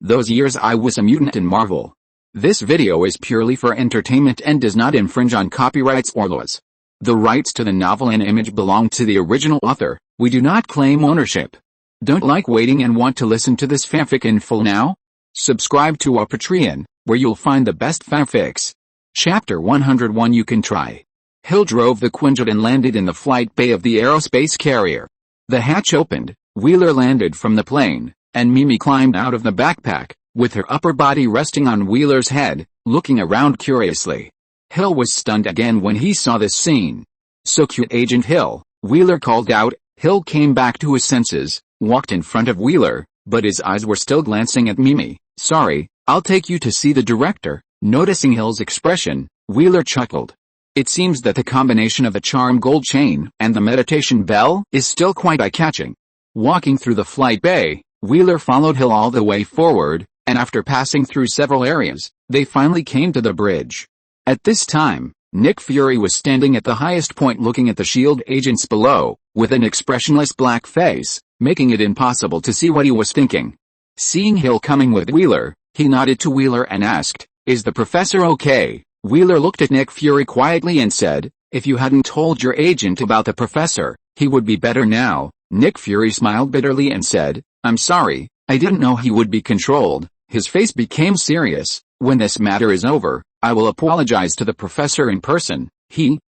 Those years I was a mutant in Marvel. This video is purely for entertainment and does not infringe on copyrights or laws. The rights to the novel and image belong to the original author. We do not claim ownership. Don't like waiting and want to listen to this fanfic in full now? Subscribe to our Patreon, where you'll find the best fanfics. Chapter 101. You can try. Hill drove the Quinjet and landed in the flight bay of the aerospace carrier. The hatch opened, Wheeler landed from the plane, and Mimi climbed out of the backpack, with her upper body resting on Wheeler's head, looking around curiously. Hill was stunned again when he saw this scene. "So cute, Agent Hill," Wheeler called out. Hill came back to his senses, walked in front of Wheeler, but his eyes were still glancing at Mimi. "Sorry, I'll take you to see the director." Noticing Hill's expression, Wheeler chuckled. It seems that the combination of the charm gold chain and the meditation bell is still quite eye-catching. Walking through the flight bay, Wheeler followed Hill all the way forward, and after passing through several areas, they finally came to the bridge. At this time, Nick Fury was standing at the highest point looking at the S.H.I.E.L.D. agents below, with an expressionless black face, making it impossible to see what he was thinking. Seeing Hill coming with Wheeler, he nodded to Wheeler and asked, "Is the professor okay?" Wheeler looked at Nick Fury quietly and said, "If you hadn't told your agent about the professor, he would be better now." Nick Fury smiled bitterly and said, "I'm sorry, I didn't know he would be controlled." His face became serious. "When this matter is over, I will apologize to the professor in person."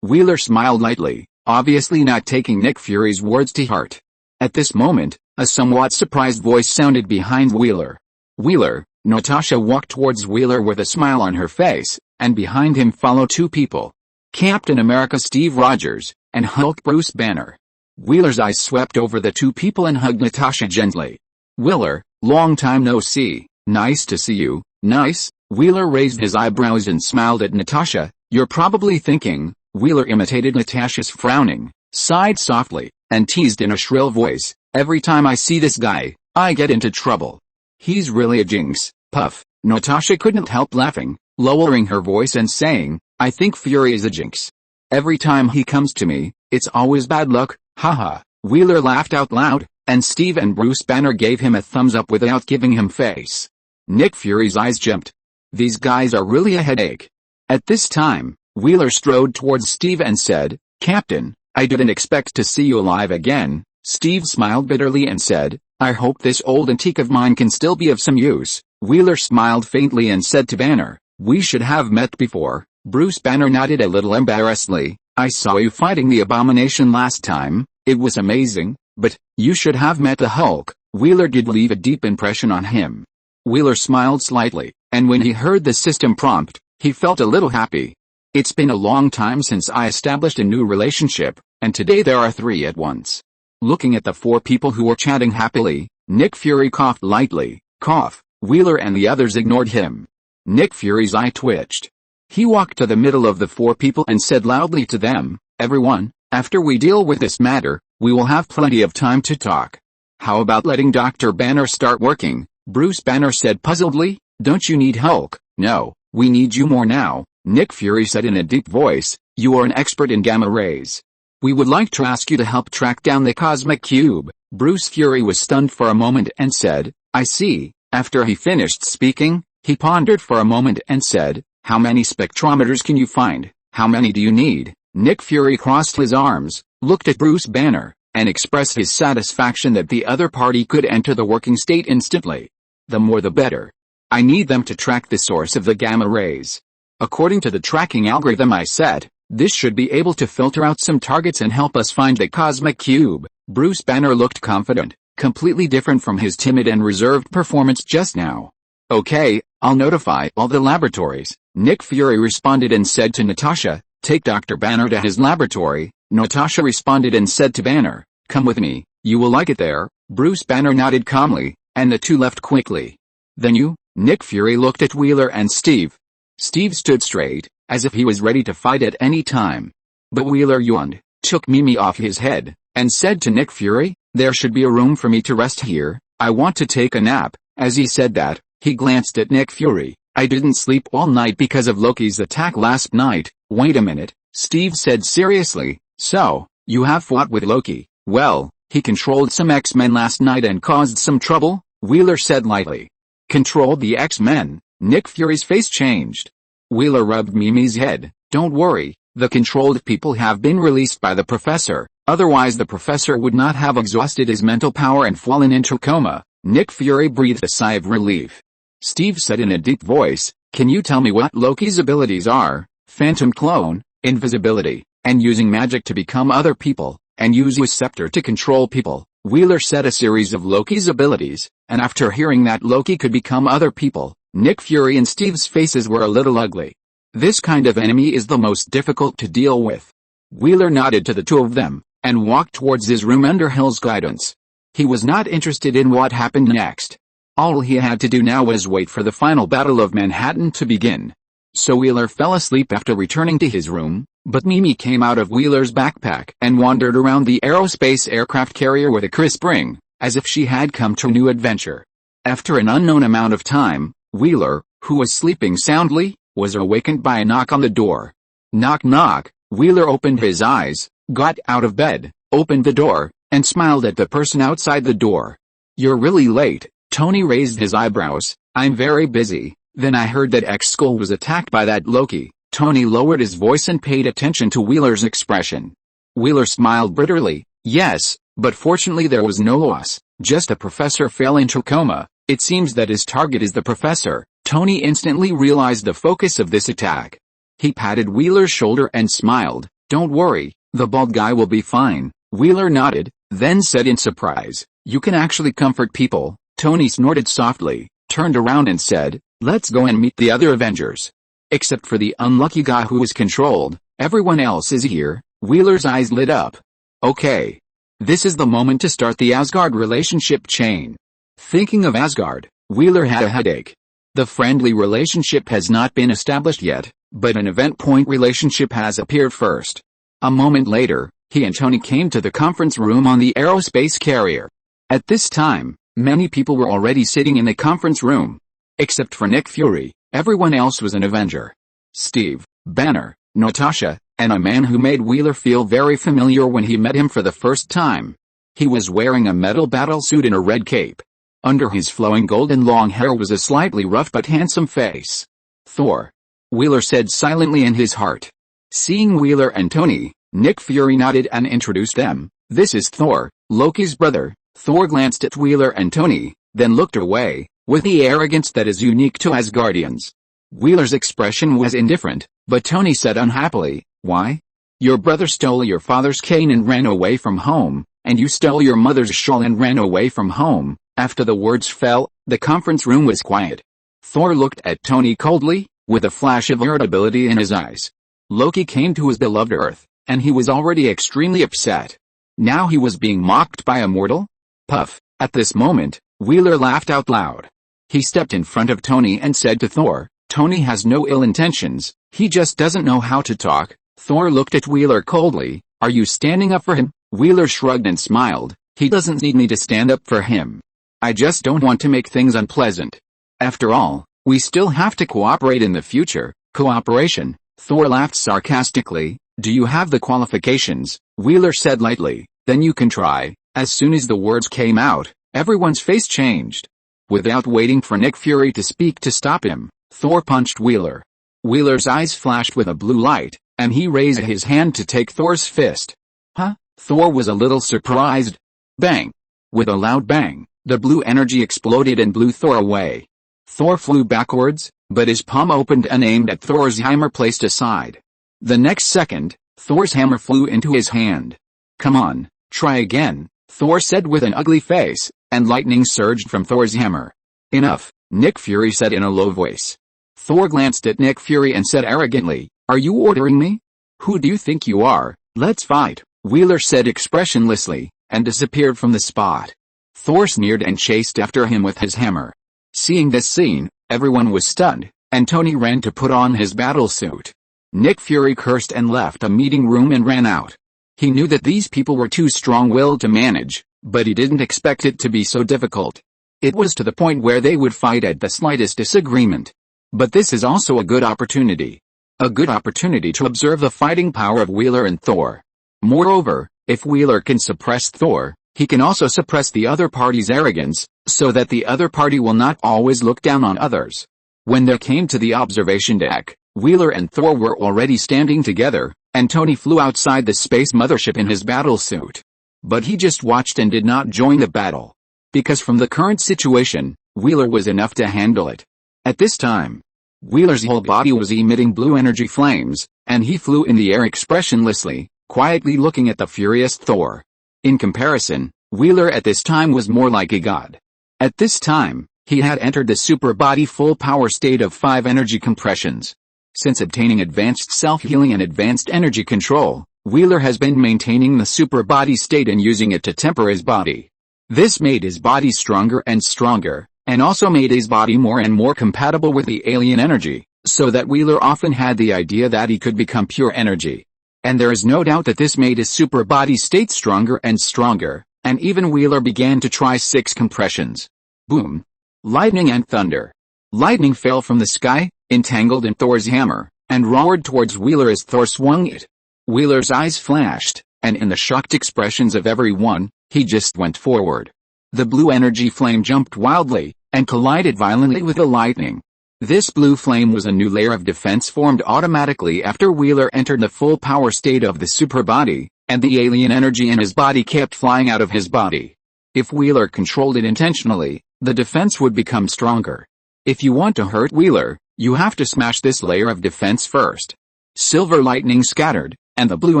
Wheeler smiled lightly, obviously not taking Nick Fury's words to heart. At this moment, a somewhat surprised voice sounded behind Wheeler. "Wheeler." Natasha walked towards Wheeler with a smile on her face, and behind him followed two people. Captain America Steve Rogers, and Hulk Bruce Banner. Wheeler's eyes swept over the two people and hugged Natasha gently. "Wheeler, long time no see. Nice to see you." "Nice?" Wheeler raised his eyebrows and smiled at Natasha. "You're probably thinking." Wheeler imitated Natasha's frowning, sighed softly, and teased in a shrill voice, "Every time I see this guy, I get into trouble. He's really a jinx." Puff. Natasha couldn't help laughing, lowering her voice and saying, "I think Fury is a jinx. Every time he comes to me, it's always bad luck, haha." Wheeler laughed out loud, and Steve and Bruce Banner gave him a thumbs up without giving him face. Nick Fury's eyes jumped. These guys are really a headache. At this time, Wheeler strode towards Steve and said, "Captain, I didn't expect to see you alive again." Steve smiled bitterly and said, "I hope this old antique of mine can still be of some use." Wheeler smiled faintly and said to Banner, "We should have met before." Bruce Banner nodded a little embarrassedly. "I saw you fighting the Abomination last time. It was amazing, but you should have met the Hulk." Wheeler did leave a deep impression on him. Wheeler smiled slightly, and when he heard the system prompt, he felt a little happy. "It's been a long time since I established a new relationship, and today there are three at once." Looking at the four people who were chatting happily, Nick Fury coughed lightly. Cough. Wheeler and the others ignored him. Nick Fury's eye twitched. He walked to the middle of the four people and said loudly to them, "Everyone, after we deal with this matter, we will have plenty of time to talk. How about letting Dr. Banner start working?" Bruce Banner said puzzledly. "Don't you need Hulk?" "No, we need you more now," Nick Fury said in a deep voice. "You are an expert in gamma rays. We would like to ask you to help track down the Cosmic Cube." Bruce Fury was stunned for a moment and said, "I see." After he finished speaking, he pondered for a moment and said, "How many spectrometers can you find? How many do you need?" Nick Fury crossed his arms, looked at Bruce Banner, and expressed his satisfaction that the other party could enter the working state instantly. "The more the better. I need them to track the source of the gamma rays. According to the tracking algorithm I set, this should be able to filter out some targets and help us find the Cosmic Cube." Bruce Banner looked confident, completely different from his timid and reserved performance just now. "Okay, I'll notify all the laboratories," Nick Fury responded and said to Natasha, "Take Dr. Banner to his laboratory." Natasha responded and said to Banner, "Come with me, you will like it there." Bruce Banner nodded calmly, and the two left quickly. "Then you?" Nick Fury looked at Wheeler and Steve. Steve stood straight, as if he was ready to fight at any time. But Wheeler yawned, took Mimi off his head, and said to Nick Fury, "There should be a room for me to rest here. I want to take a nap." As he said that, he glanced at Nick Fury. "I didn't sleep all night because of Loki's attack last night." "Wait a minute," Steve said seriously. "So, you have fought with Loki?" "Well, he controlled some X-Men last night and caused some trouble," Wheeler said lightly. Control the X-Men. Nick Fury's face changed. Wheeler rubbed Mimi's head. Don't worry, the controlled people have been released by the professor, otherwise the professor would not have exhausted his mental power and fallen into coma. Nick Fury breathed a sigh of relief. Steve said in a deep voice, can you tell me what Loki's abilities are? Phantom clone, invisibility, and using magic to become other people, and use his scepter to control people. Wheeler said a series of Loki's abilities, and after hearing that Loki could become other people, Nick Fury and Steve's faces were a little ugly. This kind of enemy is the most difficult to deal with. Wheeler nodded to the two of them, and walked towards his room under Hill's guidance. He was not interested in what happened next. All he had to do now was wait for the final Battle of Manhattan to begin. So Wheeler fell asleep after returning to his room, but Mimi came out of Wheeler's backpack and wandered around the aerospace aircraft carrier with a crisp ring, as if she had come to a new adventure. After an unknown amount of time, Wheeler, who was sleeping soundly, was awakened by a knock on the door. Knock knock. Wheeler opened his eyes, got out of bed, opened the door, and smiled at the person outside the door. You're really late. Tony raised his eyebrows. I'm very busy. Then I heard that X-Skull was attacked by that Loki. Tony lowered his voice and paid attention to Wheeler's expression. Wheeler smiled bitterly. Yes, but fortunately there was no loss. Just a professor fell into coma. It seems that his target is the professor. Tony instantly realized the focus of this attack. He patted Wheeler's shoulder and smiled. Don't worry, the bald guy will be fine. Wheeler nodded, then said in surprise, you can actually comfort people. Tony snorted softly, turned around and said, let's go and meet the other Avengers. Except for the unlucky guy who was controlled, everyone else is here. Wheeler's eyes lit up. Okay. This is the moment to start the Asgard relationship chain. Thinking of Asgard, Wheeler had a headache. The friendly relationship has not been established yet, but an event point relationship has appeared first. A moment later, he and Tony came to the conference room on the aerospace carrier. At this time, many people were already sitting in the conference room. Except for Nick Fury, everyone else was an Avenger. Steve, Banner, Natasha, and a man who made Wheeler feel very familiar when he met him for the first time. He was wearing a metal battle suit and a red cape. Under his flowing golden long hair was a slightly rough but handsome face. Thor. Wheeler said silently in his heart. Seeing Wheeler and Tony, Nick Fury nodded and introduced them. This is Thor, Loki's brother. Thor glanced at Wheeler and Tony, then looked away, with the arrogance that is unique to Asgardians. Wheeler's expression was indifferent, but Tony said unhappily, why? Your brother stole your father's cane and ran away from home, and you stole your mother's shawl and ran away from home. After the words fell, the conference room was quiet. Thor looked at Tony coldly, with a flash of irritability in his eyes. Loki came to his beloved Earth, and he was already extremely upset. Now he was being mocked by a mortal? Puff. At this moment, Wheeler laughed out loud. He stepped in front of Tony and said to Thor, Tony has no ill intentions, he just doesn't know how to talk. Thor looked at Wheeler coldly. Are you standing up for him? Wheeler shrugged and smiled. He doesn't need me to stand up for him. I just don't want to make things unpleasant. After all, we still have to cooperate in the future. Cooperation? Thor laughed sarcastically. Do you have the qualifications? Wheeler said lightly. Then you can try. As soon as the words came out, everyone's face changed. Without waiting for Nick Fury to speak to stop him, Thor punched Wheeler. Wheeler's eyes flashed with a blue light, and he raised his hand to take Thor's fist. Huh? Thor was a little surprised. Bang! With a loud bang, the blue energy exploded and blew Thor away. Thor flew backwards, but his palm opened and aimed at Thor's hammer placed aside. The next second, Thor's hammer flew into his hand. Come on, try again, Thor said with an ugly face, and lightning surged from Thor's hammer. Enough, Nick Fury said in a low voice. Thor glanced at Nick Fury and said arrogantly, Are you ordering me? Who do you think you are? Let's fight, Wheeler said expressionlessly, and disappeared from the spot. Thor sneered and chased after him with his hammer. Seeing this scene, everyone was stunned, and Tony ran to put on his battle suit. Nick Fury cursed and left a meeting room and ran out. He knew that these people were too strong-willed to manage, but he didn't expect it to be so difficult. It was to the point where they would fight at the slightest disagreement. But this is also a good opportunity. A good opportunity to observe the fighting power of Wheeler and Thor. Moreover, if Wheeler can suppress Thor, He can also suppress the other party's arrogance, so that the other party will not always look down on others. When they came to the observation deck, Wheeler and Thor were already standing together, and Tony flew outside the space mothership in his battle suit. But he just watched and did not join the battle. Because from the current situation, Wheeler was enough to handle it. At this time, Wheeler's whole body was emitting blue energy flames, and he flew in the air expressionlessly, quietly looking at the furious Thor. In comparison, Wheeler at this time was more like a god. At this time, he had entered the super body full power state of 5 energy compressions. Since obtaining advanced self-healing and advanced energy control, Wheeler has been maintaining the super body state and using it to temper his body. This made his body stronger and stronger, and also made his body more and more compatible with the alien energy, so that Wheeler often had the idea that he could become pure energy. And there is no doubt that this made his super body state stronger and stronger, and even Wheeler began to try 6 compressions. Boom! Lightning and thunder. Lightning fell from the sky, entangled in Thor's hammer, and roared towards Wheeler as Thor swung it. Wheeler's eyes flashed, and in the shocked expressions of everyone, he just went forward. The blue energy flame jumped wildly, and collided violently with the lightning. This blue flame was a new layer of defense formed automatically after Wheeler entered the full power state of the super body, and the alien energy in his body kept flying out of his body. If Wheeler controlled it intentionally, the defense would become stronger. If you want to hurt Wheeler, you have to smash this layer of defense first. Silver lightning scattered, and the blue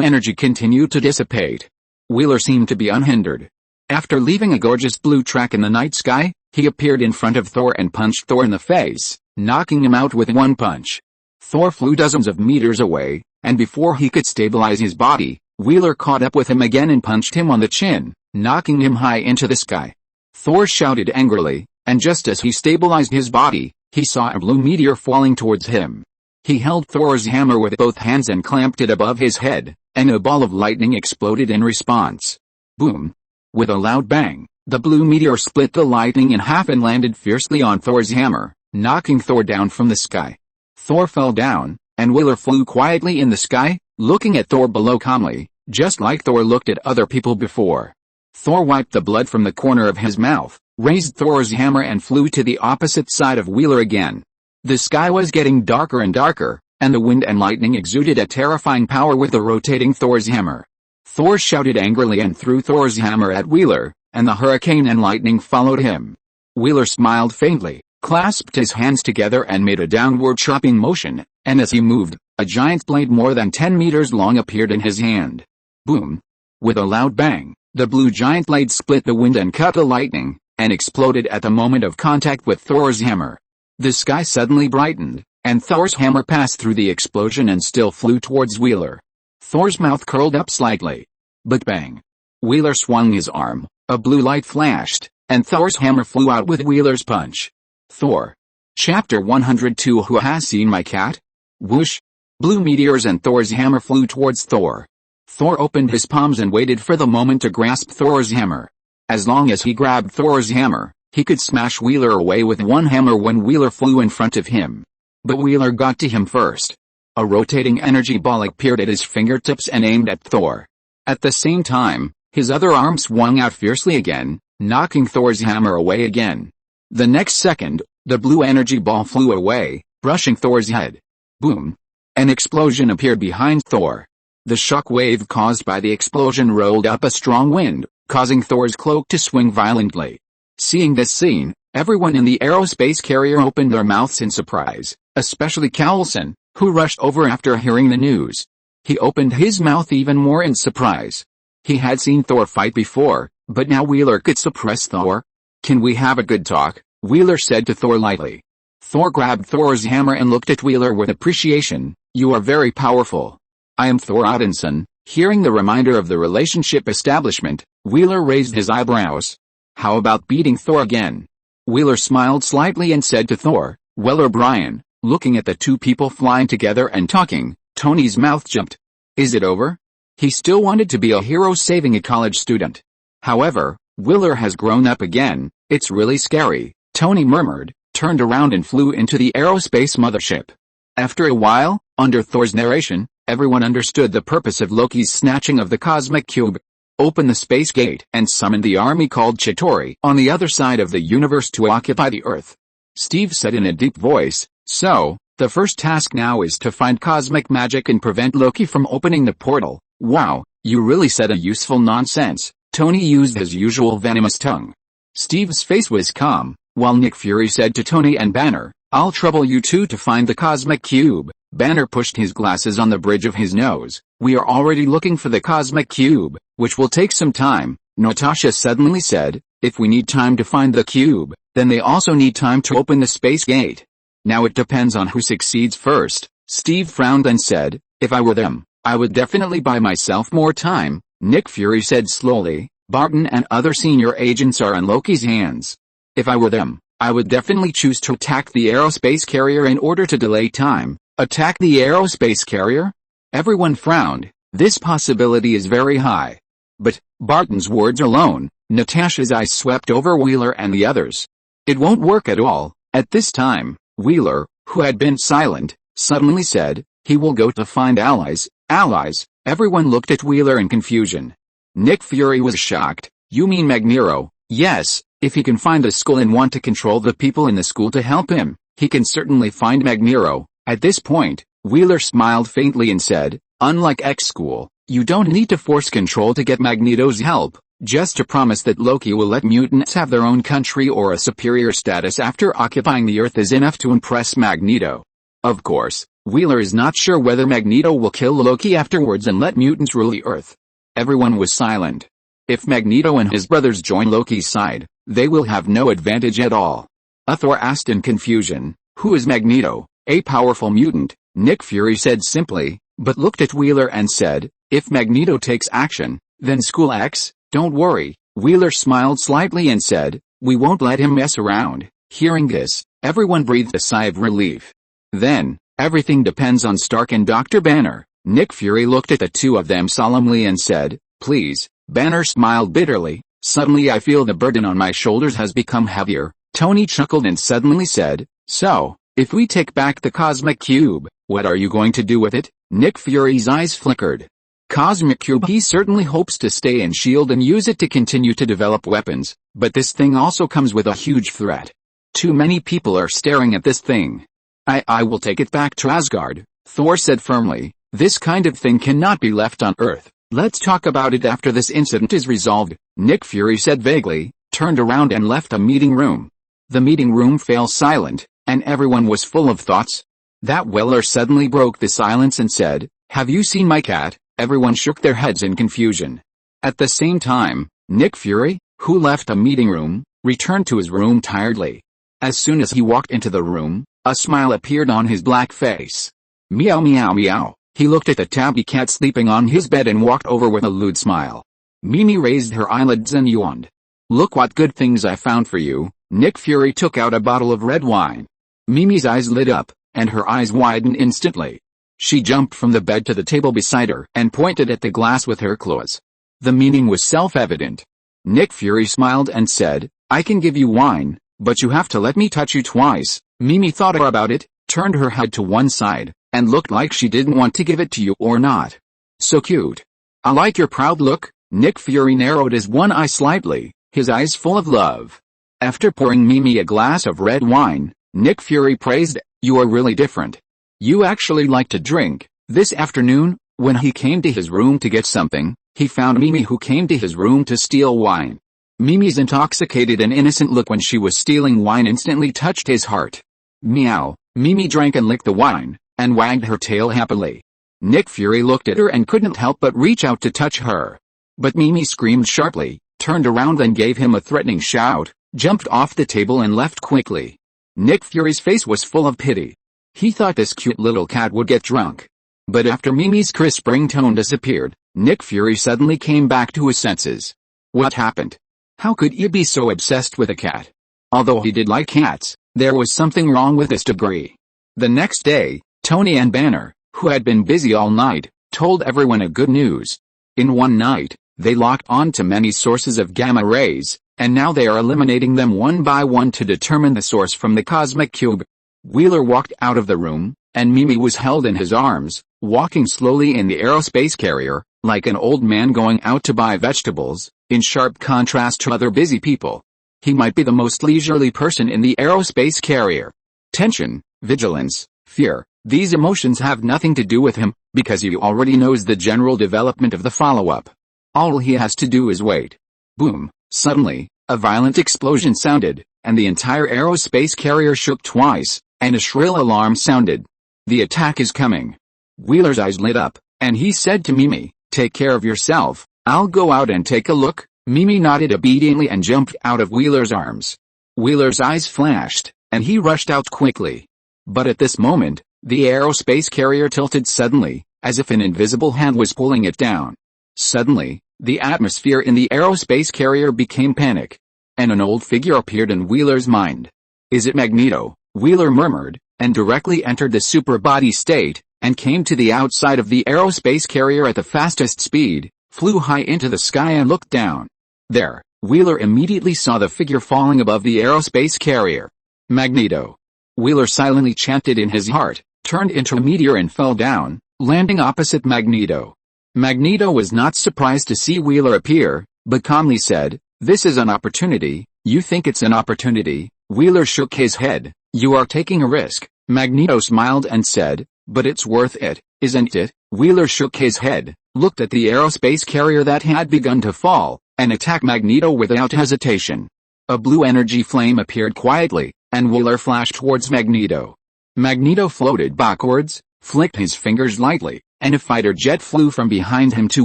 energy continued to dissipate. Wheeler seemed to be unhindered. After leaving a gorgeous blue track in the night sky, he appeared in front of Thor and punched Thor in the face, knocking him out with one punch. Thor flew dozens of meters away, and before he could stabilize his body, Wheeler caught up with him again and punched him on the chin, knocking him high into the sky. Thor shouted angrily, and just as he stabilized his body, he saw a blue meteor falling towards him. He held Thor's hammer with both hands and clamped it above his head, and a ball of lightning exploded in response. Boom! With a loud bang, the blue meteor split the lightning in half and landed fiercely on Thor's hammer, knocking Thor down from the sky. Thor fell down, and Wheeler flew quietly in the sky, looking at Thor below calmly, just like Thor looked at other people before. Thor wiped the blood from the corner of his mouth, raised Thor's hammer and flew to the opposite side of Wheeler again. The sky was getting darker and darker, and the wind and lightning exuded a terrifying power with the rotating Thor's hammer. Thor shouted angrily and threw Thor's hammer at Wheeler, and the hurricane and lightning followed him. Wheeler smiled faintly, clasped his hands together and made a downward chopping motion, and as he moved, a giant blade more than 10 meters long appeared in his hand. Boom! With a loud bang, the blue giant blade split the wind and cut the lightning, and exploded at the moment of contact with Thor's hammer. The sky suddenly brightened, and Thor's hammer passed through the explosion and still flew towards Wheeler. Thor's mouth curled up slightly. But bang! Wheeler swung his arm, a blue light flashed, and Thor's hammer flew out with Wheeler's punch. Thor. Chapter 102. Who has seen my cat? Whoosh! Blue meteors and Thor's hammer flew towards Thor. Thor opened his palms and waited for the moment to grasp Thor's hammer. As long as he grabbed Thor's hammer, he could smash Wheeler away with one hammer when Wheeler flew in front of him. But Wheeler got to him first. A rotating energy ball appeared at his fingertips and aimed at Thor. At the same time, his other arm swung out fiercely again, knocking Thor's hammer away again. The next second, the blue energy ball flew away, brushing Thor's head. Boom! An explosion appeared behind Thor. The shock wave caused by the explosion rolled up a strong wind, causing Thor's cloak to swing violently. Seeing this scene, everyone in the aerospace carrier opened their mouths in surprise, especially Coulson, who rushed over after hearing the news. He opened his mouth even more in surprise. He had seen Thor fight before, but now Wheeler could suppress Thor. Can we have a good talk? Wheeler said to Thor lightly. Thor grabbed Thor's hammer and looked at Wheeler with appreciation. You are very powerful. I am Thor Odinson. Hearing the reminder of the relationship establishment, Wheeler raised his eyebrows. How about beating Thor again? Wheeler smiled slightly and said to Thor, Well, O'Brien. Looking at the two people flying together and talking, Tony's mouth jumped. Is it over? He still wanted to be a hero saving a college student. However, Wheeler has grown up again. It's really scary, Tony murmured, turned around and flew into the aerospace mothership. After a while, under Thor's narration, everyone understood the purpose of Loki's snatching of the cosmic cube. open the space gate, and summon the army called Chitauri on the other side of the universe to occupy the Earth. Steve said in a deep voice, so, the first task now is to find cosmic magic and prevent Loki from opening the portal. Wow, you really said a useful nonsense. Tony used his usual venomous tongue. Steve's face was calm, while Nick Fury said to Tony and Banner, I'll trouble you two to find the cosmic cube. Banner pushed his glasses on the bridge of his nose. We are already looking for the cosmic cube, which will take some time. Natasha suddenly said, if we need time to find the cube, then they also need time to open the space gate. Now it depends on who succeeds first. Steve frowned and said, if I were them, I would definitely buy myself more time. Nick Fury said slowly, Barton and other senior agents are in Loki's hands. If I were them, I would definitely choose to attack the aerospace carrier in order to delay time. Attack the aerospace carrier? Everyone frowned. This possibility is very high. But, Barton's words alone, Natasha's eyes swept over Wheeler and the others. It won't work at all. At this time, Wheeler, who had been silent, suddenly said, he will go to find allies. Allies? Everyone looked at Wheeler in confusion. Nick Fury was shocked. You mean Magneto? Yes, if he can find a school and want to control the people in the school to help him, he can certainly find Magneto. At this point, Wheeler smiled faintly and said, unlike X-School, you don't need to force control to get Magneto's help, just to promise that Loki will let mutants have their own country or a superior status after occupying the Earth is enough to impress Magneto. Of course, Wheeler is not sure whether Magneto will kill Loki afterwards and let mutants rule the Earth. Everyone was silent. If Magneto and his brothers join Loki's side, they will have no advantage at all. Thor asked in confusion, who is Magneto? A powerful mutant, Nick Fury said simply, but looked at Wheeler and said, if Magneto takes action, then School X, don't worry. Wheeler smiled slightly and said, we won't let him mess around. Hearing this, everyone breathed a sigh of relief. Then, everything depends on Stark and Dr. Banner. Nick Fury looked at the two of them solemnly and said, please. Banner smiled bitterly. Suddenly I feel the burden on my shoulders has become heavier. Tony chuckled and suddenly said, so, if we take back the cosmic cube, what are you going to do with it? Nick Fury's eyes flickered. Cosmic cube. He certainly hopes to stay in S.H.I.E.L.D. and use it to continue to develop weapons, but this thing also comes with a huge threat. Too many people are staring at this thing. I will take it back to Asgard, Thor said firmly. This kind of thing cannot be left on Earth. Let's talk about it after this incident is resolved, Nick Fury said vaguely, turned around and left the meeting room. The meeting room fell silent, and everyone was full of thoughts. That Wheeler suddenly broke the silence and said, have you seen my cat? Everyone shook their heads in confusion. At the same time, Nick Fury, who left the meeting room, returned to his room tiredly. As soon as he walked into the room, a smile appeared on his black face. Meow meow meow. He looked at the tabby cat sleeping on his bed and walked over with a lewd smile. Mimi raised her eyelids and yawned. Look what good things I found for you. Nick Fury took out a bottle of red wine. Mimi's eyes lit up, and her eyes widened instantly. She jumped from the bed to the table beside her and pointed at the glass with her claws. The meaning was self-evident. Nick Fury smiled and said, I can give you wine, but you have to let me touch you twice. Mimi thought about it, turned her head to one side, and looked like she didn't want to give it to you or not. So cute. I like your proud look. Nick Fury narrowed his one eye slightly, his eyes full of love. After pouring Mimi a glass of red wine, Nick Fury praised, you are really different. You actually like to drink. This afternoon, when he came to his room to get something, he found Mimi who came to his room to steal wine. Mimi's intoxicated and innocent look when she was stealing wine instantly touched his heart. Meow. Mimi drank and licked the wine, and wagged her tail happily. Nick Fury looked at her and couldn't help but reach out to touch her. But Mimi screamed sharply, turned around and gave him a threatening shout, jumped off the table and left quickly. Nick Fury's face was full of pity. He thought this cute little cat would get drunk. But after Mimi's crisp ringtone disappeared, Nick Fury suddenly came back to his senses. What happened? How could he be so obsessed with a cat? Although he did like cats, there was something wrong with this degree. The next day, Tony and Banner, who had been busy all night, told everyone a good news. In one night, they locked on to many sources of gamma rays, and now they are eliminating them one by one to determine the source from the cosmic cube. Wheeler walked out of the room, and Mimi was held in his arms, walking slowly in the aerospace carrier. like an old man going out to buy vegetables, in sharp contrast to other busy people. He might be the most leisurely person in the aerospace carrier. Tension, vigilance, fear, these emotions have nothing to do with him, because he already knows the general development of the follow-up. All he has to do is wait. Boom! Suddenly, a violent explosion sounded, and the entire aerospace carrier shook twice, and a shrill alarm sounded. The attack is coming. Wheeler's eyes lit up, and he said to Mimi, "Take care of yourself, I'll go out and take a look." Mimi nodded obediently and jumped out of Wheeler's arms. Wheeler's eyes flashed, and he rushed out quickly. But at this moment, the aerospace carrier tilted suddenly, as if an invisible hand was pulling it down. Suddenly, the atmosphere in the aerospace carrier became panic, and an old figure appeared in Wheeler's mind. "Is it Magneto?" Wheeler murmured, and directly entered the super body state, and came to the outside of the aerospace carrier at the fastest speed, flew high into the sky and looked down. There, Wheeler immediately saw the figure falling above the aerospace carrier. Magneto. Wheeler silently chanted in his heart, turned into a meteor and fell down, landing opposite Magneto. Magneto was not surprised to see Wheeler appear, but calmly said, "This is an opportunity." "You think it's an opportunity?" Wheeler shook his head. "You are taking a risk." Magneto smiled and said, "But it's worth it, isn't it?" Wheeler shook his head, looked at the aerospace carrier that had begun to fall, and attacked Magneto without hesitation. A blue energy flame appeared quietly, and Wheeler flashed towards Magneto. Magneto floated backwards, flicked his fingers lightly, and a fighter jet flew from behind him to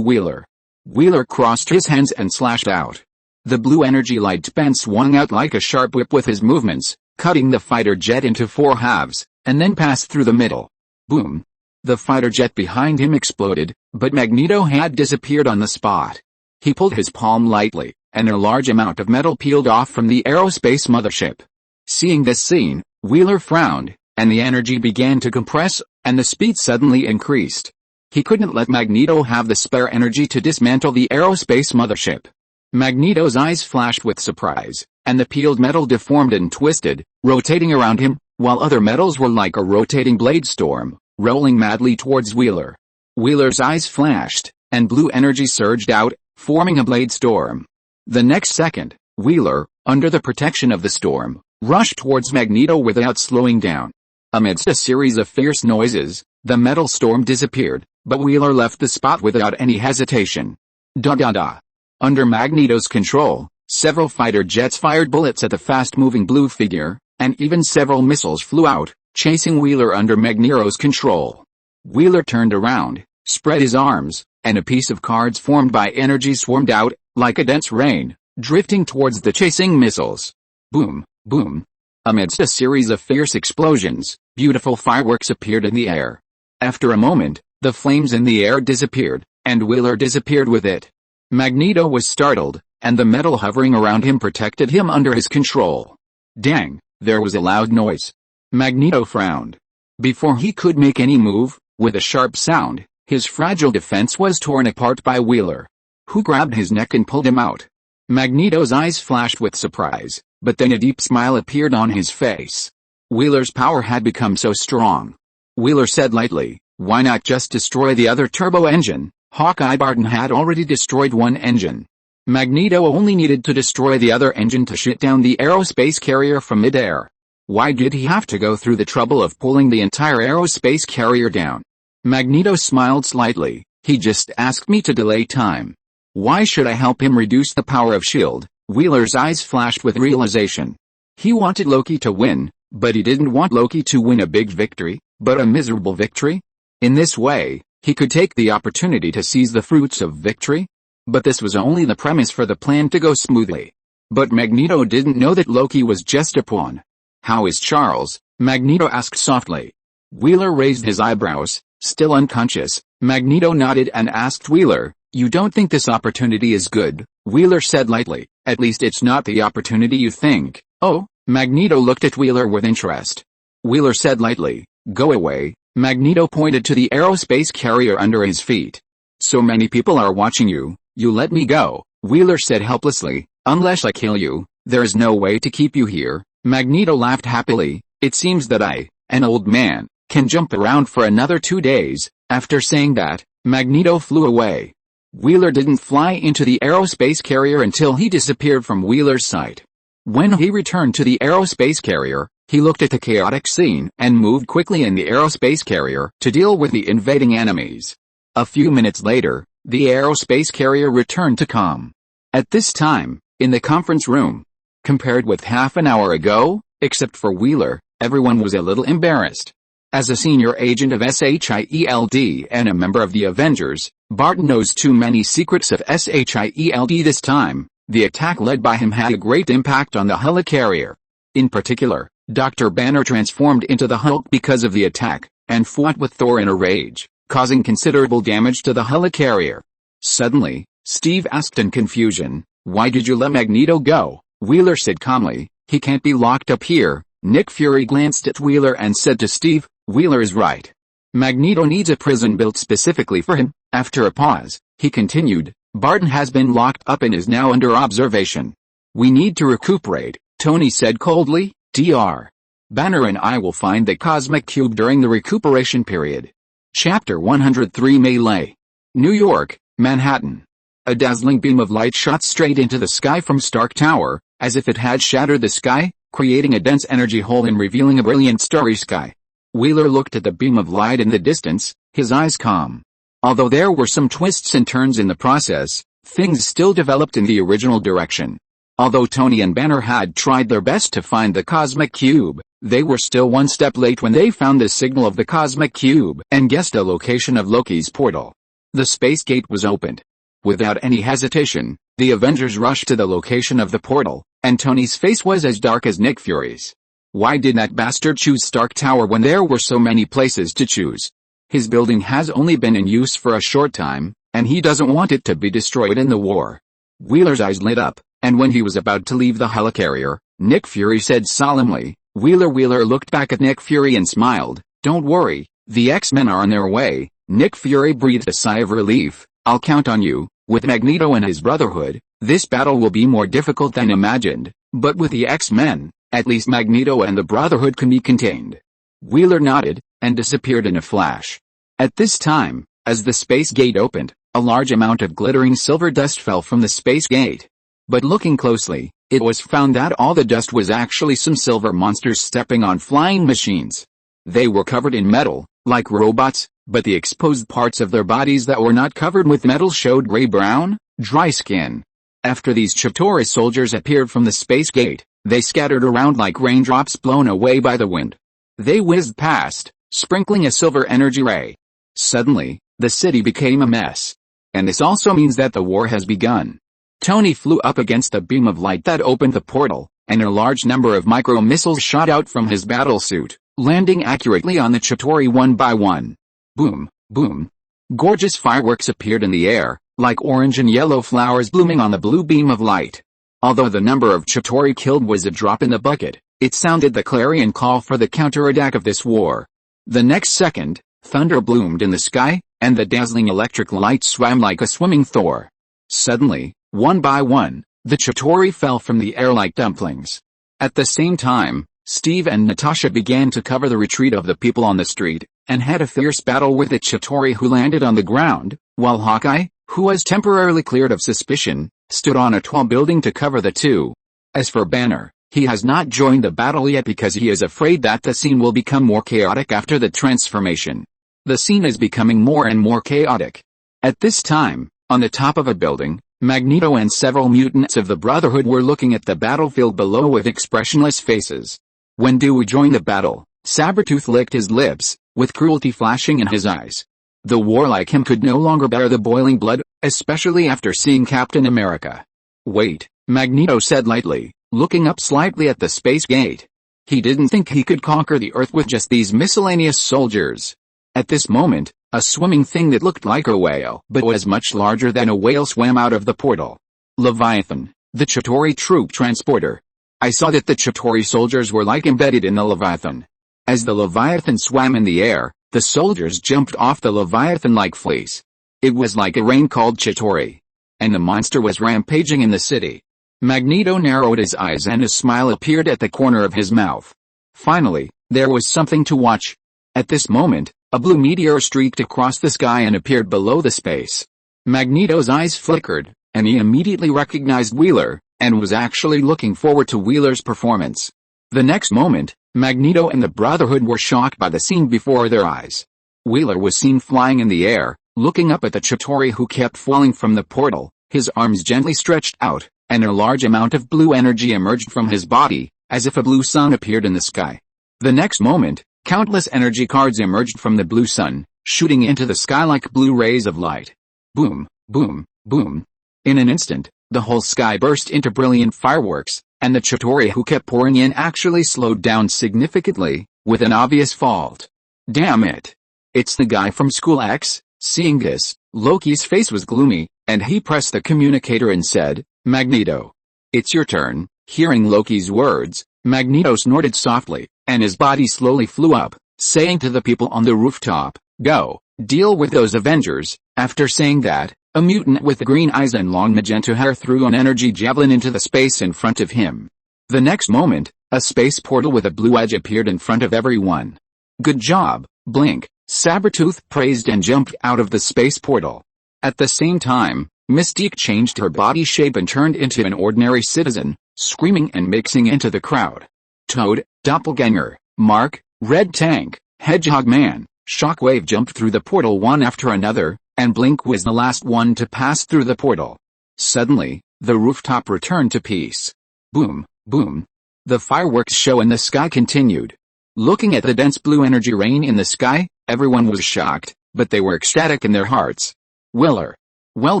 Wheeler. Wheeler crossed his hands and slashed out. The blue energy light span swung out like a sharp whip with his movements, cutting the fighter jet into 4 halves, and then passed through the middle. Boom! The fighter jet behind him exploded, but Magneto had disappeared on the spot. He pulled his palm lightly, and a large amount of metal peeled off from the aerospace mothership. Seeing this scene, Wheeler frowned, and the energy began to compress, and the speed suddenly increased. He couldn't let Magneto have the spare energy to dismantle the aerospace mothership. Magneto's eyes flashed with surprise, and the peeled metal deformed and twisted, rotating around him, while other metals were like a rotating blade storm, rolling madly towards Wheeler. Wheeler's eyes flashed, and blue energy surged out, forming a blade storm. The next second, Wheeler, under the protection of the storm, rushed towards Magneto without slowing down. Amidst a series of fierce noises, the metal storm disappeared, but Wheeler left the spot without any hesitation. Da-da-da. Under Magneto's control, several fighter jets fired bullets at the fast-moving blue figure, and even several missiles flew out, chasing Wheeler under Magneto's control. Wheeler turned around, spread his arms, and a piece of cards formed by energy swarmed out, like a dense rain, drifting towards the chasing missiles. Boom, boom. Amidst a series of fierce explosions, beautiful fireworks appeared in the air. After a moment, the flames in the air disappeared, and Wheeler disappeared with it. Magneto was startled, and the metal hovering around him protected him under his control. Dang, there was a loud noise. Magneto frowned. Before he could make any move, with a sharp sound, his fragile defense was torn apart by Wheeler, who grabbed his neck and pulled him out. Magneto's eyes flashed with surprise, but then a deep smile appeared on his face. Wheeler's power had become so strong. Wheeler said lightly, "Why not just destroy the other turbo engine?" Hawkeye Barton had already destroyed one engine. Magneto only needed to destroy the other engine to shoot down the aerospace carrier from midair. Why did he have to go through the trouble of pulling the entire aerospace carrier down? Magneto smiled slightly. "He just asked me to delay time. Why should I help him reduce the power of S.H.I.E.L.D.? Wheeler's eyes flashed with realization. He wanted Loki to win, but he didn't want Loki to win a big victory, but a miserable victory. In this way, he could take the opportunity to seize the fruits of victory. But this was only the premise for the plan to go smoothly. But Magneto didn't know that Loki was just a pawn. "How is Charles?" Magneto asked softly. Wheeler raised his eyebrows, still unconscious. Magneto nodded and asked Wheeler, "You don't think this opportunity is good?" Wheeler said lightly, "At least it's not the opportunity you think." "Oh?" Magneto looked at Wheeler with interest. Wheeler said lightly, "Go away." Magneto pointed to the aerospace carrier under his feet. "So many people are watching you, you let me go," Wheeler said helplessly. "Unless I kill you, there is no way to keep you here." Magneto laughed happily. "It seems that I, an old man, can jump around for another 2 days." After saying that, Magneto flew away. Wheeler didn't fly into the aerospace carrier until he disappeared from Wheeler's sight. When he returned to the aerospace carrier, he looked at the chaotic scene and moved quickly in the aerospace carrier to deal with the invading enemies. A few minutes later, the aerospace carrier returned to calm. At this time, in the conference room, compared with half an hour ago, except for Wheeler, everyone was a little embarrassed. As a senior agent of SYNOPSIS and a member of the Avengers, Barton knows too many secrets of SYNOPSIS. This time, the attack led by him had a great impact on the helicarrier. In particular, Dr. Banner transformed into the Hulk because of the attack, and fought with Thor in a rage, causing considerable damage to the helicarrier. Suddenly, Steve asked in confusion, "Why did you let Magneto go?" Wheeler said calmly, "He can't be locked up here." Nick Fury glanced at Wheeler and said to Steve, "Wheeler is right. Magneto needs a prison built specifically for him." After a pause, he continued, "Barton has been locked up and is now under observation. We need to recuperate," Tony said coldly. Dr. Banner and I will find the Cosmic Cube during the recuperation period. Chapter 103 Melee. New York, Manhattan. A dazzling beam of light shot straight into the sky from Stark Tower, as if it had shattered the sky, creating a dense energy hole and revealing a brilliant starry sky. Wheeler looked at the beam of light in the distance, his eyes calm. Although there were some twists and turns in the process, things still developed in the original direction. Although Tony and Banner had tried their best to find the Cosmic Cube, they were still one step late when they found the signal of the Cosmic Cube and guessed the location of Loki's portal. The space gate was opened. Without any hesitation, the Avengers rushed to the location of the portal, and Tony's face was as dark as Nick Fury's. Why did that bastard choose Stark Tower when there were so many places to choose? His building has only been in use for a short time, and he doesn't want it to be destroyed in the war. Wheeler's eyes lit up, and when he was about to leave the helicarrier, Nick Fury said solemnly, Wheeler looked back at Nick Fury and smiled, "Don't worry, the X-Men are on their way." Nick Fury breathed a sigh of relief. "I'll count on you. With Magneto and his Brotherhood, this battle will be more difficult than imagined, but with the X-Men, at least Magneto and the Brotherhood can be contained." Wheeler nodded, and disappeared in a flash. At this time, as the space gate opened, a large amount of glittering silver dust fell from the space gate. But looking closely, it was found that all the dust was actually some silver monsters stepping on flying machines. They were covered in metal, like robots, but the exposed parts of their bodies that were not covered with metal showed gray-brown, dry skin. After these Chitauri soldiers appeared from the space gate, they scattered around like raindrops blown away by the wind. They whizzed past, sprinkling a silver energy ray. Suddenly, the city became a mess. And this also means that the war has begun. Tony flew up against the beam of light that opened the portal, and a large number of micro-missiles shot out from his battlesuit, landing accurately on the Chitauri one by one. Boom, boom. Gorgeous fireworks appeared in the air, like orange and yellow flowers blooming on the blue beam of light. Although the number of Chitauri killed was a drop in the bucket, it sounded the clarion call for the counterattack of this war. The next second, thunder bloomed in the sky, and the dazzling electric light swam like a swimming Thor. Suddenly, one by one, the Chitauri fell from the air like dumplings. At the same time, Steve and Natasha began to cover the retreat of the people on the street, and had a fierce battle with the Chitauri who landed on the ground, while Hawkeye, who was temporarily cleared of suspicion, stood on a tall building to cover the two. As for Banner, he has not joined the battle yet because he is afraid that the scene will become more chaotic after the transformation. The scene is becoming more and more chaotic. At this time, on the top of a building, Magneto and several mutants of the Brotherhood were looking at the battlefield below with expressionless faces. When Dewey joined the battle, Sabretooth licked his lips, with cruelty flashing in his eyes. The warlike him could no longer bear the boiling blood, especially after seeing Captain America. "Wait," Magneto said lightly, looking up slightly at the space gate. He didn't think he could conquer the Earth with just these miscellaneous soldiers. At this moment, a swimming thing that looked like a whale but was much larger than a whale swam out of the portal. Leviathan, the Chitauri troop transporter. I saw that the Chitauri soldiers were like embedded in the Leviathan. As the Leviathan swam in the air, the soldiers jumped off the Leviathan like fleas. It was like a rain called Chitauri. And the monster was rampaging in the city. Magneto narrowed his eyes and a smile appeared at the corner of his mouth. Finally, there was something to watch. At this moment, a blue meteor streaked across the sky and appeared below the space. Magneto's eyes flickered, and he immediately recognized Wheeler, and was actually looking forward to Wheeler's performance. The next moment, Magneto and the Brotherhood were shocked by the scene before their eyes. Wheeler was seen flying in the air, looking up at the Chitauri who kept falling from the portal, his arms gently stretched out, and a large amount of blue energy emerged from his body, as if a blue sun appeared in the sky. The next moment, countless energy cards emerged from the blue sun, shooting into the sky like blue rays of light. Boom, boom, boom. In an instant, the whole sky burst into brilliant fireworks, and the Chitauri who kept pouring in actually slowed down significantly, with an obvious fault. Damn it. It's the guy from School X. Seeing this, Loki's face was gloomy, and he pressed the communicator and said, Magneto. It's your turn. Hearing Loki's words, Magneto snorted softly, and his body slowly flew up, saying to the people on the rooftop, go, deal with those Avengers. After saying that, a mutant with green eyes and long magenta hair threw an energy javelin into the space in front of him. The next moment, a space portal with a blue edge appeared in front of everyone. Good job, Blink, Sabretooth praised and jumped out of the space portal. At the same time, Mystique changed her body shape and turned into an ordinary citizen, screaming and mixing into the crowd. Toad, Doppelganger, Mark, Red Tank, Hedgehog Man, Shockwave jumped through the portal one after another, and Blink was the last one to pass through the portal. Suddenly, the rooftop returned to peace. Boom, boom. The fireworks show in the sky continued. Looking at the dense blue energy rain in the sky, everyone was shocked, but they were ecstatic in their hearts. Wheeler. Well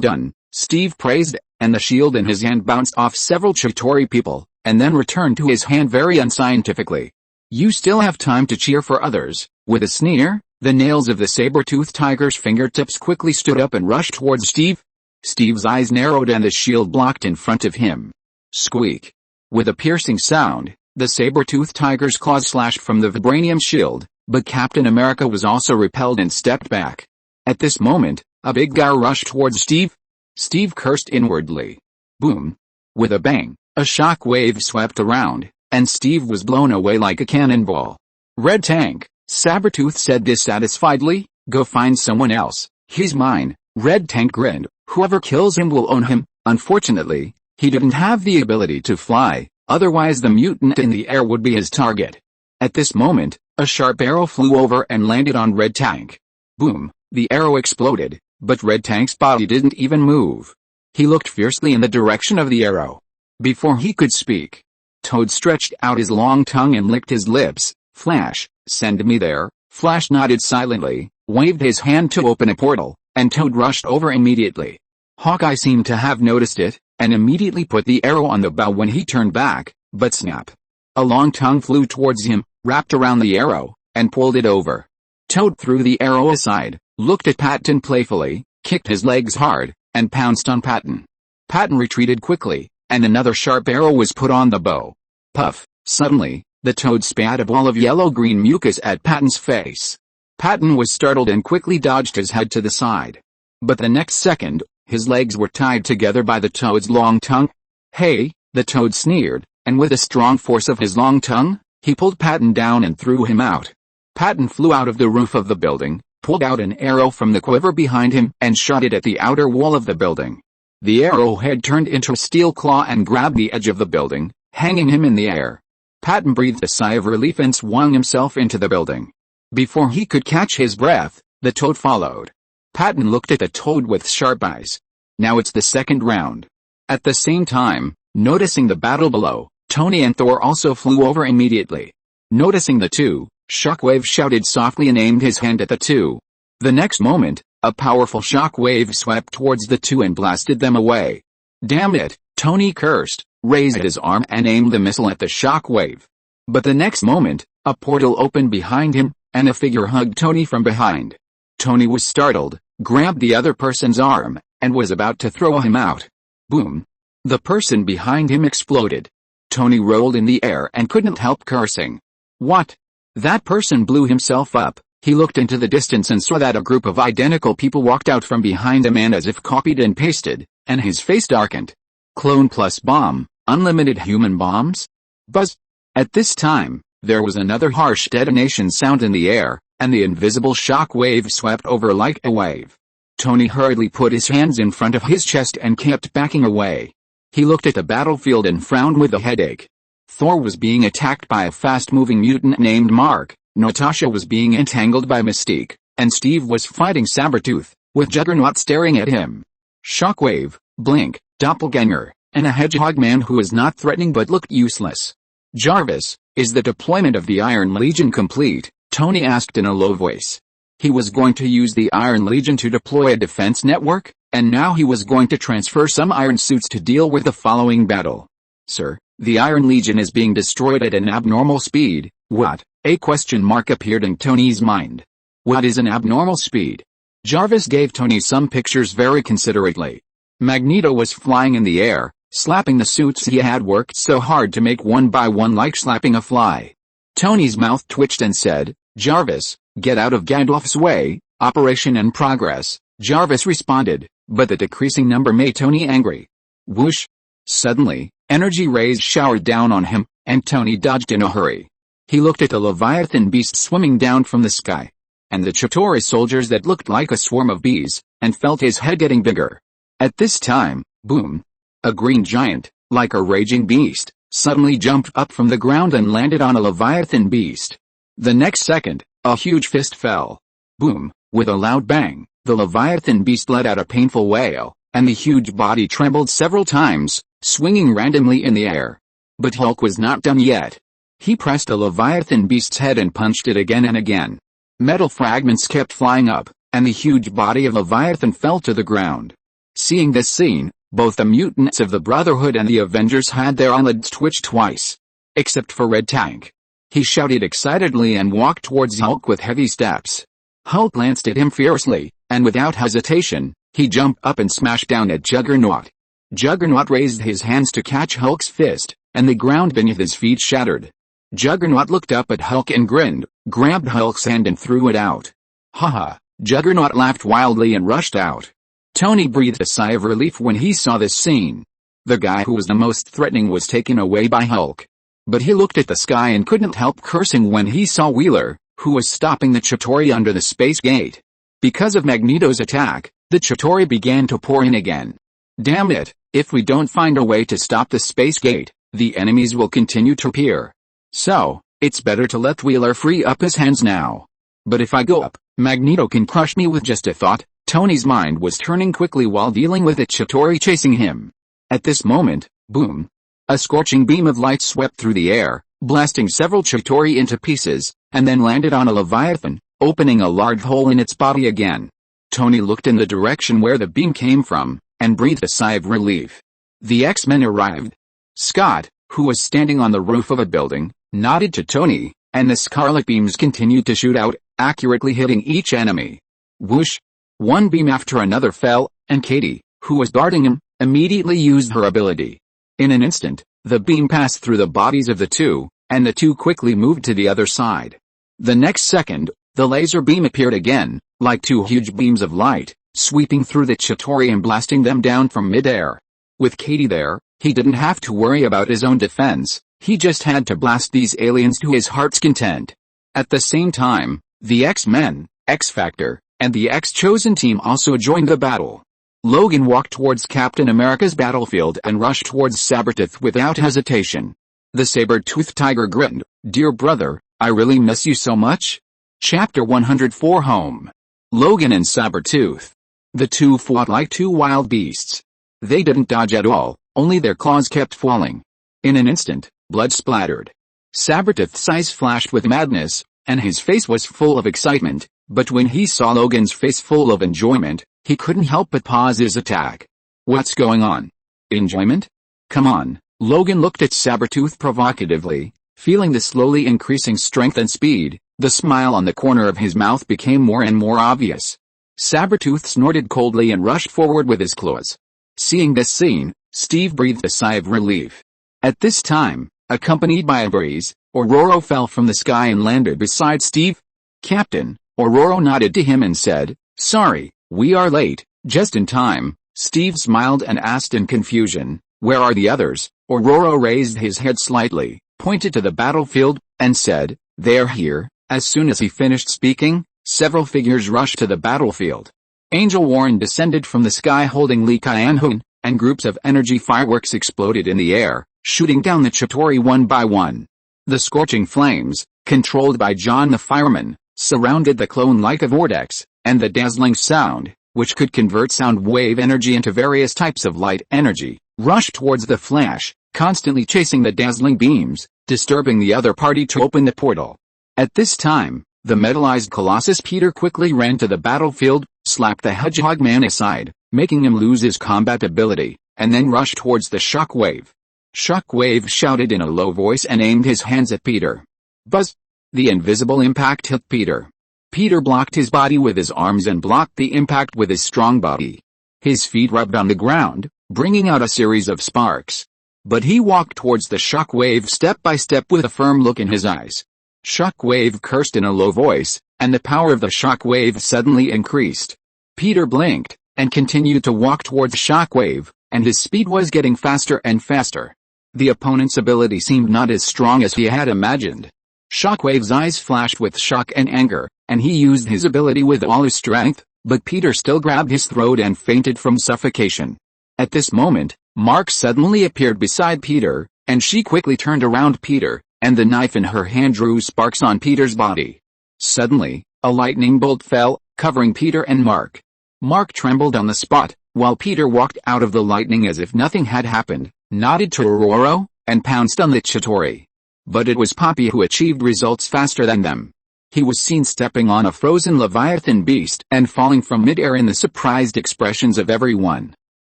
done, Steve praised, and the shield in his hand bounced off several Chitauri people, and then returned to his hand very unscientifically. You still have time to cheer for others. With a sneer, the nails of the saber-toothed tiger's fingertips quickly stood up and rushed towards Steve. Steve's eyes narrowed and the shield blocked in front of him. Squeak. With a piercing sound, the saber-toothed tiger's claws slashed from the vibranium shield, but Captain America was also repelled and stepped back. At this moment, a big guy rushed towards Steve. Steve cursed inwardly. Boom. With a bang, a shock wave swept around, and Steve was blown away like a cannonball. Red Tank, Sabretooth said dissatisfiedly, go find someone else, he's mine. Red Tank grinned, whoever kills him will own him. Unfortunately, he didn't have the ability to fly, otherwise the mutant in the air would be his target. At this moment, a sharp arrow flew over and landed on Red Tank. Boom, the arrow exploded, but Red Tank's body didn't even move. He looked fiercely in the direction of the arrow. Before he could speak, Toad stretched out his long tongue and licked his lips. Flash, send me there. Flash nodded silently, waved his hand to open a portal, and Toad rushed over immediately. Hawkeye seemed to have noticed it, and immediately put the arrow on the bow when he turned back, but snap. A long tongue flew towards him, wrapped around the arrow, and pulled it over. Toad threw the arrow aside, looked at Patton playfully, kicked his legs hard, and pounced on Patton. Patton retreated quickly, and another sharp arrow was put on the bow. Puff, suddenly, the Toad spat a ball of yellow-green mucus at Patton's face. Patton was startled and quickly dodged his head to the side. But the next second, his legs were tied together by the Toad's long tongue. Hey, the Toad sneered, and with a strong force of his long tongue, he pulled Patton down and threw him out. Patton flew out of the roof of the building, pulled out an arrow from the quiver behind him and shot it at the outer wall of the building. The arrowhead turned into a steel claw and grabbed the edge of the building, hanging him in the air. Patton breathed a sigh of relief and swung himself into the building. Before he could catch his breath, the Toad followed. Patton looked at the Toad with sharp eyes. Now it's the second round. At the same time, noticing the battle below, Tony and Thor also flew over immediately. Noticing the two, Shockwave shouted softly and aimed his hand at the two. The next moment, a powerful shockwave swept towards the two and blasted them away. Damn it, Tony cursed, raised his arm and aimed the missile at the shockwave. But the next moment, a portal opened behind him, and a figure hugged Tony from behind. Tony was startled, grabbed the other person's arm, and was about to throw him out. Boom. The person behind him exploded. Tony rolled in the air and couldn't help cursing. What? That person blew himself up. He looked into the distance and saw that a group of identical people walked out from behind a man as if copied and pasted, and his face darkened. Clone plus bomb, unlimited human bombs? Buzz. At this time, there was another harsh detonation sound in the air, and the invisible shock wave swept over like a wave. Tony hurriedly put his hands in front of his chest and kept backing away. He looked at the battlefield and frowned with a headache. Thor was being attacked by a fast-moving mutant named Mark, Natasha was being entangled by Mystique, and Steve was fighting Sabretooth, with Juggernaut staring at him. Shockwave, Blink, Doppelganger, and a hedgehog man who was not threatening but looked useless. Jarvis, is the deployment of the Iron Legion complete? Tony asked in a low voice. He was going to use the Iron Legion to deploy a defense network, and now he was going to transfer some iron suits to deal with the following battle. Sir, the Iron Legion is being destroyed at an abnormal speed. What? A question mark appeared in Tony's mind. What is an abnormal speed? Jarvis gave Tony some pictures very considerately. Magneto was flying in the air, slapping the suits he had worked so hard to make one by one like slapping a fly. Tony's mouth twitched and said, Jarvis, get out of Gandalf's way, Operation in progress, Jarvis responded, but the decreasing number made Tony angry. Whoosh! Suddenly, energy rays showered down on him, and Tony dodged in a hurry. He looked at the Leviathan beast swimming down from the sky, and the Chitauri soldiers that looked like a swarm of bees, and felt his head getting bigger. At this time, boom! A green giant, like a raging beast, suddenly jumped up from the ground and landed on a Leviathan beast. The next second, a huge fist fell. Boom! With a loud bang, the Leviathan beast let out a painful wail, and the huge body trembled several times, swinging randomly in the air. But Hulk was not done yet. He pressed the Leviathan beast's head and punched it again and again. Metal fragments kept flying up, and the huge body of Leviathan fell to the ground. Seeing this scene, both the mutants of the Brotherhood and the Avengers had their eyelids twitch twice. Except for Red Tank. He shouted excitedly and walked towards Hulk with heavy steps. Hulk glanced at him fiercely, and without hesitation, he jumped up and smashed down at Juggernaut. Juggernaut raised his hands to catch Hulk's fist, and the ground beneath his feet shattered. Juggernaut looked up at Hulk and grinned, grabbed Hulk's hand and threw it out. Haha! Juggernaut laughed wildly and rushed out. Tony breathed a sigh of relief when he saw this scene. The guy who was the most threatening was taken away by Hulk. But he looked at the sky and couldn't help cursing when he saw Wheeler, who was stopping the Chitauri under the space gate. Because of Magneto's attack, the Chitauri began to pour in again. Damn it, if we don't find a way to stop the space gate, the enemies will continue to appear. So, it's better to let Wheeler free up his hands now. But if I go up, Magneto can crush me with just a thought. Tony's mind was turning quickly while dealing with the Chitauri chasing him. At this moment, boom! A scorching beam of light swept through the air, blasting several Chitauri into pieces, and then landed on a Leviathan, opening a large hole in its body again. Tony looked in the direction where the beam came from, and breathed a sigh of relief. The X-Men arrived. Scott, who was standing on the roof of a building, nodded to Tony, and the scarlet beams continued to shoot out, accurately hitting each enemy. Whoosh! One beam after another fell, and Katie, who was guarding him, immediately used her ability. In an instant, the beam passed through the bodies of the two, and the two quickly moved to the other side. The next second, the laser beam appeared again, like two huge beams of light, sweeping through the Chitauri and blasting them down from mid-air. With Katie there, he didn't have to worry about his own defense, he just had to blast these aliens to his heart's content. At the same time, the X-Men, X-Factor, and the X-Chosen team also joined the battle. Logan walked towards Captain America's battlefield and rushed towards Sabretooth without hesitation. The saber-toothed tiger grinned, "Dear brother, I really miss you so much." Chapter 104 Home. Logan and Sabretooth. The two fought like two wild beasts. They didn't dodge at all, only their claws kept falling. In an instant, blood splattered. Sabretooth's eyes flashed with madness, and his face was full of excitement, but when he saw Logan's face full of enjoyment, he couldn't help but pause his attack. What's going on? Enjoyment? Come on. Logan looked at Sabretooth provocatively, feeling the slowly increasing strength and speed. The smile on the corner of his mouth became more and more obvious. Sabretooth snorted coldly and rushed forward with his claws. Seeing this scene, Steve breathed a sigh of relief. At this time, accompanied by a breeze, Ororo fell from the sky and landed beside Steve. Captain, Ororo nodded to him and said, "Sorry, we are late, just in time." Steve smiled and asked in confusion, "Where are the others?" Ororo raised his head slightly, pointed to the battlefield, and said, "They're here." As soon as he finished speaking, several figures rushed to the battlefield. Angel Warren descended from the sky holding Lee Kyan-hoon, and groups of energy fireworks exploded in the air, shooting down the Chitauri one by one. The scorching flames, controlled by John the fireman, surrounded the clone like a vortex, and the dazzling sound, which could convert sound wave energy into various types of light energy, rushed towards the Flash, constantly chasing the dazzling beams, disturbing the other party to open the portal. At this time, the metallized Colossus Peter quickly ran to the battlefield, slapped the Hedgehog Man aside, making him lose his combat ability, and then rushed towards the Shockwave. Shockwave shouted in a low voice and aimed his hands at Peter. Buzz! The invisible impact hit Peter. Peter blocked his body with his arms and blocked the impact with his strong body. His feet rubbed on the ground, bringing out a series of sparks. But he walked towards the Shockwave step by step with a firm look in his eyes. Shockwave cursed in a low voice, and the power of the Shockwave suddenly increased. Peter blinked, and continued to walk towards Shockwave, and his speed was getting faster and faster. The opponent's ability seemed not as strong as he had imagined. Shockwave's eyes flashed with shock and anger, and he used his ability with all his strength, but Peter still grabbed his throat and fainted from suffocation. At this moment, Mark suddenly appeared beside Peter, and she quickly turned around Peter, and the knife in her hand drew sparks on Peter's body. Suddenly, a lightning bolt fell, covering Peter and Mark. Mark trembled on the spot, while Peter walked out of the lightning as if nothing had happened, nodded to Ororo, and pounced on the Chitauri. But it was Poppy who achieved results faster than them. He was seen stepping on a frozen Leviathan beast and falling from midair in the surprised expressions of everyone.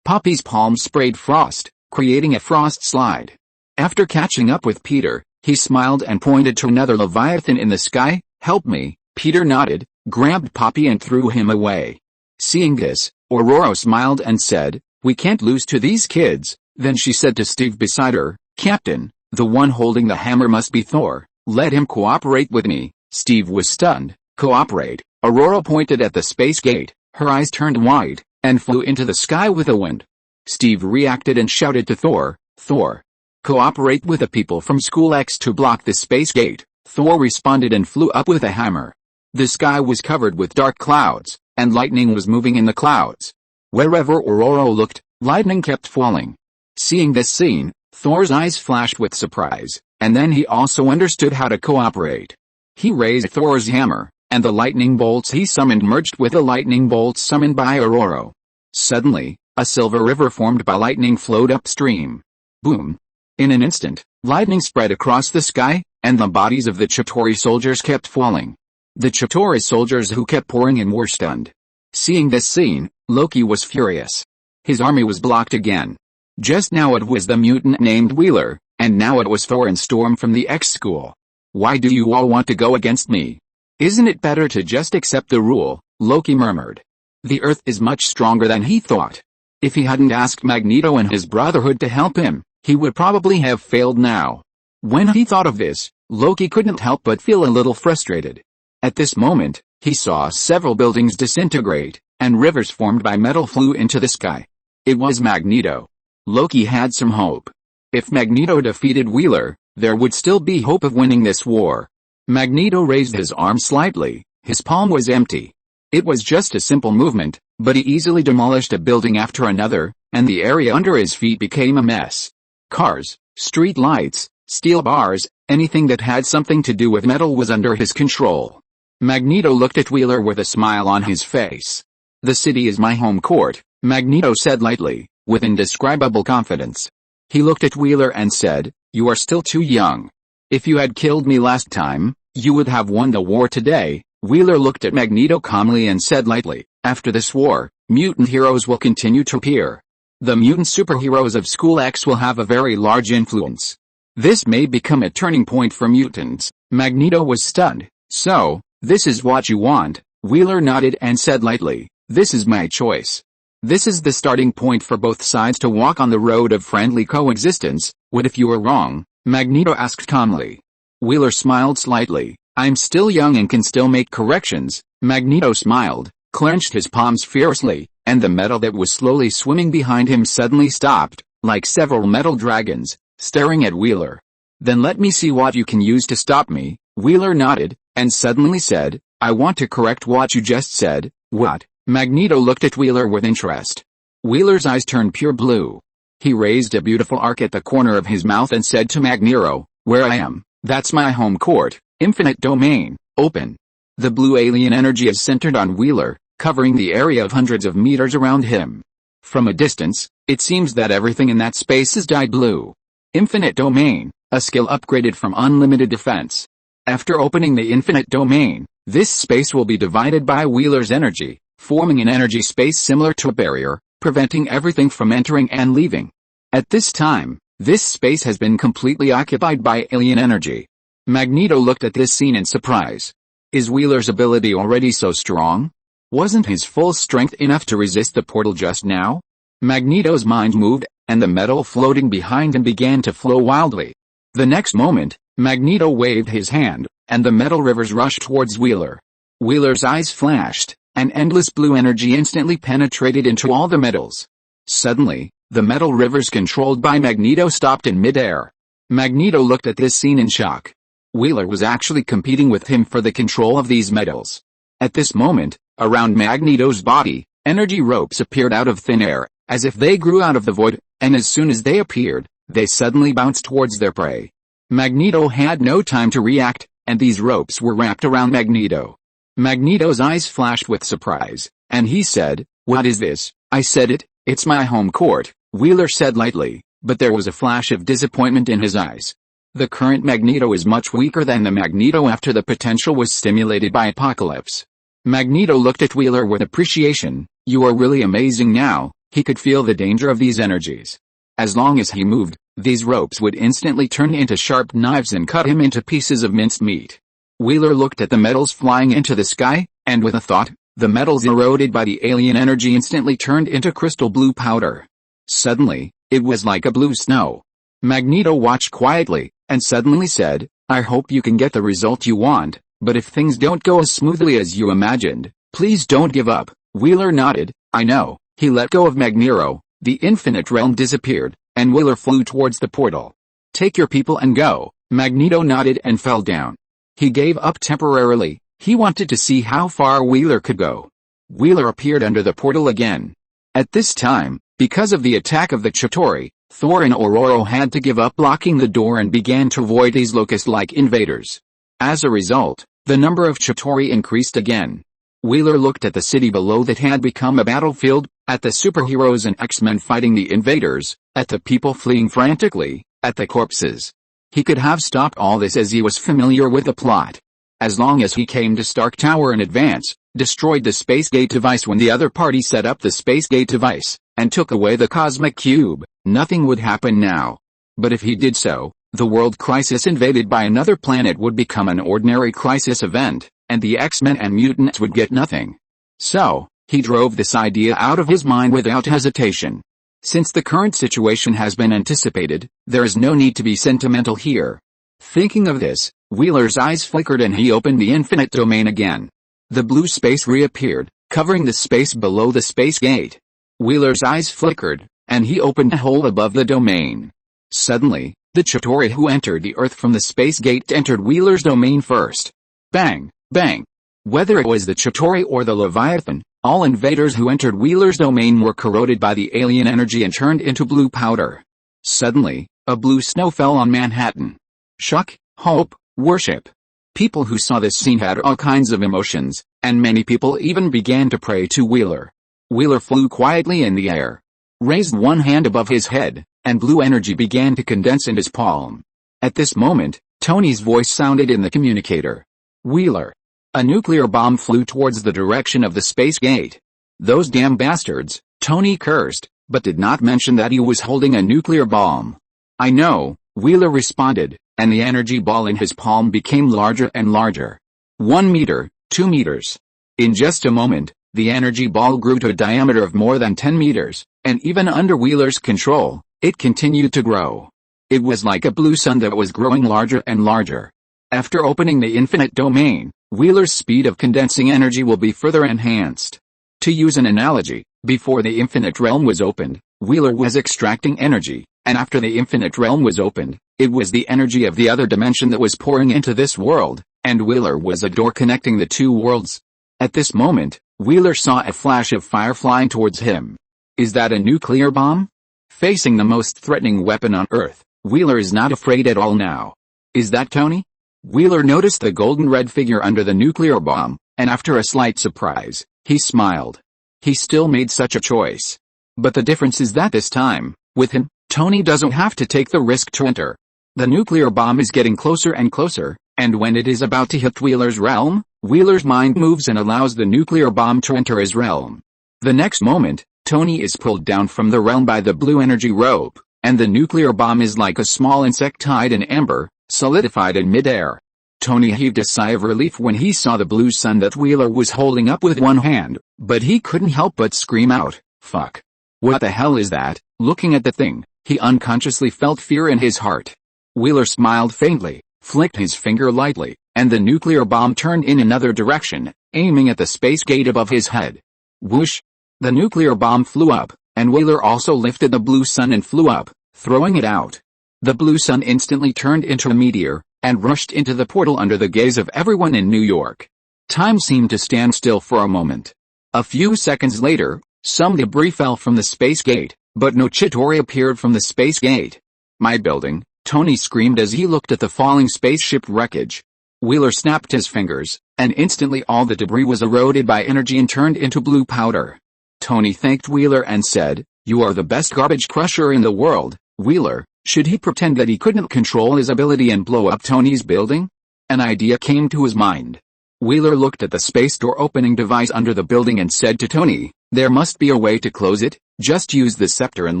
Poppy's palm sprayed frost, creating a frost slide. After catching up with Peter, he smiled and pointed to another Leviathan in the sky. Help me, Peter nodded, grabbed Poppy and threw him away. Seeing this, Ororo smiled and said, "We can't lose to these kids." Then she said to Steve beside her, "Captain, the one holding the hammer must be Thor. Let him cooperate with me." Steve was stunned. Cooperate? Ororo pointed at the space gate, her eyes turned wide, and flew into the sky with the wind. Steve reacted and shouted to Thor, "Thor, cooperate with the people from School X to block the space gate." Thor responded and flew up with a hammer. The sky was covered with dark clouds, and lightning was moving in the clouds. Wherever Ororo looked, lightning kept falling. Seeing this scene, Thor's eyes flashed with surprise, and then he also understood how to cooperate. He raised Thor's hammer, and the lightning bolts he summoned merged with the lightning bolts summoned by Ororo. Suddenly, a silver river formed by lightning flowed upstream. Boom! In an instant, lightning spread across the sky, and the bodies of the Chitauri soldiers kept falling. The Chitauri soldiers who kept pouring in were stunned. Seeing this scene, Loki was furious. His army was blocked again. Just now it was the mutant named Wheeler, and now it was Thor and Storm from the X school. Why do you all want to go against me? Isn't it better to just accept the rule? Loki murmured. The Earth is much stronger than he thought. If he hadn't asked Magneto and his Brotherhood to help him, he would probably have failed now. When he thought of this, Loki couldn't help but feel a little frustrated. At this moment, he saw several buildings disintegrate, and rivers formed by metal flew into the sky. It was Magneto. Loki had some hope. If Magneto defeated Wheeler, there would still be hope of winning this war. Magneto raised his arm slightly, his palm was empty. It was just a simple movement, but he easily demolished a building after another, and the area under his feet became a mess. Cars, street lights, steel bars, anything that had something to do with metal was under his control. Magneto looked at Wheeler with a smile on his face. "The city is my home court," Magneto said lightly, with indescribable confidence. He looked at Wheeler and said, "You are still too young. If you had killed me last time, you would have won the war today." Wheeler looked at Magneto calmly and said lightly, "After this war, mutant heroes will continue to appear. The mutant superheroes of School X will have a very large influence. This may become a turning point for mutants." Magneto was stunned. "So, this is what you want?" Wheeler nodded and said lightly, "This is my choice. This is the starting point for both sides to walk on the road of friendly coexistence. What if you were wrong?" Magneto asked calmly. Wheeler smiled slightly. "I'm still young and can still make corrections." Magneto smiled, clenched his palms fiercely, and the metal that was slowly swimming behind him suddenly stopped, like several metal dragons, staring at Wheeler. "Then let me see what you can use to stop me." Wheeler nodded, and suddenly said, "I want to correct what you just said." "What?" Magneto looked at Wheeler with interest. Wheeler's eyes turned pure blue. He raised a beautiful arc at the corner of his mouth and said to Magneto, "Where I am, that's my home court, infinite domain, open." The blue alien energy is centered on Wheeler, covering the area of hundreds of meters around him. From a distance, it seems that everything in that space is dyed blue. Infinite domain, a skill upgraded from unlimited defense. After opening the infinite domain, this space will be divided by Wheeler's energy, forming an energy space similar to a barrier, preventing everything from entering and leaving. At this time, this space has been completely occupied by alien energy. Magneto looked at this scene in surprise. Is Wheeler's ability already so strong? Wasn't his full strength enough to resist the portal just now? Magneto's mind moved, and the metal floating behind him began to flow wildly. The next moment, Magneto waved his hand, and the metal rivers rushed towards Wheeler. Wheeler's eyes flashed, and endless blue energy instantly penetrated into all the metals. Suddenly, the metal rivers controlled by Magneto stopped in midair. Magneto looked at this scene in shock. Wheeler was actually competing with him for the control of these metals. At this moment, around Magneto's body, energy ropes appeared out of thin air, as if they grew out of the void, and as soon as they appeared, they suddenly bounced towards their prey. Magneto had no time to react, and these ropes were wrapped around Magneto. Magneto's eyes flashed with surprise, and he said, "What is this?" "I said it, it's my home court," Wheeler said lightly, but there was a flash of disappointment in his eyes. The current Magneto is much weaker than the Magneto after the potential was stimulated by Apocalypse. Magneto looked at Wheeler with appreciation. "You are really amazing now." He could feel the danger of these energies. As long as he moved, these ropes would instantly turn into sharp knives and cut him into pieces of minced meat. Wheeler looked at the metals flying into the sky, and with a thought, the metals eroded by the alien energy instantly turned into crystal blue powder. Suddenly, it was like a blue snow. Magneto watched quietly, and suddenly said, "I hope you can get the result you want, but if things don't go as smoothly as you imagined, please don't give up." Wheeler nodded. "I know." He let go of Magneto, the infinite realm disappeared, and Wheeler flew towards the portal. "Take your people and go." Magneto nodded and fell down. He gave up temporarily. He wanted to see how far Wheeler could go. Wheeler appeared under the portal again. At this time, because of the attack of the Chitauri, Thor and Ororo had to give up blocking the door and began to avoid these locust-like invaders. As a result, the number of Chitauri increased again. Wheeler looked at the city below that had become a battlefield, at the superheroes and X-Men fighting the invaders, at the people fleeing frantically, at the corpses. He could have stopped all this as he was familiar with the plot. As long as he came to Stark Tower in advance, destroyed the Space Gate device when the other party set up the Space Gate device, and took away the Cosmic Cube, nothing would happen now. But if he did so, the world crisis invaded by another planet would become an ordinary crisis event, and the X-Men and mutants would get nothing. So, he drove this idea out of his mind without hesitation. Since the current situation has been anticipated, there is no need to be sentimental here. Thinking of this, Wheeler's eyes flickered and he opened the infinite domain again. The blue space reappeared, covering the space below the space gate. Wheeler's eyes flickered, and he opened a hole above the domain. Suddenly, the Chitauri who entered the Earth from the space gate entered Wheeler's domain first. Bang, bang. Whether it was the Chitauri or the Leviathan, all invaders who entered Wheeler's domain were corroded by the alien energy and turned into blue powder. Suddenly, a blue snow fell on Manhattan. Shock, hope, worship. People who saw this scene had all kinds of emotions, and many people even began to pray to Wheeler. Wheeler flew quietly in the air, raised one hand above his head, and blue energy began to condense in his palm. At this moment, Tony's voice sounded in the communicator. "Wheeler." A nuclear bomb flew towards the direction of the space gate. "Those damn bastards," Tony cursed, but did not mention that he was holding a nuclear bomb. "I know," Wheeler responded, and the energy ball in his palm became larger and larger. 1 meter, 2 meters. In just a moment, the energy ball grew to a diameter of more than 10 meters, and even under Wheeler's control, it continued to grow. It was like a blue sun that was growing larger and larger. After opening the infinite domain, Wheeler's speed of condensing energy will be further enhanced. To use an analogy, before the infinite realm was opened, Wheeler was extracting energy, and after the infinite realm was opened, it was the energy of the other dimension that was pouring into this world, and Wheeler was a door connecting the two worlds. At this moment, Wheeler saw a flash of fire flying towards him. Is that a nuclear bomb? Facing the most threatening weapon on Earth, Wheeler is not afraid at all now. Is that Tony? Wheeler noticed the golden red figure under the nuclear bomb, and after a slight surprise, he smiled. He still made such a choice. But the difference is that this time, with him, Tony doesn't have to take the risk to enter. The nuclear bomb is getting closer and closer, and when it is about to hit Wheeler's realm, Wheeler's mind moves and allows the nuclear bomb to enter his realm. The next moment, Tony is pulled down from the realm by the blue energy rope, and the nuclear bomb is like a small insect tied in amber, solidified in midair. Tony heaved a sigh of relief when he saw the blue sun that Wheeler was holding up with one hand, but he couldn't help but scream out, "Fuck. What the hell is that?" Looking at the thing, he unconsciously felt fear in his heart. Wheeler smiled faintly, flicked his finger lightly, and the nuclear bomb turned in another direction, aiming at the space gate above his head. Whoosh! The nuclear bomb flew up, and Wheeler also lifted the blue sun and flew up, throwing it out. The blue sun instantly turned into a meteor, and rushed into the portal under the gaze of everyone in New York. Time seemed to stand still for a moment. A few seconds later, some debris fell from the space gate, but no Chitauri appeared from the space gate. "My building," Tony screamed as he looked at the falling spaceship wreckage. Wheeler snapped his fingers, and instantly all the debris was eroded by energy and turned into blue powder. Tony thanked Wheeler and said, "You are the best garbage crusher in the world, Wheeler." Should he pretend that he couldn't control his ability and blow up Tony's building? An idea came to his mind. Wheeler looked at the space door opening device under the building and said to Tony, "There must be a way to close it, just use the scepter in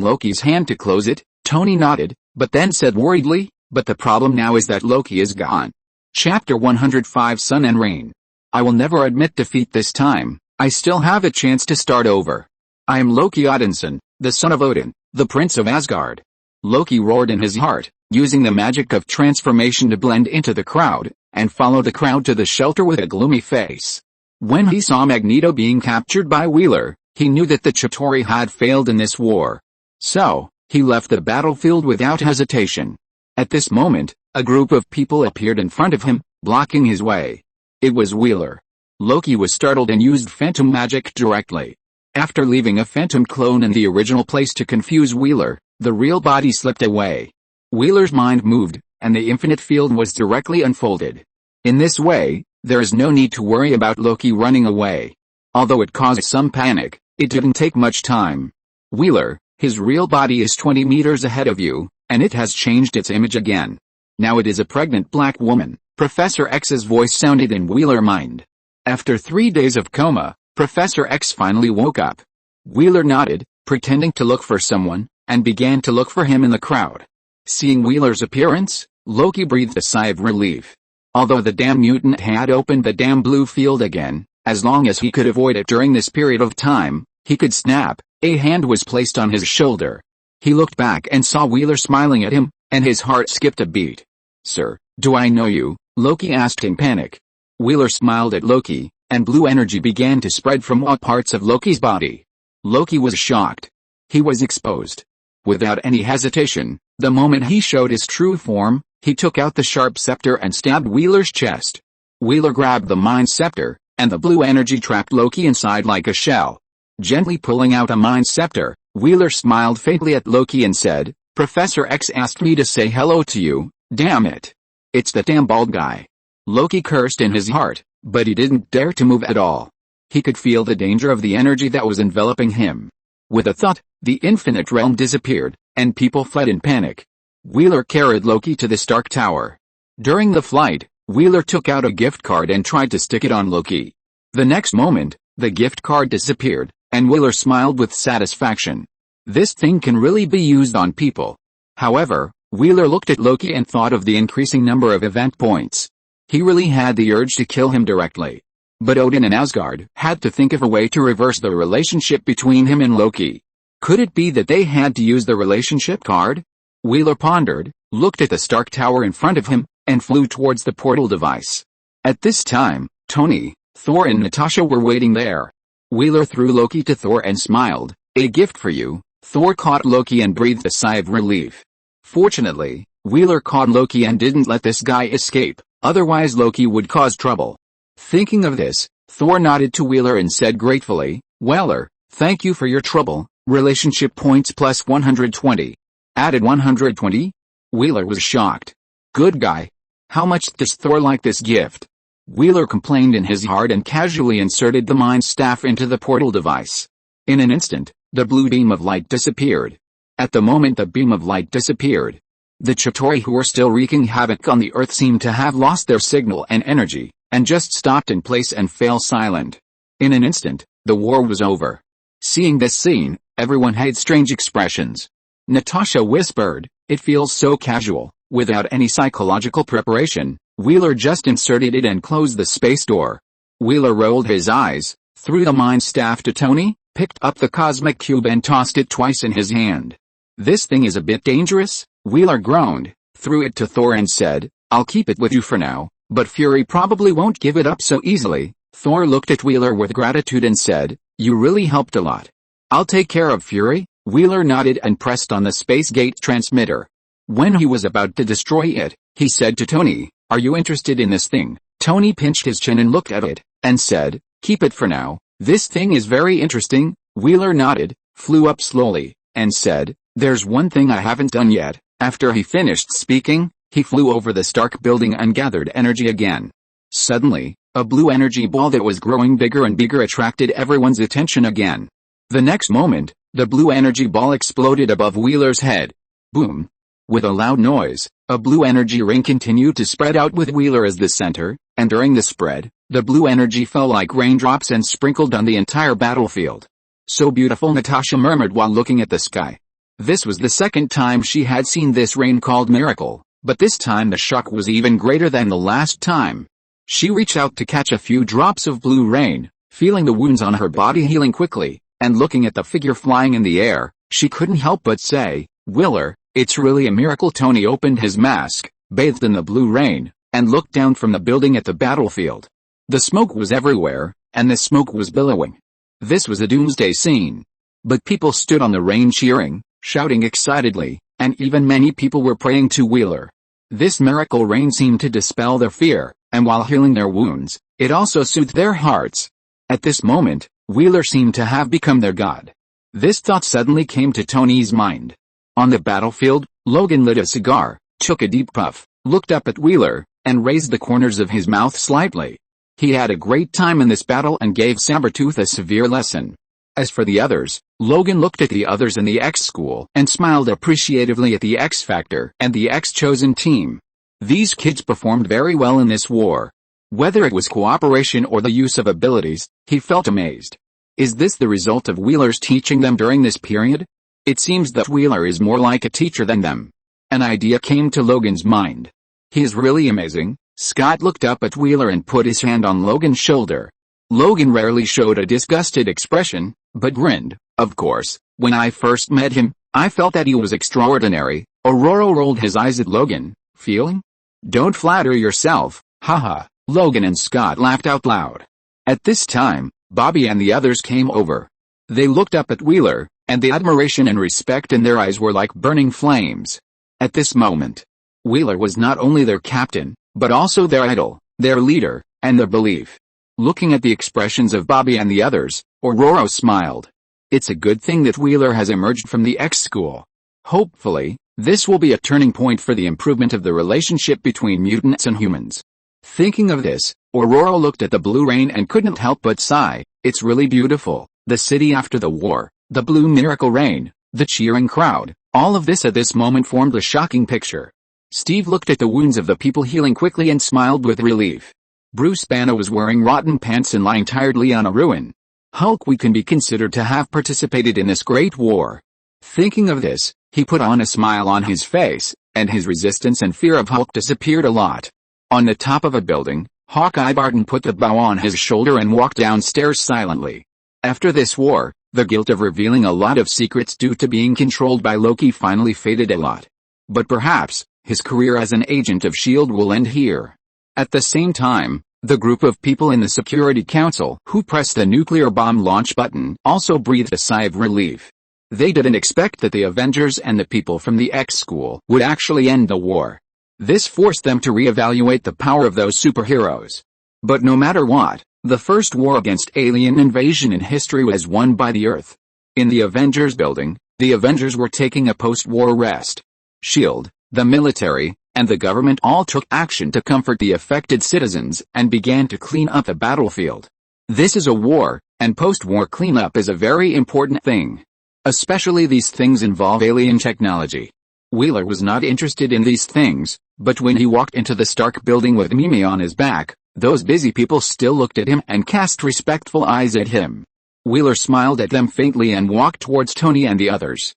Loki's hand to close it." Tony nodded, but then said worriedly, "But the problem now is that Loki is gone." Chapter 105 Sun and Rain. "I will never admit defeat this time. I still have a chance to start over. I am Loki Odinson, the son of Odin, the prince of Asgard." Loki roared in his heart, using the magic of transformation to blend into the crowd, and follow the crowd to the shelter with a gloomy face. When he saw Magneto being captured by Wheeler, he knew that the Chitauri had failed in this war. So, he left the battlefield without hesitation. At this moment, a group of people appeared in front of him, blocking his way. It was Wheeler. Loki was startled and used phantom magic directly. After leaving a phantom clone in the original place to confuse Wheeler, the real body slipped away. Wheeler's mind moved, and the infinite field was directly unfolded. In this way, there is no need to worry about Loki running away. Although it caused some panic, it didn't take much time. "Wheeler, his real body is 20 meters ahead of you, and it has changed its image again. Now it is a pregnant black woman." Professor X's voice sounded in Wheeler's mind. After 3 days of coma, Professor X finally woke up. Wheeler nodded, pretending to look for someone, and began to look for him in the crowd. Seeing Wheeler's appearance, Loki breathed a sigh of relief. Although the damn mutant had opened the damn blue field again, as long as he could avoid it during this period of time, he could snap. A hand was placed on his shoulder. He looked back and saw Wheeler smiling at him, and his heart skipped a beat. "Sir, do I know you?" Loki asked in panic. Wheeler smiled at Loki, and blue energy began to spread from all parts of Loki's body. Loki was shocked. He was exposed. Without any hesitation, the moment he showed his true form, he took out the sharp scepter and stabbed Wheeler's chest. Wheeler grabbed the mind scepter, and the blue energy trapped Loki inside like a shell. Gently pulling out a mind scepter, Wheeler smiled faintly at Loki and said, "Professor X asked me to say hello to you, damn it. It's the damn bald guy." Loki cursed in his heart, but he didn't dare to move at all. He could feel the danger of the energy that was enveloping him. With a thought, the infinite realm disappeared, and people fled in panic. Wheeler carried Loki to the Stark Tower. During the flight, Wheeler took out a gift card and tried to stick it on Loki. The next moment, the gift card disappeared, and Wheeler smiled with satisfaction. This thing can really be used on people. However, Wheeler looked at Loki and thought of the increasing number of event points. He really had the urge to kill him directly. But Odin and Asgard had to think of a way to reverse the relationship between him and Loki. Could it be that they had to use the relationship card? Wheeler pondered, looked at the Stark Tower in front of him, and flew towards the portal device. At this time, Tony, Thor and Natasha were waiting there. Wheeler threw Loki to Thor and smiled. "A gift for you." Thor caught Loki and breathed a sigh of relief. Fortunately, Wheeler caught Loki and didn't let this guy escape, otherwise Loki would cause trouble. Thinking of this, Thor nodded to Wheeler and said gratefully, "Weller, thank you for your trouble, relationship points plus 120. Added 120? Wheeler was shocked. Good guy. How much does Thor like this gift? Wheeler complained in his heart and casually inserted the mind staff into the portal device. In an instant, the blue beam of light disappeared. At the moment the beam of light disappeared, the Chitauri who were still wreaking havoc on the Earth seemed to have lost their signal and energy, and just stopped in place and fell silent. In an instant, the war was over. Seeing this scene, everyone had strange expressions. Natasha whispered, "It feels so casual." Without any psychological preparation, Wheeler just inserted it and closed the space door. Wheeler rolled his eyes, threw the mind staff to Tony, picked up the cosmic cube and tossed it twice in his hand. "This thing is a bit dangerous," Wheeler groaned, threw it to Thor and said, "I'll keep it with you for now, but Fury probably won't give it up so easily." Thor looked at Wheeler with gratitude and said, "You really helped a lot." "I'll take care of Fury." Wheeler nodded and pressed on the space gate transmitter. When he was about to destroy it, he said to Tony, "Are you interested in this thing?" Tony pinched his chin and looked at it, and said, "Keep it for now. This thing is very interesting." Wheeler nodded, flew up slowly, and said, "There's one thing I haven't done yet." After he finished speaking, he flew over the Stark building and gathered energy again. Suddenly, a blue energy ball that was growing bigger and bigger attracted everyone's attention again. The next moment, the blue energy ball exploded above Wheeler's head. Boom! With a loud noise, a blue energy ring continued to spread out with Wheeler as the center, and during the spread, the blue energy fell like raindrops and sprinkled on the entire battlefield. "So beautiful," Natasha murmured while looking at the sky. This was the second time she had seen this rain called miracle, but this time the shock was even greater than the last time. She reached out to catch a few drops of blue rain, feeling the wounds on her body healing quickly, and looking at the figure flying in the air, she couldn't help but say, "Wheeler, it's really a miracle." Tony opened his mask, bathed in the blue rain, and looked down from the building at the battlefield. The smoke was everywhere, and the smoke was billowing. This was a doomsday scene. But people stood on the rain cheering, shouting excitedly, and even many people were praying to Wheeler. This miracle rain seemed to dispel their fear, and while healing their wounds, it also soothed their hearts. At this moment, Wheeler seemed to have become their god. This thought suddenly came to Tony's mind. On the battlefield, Logan lit a cigar, took a deep puff, looked up at Wheeler, and raised the corners of his mouth slightly. He had a great time in this battle and gave Sabretooth a severe lesson. As for the others, Logan looked at the others in the X-School and smiled appreciatively at the X-Factor and the X-Chosen team. These kids performed very well in this war. Whether it was cooperation or the use of abilities, he felt amazed. Is this the result of Wheeler's teaching them during this period? It seems that Wheeler is more like a teacher than them. An idea came to Logan's mind. He is really amazing. Scott looked up at Wheeler and put his hand on Logan's shoulder. Logan rarely showed a disgusted expression, but grinned. "Of course, when I first met him, I felt that he was extraordinary." Ororo rolled his eyes at Logan. "Feeling? Don't flatter yourself, haha." Logan and Scott laughed out loud. At this time, Bobby and the others came over. They looked up at Wheeler, and the admiration and respect in their eyes were like burning flames. At this moment, Wheeler was not only their captain, but also their idol, their leader, and their belief. Looking at the expressions of Bobby and the others, Ororo smiled. It's a good thing that Wheeler has emerged from the X-School. Hopefully, this will be a turning point for the improvement of the relationship between mutants and humans. Thinking of this, Ororo looked at the blue rain and couldn't help but sigh. It's really beautiful. The city after the war, the blue miracle rain, the cheering crowd, all of this at this moment formed a shocking picture. Steve looked at the wounds of the people healing quickly and smiled with relief. Bruce Banner was wearing rotten pants and lying tiredly on a ruin. Hulk we can be considered to have participated in this great war. Thinking of this, he put on a smile on his face, and his resistance and fear of Hulk disappeared a lot. On the top of a building, Hawkeye Barton put the bow on his shoulder and walked downstairs silently. After this war, the guilt of revealing a lot of secrets due to being controlled by Loki finally faded a lot. But perhaps, his career as an agent of S.H.I.E.L.D. will end here. At the same time, the group of people in the Security Council who pressed the nuclear bomb launch button also breathed a sigh of relief. They didn't expect that the Avengers and the people from the X-School would actually end the war. This forced them to reevaluate the power of those superheroes. But no matter what, The first war against alien invasion in history was won by the Earth. In the Avengers building, the Avengers were taking a post-war rest. S.H.I.E.L.D., the military, and the government all took action to comfort the affected citizens and began to clean up the battlefield. This is a war, and post-war cleanup is a very important thing. Especially these things involve alien technology. Wheeler was not interested in these things, but when he walked into the Stark building with Mimi on his back, those busy people still looked at him and cast respectful eyes at him. Wheeler smiled at them faintly and walked towards Tony and the others.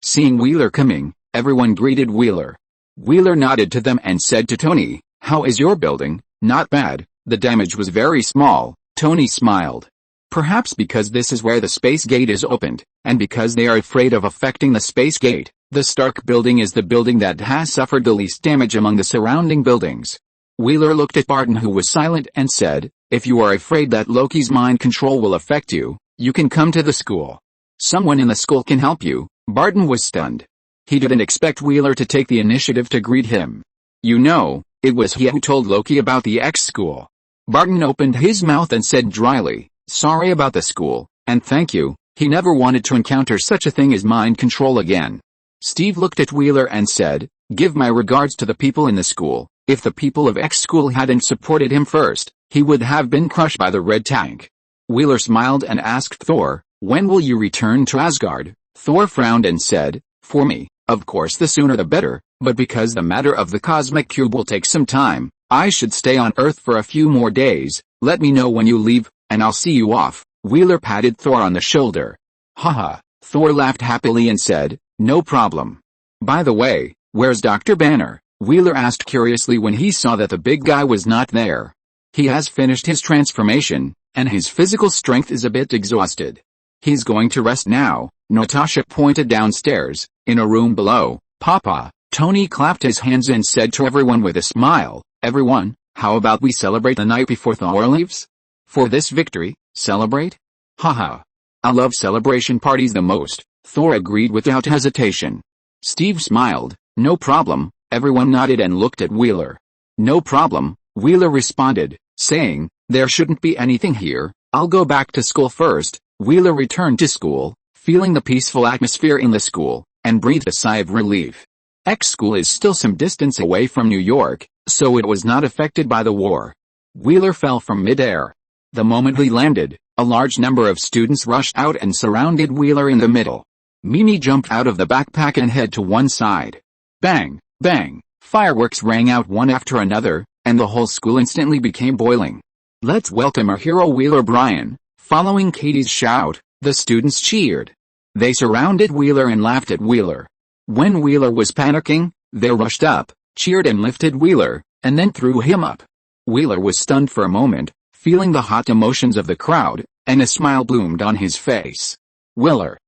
Seeing Wheeler coming, everyone greeted Wheeler. Wheeler nodded to them and said to Tony, "How is your building?" "Not bad, the damage was very small," Tony smiled. Perhaps because this is where the space gate is opened, and because they are afraid of affecting the space gate, the Stark building is the building that has suffered the least damage among the surrounding buildings. Wheeler looked at Barton, who was silent, and said, "If you are afraid that Loki's mind control will affect you, you can come to the school. Someone in the school can help you." Barton was stunned. He didn't expect Wheeler to take the initiative to greet him. "You know, it was he who told Loki about the X school." Barton opened his mouth and said dryly, "Sorry about the school, and thank you." He never wanted to encounter such a thing as mind control again. Steve looked at Wheeler and said, "Give my regards to the people in the school. If the people of X school hadn't supported him first, he would have been crushed by the red tank." Wheeler smiled and asked Thor, "When will you return to Asgard?" Thor frowned and said, "For me, of course the sooner the better, but because the matter of the cosmic cube will take some time, I should stay on Earth for a few more days. Let me know when you leave, and I'll see you off." Wheeler patted Thor on the shoulder. "Haha," Thor laughed happily and said, "No problem. By the way, where's Dr. Banner?" Wheeler asked curiously when he saw that the big guy was not there. "He has finished his transformation, and his physical strength is a bit exhausted. He's going to rest now." Natasha pointed downstairs, in a room below. "Papa." Tony clapped his hands and said to everyone with a smile, "Everyone, how about we celebrate the night before Thor leaves? For this victory, celebrate?" "Haha. I love celebration parties the most," Thor agreed without hesitation. Steve smiled. "No problem." Everyone nodded and looked at Wheeler. "No problem," Wheeler responded, saying, "There shouldn't be anything here. I'll go back to school first." Wheeler returned to school, feeling the peaceful atmosphere in the school, and breathed a sigh of relief. X school is still some distance away from New York, so it was not affected by the war. Wheeler fell from mid-air. The moment he landed, a large number of students rushed out and surrounded Wheeler in the middle. Mimi jumped out of the backpack and head to one side. Bang, bang, fireworks rang out one after another, and the whole school instantly became boiling. "Let's welcome our hero Wheeler Bryan." Following Katie's shout, the students cheered. They surrounded Wheeler and laughed at Wheeler. When Wheeler was panicking, they rushed up, cheered and lifted Wheeler, and then threw him up. Wheeler was stunned for a moment, feeling the hot emotions of the crowd, and a smile bloomed on his face. Wheeler.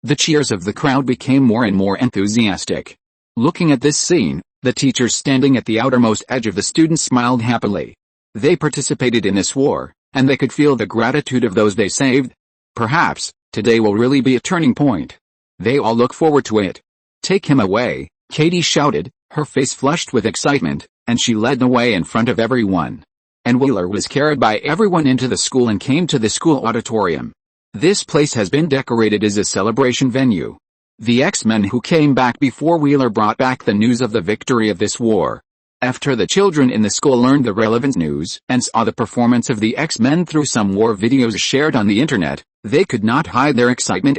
The cheers of the crowd became more and more enthusiastic. Looking at this scene, the teachers standing at the outermost edge of the students smiled happily. They participated in this war, and they could feel the gratitude of those they saved. Perhaps, today will really be a turning point. They all look forward to it. "Take him away," Katie shouted, her face flushed with excitement, and she led the way in front of everyone. And Wheeler was carried by everyone into the school and came to the school auditorium. This place has been decorated as a celebration venue. The X-Men who came back before Wheeler brought back the news of the victory of this war. After the children in the school learned the relevant news and saw the performance of the X-Men through some war videos shared on the internet, they could not hide their excitement,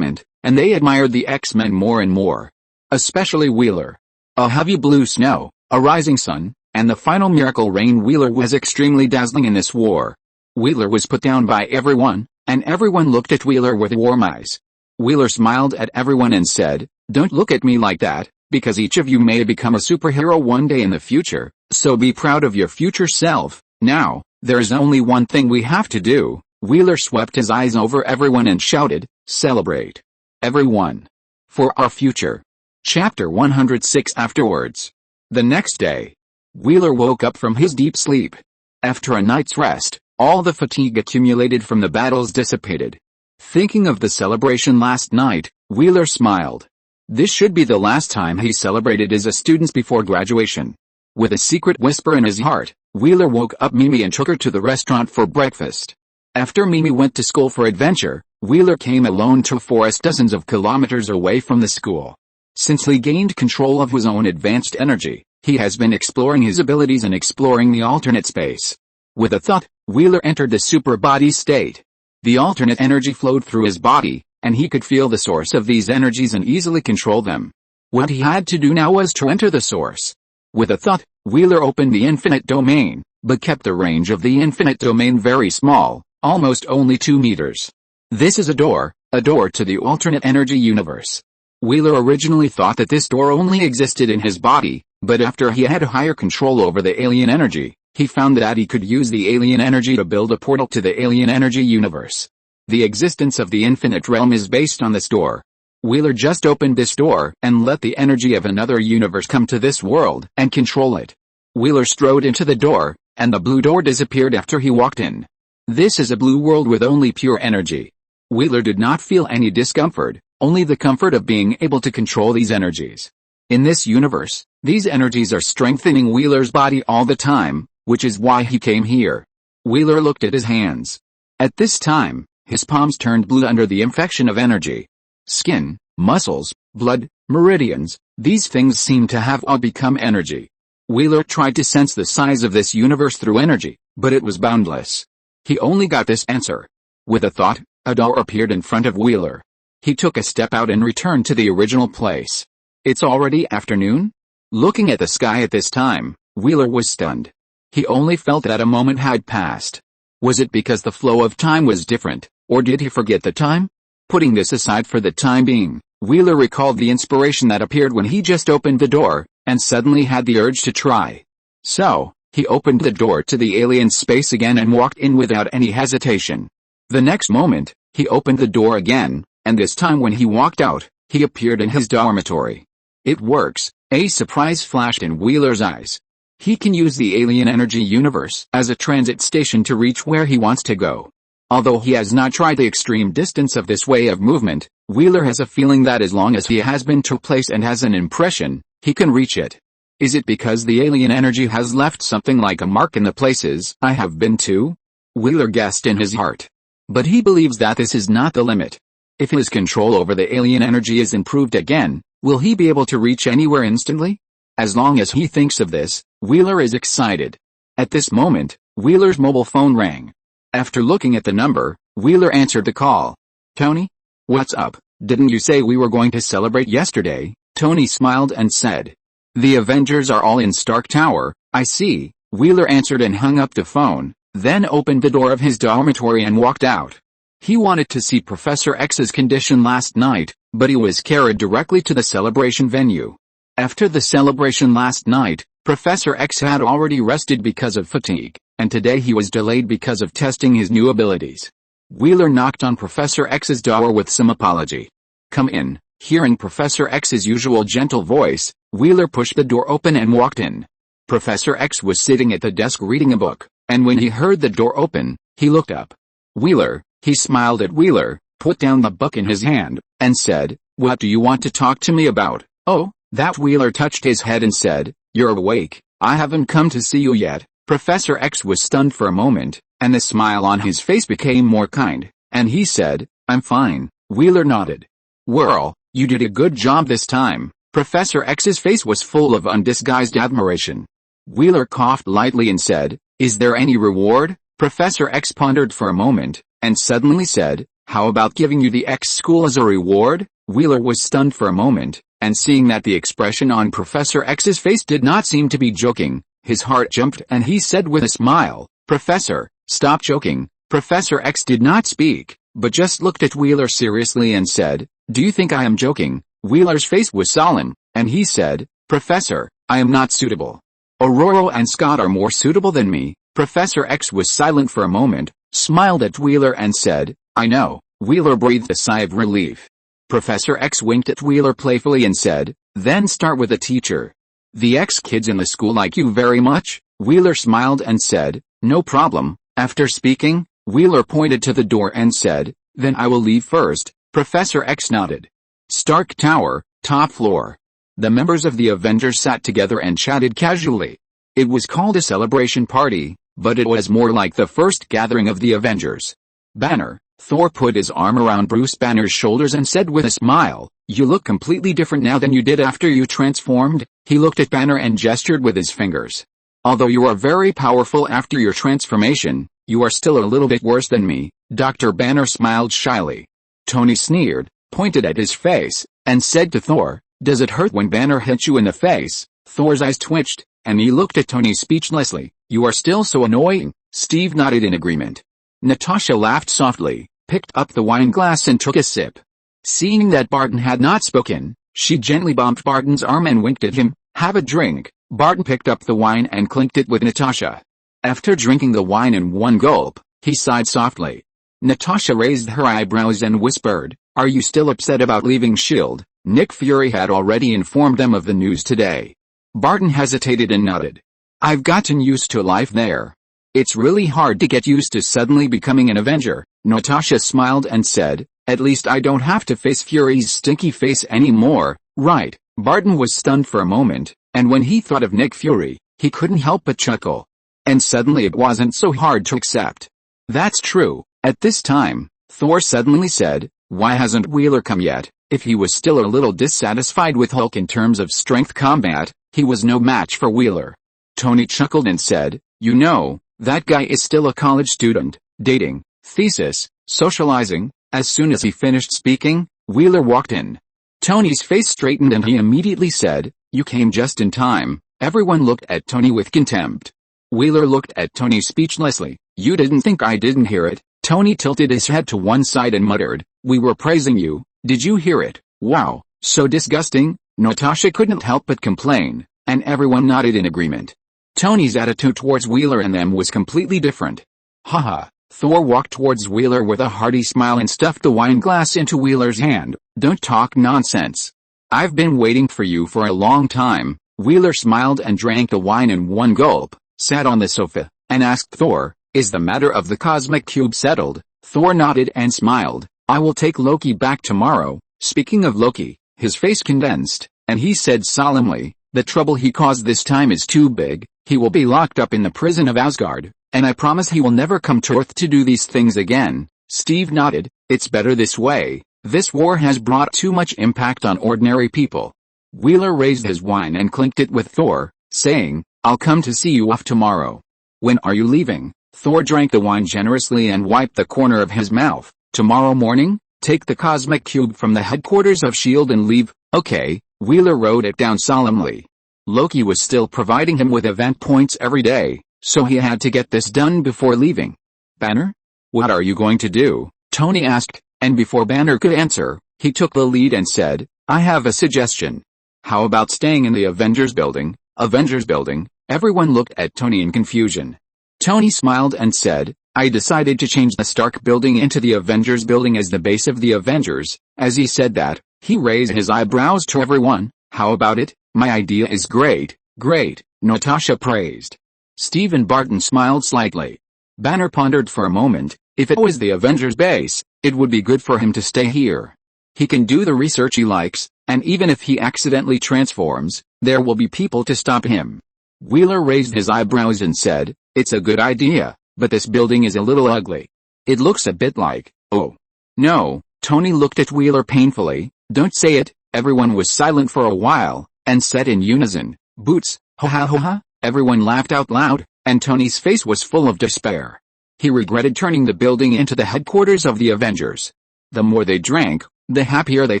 and they admired the X-Men more and more. Especially Wheeler. A heavy blue snow, a rising sun, and the final miracle rain. Wheeler was extremely dazzling in this war. Wheeler was put down by everyone, and everyone looked at Wheeler with warm eyes. Wheeler smiled at everyone and said, "Don't look at me like that, because each of you may become a superhero one day in the future, so be proud of your future self. Now, there is only one thing we have to do." Wheeler swept his eyes over everyone and shouted, "Celebrate. Everyone. For our future." Chapter 106. Afterwards. The next day, Wheeler woke up from his deep sleep. After a night's rest, all the fatigue accumulated from the battles dissipated. Thinking of the celebration last night, Wheeler smiled. This should be the last time he celebrated as a student before graduation. With a secret whisper in his heart, Wheeler woke up Mimi and took her to the restaurant for breakfast. After Mimi went to school for adventure, Wheeler came alone to a forest dozens of kilometers away from the school. Since he gained control of his own advanced energy, he has been exploring his abilities and exploring the alternate space. With a thought, Wheeler entered the super body state. The alternate energy flowed through his body, and he could feel the source of these energies and easily control them. What he had to do now was to enter the source. With a thought, Wheeler opened the infinite domain, but kept the range of the infinite domain very small, almost only 2 meters. This is a door to the alternate energy universe. Wheeler originally thought that this door only existed in his body, but after he had higher control over the alien energy, he found that he could use the alien energy to build a portal to the alien energy universe. The existence of the infinite realm is based on this door. Wheeler just opened this door and let the energy of another universe come to this world and control it. Wheeler strode into the door, and the blue door disappeared after he walked in. This is a blue world with only pure energy. Wheeler did not feel any discomfort, only the comfort of being able to control these energies. In this universe, these energies are strengthening Wheeler's body all the time, which is why he came here. Wheeler looked at his hands. At this time, his palms turned blue under the infection of energy. Skin, muscles, blood, meridians, these things seem to have all become energy. Wheeler tried to sense the size of this universe through energy, but it was boundless. He only got this answer. With a thought, a door appeared in front of Wheeler. He took a step out and returned to the original place. It's already afternoon? Looking at the sky at this time, Wheeler was stunned. He only felt that a moment had passed. Was it because the flow of time was different, or did he forget the time? Putting this aside for the time being, Wheeler recalled the inspiration that appeared when he just opened the door, and suddenly had the urge to try. So, he opened the door to the alien space again and walked in without any hesitation. The next moment, he opened the door again, and this time when he walked out, he appeared in his dormitory. It works, a surprise flashed in Wheeler's eyes. He can use the alien energy universe as a transit station to reach where he wants to go. Although he has not tried the extreme distance of this way of movement, Wheeler has a feeling that as long as he has been to a place and has an impression, he can reach it. Is it because the alien energy has left something like a mark in the places I have been to? Wheeler guessed in his heart. But he believes that this is not the limit. If his control over the alien energy is improved again, will he be able to reach anywhere instantly? As long as he thinks of this, Wheeler is excited. At this moment, Wheeler's mobile phone rang. After looking at the number, Wheeler answered the call. Tony? What's up? Didn't you say we were going to celebrate yesterday? Tony smiled and said. The Avengers are all in Stark Tower, I see. Wheeler answered and hung up the phone, then opened the door of his dormitory and walked out. He wanted to see Professor X's condition last night, but he was carried directly to the celebration venue. After the celebration last night, Professor X had already rested because of fatigue, and today he was delayed because of testing his new abilities. Wheeler knocked on Professor X's door with some apology. Come in. Hearing Professor X's usual gentle voice, Wheeler pushed the door open and walked in. Professor X was sitting at the desk reading a book, and when he heard the door open, he looked up. Wheeler, he smiled at Wheeler, put down the book in his hand, and said, What do you want to talk to me about? Oh, that. Wheeler touched his head and said, You're awake. I haven't come to see you yet. Professor X was stunned for a moment, and the smile on his face became more kind, and he said, I'm fine. Wheeler nodded. Whirl, you did a good job this time. Professor X's face was full of undisguised admiration. Wheeler coughed lightly and said, Is there any reward? Professor X pondered for a moment, and suddenly said, How about giving you the X school as a reward? Wheeler was stunned for a moment, and seeing that the expression on Professor X's face did not seem to be joking, his heart jumped and he said with a smile, Professor, stop joking. Professor X did not speak, but just looked at Wheeler seriously and said, Do you think I am joking? Wheeler's face was solemn, and he said, Professor, I am not suitable. Ororo and Scott are more suitable than me. Professor X was silent for a moment, smiled at Wheeler and said, I know. Wheeler breathed a sigh of relief. Professor X winked at Wheeler playfully and said, Then start with a teacher. The X kids in the school like you very much? Wheeler smiled and said, No problem. After speaking, Wheeler pointed to the door and said, Then I will leave first. Professor X nodded. Stark Tower, top floor. The members of the Avengers sat together and chatted casually. It was called a celebration party, but it was more like the first gathering of the Avengers. Banner. Thor put his arm around Bruce Banner's shoulders and said with a smile, "You look completely different now than you did after you transformed." He looked at Banner and gestured with his fingers. "Although you are very powerful after your transformation, you are still a little bit worse than me." Dr. Banner smiled shyly. Tony sneered, pointed at his face, and said to Thor, "Does it hurt when Banner hits you in the face?" Thor's eyes twitched, and he looked at Tony speechlessly. "You are still so annoying." Steve nodded in agreement. Natasha laughed softly, picked up the wine glass and took a sip. Seeing that Barton had not spoken, she gently bumped Barton's arm and winked at him. "Have a drink." Barton picked up the wine and clinked it with Natasha. After drinking the wine in one gulp, he sighed softly. Natasha raised her eyebrows and whispered, "Are you still upset about leaving S.H.I.E.L.D.? Nick Fury had already informed them of the news today." Barton hesitated and nodded. "I've gotten used to life there. It's really hard to get used to suddenly becoming an Avenger." Natasha smiled and said, "At least I don't have to face Fury's stinky face anymore, right?" Barton was stunned for a moment, and when he thought of Nick Fury, he couldn't help but chuckle. And suddenly it wasn't so hard to accept. "That's true." At this time, Thor suddenly said, "Why hasn't Wheeler come yet?" If he was still a little dissatisfied with Hulk in terms of strength combat, he was no match for Wheeler. Tony chuckled and said, "You know, that guy is still a college student, dating, thesis, socializing." As soon as he finished speaking, Wheeler walked in. Tony's face straightened and he immediately said, "You came just in time." Everyone looked at Tony with contempt. Wheeler looked at Tony speechlessly. "You didn't think I didn't hear it?" Tony tilted his head to one side and muttered, "We were praising you. Did you hear it?" "Wow, so disgusting." Natasha couldn't help but complain, and everyone nodded in agreement. Tony's attitude towards Wheeler and them was completely different. "Haha." Thor walked towards Wheeler with a hearty smile and stuffed the wine glass into Wheeler's hand. "Don't talk nonsense. I've been waiting for you for a long time." Wheeler smiled and drank the wine in one gulp, sat on the sofa, and asked Thor, "Is the matter of the cosmic cube settled?" Thor nodded and smiled. "I will take Loki back tomorrow." Speaking of Loki, his face condensed, and he said solemnly, "The trouble he caused this time is too big. He will be locked up in the prison of Asgard, and I promise he will never come to Earth to do these things again." Steve nodded. "It's better this way. This war has brought too much impact on ordinary people." Wheeler raised his wine and clinked it with Thor, saying, "I'll come to see you off tomorrow." "When are you leaving?" Thor drank the wine generously and wiped the corner of his mouth. "Tomorrow morning, take the cosmic cube from the headquarters of S.H.I.E.L.D. and leave." "Okay." Wheeler wrote it down solemnly. Loki was still providing him with event points every day, so he had to get this done before leaving. "Banner? What are you going to do?" Tony asked, and before Banner could answer, he took the lead and said, "I have a suggestion. How about staying in the Avengers building?" "Avengers building?" Everyone looked at Tony in confusion. Tony smiled and said, "I decided to change the Stark building into the Avengers building as the base of the Avengers." As he said that, he raised his eyebrows to everyone. "How about it? My idea is great." "Great," Natasha praised. Steve and Barton smiled slightly. Banner pondered for a moment. If it was the Avengers base, it would be good for him to stay here. He can do the research he likes, and even if he accidentally transforms, there will be people to stop him. Wheeler raised his eyebrows and said, "It's a good idea, but this building is a little ugly. It looks a bit like..." "Oh. No." Tony looked at Wheeler painfully. "Don't say it." Everyone was silent for a while, and said in unison, "Boots." "Ha ha ha ha." Everyone laughed out loud, and Tony's face was full of despair. He regretted turning the building into the headquarters of the Avengers. The more they drank, the happier they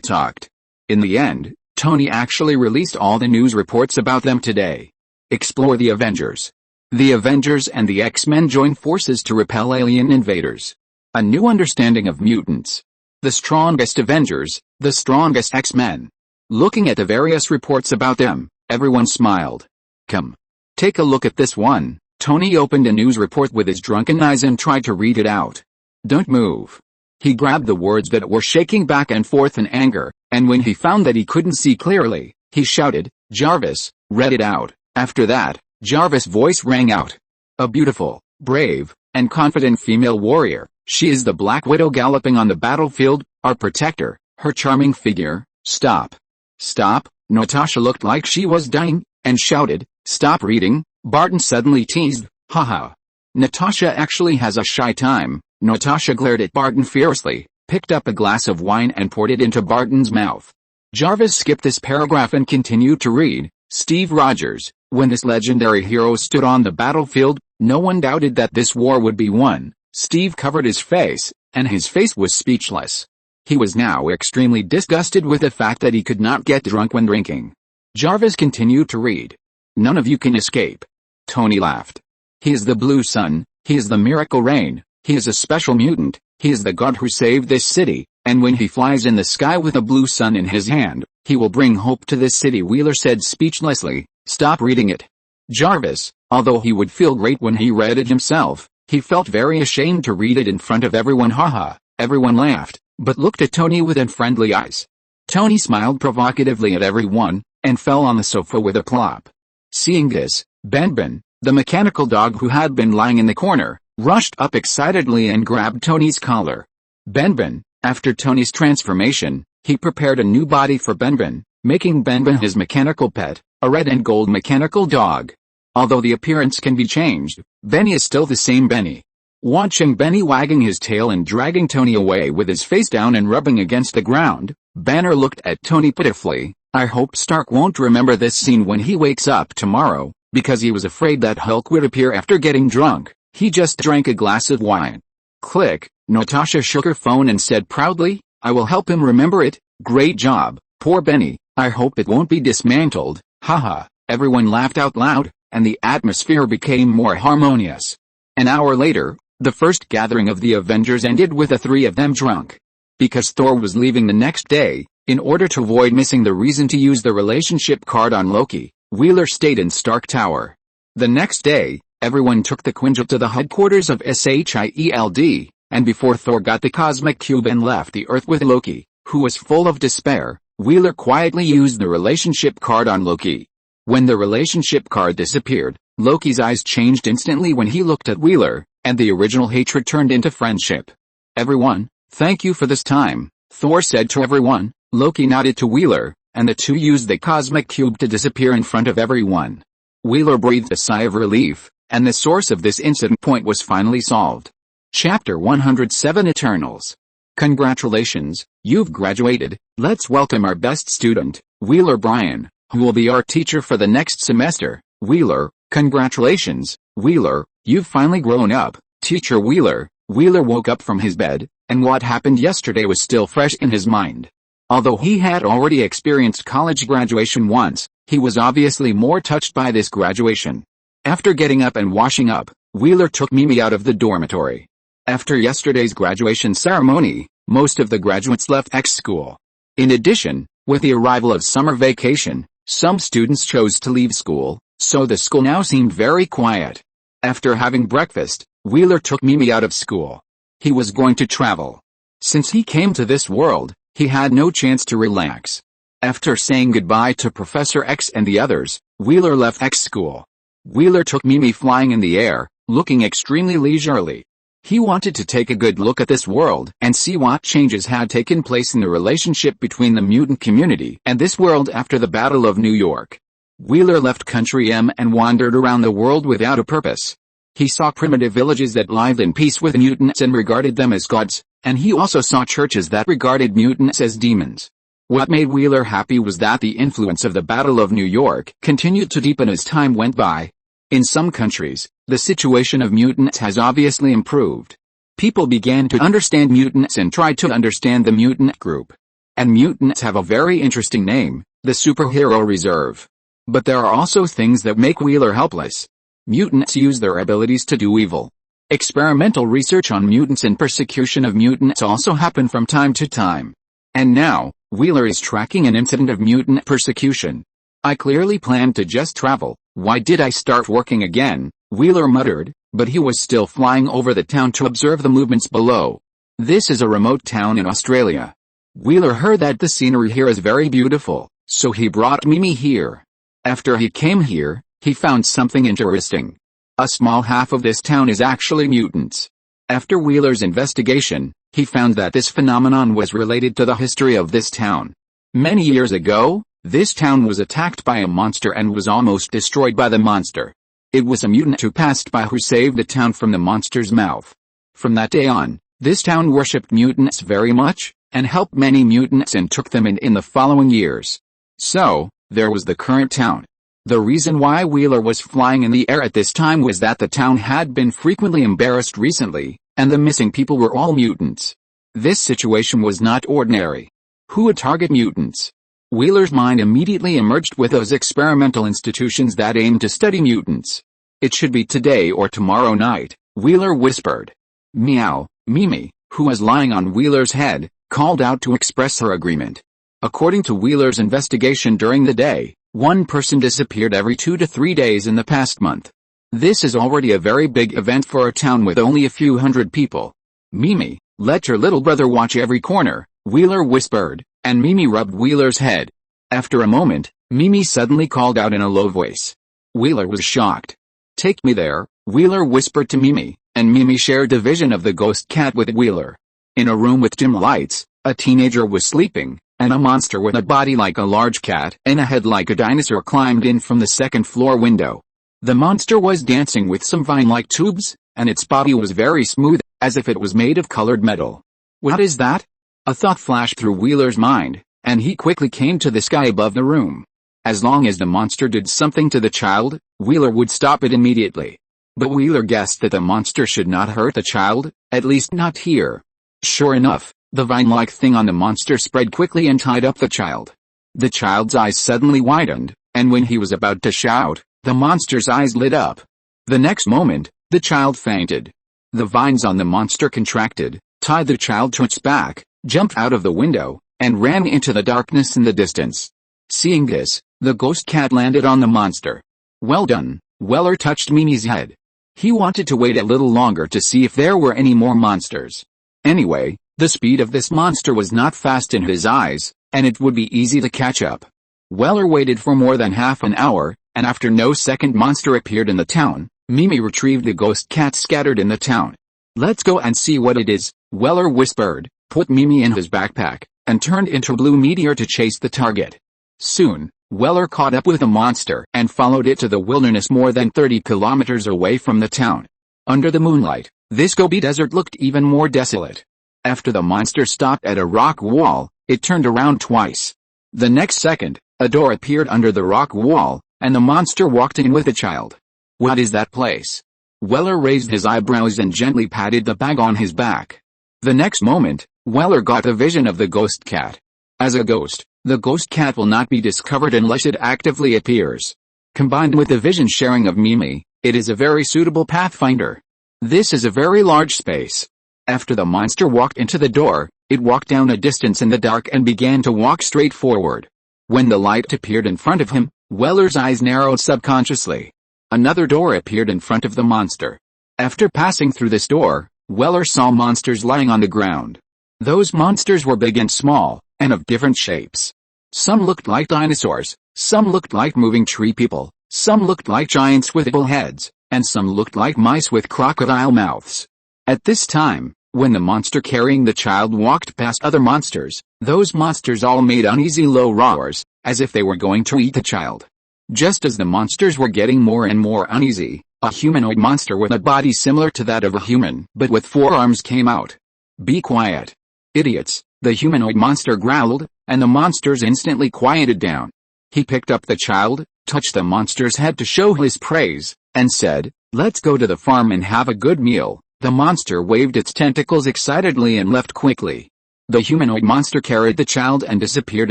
talked. In the end, Tony actually released all the news reports about them today. Explore the Avengers. The Avengers and the X-Men join forces to repel alien invaders. A new understanding of mutants. The strongest Avengers, the strongest X-Men. Looking at the various reports about them, everyone smiled. "Come. Take a look at this one." Tony opened a news report with his drunken eyes and tried to read it out. "Don't move." He grabbed the words that were shaking back and forth in anger, and when he found that he couldn't see clearly, he shouted, "Jarvis," read it out. After that, Jarvis' voice rang out. "A beautiful, brave, and confident female warrior. She is the Black Widow galloping on the battlefield, our protector, her charming figure." "Stop. Stop." Natasha looked like she was dying, and shouted, "Stop reading." Barton suddenly teased, haha. Natasha actually has a shy time. Natasha glared at Barton fiercely, picked up a glass of wine and poured it into Barton's mouth. Jarvis skipped this paragraph and continued to read. Steve Rogers, when this legendary hero stood on the battlefield, no one doubted that this war would be won. Steve covered his face, and his face was speechless. He was now extremely disgusted with the fact that he could not get drunk when drinking. Jarvis continued to read. None of you can escape. Tony laughed. He is the blue sun, he is the miracle rain, he is a special mutant, he is the god who saved this city, and when he flies in the sky with a blue sun in his hand, he will bring hope to this city, Wheeler said speechlessly. Stop reading it. Jarvis, although he would feel great when he read it himself, he felt very ashamed to read it in front of everyone. Haha. Everyone laughed, but looked at Tony with unfriendly eyes. Tony smiled provocatively at everyone, and fell on the sofa with a plop. Seeing this, Benben, the mechanical dog who had been lying in the corner, rushed up excitedly and grabbed Tony's collar. Benben, after Tony's transformation, he prepared a new body for Benben, making Benben his mechanical pet, a red and gold mechanical dog. Although the appearance can be changed, Benny is still the same Benny. Watching Benny wagging his tail and dragging Tony away with his face down and rubbing against the ground, Banner looked at Tony pitifully. I hope Stark won't remember this scene when he wakes up tomorrow, because he was afraid that Hulk would appear after getting drunk. He just drank a glass of wine. Click. Natasha shook her phone and said proudly, I will help him remember it. Great job, poor Benny. I hope it won't be dismantled. Haha. Everyone laughed out loud, and the atmosphere became more harmonious. An hour later, the first gathering of the Avengers ended with the three of them drunk. Because Thor was leaving the next day, in order to avoid missing the reason to use the relationship card on Loki, Wheeler stayed in Stark Tower. The next day, everyone took the Quinjet to the headquarters of SHIELD, and before Thor got the cosmic cube and left the Earth with Loki, who was full of despair, Wheeler quietly used the relationship card on Loki. When the relationship card disappeared, Loki's eyes changed instantly when he looked at Wheeler, and the original hatred turned into friendship. Everyone, thank you for this time, Thor said to everyone. Loki nodded to Wheeler, and the two used the cosmic cube to disappear in front of everyone. Wheeler breathed a sigh of relief, and the source of this incident point was finally solved. Chapter 107 Eternals. Congratulations, you've graduated. Let's welcome our best student, Wheeler Bryan, who will be our teacher for the next semester. Wheeler, congratulations, Wheeler, you've finally grown up. Teacher Wheeler. Wheeler woke up from his bed, and what happened yesterday was still fresh in his mind. Although he had already experienced college graduation once, he was obviously more touched by this graduation. After getting up and washing up, Wheeler took Mimi out of the dormitory. After yesterday's graduation ceremony, most of the graduates left X school. In addition, with the arrival of summer vacation, some students chose to leave school, so the school now seemed very quiet. After having breakfast, Wheeler took Mimi out of school. He was going to travel. Since he came to this world, he had no chance to relax. After saying goodbye to Professor X and the others, Wheeler left X school. Wheeler took Mimi flying in the air, looking extremely leisurely. He wanted to take a good look at this world and see what changes had taken place in the relationship between the mutant community and this world after the Battle of New York. Wheeler left Country M and wandered around the world without a purpose. He saw primitive villages that lived in peace with mutants and regarded them as gods, and he also saw churches that regarded mutants as demons. What made Wheeler happy was that the influence of the Battle of New York continued to deepen as time went by. In some countries, the situation of mutants has obviously improved. People began to understand mutants and tried to understand the mutant group. And mutants have a very interesting name, the Superhero Reserve. But there are also things that make Wheeler helpless. Mutants use their abilities to do evil. Experimental research on mutants and persecution of mutants also happen from time to time. And now, Wheeler is tracking an incident of mutant persecution. I clearly planned to just travel. Why did I start working again? Wheeler muttered, but he was still flying over the town to observe the movements below. This is a remote town in Australia. Wheeler heard that the scenery here is very beautiful, so he brought Mimi here. After he came here, he found something interesting. A small half of this town is actually mutants. After Wheeler's investigation, he found that this phenomenon was related to the history of this town. Many years ago, this town was attacked by a monster and was almost destroyed by the monster. It was a mutant who passed by who saved the town from the monster's mouth. From that day on, this town worshipped mutants very much, and helped many mutants and took them in the following years. So, there was the current town. The reason why Wheeler was flying in the air at this time was that the town had been frequently embarrassed recently, and the missing people were all mutants. This situation was not ordinary. Who would target mutants? Wheeler's mind immediately emerged with those experimental institutions that aim to study mutants. It should be today or tomorrow night, Wheeler whispered. Meow, Mimi, who was lying on Wheeler's head, called out to express her agreement. According to Wheeler's investigation during the day, one person disappeared every 2 to 3 days in the past month. This is already a very big event for a town with only a few hundred people. Mimi, let your little brother watch every corner, Wheeler whispered, and Mimi rubbed Wheeler's head. After a moment, Mimi suddenly called out in a low voice. Wheeler was shocked. Take me there, Wheeler whispered to Mimi, and Mimi shared the vision of the ghost cat with Wheeler. In a room with dim lights, a teenager was sleeping, and a monster with a body like a large cat and a head like a dinosaur climbed in from the second-floor window. The monster was dancing with some vine-like tubes, and its body was very smooth, as if it was made of colored metal. What is that? A thought flashed through Wheeler's mind, and he quickly came to the sky above the room. As long as the monster did something to the child, Wheeler would stop it immediately. But Wheeler guessed that the monster should not hurt the child, at least not here. Sure enough, the vine-like thing on the monster spread quickly and tied up the child. The child's eyes suddenly widened, and when he was about to shout, the monster's eyes lit up. The next moment, the child fainted. The vines on the monster contracted, tied the child to its back, jumped out of the window, and ran into the darkness in the distance. Seeing this, the ghost cat landed on the monster. Well done, Wheeler touched Mimi's head. He wanted to wait a little longer to see if there were any more monsters. Anyway, the speed of this monster was not fast in his eyes, and it would be easy to catch up. Wheeler waited for more than half an hour, and after no second monster appeared in the town, Mimi retrieved the ghost cat scattered in the town. Let's go and see what it is, Wheeler whispered, put Mimi in his backpack, and turned into a blue meteor to chase the target. Soon, Wheeler caught up with the monster and followed it to the wilderness more than 30 kilometers away from the town. Under the moonlight, this Gobi desert looked even more desolate. After the monster stopped at a rock wall, it turned around twice. The next second, a door appeared under the rock wall, and the monster walked in with a child. What is that place? Wheeler raised his eyebrows and gently patted the bag on his back. The next moment, Wheeler got a vision of the ghost cat. As a ghost, the ghost cat will not be discovered unless it actively appears. Combined with the vision sharing of Mimi, it is a very suitable pathfinder. This is a very large space. After the monster walked into the door, it walked down a distance in the dark and began to walk straight forward. When the light appeared in front of him, Wheeler's eyes narrowed subconsciously. Another door appeared in front of the monster. After passing through this door, Wheeler saw monsters lying on the ground. Those monsters were big and small, and of different shapes. Some looked like dinosaurs, some looked like moving tree people, some looked like giants with bull heads, and some looked like mice with crocodile mouths. At this time, when the monster carrying the child walked past other monsters, those monsters all made uneasy low roars, as if they were going to eat the child. Just as the monsters were getting more and more uneasy, a humanoid monster with a body similar to that of a human but with 4 arms came out. Be quiet. Idiots, the humanoid monster growled, and the monsters instantly quieted down. He picked up the child, touched the monster's head to show his praise, and said, let's go to the farm and have a good meal. The monster waved its tentacles excitedly and left quickly. The humanoid monster carried the child and disappeared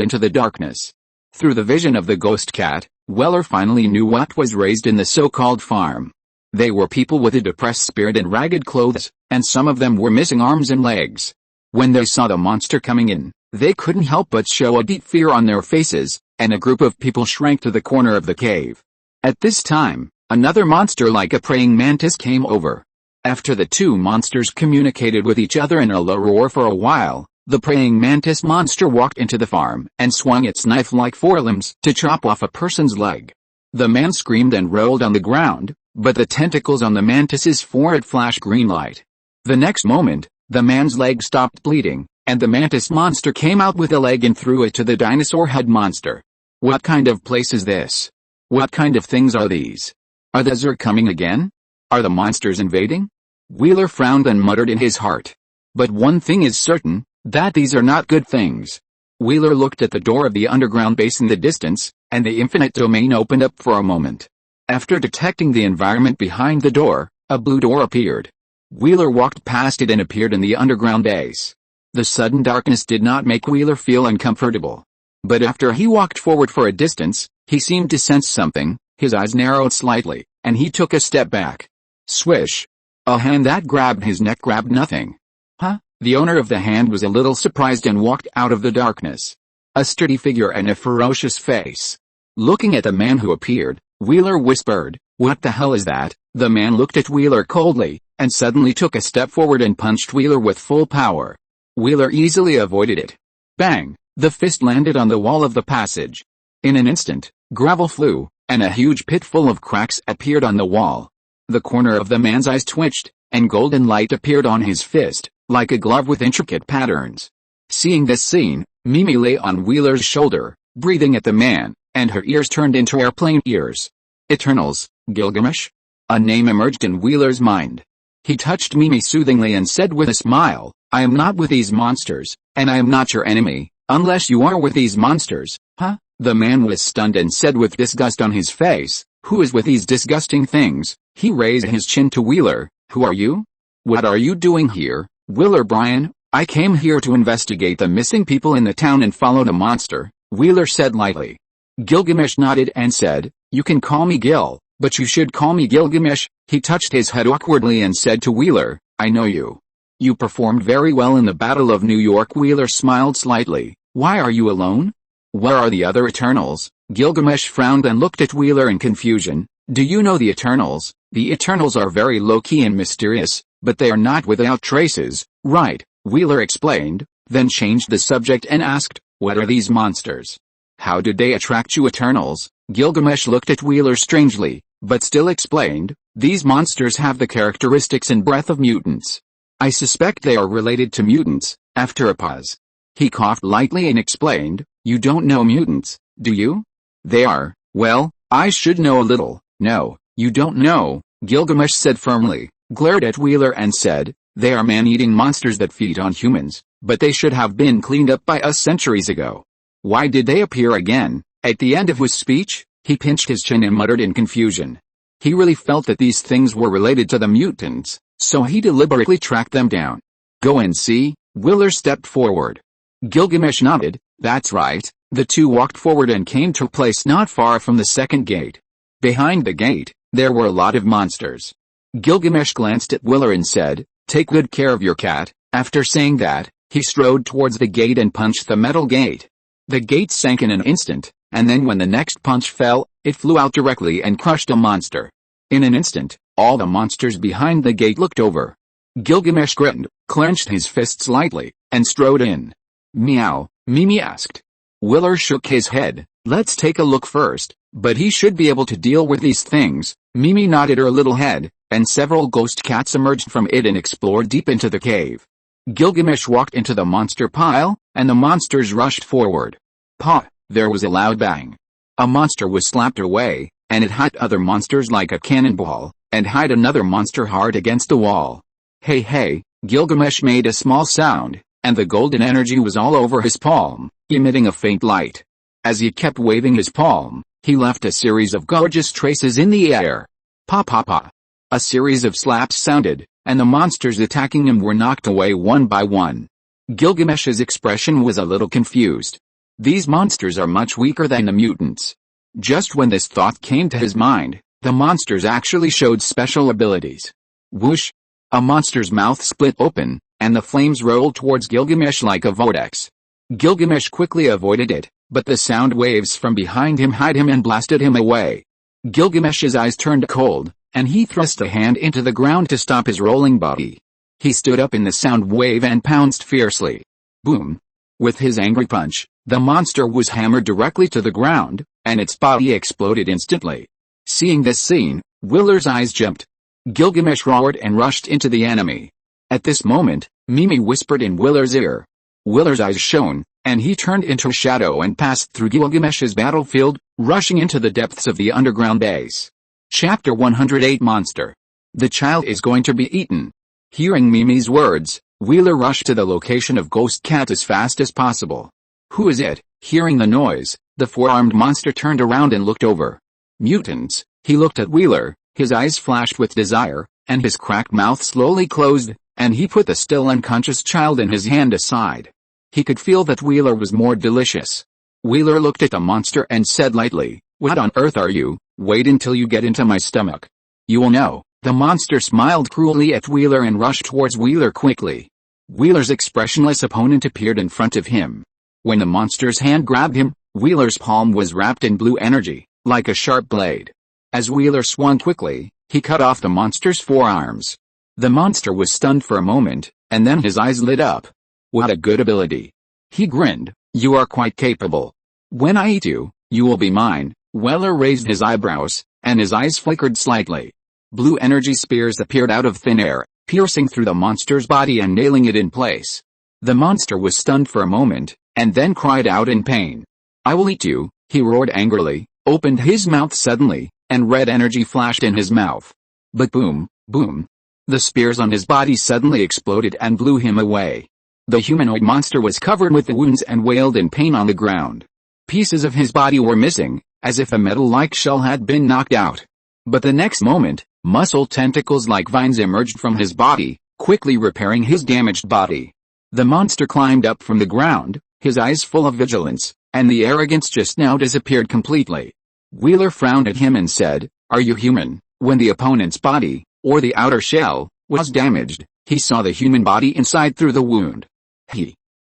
into the darkness. Through the vision of the ghost cat, Wheeler finally knew what was raised in the so-called farm. They were people with a depressed spirit and ragged clothes, and some of them were missing arms and legs. When they saw the monster coming in, they couldn't help but show a deep fear on their faces, and a group of people shrank to the corner of the cave. At this time, another monster like a praying mantis came over. After the two monsters communicated with each other in a low roar for a while, the praying mantis monster walked into the farm and swung its knife-like forelimbs to chop off a person's leg. The man screamed and rolled on the ground, but the tentacles on the mantis's forehead flashed green light. The next moment, the man's leg stopped bleeding, and the mantis monster came out with a leg and threw it to the dinosaur head monster. What kind of place is this? What kind of things are these? Are the Zerg coming again? Are the monsters invading? Wheeler frowned and muttered in his heart. But one thing is certain, that these are not good things. Wheeler looked at the door of the underground base in the distance, and the infinite domain opened up for a moment. After detecting the environment behind the door, a blue door appeared. Wheeler walked past it and appeared in the underground base. The sudden darkness did not make Wheeler feel uncomfortable. But after he walked forward for a distance, he seemed to sense something, his eyes narrowed slightly, and he took a step back. Swish! A hand that grabbed his neck grabbed nothing. Huh? The owner of the hand was a little surprised and walked out of the darkness. A sturdy figure and a ferocious face. Looking at the man who appeared, Wheeler whispered, "What the hell is that?" The man looked at Wheeler coldly, and suddenly took a step forward and punched Wheeler with full power. Wheeler easily avoided it. Bang! The fist landed on the wall of the passage. In an instant, gravel flew, and a huge pit full of cracks appeared on the wall. The corner of the man's eyes twitched, and golden light appeared on his fist, like a glove with intricate patterns. Seeing this scene, Mimi lay on Wheeler's shoulder, breathing at the man, and her ears turned into airplane ears. Eternals, Gilgamesh? A name emerged in Wheeler's mind. He touched Mimi soothingly and said with a smile, "I am not with these monsters, and I am not your enemy, unless you are with these monsters." Huh? The man was stunned and said with disgust on his face, "Who is with these disgusting things?" He raised his chin to Wheeler. "Who are you? What are you doing here?" "Wheeler Brian, I came here to investigate the missing people in the town and followed a monster," Wheeler said lightly. Gilgamesh nodded and said, "You can call me Gil, but you should call me Gilgamesh." He touched his head awkwardly and said to Wheeler, "I know you. You performed very well in the Battle of New York." Wheeler smiled slightly. "Why are you alone? Where are the other Eternals?" Gilgamesh frowned and looked at Wheeler in confusion. "Do you know the Eternals? The Eternals are very low-key and mysterious, but they are not without traces." "Right," Wheeler explained, then changed the subject and asked, "What are these monsters? How did they attract you Eternals?" Gilgamesh looked at Wheeler strangely, but still explained, "These monsters have the characteristics and breath of mutants. I suspect they are related to mutants." After a pause, he coughed lightly and explained, "You don't know mutants, do you?" "They are, well, I should know a little." "No, you don't know," Gilgamesh said firmly, glared at Wheeler and said, "They are man-eating monsters that feed on humans, but they should have been cleaned up by us centuries ago." "Why did they appear again?" At the end of his speech, he pinched his chin and muttered in confusion. He really felt that these things were related to the mutants, so he deliberately tracked them down. "Go and see." Wheeler stepped forward. Gilgamesh nodded. "That's right." The two walked forward and came to a place not far from the second gate. Behind the gate, there were a lot of monsters. Gilgamesh glanced at Wheeler and said, "Take good care of your cat." After saying that, he strode towards the gate and punched the metal gate. The gate sank in an instant, and then when the next punch fell, it flew out directly and crushed a monster. In an instant, all the monsters behind the gate looked over. Gilgamesh grinned, clenched his fists lightly, and strode in. "Meow," Mimi asked. Wheeler shook his head. "Let's take a look first, but he should be able to deal with these things." Mimi nodded her little head, and several ghost cats emerged from it and explored deep into the cave. Gilgamesh walked into the monster pile, and the monsters rushed forward. Pah! There was a loud bang. A monster was slapped away, and it hit other monsters like a cannonball, and hit another monster hard against the wall. "Hey hey!" Gilgamesh made a small sound, and the golden energy was all over his palm, emitting a faint light. As he kept waving his palm, he left a series of gorgeous traces in the air. Pa pa pa! A series of slaps sounded, and the monsters attacking him were knocked away one by one. Gilgamesh's expression was a little confused. These monsters are much weaker than the mutants. Just when this thought came to his mind, the monsters actually showed special abilities. Whoosh! A monster's mouth split open, and the flames rolled towards Gilgamesh like a vortex. Gilgamesh quickly avoided it, but the sound waves from behind him hit him and blasted him away. Gilgamesh's eyes turned cold, and he thrust a hand into the ground to stop his rolling body. He stood up in the sound wave and pounced fiercely. Boom! With his angry punch, the monster was hammered directly to the ground, and its body exploded instantly. Seeing this scene, Wheeler's eyes jumped. Gilgamesh roared and rushed into the enemy. At this moment, Mimi whispered in Wheeler's ear. Wheeler's eyes shone, and he turned into a shadow and passed through Gilgamesh's battlefield, rushing into the depths of the underground base. Chapter 108 Monster. The child is going to be eaten. Hearing Mimi's words, Wheeler rushed to the location of Ghost Cat as fast as possible. Who is it? Hearing the noise, the four-armed monster turned around and looked over. Mutants. He looked at Wheeler, his eyes flashed with desire, and his cracked mouth slowly closed, and he put the still unconscious child in his hand aside. He could feel that Wheeler was more delicious. Wheeler looked at the monster and said lightly, "What on earth are you? Wait until you get into my stomach. You will know." The monster smiled cruelly at Wheeler and rushed towards Wheeler quickly. Wheeler's expressionless opponent appeared in front of him. When the monster's hand grabbed him, Wheeler's palm was wrapped in blue energy, like a sharp blade. As Wheeler swung quickly, he cut off the monster's forearms. The monster was stunned for a moment, and then his eyes lit up. What a good ability. He grinned. You are quite capable. When I eat you, you will be mine. Wheeler raised his eyebrows, and his eyes flickered slightly. Blue energy spears appeared out of thin air, piercing through the monster's body and nailing it in place. The monster was stunned for a moment, and then cried out in pain. I will eat you, he roared angrily, opened his mouth suddenly, and red energy flashed in his mouth. But boom, boom. The spears on his body suddenly exploded and blew him away. The humanoid monster was covered with wounds and wailed in pain on the ground. Pieces of his body were missing, as if a metal-like shell had been knocked out. But the next moment, muscle tentacles like vines emerged from his body, quickly repairing his damaged body. The monster climbed up from the ground, his eyes full of vigilance, and the arrogance just now disappeared completely. Wheeler frowned at him and said, Are you human? When the opponent's body, or the outer shell, was damaged, he saw the human body inside through the wound.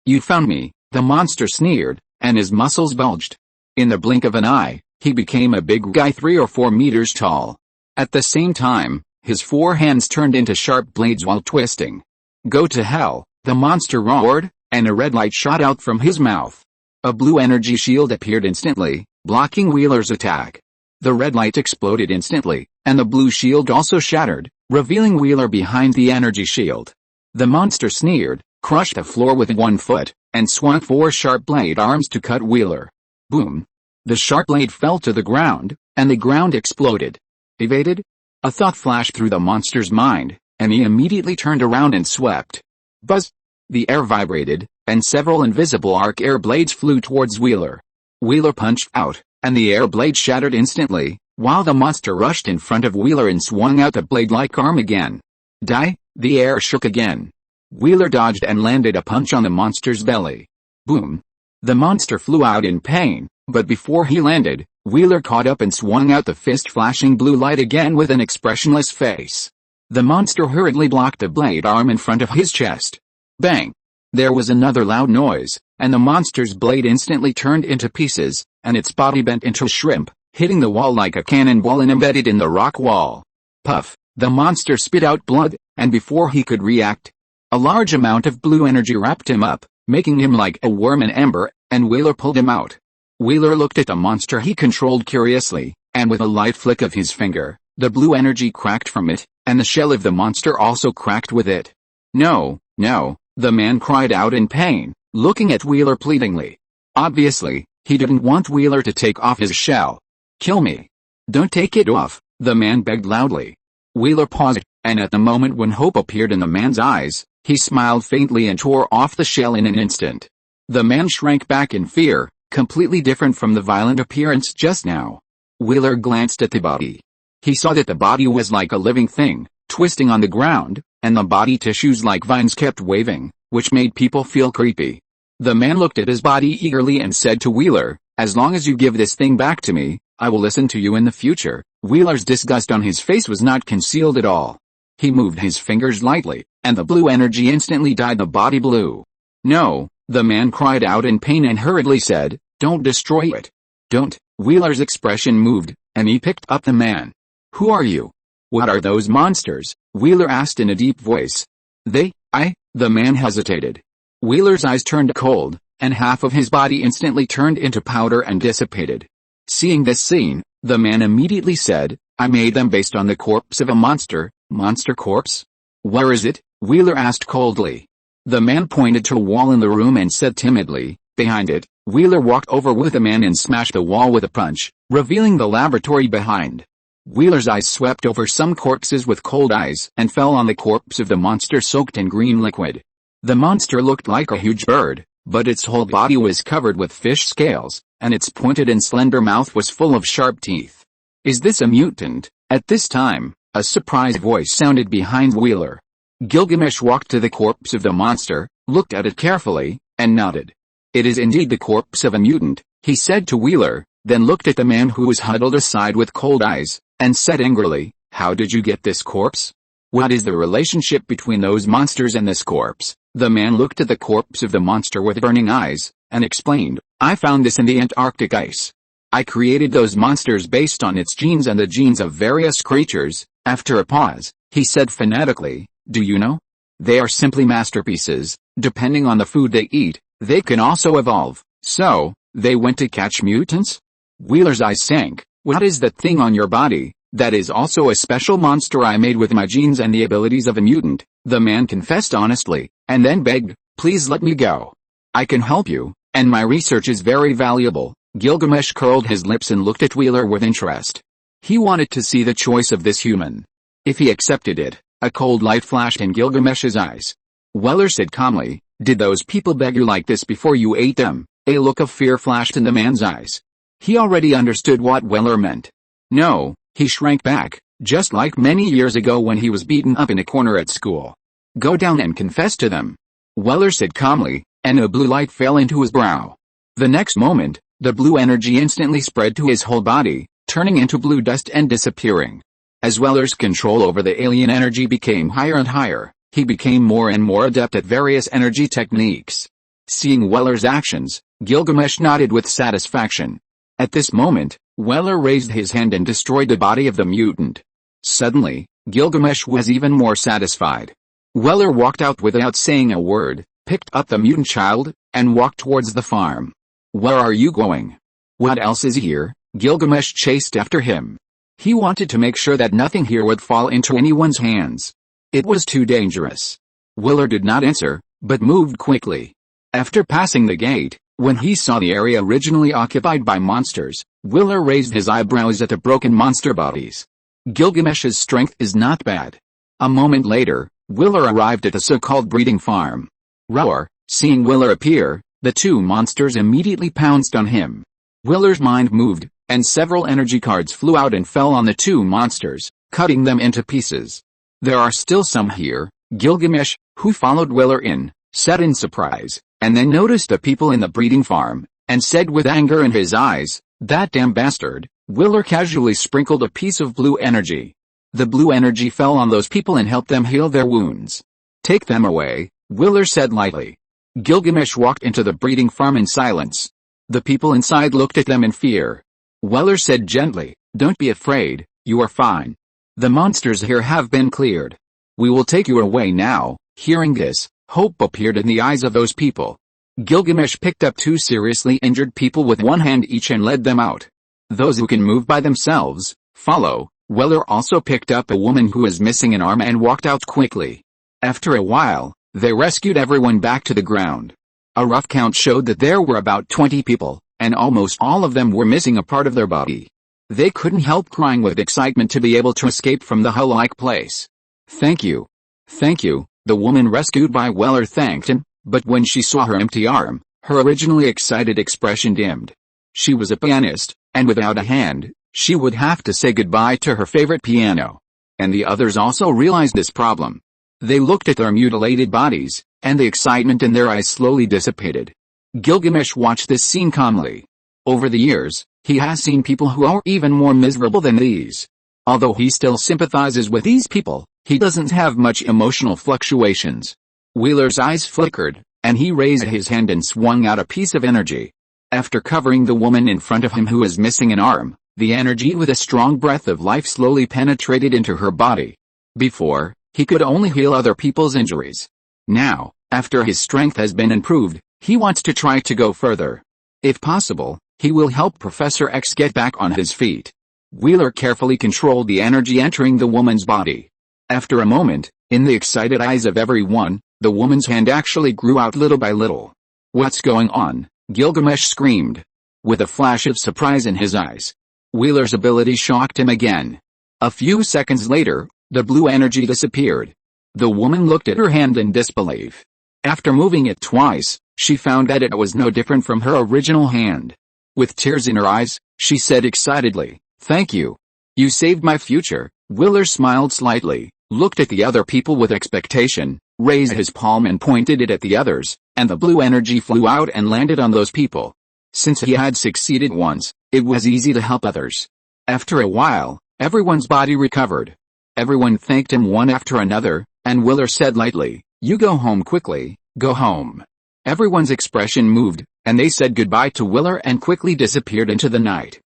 You found me, the monster sneered, and his muscles bulged. In the blink of an eye, he became a big guy 3 or 4 meters tall. At the same time, his 4 hands turned into sharp blades while twisting. Go to hell, the monster roared, and a red light shot out from his mouth. A blue energy shield appeared instantly, blocking Wheeler's attack. The red light exploded instantly, and the blue shield also shattered, revealing Wheeler behind the energy shield. The monster sneered, crushed the floor with 1 foot, and swung 4 sharp blade arms to cut Wheeler. Boom. The sharp blade fell to the ground, and the ground exploded. Evaded? A thought flashed through the monster's mind, and he immediately turned around and swept. Buzz! The air vibrated, and several invisible arc air blades flew towards Wheeler. Wheeler punched out, and the air blade shattered instantly, while the monster rushed in front of Wheeler and swung out the blade-like arm again. Die! The air shook again. Wheeler dodged and landed a punch on the monster's belly. Boom! The monster flew out in pain, but before he landed, Wheeler caught up and swung out the fist flashing blue light again with an expressionless face. The monster hurriedly blocked the blade arm in front of his chest. Bang! There was another loud noise, and the monster's blade instantly turned into pieces, and its body bent into a shrimp, hitting the wall like a cannonball and embedded in the rock wall. Puff! The monster spit out blood, and before he could react, a large amount of blue energy wrapped him up, making him like a worm in amber, and Wheeler pulled him out. Wheeler looked at the monster he controlled curiously, and with a light flick of his finger, the blue energy cracked from it, and the shell of the monster also cracked with it. No, no, the man cried out in pain, looking at Wheeler pleadingly. Obviously, he didn't want Wheeler to take off his shell. Kill me. Don't take it off, the man begged loudly. Wheeler paused, and at the moment when hope appeared in the man's eyes, he smiled faintly and tore off the shell in an instant. The man shrank back in fear, completely different from the violent appearance just now. Wheeler glanced at the body. He saw that the body was like a living thing, twisting on the ground, and the body tissues like vines kept waving, which made people feel creepy. The man looked at his body eagerly and said to Wheeler, As long as you give this thing back to me, I will listen to you in the future. Wheeler's disgust on his face was not concealed at all. He moved his fingers lightly, and the blue energy instantly dyed the body blue. No, the man cried out in pain and hurriedly said, Don't destroy it. Don't. Wheeler's expression moved, and he picked up the man. Who are you? What are those monsters? Wheeler asked in a deep voice. The man hesitated. Wheeler's eyes turned cold, and half of his body instantly turned into powder and dissipated. Seeing this scene, the man immediately said, I made them based on the corpse of a monster. Monster corpse? Where is it? Wheeler asked coldly. The man pointed to a wall in the room and said timidly, Behind it. Wheeler walked over with the man and smashed the wall with a punch, revealing the laboratory behind. Wheeler's eyes swept over some corpses with cold eyes and fell on the corpse of the monster soaked in green liquid. The monster looked like a huge bird, but its whole body was covered with fish scales, and its pointed and slender mouth was full of sharp teeth. "Is this a mutant?" At this time, a surprised voice sounded behind Wheeler. Gilgamesh walked to the corpse of the monster, looked at it carefully, and nodded. "It is indeed the corpse of a mutant," he said to Wheeler, then looked at the man who was huddled aside with cold eyes, and said angrily, "How did you get this corpse? What is the relationship between those monsters and this corpse?" The man looked at the corpse of the monster with burning eyes, and explained, "I found this in the Antarctic ice. I created those monsters based on its genes and the genes of various creatures." After a pause, he said fanatically, "Do you know? They are simply masterpieces. Depending on the food they eat, they can also evolve. So, they went to catch mutants?" Wheeler's eyes sank. "What is that thing on your body?" "That is also a special monster I made with my genes and the abilities of a mutant," the man confessed honestly, and then begged, "Please let me go. I can help you, and my research is very valuable." Gilgamesh curled his lips and looked at Wheeler with interest. He wanted to see the choice of this human. If he accepted it, a cold light flashed in Gilgamesh's eyes. Wheeler said calmly, "Did those people beg you like this before you ate them?" A look of fear flashed in the man's eyes. He already understood what Wheeler meant. "No," he shrank back, just like many years ago when he was beaten up in a corner at school. "Go down and confess to them," Wheeler said calmly, and a blue light fell into his brow. The next moment, the blue energy instantly spread to his whole body, turning into blue dust and disappearing. As Wheeler's control over the alien energy became higher and higher, he became more and more adept at various energy techniques. Seeing Wheeler's actions, Gilgamesh nodded with satisfaction. At this moment, Wheeler raised his hand and destroyed the body of the mutant. Suddenly, Gilgamesh was even more satisfied. Wheeler walked out without saying a word, picked up the mutant child, and walked towards the farm. "Where are you going? What else is here?" Gilgamesh chased after him. He wanted to make sure that nothing here would fall into anyone's hands. It was too dangerous. Wheeler did not answer, but moved quickly. After passing the gate, when he saw the area originally occupied by monsters, Wheeler raised his eyebrows at the broken monster bodies. Gilgamesh's strength is not bad. A moment later, Wheeler arrived at the so-called breeding farm. Roar, seeing Wheeler appear, the two monsters immediately pounced on him. Wheeler's mind moved, and several energy cards flew out and fell on the two monsters, cutting them into pieces. "There are still some here," Gilgamesh, who followed Wheeler in, said in surprise, and then noticed the people in the breeding farm, and said with anger in his eyes, "That damn bastard." Wheeler casually sprinkled a piece of blue energy. The blue energy fell on those people and helped them heal their wounds. "Take them away," Wheeler said lightly. Gilgamesh walked into the breeding farm in silence. The people inside looked at them in fear. Wheeler said gently, "Don't be afraid, you are fine. The monsters here have been cleared. We will take you away now." Hearing this, hope appeared in the eyes of those people. Gilgamesh picked up two seriously injured people with one hand each and led them out. "Those who can move by themselves, follow." Wheeler also picked up a woman who was missing an arm and walked out quickly. After a while, they rescued everyone back to the ground. A rough count showed that there were about 20 people, and almost all of them were missing a part of their body. They couldn't help crying with excitement to be able to escape from the hell-like place. "Thank you. Thank you," the woman rescued by Wheeler thanked him, but when she saw her empty arm, her originally excited expression dimmed. She was a pianist, and without a hand, she would have to say goodbye to her favorite piano. And the others also realized this problem. They looked at their mutilated bodies, and the excitement in their eyes slowly dissipated. Gilgamesh watched this scene calmly. Over the years, he has seen people who are even more miserable than these. Although he still sympathizes with these people, he doesn't have much emotional fluctuations. Wheeler's eyes flickered, and he raised his hand and swung out a piece of energy. After covering the woman in front of him who was missing an arm, the energy with a strong breath of life slowly penetrated into her body. Before, he could only heal other people's injuries. Now, after his strength has been improved, he wants to try to go further. If possible, he will help Professor X get back on his feet. Wheeler carefully controlled the energy entering the woman's body. After a moment, in the excited eyes of everyone, the woman's hand actually grew out little by little. "What's going on?" Gilgamesh screamed. With a flash of surprise in his eyes. Wheeler's ability shocked him again. A few seconds later, the blue energy disappeared. The woman looked at her hand in disbelief. After moving it twice, she found that it was no different from her original hand. With tears in her eyes, she said excitedly, "Thank you. You saved my future." Willer smiled slightly, looked at the other people with expectation, raised his palm and pointed it at the others, and the blue energy flew out and landed on those people. Since he had succeeded once, it was easy to help others. After a while, everyone's body recovered. Everyone thanked him one after another, and Willer said lightly, "You go home quickly, go home." Everyone's expression moved, and they said goodbye to Willer and quickly disappeared into the night.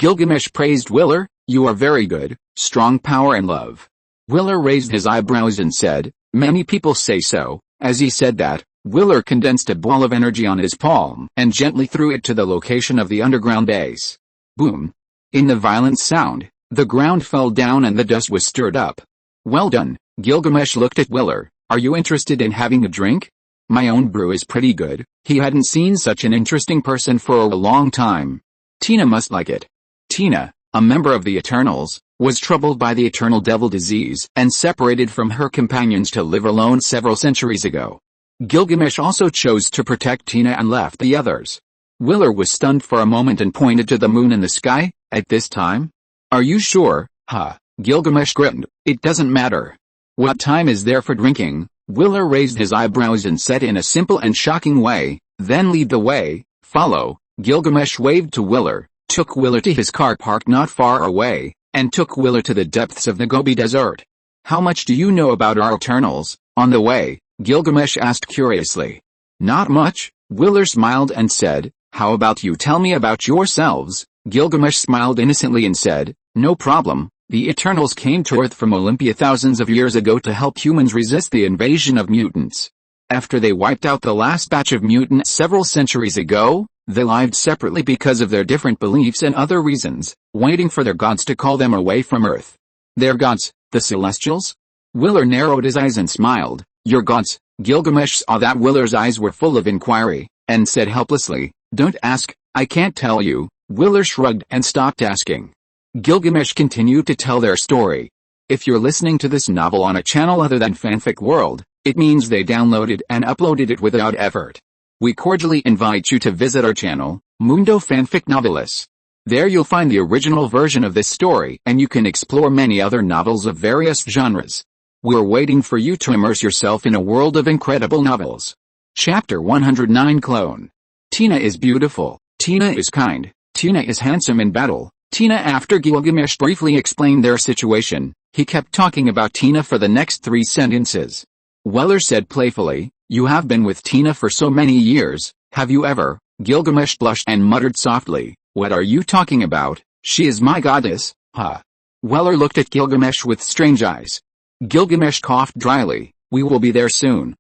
Gilgamesh praised Willer, "You are very good, strong power and love." Willer raised his eyebrows and said, "Many people say so." As he said that, Willer condensed a ball of energy on his palm and gently threw it to the location of the underground base. Boom! In the violent sound, the ground fell down and the dust was stirred up. "Well done." Gilgamesh looked at Willer. "Are you interested in having a drink? My own brew is pretty good." He hadn't seen such an interesting person for a long time. "Tina must like it." Tina, a member of the Eternals, was troubled by the eternal devil disease and separated from her companions to live alone several centuries ago. Gilgamesh also chose to protect Tina and left the others. Willer was stunned for a moment and pointed to the moon in the sky. "At this time? Are you sure?" "Huh." Gilgamesh grinned. "It doesn't matter. What time is there for drinking?" Willer raised his eyebrows and said in a simple and shocking way, "Then lead the way, follow." Gilgamesh waved to Willer, took Willer to his car parked not far away, and took Willer to the depths of the Gobi Desert. "How much do you know about our Eternals?" On the way, Gilgamesh asked curiously. "Not much." Willer smiled and said, "How about you tell me about yourselves?" Gilgamesh smiled innocently and said, "No problem. The Eternals came to Earth from Olympia thousands of years ago to help humans resist the invasion of mutants. After they wiped out the last batch of mutants several centuries ago, they lived separately because of their different beliefs and other reasons, waiting for their gods to call them away from Earth." "Their gods, the Celestials?" Willer narrowed his eyes and smiled. "Your gods?" Gilgamesh saw that Willer's eyes were full of inquiry, and said helplessly, "Don't ask, I can't tell you." Willer shrugged and stopped asking. Gilgamesh continued to tell their story. If you're listening to this novel on a channel other than Fanfic World, it means they downloaded and uploaded it without effort. We cordially invite you to visit our channel, Mundo Fanfic Novelis. There you'll find the original version of this story and you can explore many other novels of various genres. We're waiting for you to immerse yourself in a world of incredible novels. Chapter 109 Clone. Tina is beautiful. Tina is kind. Tina is handsome in battle. Tina. After Gilgamesh briefly explained their situation, he kept talking about Tina for the next 3 sentences. Willer said playfully, "You have been with Tina for so many years, have you ever?" Gilgamesh blushed and muttered softly, "What are you talking about? She is my goddess." "Huh?" Willer looked at Gilgamesh with strange eyes. Gilgamesh coughed dryly. "We will be there soon."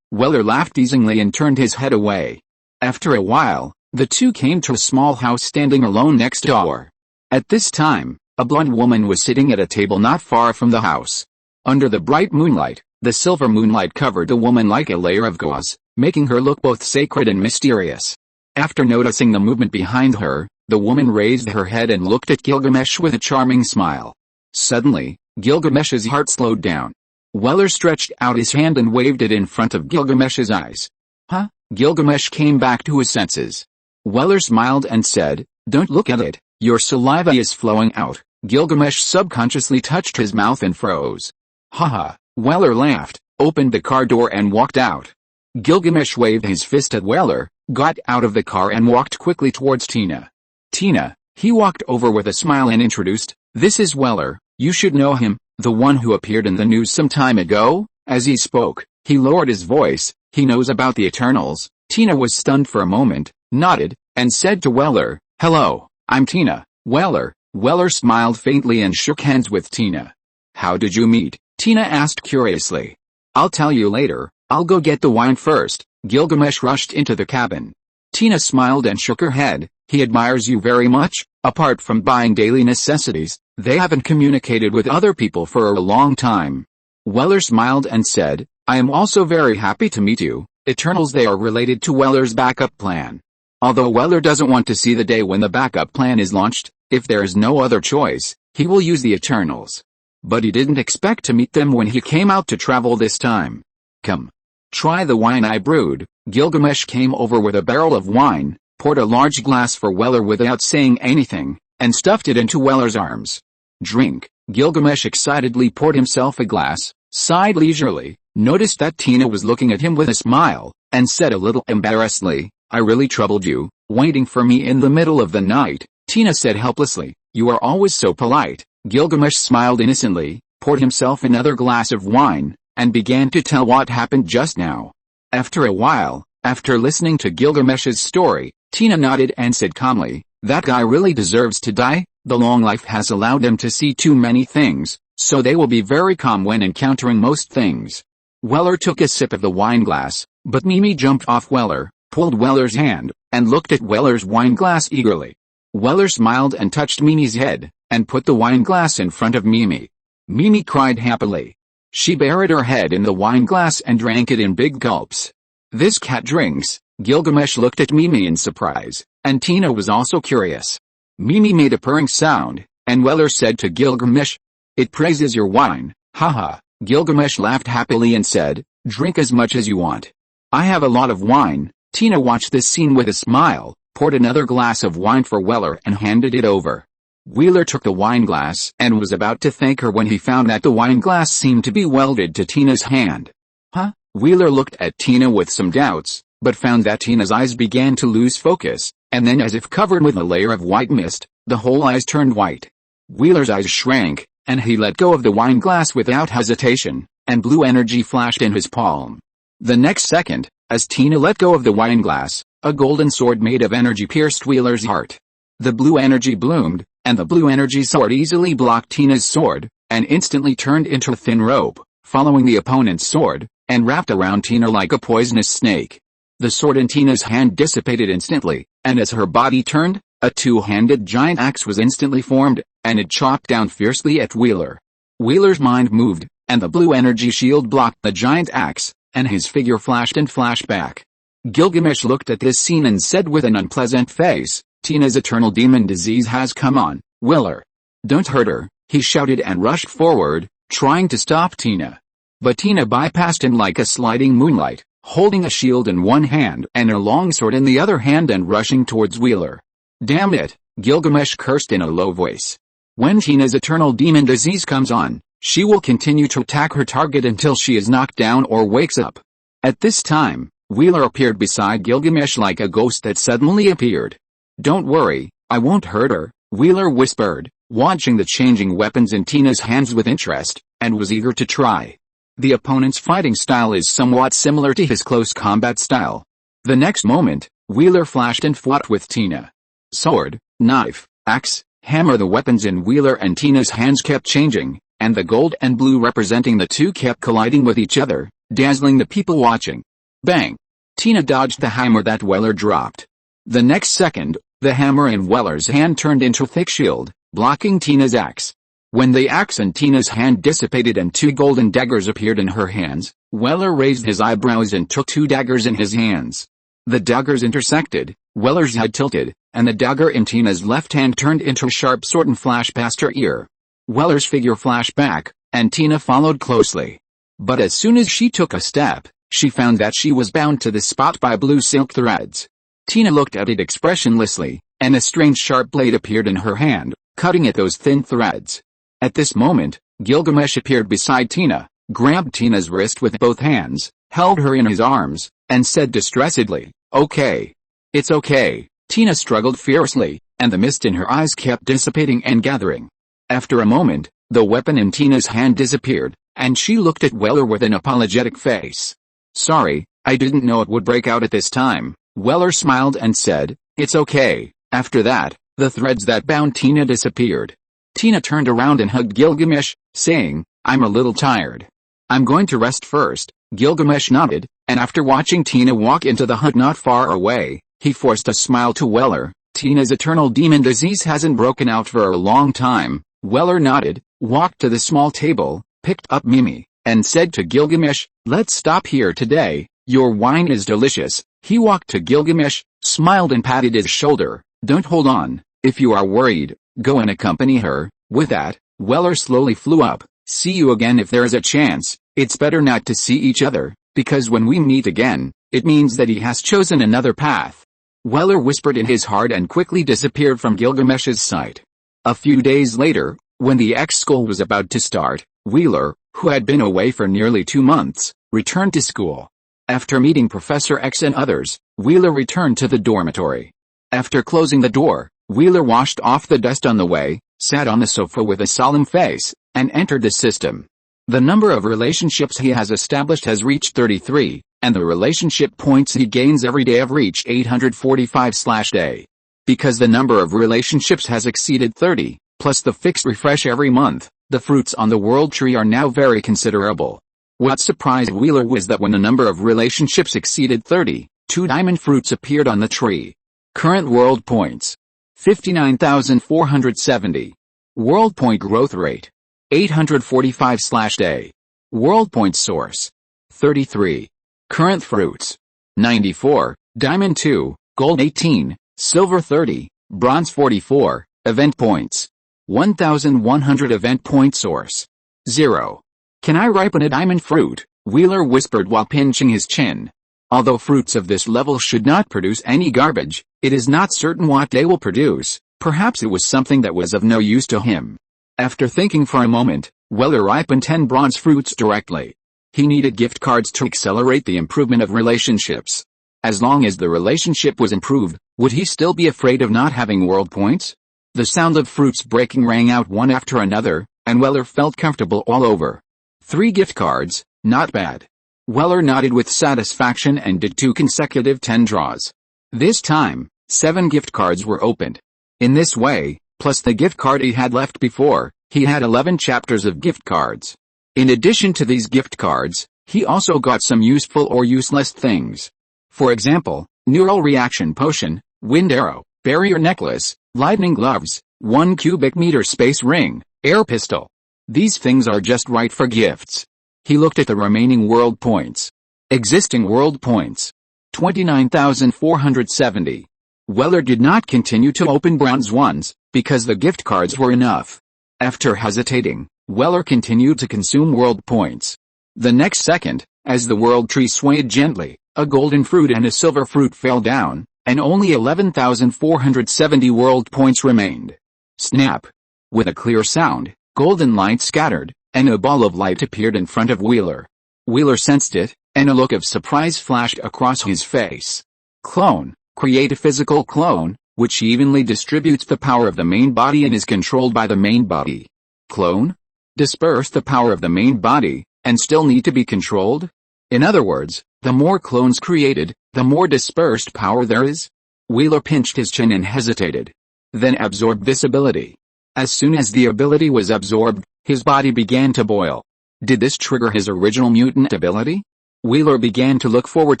Willer laughed teasingly and turned his head away. After a while, the two came to a small house standing alone next door. At this time, a blonde woman was sitting at a table not far from the house. Under the bright moonlight, the silver moonlight covered the woman like a layer of gauze, making her look both sacred and mysterious. After noticing the movement behind her, the woman raised her head and looked at Gilgamesh with a charming smile. Suddenly, Gilgamesh's heart slowed down. Willer stretched out his hand and waved it in front of Gilgamesh's eyes. "Huh?" Gilgamesh came back to his senses. Willer smiled and said, "Don't look at it. Your saliva is flowing out." Gilgamesh subconsciously touched his mouth and froze. "Haha." Willer laughed, opened the car door and walked out. Gilgamesh waved his fist at Willer, got out of the car and walked quickly towards Tina. "Tina." He walked over with a smile and introduced, "This is Willer, you should know him, the one who appeared in the news some time ago." As he spoke, he lowered his voice, "He knows about the Eternals." Tina was stunned for a moment, nodded, and said to Willer, "Hello, I'm Tina." Willer smiled faintly and shook hands with Tina. "How did you meet?" Tina asked curiously. "I'll tell you later, I'll go get the wine first." Gilgamesh rushed into the cabin. Tina smiled and shook her head. "He admires you very much. Apart from buying daily necessities, they haven't communicated with other people for a long time." Willer smiled and said, "I am also very happy to meet you." Eternals. They are related to Weller's backup plan. Although Willer doesn't want to see the day when the backup plan is launched, if there is no other choice, He will use the Eternals. But he didn't expect to meet them when he came out to travel this time. Come. Try the wine I brewed. Gilgamesh came over with a barrel of wine, poured a large glass for Weller without saying anything, and stuffed it into Weller's arms. Drink. Gilgamesh excitedly poured himself a glass, sighed leisurely, noticed that Tina was looking at him with a smile, and said a little embarrassedly, I really troubled you, waiting for me in the middle of the night. Tina said helplessly, you are always so polite. Gilgamesh smiled innocently, poured himself another glass of wine, and began to tell what happened just now. After a while, after listening to Gilgamesh's story, Tina nodded and said calmly, that guy really deserves to die. The long life has allowed them to see too many things, so they will be very calm when encountering most things. Weller took a sip of the wine glass, but Mimi jumped off Weller, pulled Weller's hand, and looked at Weller's wine glass eagerly. Weller smiled and touched Mimi's head, and put the wine glass in front of Mimi. Mimi cried happily. She buried her head in the wine glass and drank it in big gulps. This cat drinks. Gilgamesh looked at Mimi in surprise, and Tina was also curious. Mimi made a purring sound, and Weller said to Gilgamesh, it praises your wine, haha. Gilgamesh laughed happily and said, drink as much as you want. I have a lot of wine. Tina watched this scene with a smile, poured another glass of wine for Weller and handed it over. Wheeler took the wine glass and was about to thank her when he found that the wine glass seemed to be welded to Tina's hand. Huh? Wheeler looked at Tina with some doubts, but found that Tina's eyes began to lose focus, and then as if covered with a layer of white mist, the whole eyes turned white. Wheeler's eyes shrank, and he let go of the wine glass without hesitation, and blue energy flashed in his palm. The next second, as Tina let go of the wine glass, a golden sword made of energy pierced Wheeler's heart. The blue energy bloomed, and the blue energy sword easily blocked Tina's sword, and instantly turned into a thin rope, following the opponent's sword, and wrapped around Tina like a poisonous snake. The sword in Tina's hand dissipated instantly, and as her body turned, a two-handed giant axe was instantly formed, and it chopped down fiercely at Wheeler. Wheeler's mind moved, and the blue energy shield blocked the giant axe, and his figure flashed and flashed back. Gilgamesh looked at this scene and said with an unpleasant face, Tina's eternal demon disease has come on, Wheeler. Don't hurt her, he shouted and rushed forward, trying to stop Tina. But Tina bypassed him like a sliding moonlight, holding a shield in one hand and a long sword in the other hand and rushing towards Wheeler. Damn it, Gilgamesh cursed in a low voice. When Tina's eternal demon disease comes on, she will continue to attack her target until she is knocked down or wakes up. At this time, Wheeler appeared beside Gilgamesh like a ghost that suddenly appeared. Don't worry, I won't hurt her, Wheeler whispered, watching the changing weapons in Tina's hands with interest, and was eager to try. The opponent's fighting style is somewhat similar to his close combat style. The next moment, Wheeler flashed and fought with Tina. Sword, knife, axe, hammer. The weapons in Wheeler and Tina's hands kept changing, and the gold and blue representing the two kept colliding with each other, dazzling the people watching. Bang! Tina dodged the hammer that Weller dropped. The next second, the hammer in Weller's hand turned into a thick shield, blocking Tina's axe. When the axe in Tina's hand dissipated and two golden daggers appeared in her hands, Weller raised his eyebrows and took two daggers in his hands. The daggers intersected, Weller's head tilted, and the dagger in Tina's left hand turned into a sharp sword and flashed past her ear. Weller's figure flashed back, and Tina followed closely. But as soon as she took a step, she found that she was bound to the spot by blue silk threads. Tina looked at it expressionlessly, and a strange sharp blade appeared in her hand, cutting at those thin threads. At this moment, Gilgamesh appeared beside Tina, grabbed Tina's wrist with both hands, held her in his arms, and said distressedly, okay. It's okay. Tina struggled fiercely, and the mist in her eyes kept dissipating and gathering. After a moment, the weapon in Tina's hand disappeared, and she looked at Weller with an apologetic face. Sorry, I didn't know it would break out at this time. Weller smiled and said, it's okay. After that, the threads that bound Tina disappeared. Tina turned around and hugged Gilgamesh, saying, I'm a little tired. I'm going to rest first. Gilgamesh nodded, and after watching Tina walk into the hut not far away, he forced a smile to Weller. Tina's eternal demon disease hasn't broken out for a long time. Weller nodded, walked to the small table, picked up Mimi, and said to Gilgamesh, let's stop here today. Your wine is delicious. He walked to Gilgamesh, smiled and patted his shoulder. Don't hold on. If you are worried, go and accompany her. With that, Weller slowly flew up. See you again if there is a chance. It's better not to see each other, because when we meet again, it means that he has chosen another path. Weller whispered in his heart and quickly disappeared from Gilgamesh's sight. A few days later, when the X-School was about to start, Wheeler, who had been away for nearly 2 months, returned to school. After meeting Professor X and others, Wheeler returned to the dormitory. After closing the door, Wheeler washed off the dust on the way, sat on the sofa with a solemn face, and entered the system. The number of relationships he has established has reached 33, and the relationship points he gains every day have reached 845/day. Because the number of relationships has exceeded 30, plus the fixed refresh every month, the fruits on the world tree are now very considerable. What surprised Wheeler was that when the number of relationships exceeded 30, 2 diamond fruits appeared on the tree. Current world points: 59,470. World point growth rate: 845/day. World point source: 33. Current fruits: 94, diamond 2, gold 18, silver 30, bronze 44. Event points: 1,100. Event point source: 0. Can I ripen a diamond fruit? Wheeler whispered while pinching his chin. Although fruits of this level should not produce any garbage, it is not certain what they will produce. Perhaps it was something that was of no use to him. After thinking for a moment, Weller ripened 10 bronze fruits directly. He needed gift cards to accelerate the improvement of relationships. As long as the relationship was improved, would he still be afraid of not having world points? The sound of fruits breaking rang out one after another, and Weller felt comfortable all over. 3 gift cards, not bad. Weller nodded with satisfaction and did 2 consecutive 10 draws. This time, 7 gift cards were opened. In this way, plus the gift card he had left before, he had 11 chapters of gift cards. In addition to these gift cards, he also got some useful or useless things. For example, neural reaction potion, wind arrow, barrier necklace, lightning gloves, 1 cubic meter space ring, air pistol. These things are just right for gifts. He looked at the remaining world points. Existing world points: 29,470. Weller did not continue to open bronze ones, because the gift cards were enough. After hesitating, Weller continued to consume world points. The next second, as the world tree swayed gently, a golden fruit and a silver fruit fell down, and only 11,470 world points remained. Snap! With a clear sound, golden light scattered, and a ball of light appeared in front of Wheeler. Wheeler sensed it, and a look of surprise flashed across his face. Clone. Create a physical clone, which evenly distributes the power of the main body and is controlled by the main body. Clone? Disperse the power of the main body, and still need to be controlled? In other words, the more clones created, the more dispersed power there is? Wheeler pinched his chin and hesitated. Then absorbed this ability. As soon as the ability was absorbed, his body began to boil. Did this trigger his original mutant ability? Wheeler began to look forward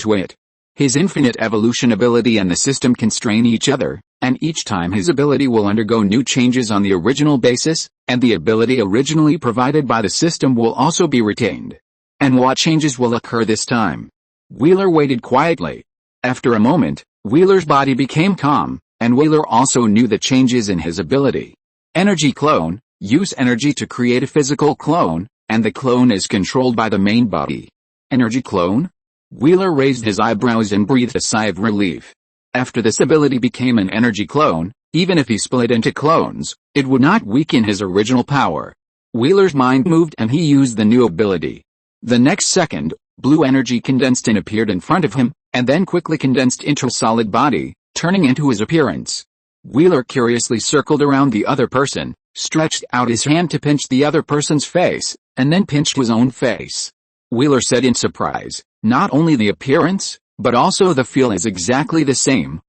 to it. His infinite evolution ability and the system constrain each other, and each time his ability will undergo new changes on the original basis, and the ability originally provided by the system will also be retained. And what changes will occur this time? Wheeler waited quietly. After a moment, Wheeler's body became calm, and Wheeler also knew the changes in his ability. Energy clone. Use energy to create a physical clone, and the clone is controlled by the main body. Energy clone? Wheeler raised his eyebrows and breathed a sigh of relief. After this ability became an energy clone, even if he split into clones, it would not weaken his original power. Wheeler's mind moved and he used the new ability. The next second, blue energy condensed and appeared in front of him, and then quickly condensed into a solid body, turning into his appearance. Wheeler curiously circled around the other person, stretched out his hand to pinch the other person's face, and then pinched his own face. Wheeler said in surprise, not only the appearance, but also the feel is exactly the same.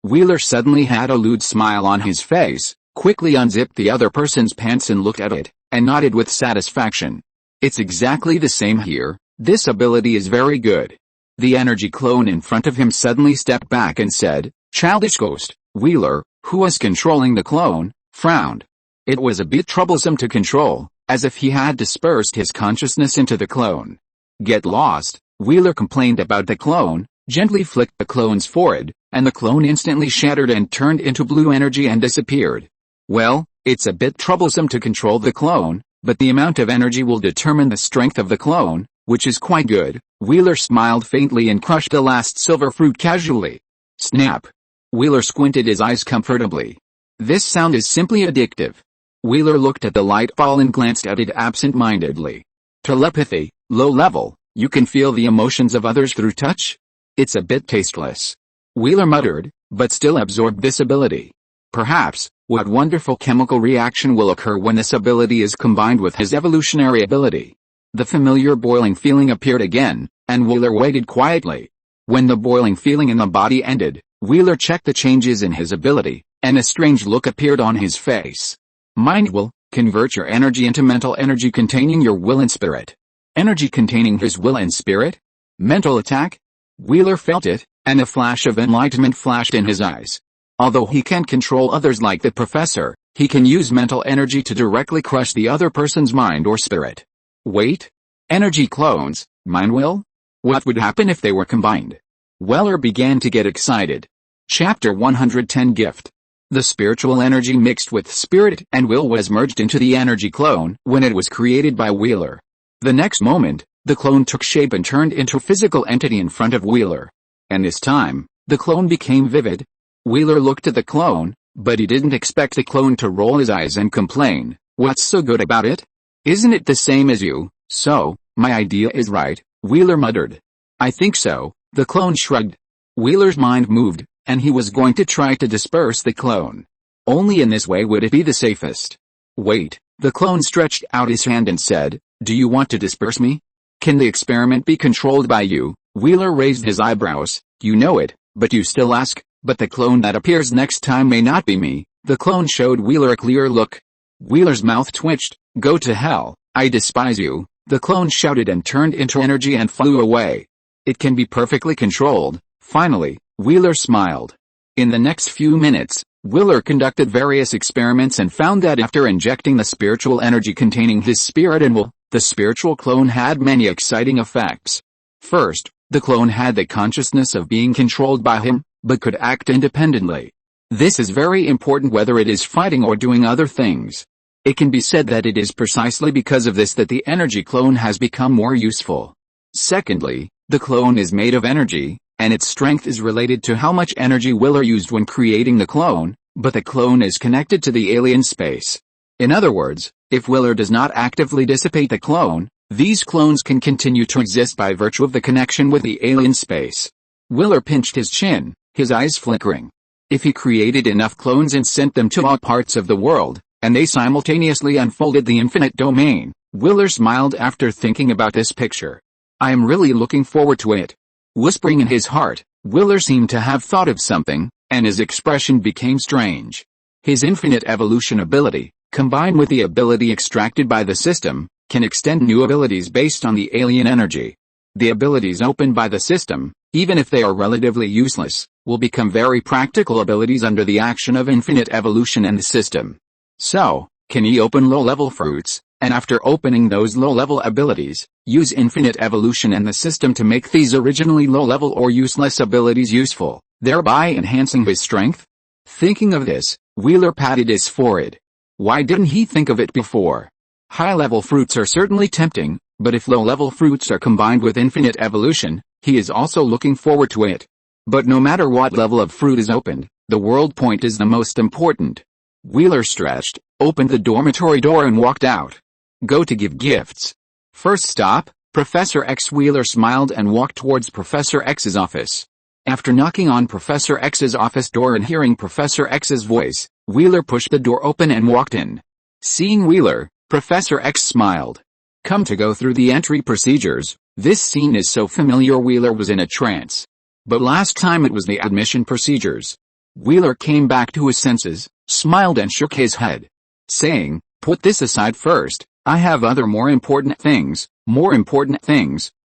Wheeler suddenly had a lewd smile on his face, quickly unzipped the other person's pants and looked at it, and nodded with satisfaction. It's exactly the same here. This ability is very good. The energy clone in front of him suddenly stepped back and said, "Childish ghost." Wheeler, who was controlling the clone, frowned. It was a bit troublesome to control, as if he had dispersed his consciousness into the clone. Get lost, Wheeler complained about the clone, gently flicked the clone's forehead, and the clone instantly shattered and turned into blue energy and disappeared. Well, It's a bit troublesome to control the clone, but the amount of energy will determine the strength of the clone, which is quite good. Wheeler smiled faintly and crushed the last silver fruit casually. Snap! Wheeler squinted his eyes comfortably. This sound is simply addictive. Wheeler looked at the light ball and glanced at it absent-mindedly. Telepathy, low level, you can feel the emotions of others through touch? It's a bit tasteless. Wheeler muttered, but still absorbed this ability. Perhaps, what wonderful chemical reaction will occur when this ability is combined with his evolutionary ability? The familiar boiling feeling appeared again, and Wheeler waited quietly. When the boiling feeling in the body ended, Wheeler checked the changes in his ability, and a strange look appeared on his face. Mind will convert your energy into mental energy containing your will and spirit. Energy containing his will and spirit? Mental attack? Wheeler felt it, and a flash of enlightenment flashed in his eyes. Although he can't control others like the professor, he can use mental energy to directly crush the other person's mind or spirit. Wait? Energy clones, mind will? What would happen if they were combined? Wheeler began to get excited. Chapter 110 Gift. The spiritual energy mixed with spirit and will was merged into the energy clone when it was created by Wheeler. The next moment, the clone took shape and turned into a physical entity in front of Wheeler. And this time, the clone became vivid. Wheeler looked at the clone, but he didn't expect the clone to roll his eyes and complain. What's so good about it? Isn't it the same as you? So, my idea is right, Wheeler muttered. I think so, the clone shrugged. Wheeler's mind moved, and he was going to try to disperse the clone. Only in this way would it be the safest. Wait, the clone stretched out his hand and said, do you want to disperse me? Can the experiment be controlled by you? Wheeler raised his eyebrows. You know it, but you still ask. But the clone that appears next time may not be me. The clone showed Wheeler a clear look. Wheeler's mouth twitched. Go to hell, I despise you. The clone shouted and turned into energy and flew away. It can be perfectly controlled. Finally, Wheeler smiled. In the next few minutes, Wheeler conducted various experiments and found that after injecting the spiritual energy containing his spirit and will, the spiritual clone had many exciting effects. First, the clone had the consciousness of being controlled by him, but could act independently. This is very important whether it is fighting or doing other things. It can be said that it is precisely because of this that the energy clone has become more useful. Secondly, the clone is made of energy, and its strength is related to how much energy Wheeler used when creating the clone, but the clone is connected to the alien space. In other words, if Wheeler does not actively dissipate the clone, these clones can continue to exist by virtue of the connection with the alien space. Wheeler pinched his chin, his eyes flickering. If he created enough clones and sent them to all parts of the world, and they simultaneously unfolded the infinite domain, Wheeler smiled after thinking about this picture. I am really looking forward to it. Whispering in his heart, Wheeler seemed to have thought of something, and his expression became strange. His infinite evolution ability, combined with the ability extracted by the system, can extend new abilities based on the alien energy. The abilities opened by the system, even if they are relatively useless, will become very practical abilities under the action of infinite evolution and the system. So, can he open low-level fruits, and after opening those low-level abilities, use infinite evolution and the system to make these originally low-level or useless abilities useful, thereby enhancing his strength? Thinking of this, Wheeler patted his forehead. Why didn't he think of it before? High-level fruits are certainly tempting, but if low-level fruits are combined with infinite evolution, he is also looking forward to it. But no matter what level of fruit is opened, the world point is the most important. Wheeler stretched, opened the dormitory door and walked out. Go to give gifts. First stop, Professor X. Wheeler smiled and walked towards Professor X's office. After knocking on Professor X's office door and hearing Professor X's voice, Wheeler pushed the door open and walked in. Seeing Wheeler, Professor X smiled. Come to go through the entry procedures. This scene is so familiar. Wheeler was in a trance. But last time it was the admission procedures. Wheeler came back to his senses, smiled and shook his head, saying, put this aside first, I have other more important things.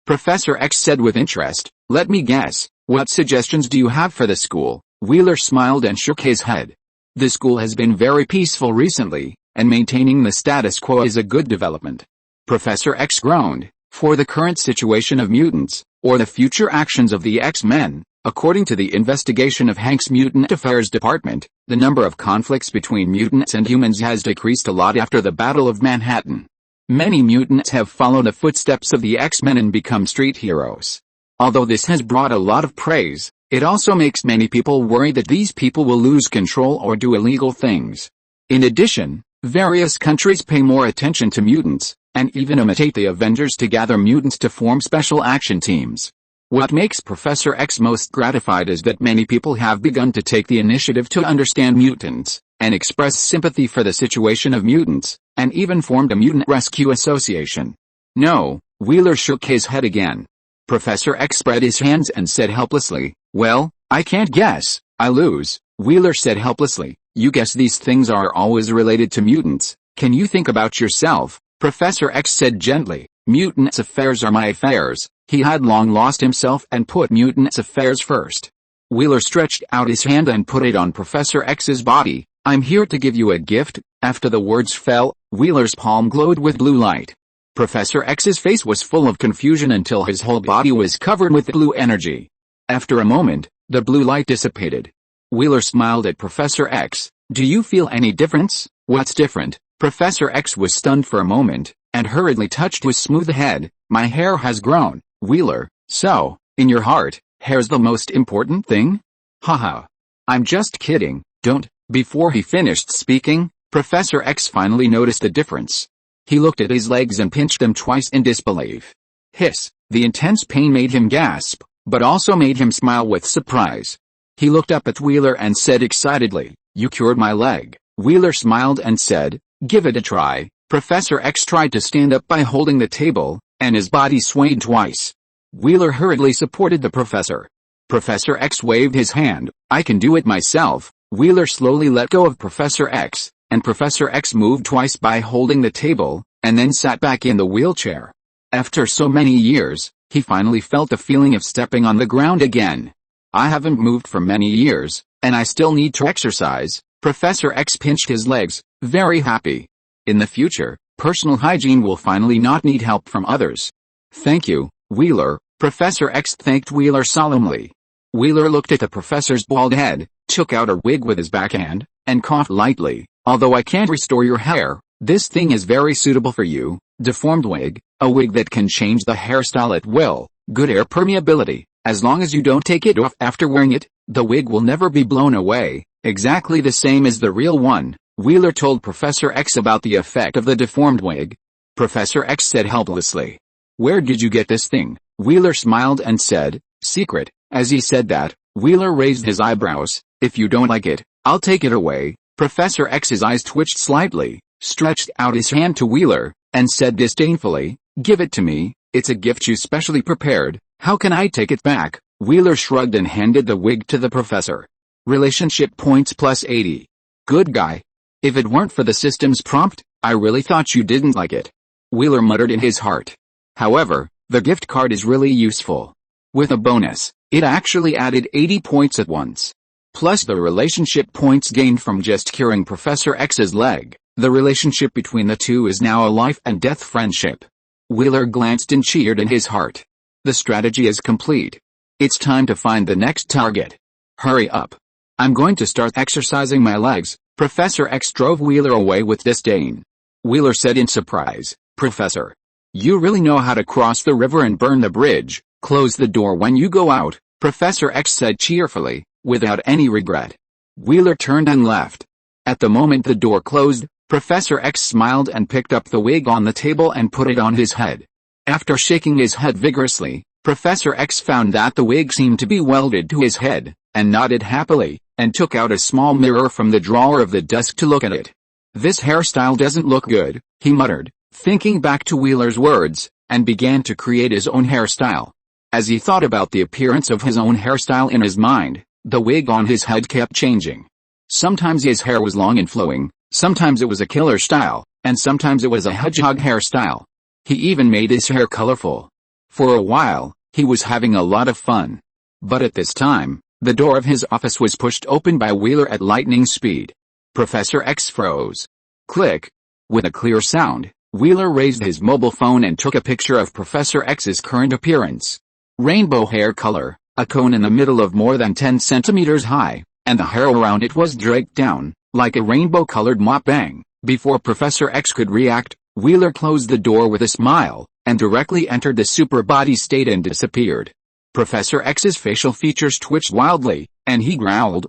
Professor X said with interest. Let me guess, what suggestions do you have for the school? Wheeler smiled and shook his head. The school has been very peaceful recently, and maintaining the status quo is a good development. Professor X groaned. For the current situation of mutants, or the future actions of the X-Men, According to the investigation of Hank's Mutant Affairs Department, the number of conflicts between mutants and humans has decreased a lot after the Battle of Manhattan. Many mutants have followed the footsteps of the X-Men and become street heroes. Although this has brought a lot of praise, it also makes many people worry that these people will lose control or do illegal things. In addition, various countries pay more attention to mutants, and even imitate the Avengers to gather mutants to form special action teams. What makes Professor X most gratified is that many people have begun to take the initiative to understand mutants, and express sympathy for the situation of mutants, and even formed a mutant rescue association. No, Wheeler shook his head again. Professor X spread his hands and said helplessly, "Well, I can't guess, I lose." Wheeler said helplessly, "You guess these things are always related to mutants, can you think about yourself?" Professor X said gently, "Mutants' affairs are my affairs." He had long lost himself and put mutants' affairs first. Wheeler stretched out his hand and put it on Professor X's body. "I'm here to give you a gift." After the words fell, Wheeler's palm glowed with blue light. Professor X's face was full of confusion until his whole body was covered with blue energy. After a moment, the blue light dissipated. Wheeler smiled at Professor X. "Do you feel any difference?" "What's different?" Professor X was stunned for a moment, and hurriedly touched his smooth head. "My hair has grown." Wheeler, "So, in your heart, hair's the most important thing?" "Haha. I'm just kidding, don't." Before he finished speaking, Professor X finally noticed the difference. He looked at his legs and pinched them twice in disbelief. Hiss, the intense pain made him gasp, but also made him smile with surprise. He looked up at Wheeler and said excitedly, "You cured my leg." Wheeler smiled and said, "Give it a try." Professor X tried to stand up by holding the table, and his body swayed twice. Wheeler hurriedly supported the professor. Professor X waved his hand. "I can do it myself." Wheeler slowly let go of Professor X, and Professor X moved twice by holding the table, and then sat back in the wheelchair. After so many years, he finally felt the feeling of stepping on the ground again. "I haven't moved for many years, and I still need to exercise." Professor X pinched his legs, very happy. In the future, personal hygiene will finally not need help from others. "Thank you, Wheeler." Professor X thanked Wheeler solemnly. Wheeler looked at the professor's bald head, took out a wig with his backhand, and coughed lightly. "Although I can't restore your hair, this thing is very suitable for you." Deformed wig, a wig that can change the hairstyle at will. Good air permeability. As long as you don't take it off after wearing it, the wig will never be blown away. Exactly the same as the real one. Wheeler told Professor X about the effect of the deformed wig. Professor X said helplessly, "Where did you get this thing?" Wheeler smiled and said, "Secret." As he said that, Wheeler raised his eyebrows. "If you don't like it, I'll take it away." Professor X's eyes twitched slightly, stretched out his hand to Wheeler, and said disdainfully, "Give it to me, it's a gift you specially prepared. How can I take it back?" Wheeler shrugged and handed the wig to the professor. Relationship points plus 80. Good guy. "If it weren't for the system's prompt, I really thought you didn't like it," Wheeler muttered in his heart. However, the gift card is really useful. With a bonus, it actually added 80 points at once. Plus the relationship points gained from just curing Professor X's leg. The relationship between the two is now a life and death friendship. Wheeler glanced and cheered in his heart. The strategy is complete. It's time to find the next target. Hurry up. I'm going to start exercising my legs. Professor X drove Wheeler away with disdain. Wheeler said in surprise, "Professor, you really know how to cross the river and burn the bridge. Close the door when you go out," Professor X said cheerfully, without any regret. Wheeler turned and left. At the moment the door closed, Professor X smiled and picked up the wig on the table and put it on his head. After shaking his head vigorously, Professor X found that the wig seemed to be welded to his head, and nodded happily, and took out a small mirror from the drawer of the desk to look at it. "This hairstyle doesn't look good," he muttered, thinking back to Wheeler's words, and began to create his own hairstyle. As he thought about the appearance of his own hairstyle in his mind, the wig on his head kept changing. Sometimes his hair was long and flowing, sometimes it was a killer style, and sometimes it was a hedgehog hairstyle. He even made his hair colorful. For a while, he was having a lot of fun. But at this time, the door of his office was pushed open by Wheeler at lightning speed. Professor X froze. Click. With a clear sound, Wheeler raised his mobile phone and took a picture of Professor X's current appearance. Rainbow hair color. a cone in the middle of more than 10 centimeters high, and the hair around it was draped down, like a rainbow-colored mop bang. Before Professor X could react, Wheeler closed the door with a smile, and directly entered the super body state and disappeared. Professor X's facial features twitched wildly, and he growled,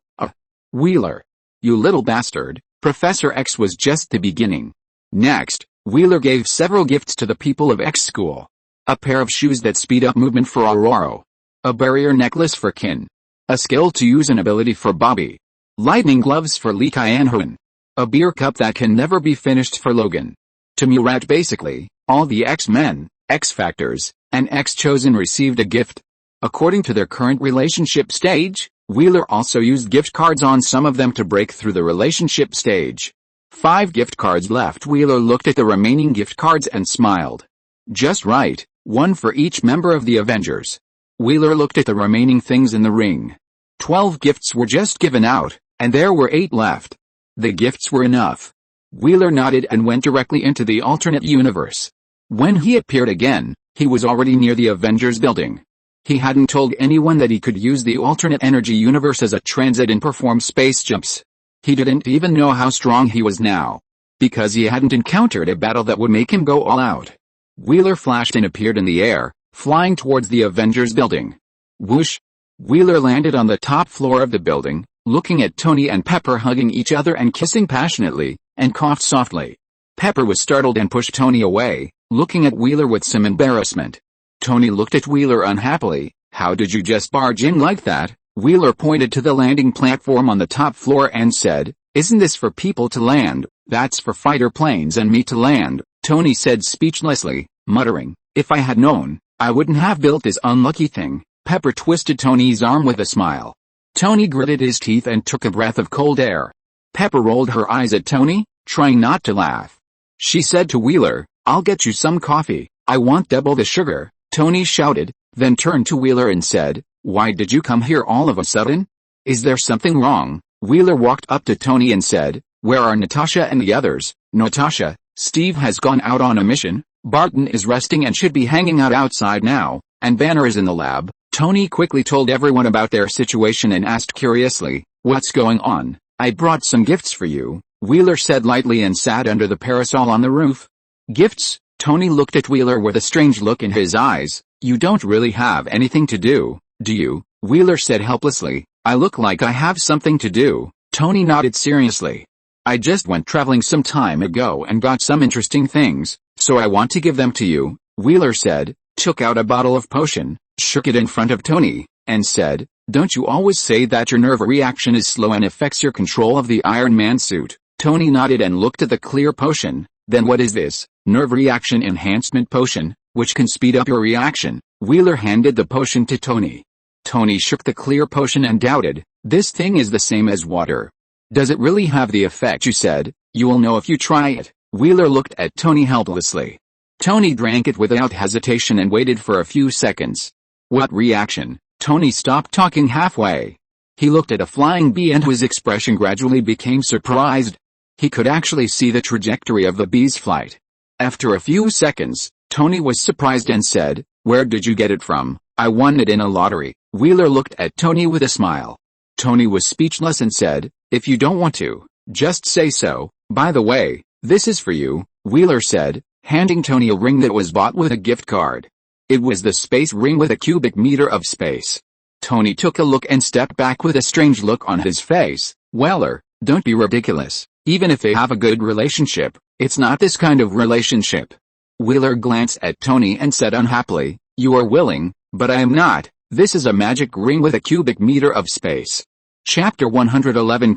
Wheeler. You little bastard. Professor X was just the beginning. Next, Wheeler gave several gifts to the people of X School. A pair of shoes that speed up movement for Ororo. A barrier necklace for Kin. A skill to use an ability for Bobby. Lightning gloves for Lee Kyan-hoon. A beer cup that can never be finished for Logan. To Murat basically, all the X-Men, X-Factors, and X-Chosen received a gift. According to their current relationship stage, Wheeler also used gift cards on some of them to break through the relationship stage. 5 gift cards left. Wheeler looked at the remaining gift cards and smiled. Just right, one for each member of the Avengers. Wheeler looked at the remaining things in the ring. 12 gifts were just given out, and there were 8 left. The gifts were enough. Wheeler nodded and went directly into the alternate universe. When he appeared again, he was already near the Avengers building. He hadn't told anyone that he could use the alternate energy universe as a transit and perform space jumps. He didn't even know how strong he was now, because he hadn't encountered a battle that would make him go all out. Wheeler flashed and appeared in the air, flying towards the Avengers building. Whoosh! Wheeler landed on the top floor of the building, looking at Tony and Pepper hugging each other and kissing passionately, and coughed softly. Pepper was startled and pushed Tony away, looking at Wheeler with some embarrassment. Tony looked at Wheeler unhappily. How did you just barge in like that? Wheeler pointed to the landing platform on the top floor and said, Isn't this for people to land? That's for fighter planes and me to land, Tony said speechlessly, muttering, If I had known, I wouldn't have built this unlucky thing. Pepper twisted Tony's arm with a smile. Tony gritted his teeth and took a breath of cold air. Pepper rolled her eyes at Tony, trying not to laugh. She said to Wheeler, I'll get you some coffee. I want double the sugar, Tony shouted, then turned to Wheeler and said, Why did you come here all of a sudden? Is there something wrong? Wheeler walked up to Tony and said, Where are Natasha and the others? Natasha, Steve has gone out on a mission, Barton is resting and should be hanging out outside now, and Banner is in the lab. Tony quickly told everyone about their situation and asked curiously, What's going on? I brought some gifts for you, Wheeler said lightly and sat under the parasol on the roof. Gifts? Tony looked at Wheeler with a strange look in his eyes. You don't really have anything to do you? Wheeler said helplessly. I look like I have something to do. Tony nodded seriously. I just went traveling some time ago and got some interesting things, so I want to give them to you, Wheeler said, took out a bottle of potion, shook it in front of Tony, and said, Don't you always say that your nerve reaction is slow and affects your control of the Iron Man suit? Tony nodded and looked at the clear potion. Then what is this? Nerve reaction enhancement potion, which can speed up your reaction. Wheeler handed the potion to Tony. Tony shook the clear potion and doubted, This thing is the same as water. Does it really have the effect you said? You will know if you try it. Wheeler looked at Tony helplessly. Tony drank it without hesitation and waited for a few seconds. What reaction? Tony stopped talking halfway. He looked at a flying bee and his expression gradually became surprised. He could actually see the trajectory of the bee's flight. After a few seconds, Tony was surprised and said, Where did you get it from? I won it in a lottery. Wheeler looked at Tony with a smile. Tony was speechless and said, If you don't want to, just say so. By the way, this is for you, Wheeler said, handing Tony a ring that was bought with a gift card. It was the space ring with a cubic meter of space. Tony took a look and stepped back with a strange look on his face. Weller, don't be ridiculous. Even if they have a good relationship, it's not this kind of relationship. Wheeler glanced at Tony and said unhappily, You are willing, but I am not. This is a magic ring with a cubic meter of space. Chapter 111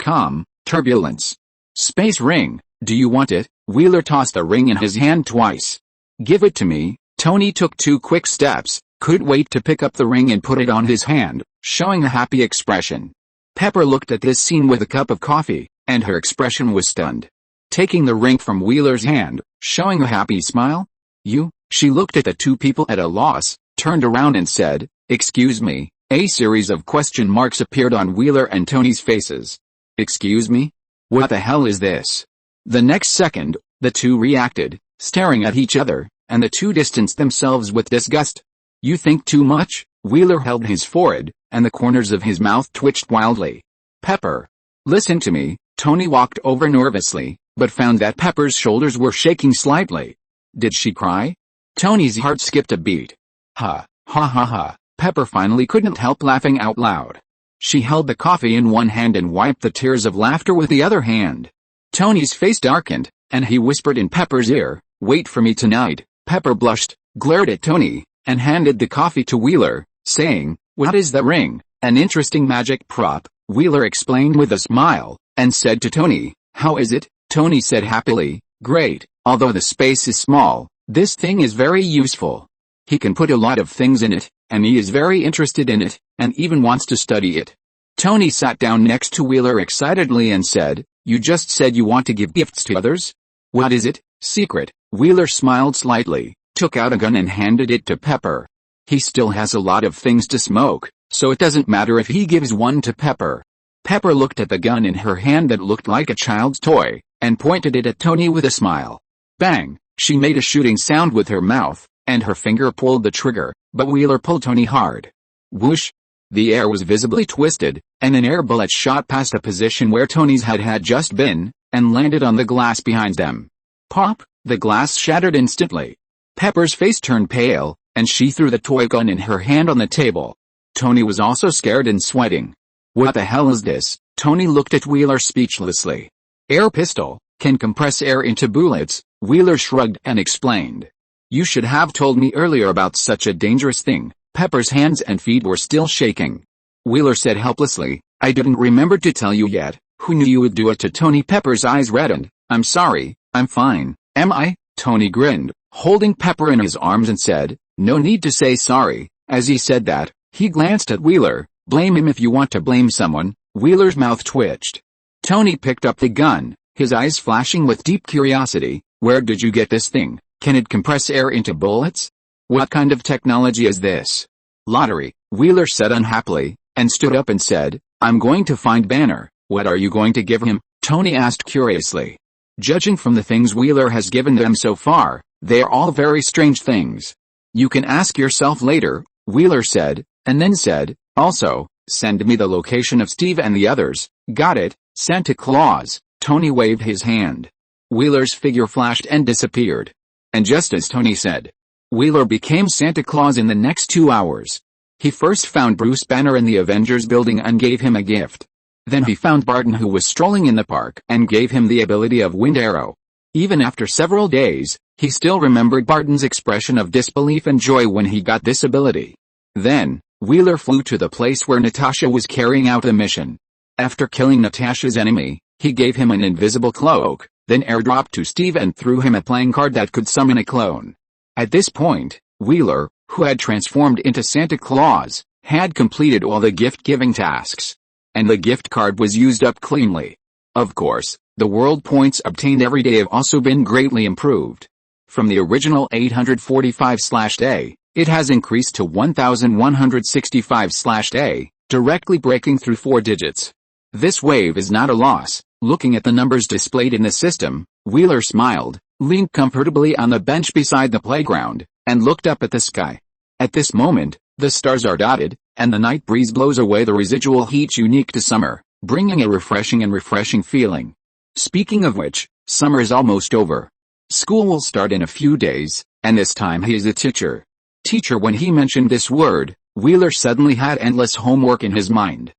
Turbulence. Space ring, do you want it? Wheeler tossed the ring in his hand twice. Give it to me. Tony took 2 quick steps, couldn't wait to pick up the ring and put it on his hand, showing a happy expression. Pepper looked at this scene with a cup of coffee, and her expression was stunned. Taking the ring from Wheeler's hand, showing a happy smile. You? She looked at the 2 people at a loss, turned around and said, Excuse me. A series of question marks appeared on Wheeler and Tony's faces. Excuse me? What the hell is this? The next second, the 2 reacted, staring at each other, and the 2 distanced themselves with disgust. You think too much? Wheeler held his forehead, and the corners of his mouth twitched wildly. Pepper. Listen to me. Tony walked over nervously, but found that Pepper's shoulders were shaking slightly. Did she cry? Tony's heart skipped a beat. Ha, ha ha ha. Pepper finally couldn't help laughing out loud. She held the coffee in one hand and wiped the tears of laughter with the other hand. Tony's face darkened, and he whispered in Pepper's ear, "Wait for me tonight." Pepper blushed, glared at Tony, and handed the coffee to Wheeler, saying, "What is that ring?" "An interesting magic prop," Wheeler explained with a smile, and said to Tony, "How is it?" Tony said happily, "Great, although the space is small, this thing is very useful. He can put a lot of things in it, and he is very interested in it, and even wants to study it." Tony sat down next to Wheeler excitedly and said, "You just said you want to give gifts to others? What is it?" "Secret." Wheeler smiled slightly, took out a gun and handed it to Pepper. "He still has a lot of things to smoke, so it doesn't matter if he gives one to Pepper." Pepper looked at the gun in her hand that looked like a child's toy, and pointed it at Tony with a smile. Bang! She made a shooting sound with her mouth, and her finger pulled the trigger, but Wheeler pulled Tony hard. Whoosh! The air was visibly twisted, and an air bullet shot past a position where Tony's head had just been, and landed on the glass behind them. Pop! The glass shattered instantly. Pepper's face turned pale, and she threw the toy gun in her hand on the table. Tony was also scared and sweating. "What the hell is this?" Tony looked at Wheeler speechlessly. "Air pistol, can compress air into bullets," Wheeler shrugged and explained. "You should have told me earlier about such a dangerous thing." Pepper's hands and feet were still shaking. Wheeler said helplessly, "I didn't remember to tell you yet." "Who knew you would do it to Tony?" Pepper's eyes reddened. "I'm sorry, I'm fine." "Am I?" Tony grinned, holding Pepper in his arms and said, "No need to say sorry." As he said that, he glanced at Wheeler. "Blame him if you want to blame someone." Wheeler's mouth twitched. Tony picked up the gun, his eyes flashing with deep curiosity. "Where did you get this thing? Can it compress air into bullets? What kind of technology is this?" "Lottery," Wheeler said unhappily, and stood up and said, "I'm going to find Banner." "What are you going to give him?" Tony asked curiously. "Judging from the things Wheeler has given them so far, they are all very strange things." "You can ask yourself later," Wheeler said, and then said, "Also, send me the location of Steve and the others." "Got it, Santa Claus." Tony waved his hand. Wheeler's figure flashed and disappeared. And just as Tony said, Wheeler became Santa Claus in the next 2 hours. He first found Bruce Banner in the Avengers building and gave him a gift. Then he found Barton, who was strolling in the park, and gave him the ability of Wind Arrow. Even after several days, he still remembered Barton's expression of disbelief and joy when he got this ability. Then, Wheeler flew to the place where Natasha was carrying out a mission. After killing Natasha's enemy, he gave him an invisible cloak, then airdropped to Steve and threw him a playing card that could summon a clone. At this point, Wheeler, who had transformed into Santa Claus, had completed all the gift-giving tasks. And the gift card was used up cleanly. Of course, the world points obtained every day have also been greatly improved. From the original 845/day, it has increased to 1165/day, directly breaking through 4 digits. This wave is not a loss. Looking at the numbers displayed in the system, Wheeler smiled, leaned comfortably on the bench beside the playground, and looked up at the sky. At this moment, the stars are dotted, and the night breeze blows away the residual heat unique to summer, bringing a refreshing feeling. Speaking of which, summer is almost over. School will start in a few days, and this time he is a teacher. Teacher. When he mentioned this word, Wheeler suddenly had endless homework in his mind.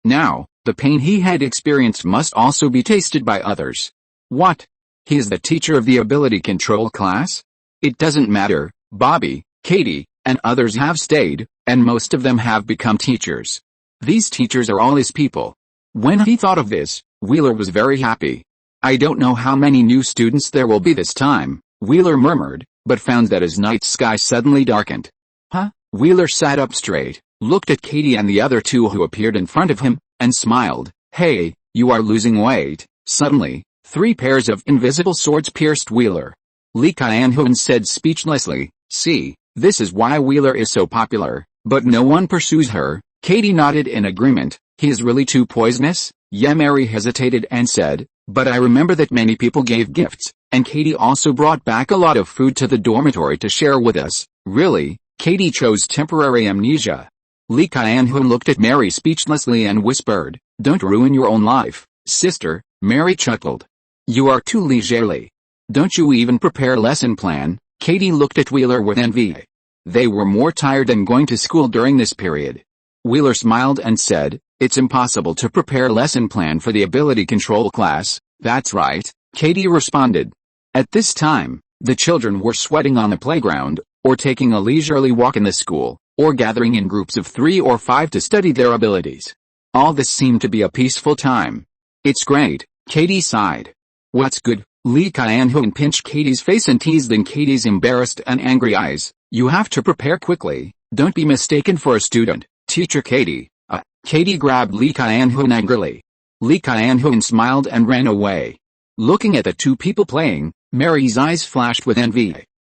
Now, the pain he had experienced must also be tasted by others. What? He is the teacher of the ability control class? It doesn't matter. Bobby, Katie, and others have stayed, and most of them have become teachers. These teachers are all his people. When he thought of this, Wheeler was very happy. "I don't know how many new students there will be this time," Wheeler murmured, but found that his night sky suddenly darkened. Wheeler sat up straight, looked at Katie and the other 2 who appeared in front of him, and smiled. "Hey, you are losing weight." Suddenly, 3 pairs of invisible swords pierced Wheeler. Lee Kyan-hoon said speechlessly, "See, this is why Wheeler is so popular, but no one pursues her." Katie nodded in agreement. "He is really too poisonous?" Mary hesitated and said, "But I remember that many people gave gifts, and Katie also brought back a lot of food to the dormitory to share with us." "Really?" Katie chose temporary amnesia. Lee Kyan-hoon looked at Mary speechlessly and whispered, "Don't ruin your own life, sister." Mary chuckled. "You are too leisurely. Don't you even prepare a lesson plan?" Katie looked at Wheeler with envy. They were more tired than going to school during this period. Wheeler smiled and said, "It's impossible to prepare a lesson plan for the ability control class." "That's right," Katie responded. At this time, the children were sweating on the playground, or taking a leisurely walk in the school, or gathering in groups of 3 or 5 to study their abilities. All this seemed to be a peaceful time. "It's great," Katie sighed. "What's good?" Lee Kyan-hoon pinched Katie's face and teased in Katie's embarrassed and angry eyes. "You have to prepare quickly. Don't be mistaken for a student, Teacher Katie." Katie grabbed Lee Kyan-hoon angrily. Lee Kyan-hoon smiled and ran away. Looking at the two people playing, Mary's eyes flashed with envy.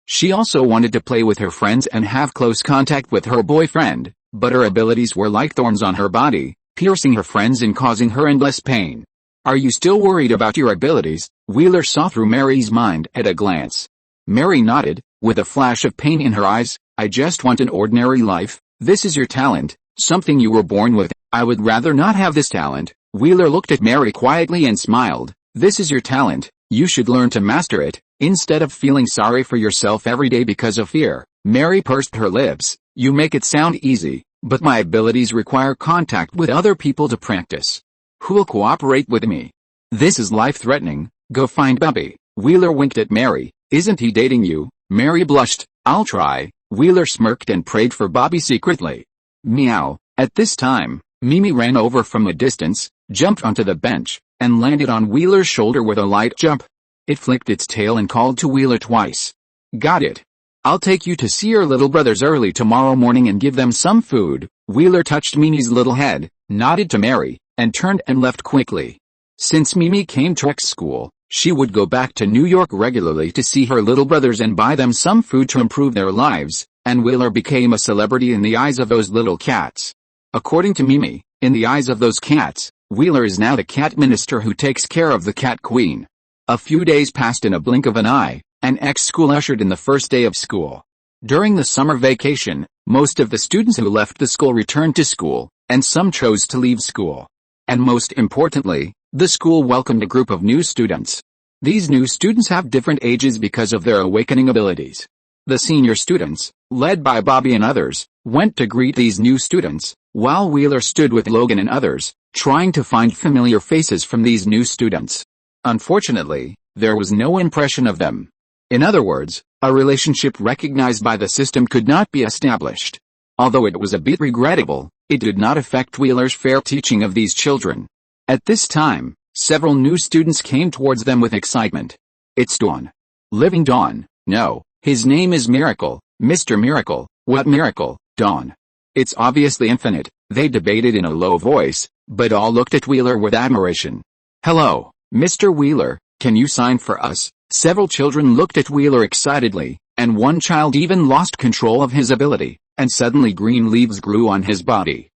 She also wanted to play with her friends and have close contact with her boyfriend, but her abilities were like thorns on her body, piercing her friends and causing her endless pain. "Are you still worried about your abilities?" Wheeler saw through Mary's mind at a glance. Mary nodded, with a flash of pain in her eyes. "I just want an ordinary life. This is your talent, something you were born with." "I would rather not have this talent." Wheeler looked at Mary quietly and smiled. "This is your talent. You should learn to master it, instead of feeling sorry for yourself every day because of fear." Mary pursed her lips. "You make it sound easy, but my abilities require contact with other people to practice. Who'll cooperate with me? This is life-threatening. Go find Bobby." Wheeler winked at Mary. "Isn't he dating you?" Mary blushed. "I'll try." Wheeler smirked and prayed for Bobby secretly. Meow. At this time, Mimi ran over from a distance, jumped onto the bench, and landed on Wheeler's shoulder with a light jump. It flicked its tail and called to Wheeler twice. "Got it. I'll take you to see your little brothers early tomorrow morning and give them some food." Wheeler touched Mimi's little head, nodded to Mary, and turned and left quickly. Since Mimi came to X school, she would go back to New York regularly to see her little brothers and buy them some food to improve their lives, and Wheeler became a celebrity in the eyes of those little cats. According to Mimi, in the eyes of those cats, Wheeler is now the cat minister who takes care of the cat queen. A few days passed in a blink of an eye, and X school ushered in the first day of school. During the summer vacation, most of the students who left the school returned to school, and some chose to leave school. And most importantly, the school welcomed a group of new students. These new students have different ages because of their awakening abilities. The senior students, led by Bobby and others, went to greet these new students, while Wheeler stood with Logan and others, trying to find familiar faces from these new students. Unfortunately, there was no impression of them. In other words, a relationship recognized by the system could not be established. Although it was a bit regrettable, it did not affect Wheeler's fair teaching of these children. At this time, several new students came towards them with excitement. "It's Dawn. Living Dawn." "No, his name is Miracle, Mr. Miracle." "What miracle, Dawn?" "It's obviously infinite," they debated in a low voice, but all looked at Wheeler with admiration. "Hello, Mr. Wheeler, can you sign for us?" Several children looked at Wheeler excitedly, and one child even lost control of his ability, and suddenly green leaves grew on his body.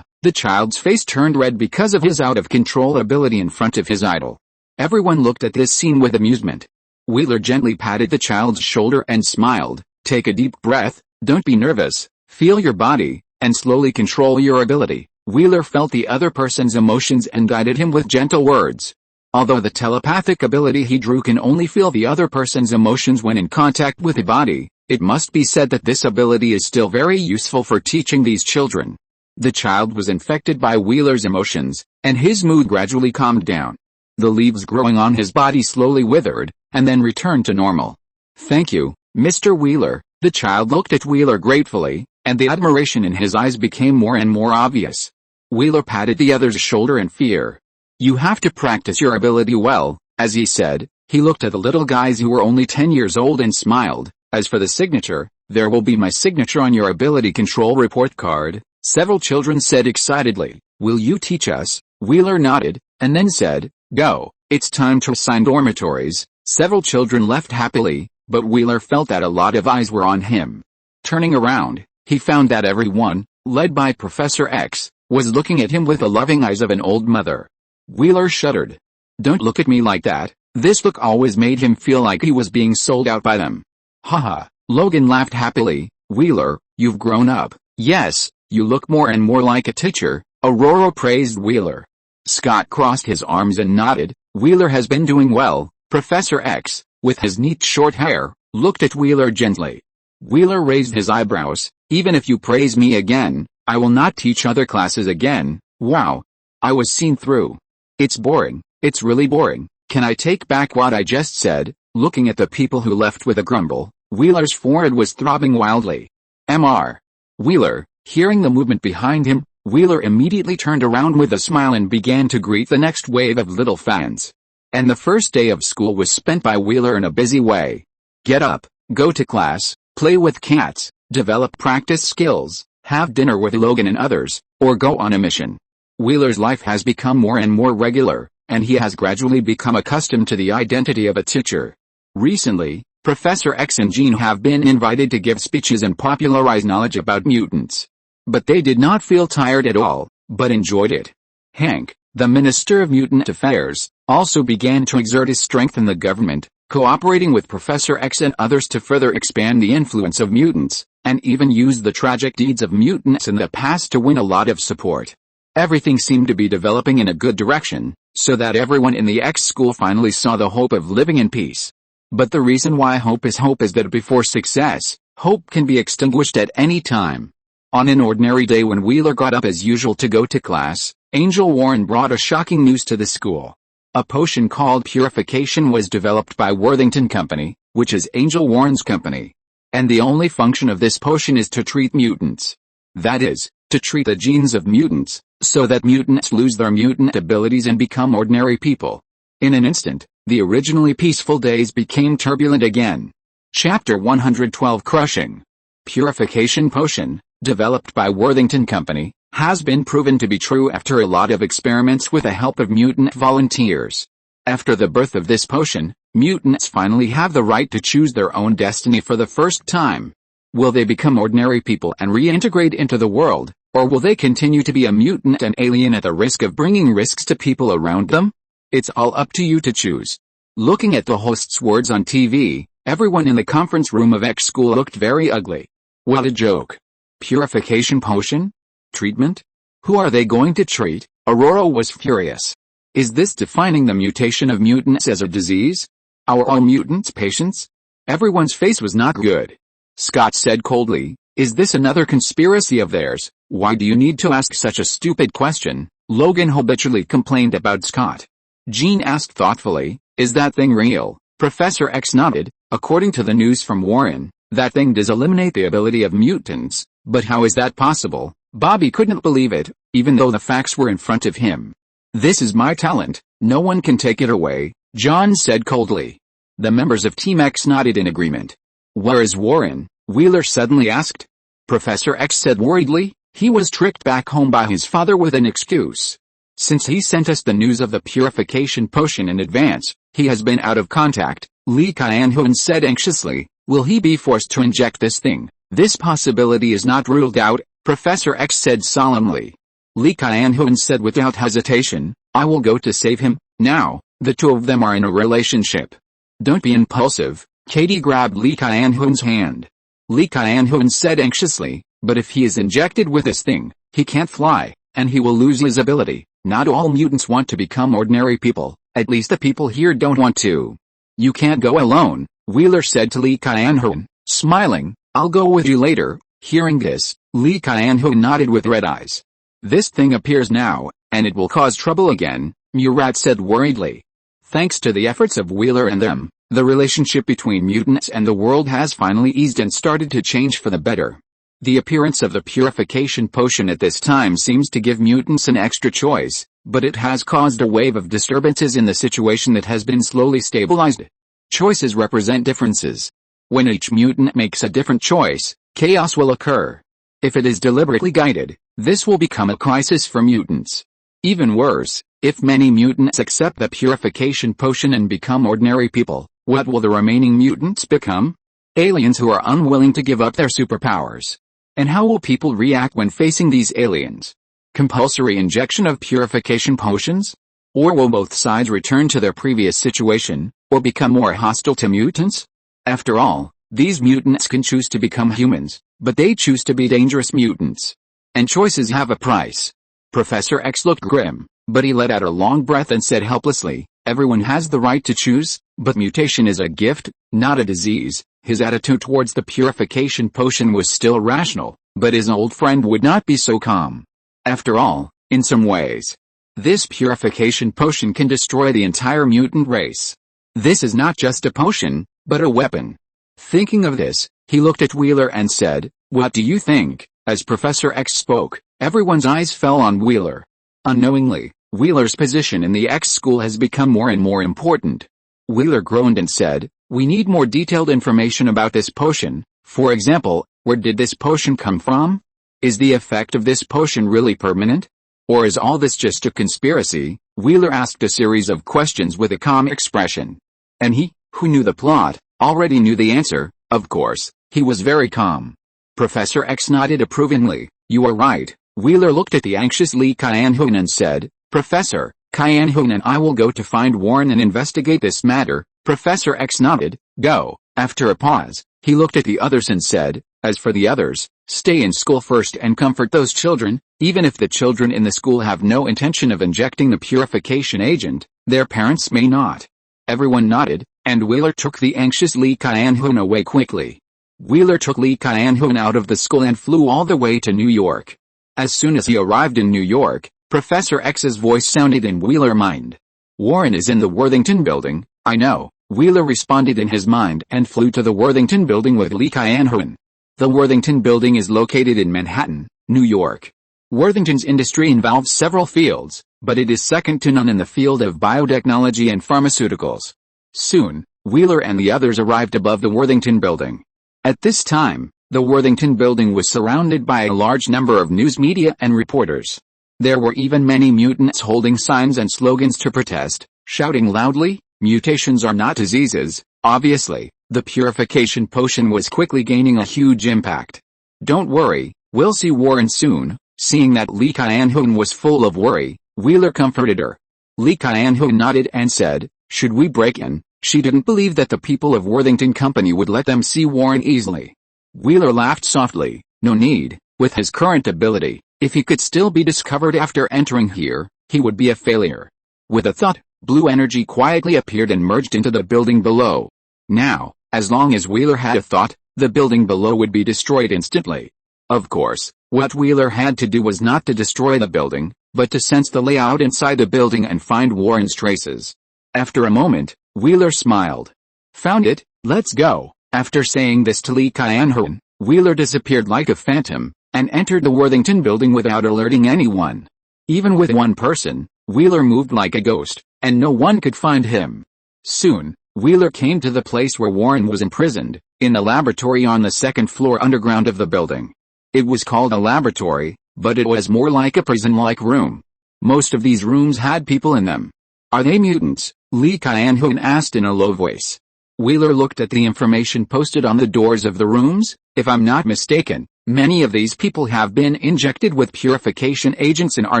The child's face turned red because of his out-of-control ability in front of his idol. Everyone looked at this scene with amusement. Wheeler gently patted the child's shoulder and smiled. "Take a deep breath, don't be nervous, feel your body, and slowly control your ability." Wheeler felt the other person's emotions and guided him with gentle words. Although the telepathic ability he drew can only feel the other person's emotions when in contact with the body, it must be said that this ability is still very useful for teaching these children. The child was infected by Wheeler's emotions, and his mood gradually calmed down. The leaves growing on his body slowly withered, and then returned to normal. "Thank you, Mr. Wheeler." The child looked at Wheeler gratefully, and the admiration in his eyes became more and more obvious. Wheeler patted the other's shoulder in fear. "You have to practice your ability well." As he said, he looked at the little guys who were only 10 years old and smiled. "As for the signature, there will be my signature on your ability control report card." Several children said excitedly. "Will you teach us?" Wheeler nodded, and then said, "Go, it's time to assign dormitories." Several children left happily, but Wheeler felt that a lot of eyes were on him. Turning around, he found that everyone, led by Professor X, was looking at him with the loving eyes of an old mother. Wheeler shuddered. "Don't look at me like that." This look always made him feel like he was being sold out by them. Haha, Logan laughed happily. "Wheeler, you've grown up." "Yes, You look more and more like a teacher, Ororo praised Wheeler. Scott crossed his arms and nodded. Wheeler has been doing well. Professor X, with his neat short hair, looked at Wheeler gently. Wheeler raised his eyebrows. Even if you praise me again, I will not teach other classes again. Wow. I was seen through. It's boring. It's really boring. Can I take back what I just said? Looking at the people who left with a grumble, Wheeler's forehead was throbbing wildly. Mr. Wheeler, hearing the movement behind him, Wheeler immediately turned around with a smile and began to greet the next wave of little fans. And the first day of school was spent by Wheeler in a busy way. Get up, go to class, play with cats, develop practice skills, have dinner with Logan and others, or go on a mission. Wheeler's life has become more and more regular, and he has gradually become accustomed to the identity of a teacher. Recently, Professor X and Jean have been invited to give speeches and popularize knowledge about mutants. But they did not feel tired at all, but enjoyed it. Hank, the Minister of Mutant Affairs, also began to exert his strength in the government, cooperating with Professor X and others to further expand the influence of mutants, and even use the tragic deeds of mutants in the past to win a lot of support. Everything seemed to be developing in a good direction, so that everyone in the X school finally saw the hope of living in peace. But the reason why hope is that before success, hope can be extinguished at any time. On an ordinary day when Wheeler got up as usual to go to class, Angel Warren brought a shocking news to the school. A potion called Purification was developed by Worthington Company, which is Angel Warren's company. And the only function of this potion is to treat mutants. That is, to treat the genes of mutants, so that mutants lose their mutant abilities and become ordinary people. In an instant, the originally peaceful days became turbulent again. Chapter 112 Crushing. Purification Potion, developed by Worthington Company, has been proven to be true after a lot of experiments with the help of mutant volunteers. After the birth of this potion, mutants finally have the right to choose their own destiny for the first time. Will they become ordinary people and reintegrate into the world, or will they continue to be a mutant and alien at the risk of bringing risks to people around them? It's all up to you to choose. Looking at the host's words on TV, everyone in the conference room of X school looked very ugly. What a joke. Purification potion? Treatment? Who are they going to treat? Ororo was furious. Is this defining the mutation of mutants as a disease? Are all mutants patients? Everyone's face was not good. Scott said coldly, is this another conspiracy of theirs? Why do you need to ask such a stupid question? Logan habitually complained about Scott. Jean asked thoughtfully, is that thing real? Professor X nodded. According to the news from Warren, that thing does eliminate the ability of mutants, but how is that possible? Bobby couldn't believe it, even though the facts were in front of him. This is my talent, no one can take it away, John said coldly. The members of Team X nodded in agreement. Where is Warren? Wheeler suddenly asked. Professor X said worriedly, he was tricked back home by his father with an excuse. Since he sent us the news of the purification potion in advance, he has been out of contact, Lee Kyan-hoon said anxiously. Will he be forced to inject this thing? This possibility is not ruled out, Professor X said solemnly. Lee Kyan-hoon said without hesitation, I will go to save him. Now, the two of them are in a relationship. Don't be impulsive. Katie grabbed Lee Kyan-hoon's hand. Lee Kyan-hoon said anxiously, but if he is injected with this thing, he can't fly, and he will lose his ability. Not all mutants want to become ordinary people, at least the people here don't want to. You can't go alone, Wheeler said to Lee Kyan-hoon, smiling, I'll go with you later. Hearing this, Lee Kyan-hoon nodded with red eyes. This thing appears now, and it will cause trouble again, Murat said worriedly. Thanks to the efforts of Wheeler and them, the relationship between mutants and the world has finally eased and started to change for the better. The appearance of the purification potion at this time seems to give mutants an extra choice, but it has caused a wave of disturbances in the situation that has been slowly stabilized. Choices represent differences. When each mutant makes a different choice, chaos will occur. If it is deliberately guided, this will become a crisis for mutants. Even worse, if many mutants accept the purification potion and become ordinary people, what will the remaining mutants become? Aliens who are unwilling to give up their superpowers. And how will people react when facing these aliens? Compulsory injection of purification potions? Or will both sides return to their previous situation, or become more hostile to mutants? After all, these mutants can choose to become humans, but they choose to be dangerous mutants. and choices have a price. Professor X looked grim, but he let out a long breath and said helplessly, everyone has the right to choose, but mutation is a gift, not a disease. His attitude towards the purification potion was still rational, but his old friend would not be so calm. After all, in some ways, this purification potion can destroy the entire mutant race. This is not just a potion, but a weapon. Thinking of this, he looked at Wheeler and said, what do you think? As Professor X spoke, everyone's eyes fell on Wheeler. Unknowingly, Wheeler's position in the X school has become more and more important. Wheeler groaned and said, we need more detailed information about this potion. For example, where did this potion come from? Is the effect of this potion really permanent? Or is all this just a conspiracy? Wheeler asked a series of questions with a calm expression. And he, who knew the plot, already knew the answer. Of course, he was very calm. Professor X nodded approvingly. You are right. Wheeler looked at the anxious Lee Kyan-hoon and said, Professor, Kyan-hoon and I will go to find Warren and investigate this matter. Professor X nodded. Go. After a pause, he looked at the others and said, as for the others, stay in school first and comfort those children. Even if the children in the school have no intention of injecting the purification agent, their parents may not. Everyone nodded, and Wheeler took the anxious Lee Kyan-hoon away quickly. Wheeler took Lee Kyan-hoon out of the school and flew all the way to New York. As soon as he arrived in New York, Professor X's voice sounded in Wheeler's mind. Warren is in the Worthington building. I know, Wheeler responded in his mind and flew to the Worthington building with Lee Kyan-hoon. The Worthington building is located in Manhattan, New York. Worthington's industry involves several fields, but it is second to none in the field of biotechnology and pharmaceuticals. Soon, Wheeler and the others arrived above the Worthington building. At this time, the Worthington building was surrounded by a large number of news media and reporters. There were even many mutants holding signs and slogans to protest, shouting loudly, mutations are not diseases. Obviously, the purification potion was quickly gaining a huge impact. Don't worry, we'll see Warren soon. Seeing that Lee Kyan-hoon was full of worry, Wheeler comforted her. Lee Kyan-hoon nodded and said, should we break in? She didn't believe that the people of Worthington Company would let them see Warren easily. Wheeler laughed softly. No need. With his current ability, if he could still be discovered after entering here, he would be a failure. With a thought, blue energy quietly appeared and merged into the building below. Now, as long as Wheeler had a thought, the building below would be destroyed instantly. Of course, what Wheeler had to do was not to destroy the building, but to sense the layout inside the building and find Warren's traces. After a moment, Wheeler smiled. Found it, let's go. After saying this to Lee Kyan-hoon, Wheeler disappeared like a phantom, and entered the Worthington building without alerting anyone. Even with one person, Wheeler moved like a ghost, and no one could find him. Soon, Wheeler came to the place where Warren was imprisoned, in the laboratory on the second floor underground of the building. It was called a laboratory, but it was more like a prison-like room. Most of these rooms had people in them. Are they mutants? Lee Kyan-hoon asked in a low voice. Wheeler looked at the information posted on the doors of the rooms. If I'm not mistaken, many of these people have been injected with purification agents and are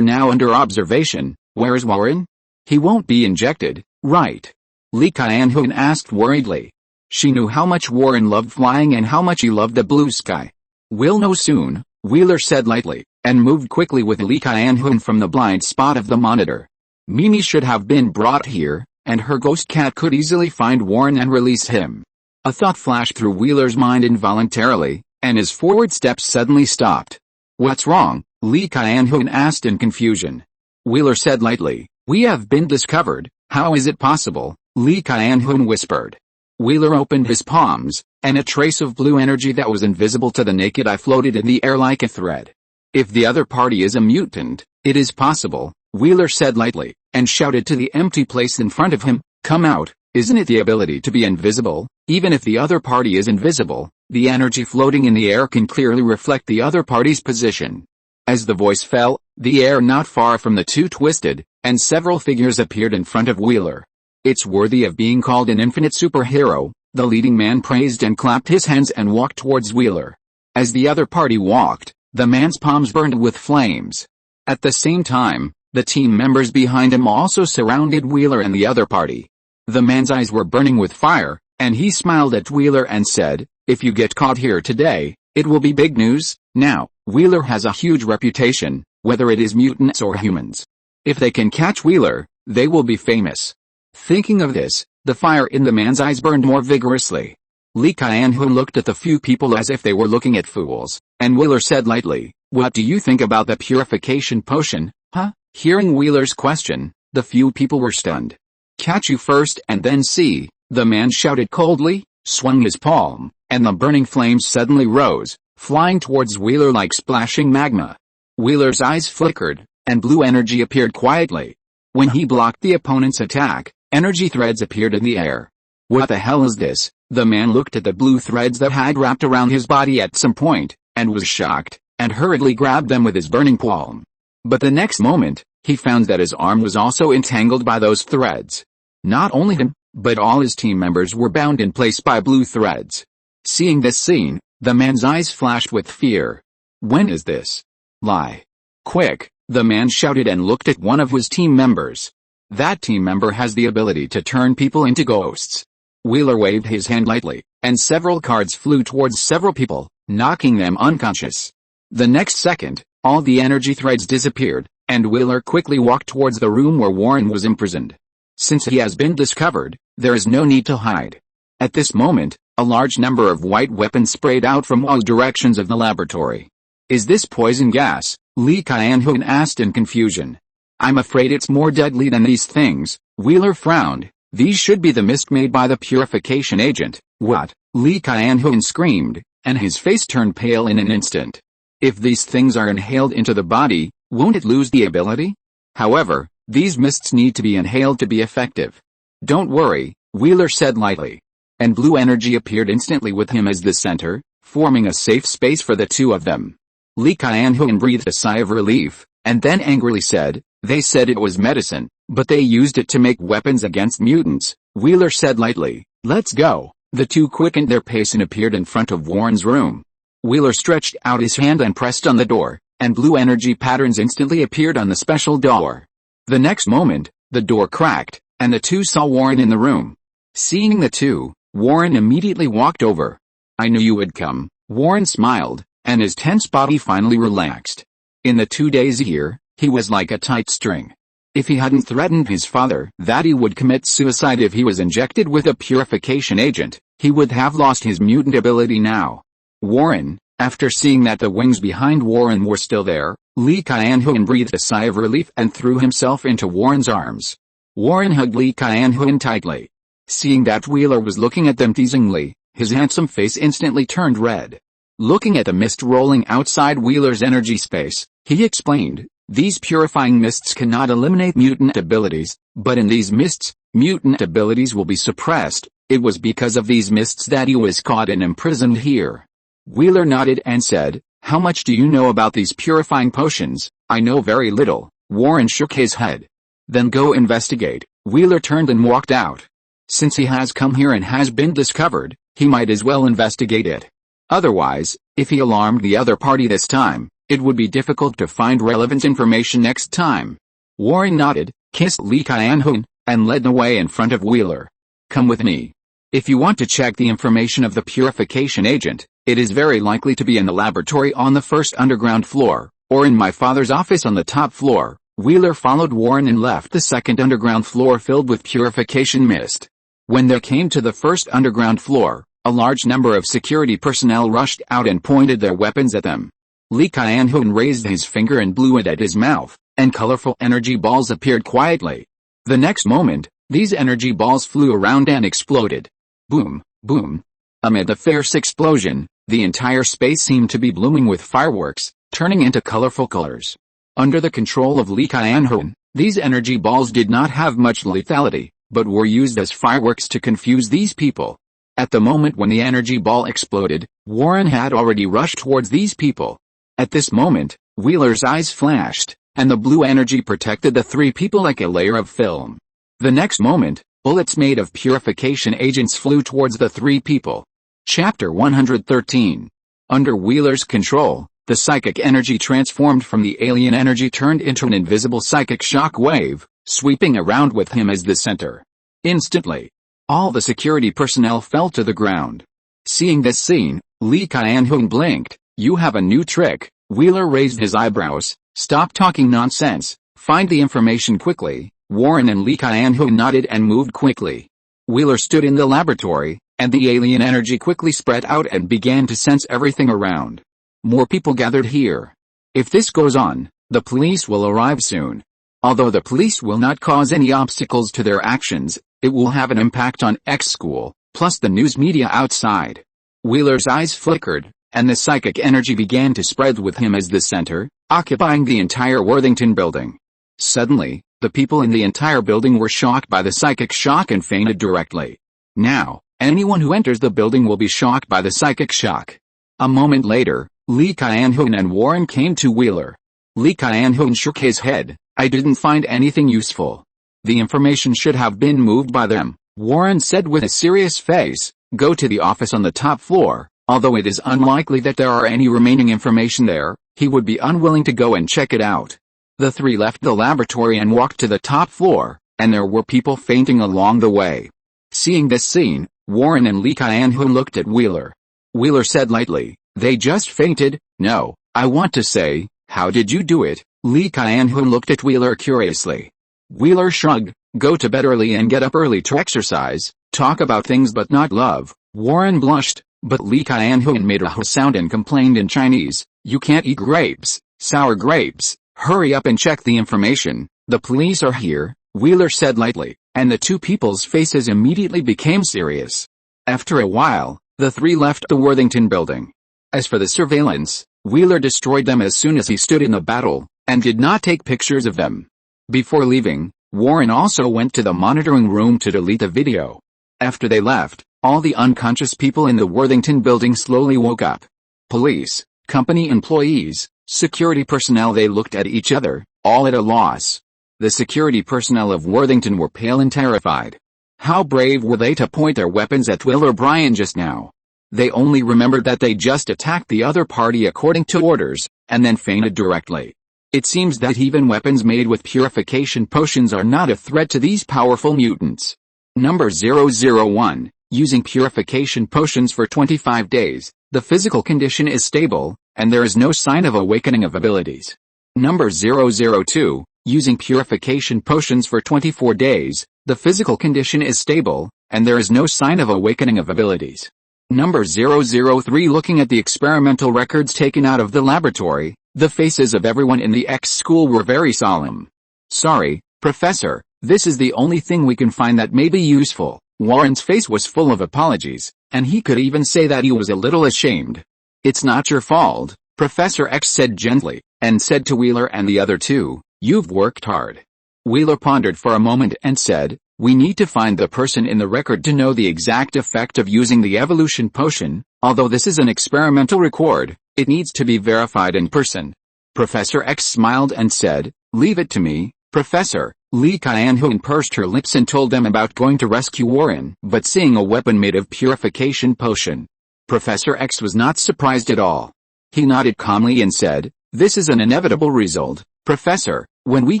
now under observation. Where is Warren? He won't be injected, right? Lee Kyan-hoon asked worriedly. She knew how much Warren loved flying and how much he loved the blue sky. We'll know soon, Wheeler said lightly, and moved quickly with Lee Kyan-hoon from the blind spot of the monitor. Mimi should have been brought here, and her ghost cat could easily find Warren and release him. A thought flashed through Wheeler's mind involuntarily, and his forward steps suddenly stopped. What's wrong? Lee Kyan-hoon asked in confusion. Wheeler said lightly, we have been discovered. How is it possible? Lee Kyan-hoon whispered. Wheeler opened his palms, and a trace of blue energy that was invisible to the naked eye floated in the air like a thread. If the other party is a mutant, it is possible, Wheeler said lightly, and shouted to the empty place in front of him, come out. Isn't it the ability to be invisible? Even if the other party is invisible, the energy floating in the air can clearly reflect the other party's position. As the voice fell, the air not far from the two twisted, and several figures appeared in front of Wheeler. It's worthy of being called an infinite superhero, the leading man praised and clapped his hands and walked towards Wheeler. As the other party walked, the man's palms burned with flames. At the same time, the team members behind him also surrounded Wheeler and the other party. The man's eyes were burning with fire, and he smiled at Wheeler and said, if you get caught here today, it will be big news. Now, Wheeler has a huge reputation, whether it is mutants or humans. If they can catch Wheeler, they will be famous. Thinking of this, the fire in the man's eyes burned more vigorously. Lee Kyan-hoon looked at the few people as if they were looking at fools, and Wheeler said lightly, "What do you think about the purification potion, huh?" Hearing Wheeler's question, the few people were stunned. "Catch you first and then see," the man shouted coldly, swung his palm, and the burning flames suddenly rose, flying towards Wheeler like splashing magma. Wheeler's eyes flickered, and blue energy appeared quietly. When he blocked the opponent's attack, energy threads appeared in the air. "What the hell is this?" The man looked at the blue threads that had wrapped around his body at some point, and was shocked, and hurriedly grabbed them with his burning palm. But the next moment, he found that his arm was also entangled by those threads. Not only him, but all his team members were bound in place by blue threads. Seeing this scene, the man's eyes flashed with fear. "When is this? Lie. Quick," the man shouted and looked at one of his team members. "That team member has the ability to turn people into ghosts." Wheeler waved his hand lightly, and several cards flew towards several people, knocking them unconscious. The next second, all the energy threads disappeared, and Wheeler quickly walked towards the room where Warren was imprisoned. Since he has been discovered, there is no need to hide. At this moment, a large number of white weapons sprayed out from all directions of the laboratory. "Is this poison gas?" Lee Kyan-hoon asked in confusion. "I'm afraid it's more deadly than these things," Wheeler frowned. "These should be the mist made by the purification agent." "What?" Lee Kyan-hoon screamed, and his face turned pale in an instant. "If these things are inhaled into the body, won't it lose the ability? However, these mists need to be inhaled to be effective." "Don't worry," Wheeler said lightly. And blue energy appeared instantly with him as the center, forming a safe space for the two of them. Lee Kyan-hoon breathed a sigh of relief, and then angrily said, "They said it was medicine, but they used it to make weapons against mutants." Wheeler said lightly, "Let's go." The two quickened their pace and appeared in front of Warren's room. Wheeler stretched out his hand and pressed on the door, and blue energy patterns instantly appeared on the special door. The next moment, the door cracked, and the two saw Warren in the room. Seeing the two, Warren immediately walked over. "I knew you would come," Warren smiled, and his tense body finally relaxed. In the 2 days here, he was like a tight string. If he hadn't threatened his father that he would commit suicide if he was injected with a purification agent, he would have lost his mutant ability now. Warren, after seeing that the wings behind Warren were still there, Lee Kyan-hoon breathed a sigh of relief and threw himself into Warren's arms. Warren hugged Lee Kyan-hoon tightly. Seeing that Wheeler was looking at them teasingly, his handsome face instantly turned red. Looking at the mist rolling outside Wheeler's energy space, he explained, "These purifying mists cannot eliminate mutant abilities, but in these mists, mutant abilities will be suppressed. It was because of these mists that he was caught and imprisoned here." Wheeler nodded and said, "How much do you know about these purifying potions?" "I know very little." Warren shook his head. "Then go investigate." Wheeler turned and walked out. Since he has come here and has been discovered, he might as well investigate it. Otherwise, if he alarmed the other party this time, it would be difficult to find relevant information next time. Warren nodded, kissed Lee Kyan-hoon, and led the way in front of Wheeler. "Come with me. If you want to check the information of the purification agent, it is very likely to be in the laboratory on the first underground floor, or in my father's office on the top floor." Wheeler followed Warren and left the second underground floor filled with purification mist. When they came to the first underground floor, a large number of security personnel rushed out and pointed their weapons at them. Lee Kyan-hoon raised his finger and blew it at his mouth, and colorful energy balls appeared quietly. The next moment, these energy balls flew around and exploded. Boom, boom. Amid the fierce explosion, the entire space seemed to be blooming with fireworks, turning into colorful colors. Under the control of Lee Kyan-hoon, these energy balls did not have much lethality, but were used as fireworks to confuse these people. At the moment when the energy ball exploded, Warren had already rushed towards these people. At this moment, Wheeler's eyes flashed, and the blue energy protected the three people like a layer of film. The next moment, bullets made of purification agents flew towards the three people. Chapter 113. Under Wheeler's control, the psychic energy transformed from the alien energy turned into an invisible psychic shock wave, sweeping around with him as the center. Instantly, all the security personnel fell to the ground. Seeing this scene, Lee Kyan-hoon blinked. "You have a new trick," Wheeler raised his eyebrows. Stop talking nonsense. Find the information quickly. Warren and Lee Kyan-hoon nodded and moved quickly. Wheeler stood in the laboratory, and the alien energy quickly spread out and began to sense everything around. More people gathered here. If this goes on, the police will arrive soon. Although the police will not cause any obstacles to their actions, it will have an impact on X school, plus the news media outside. Wheeler's eyes flickered, and the psychic energy began to spread with him as the center, occupying the entire Worthington building. Suddenly, the people in the entire building were shocked by the psychic shock and fainted directly. Now, anyone who enters the building will be shocked by the psychic shock. A moment later, Lee Kyan-hoon and Warren came to Wheeler. Lee Kyan-hoon shook his head. I didn't find anything useful. The information should have been moved by them, Warren said with a serious face. Go to the office on the top floor. Although it is unlikely that there are any remaining information there, he would be unwilling to go and check it out. The three left the laboratory and walked to the top floor, and there were people fainting along the way. Seeing this scene, Warren and Lee Kyan-hoon looked at Wheeler. Wheeler said lightly, they just fainted. No, I want to say, how did you do it? Lee Kyan-hoon looked at Wheeler curiously. Wheeler shrugged, go to bed early and get up early to exercise, talk about things but not love. Warren blushed, but Lee Kyan-hoon made a ho sound and complained in Chinese, you can't eat grapes, sour grapes. Hurry up and check the information, the police are here, Wheeler said lightly, and the two people's faces immediately became serious. After a while, the three left the Worthington building. As for the surveillance, Wheeler destroyed them as soon as he stood in the battle, and did not take pictures of them. Before leaving, Warren also went to the monitoring room to delete the video. After they left, all the unconscious people in the Worthington building slowly woke up. Police, company employees, security personnel, they looked at each other, all at a loss. The security personnel of Worthington were pale and terrified. How brave were they to point their weapons at Will O'Brien just now? They only remembered that they just attacked the other party according to orders, and then fainted directly. It seems that even weapons made with purification potions are not a threat to these powerful mutants. Number 001, using purification potions for 25 days, the physical condition is stable, and there is no sign of awakening of abilities. Number 002, using purification potions for 24 days, the physical condition is stable, and there is no sign of awakening of abilities. Number 003, looking at the experimental records taken out of the laboratory, the faces of everyone in the X school were very solemn. Sorry, Professor, this is the only thing we can find that may be useful. Warren's face was full of apologies, and he could even say that he was a little ashamed. It's not your fault, Professor X said gently, and said to Wheeler and the other two, you've worked hard. Wheeler pondered for a moment and said, we need to find the person in the record to know the exact effect of using the evolution potion. Although this is an experimental record, it needs to be verified in person. Professor X smiled and said, leave it to me, Professor. Lee Kyan-hoon pursed her lips and told them about going to rescue Warren, but seeing a weapon made of purification potion. Professor X was not surprised at all. He nodded calmly and said, this is an inevitable result, Professor. When we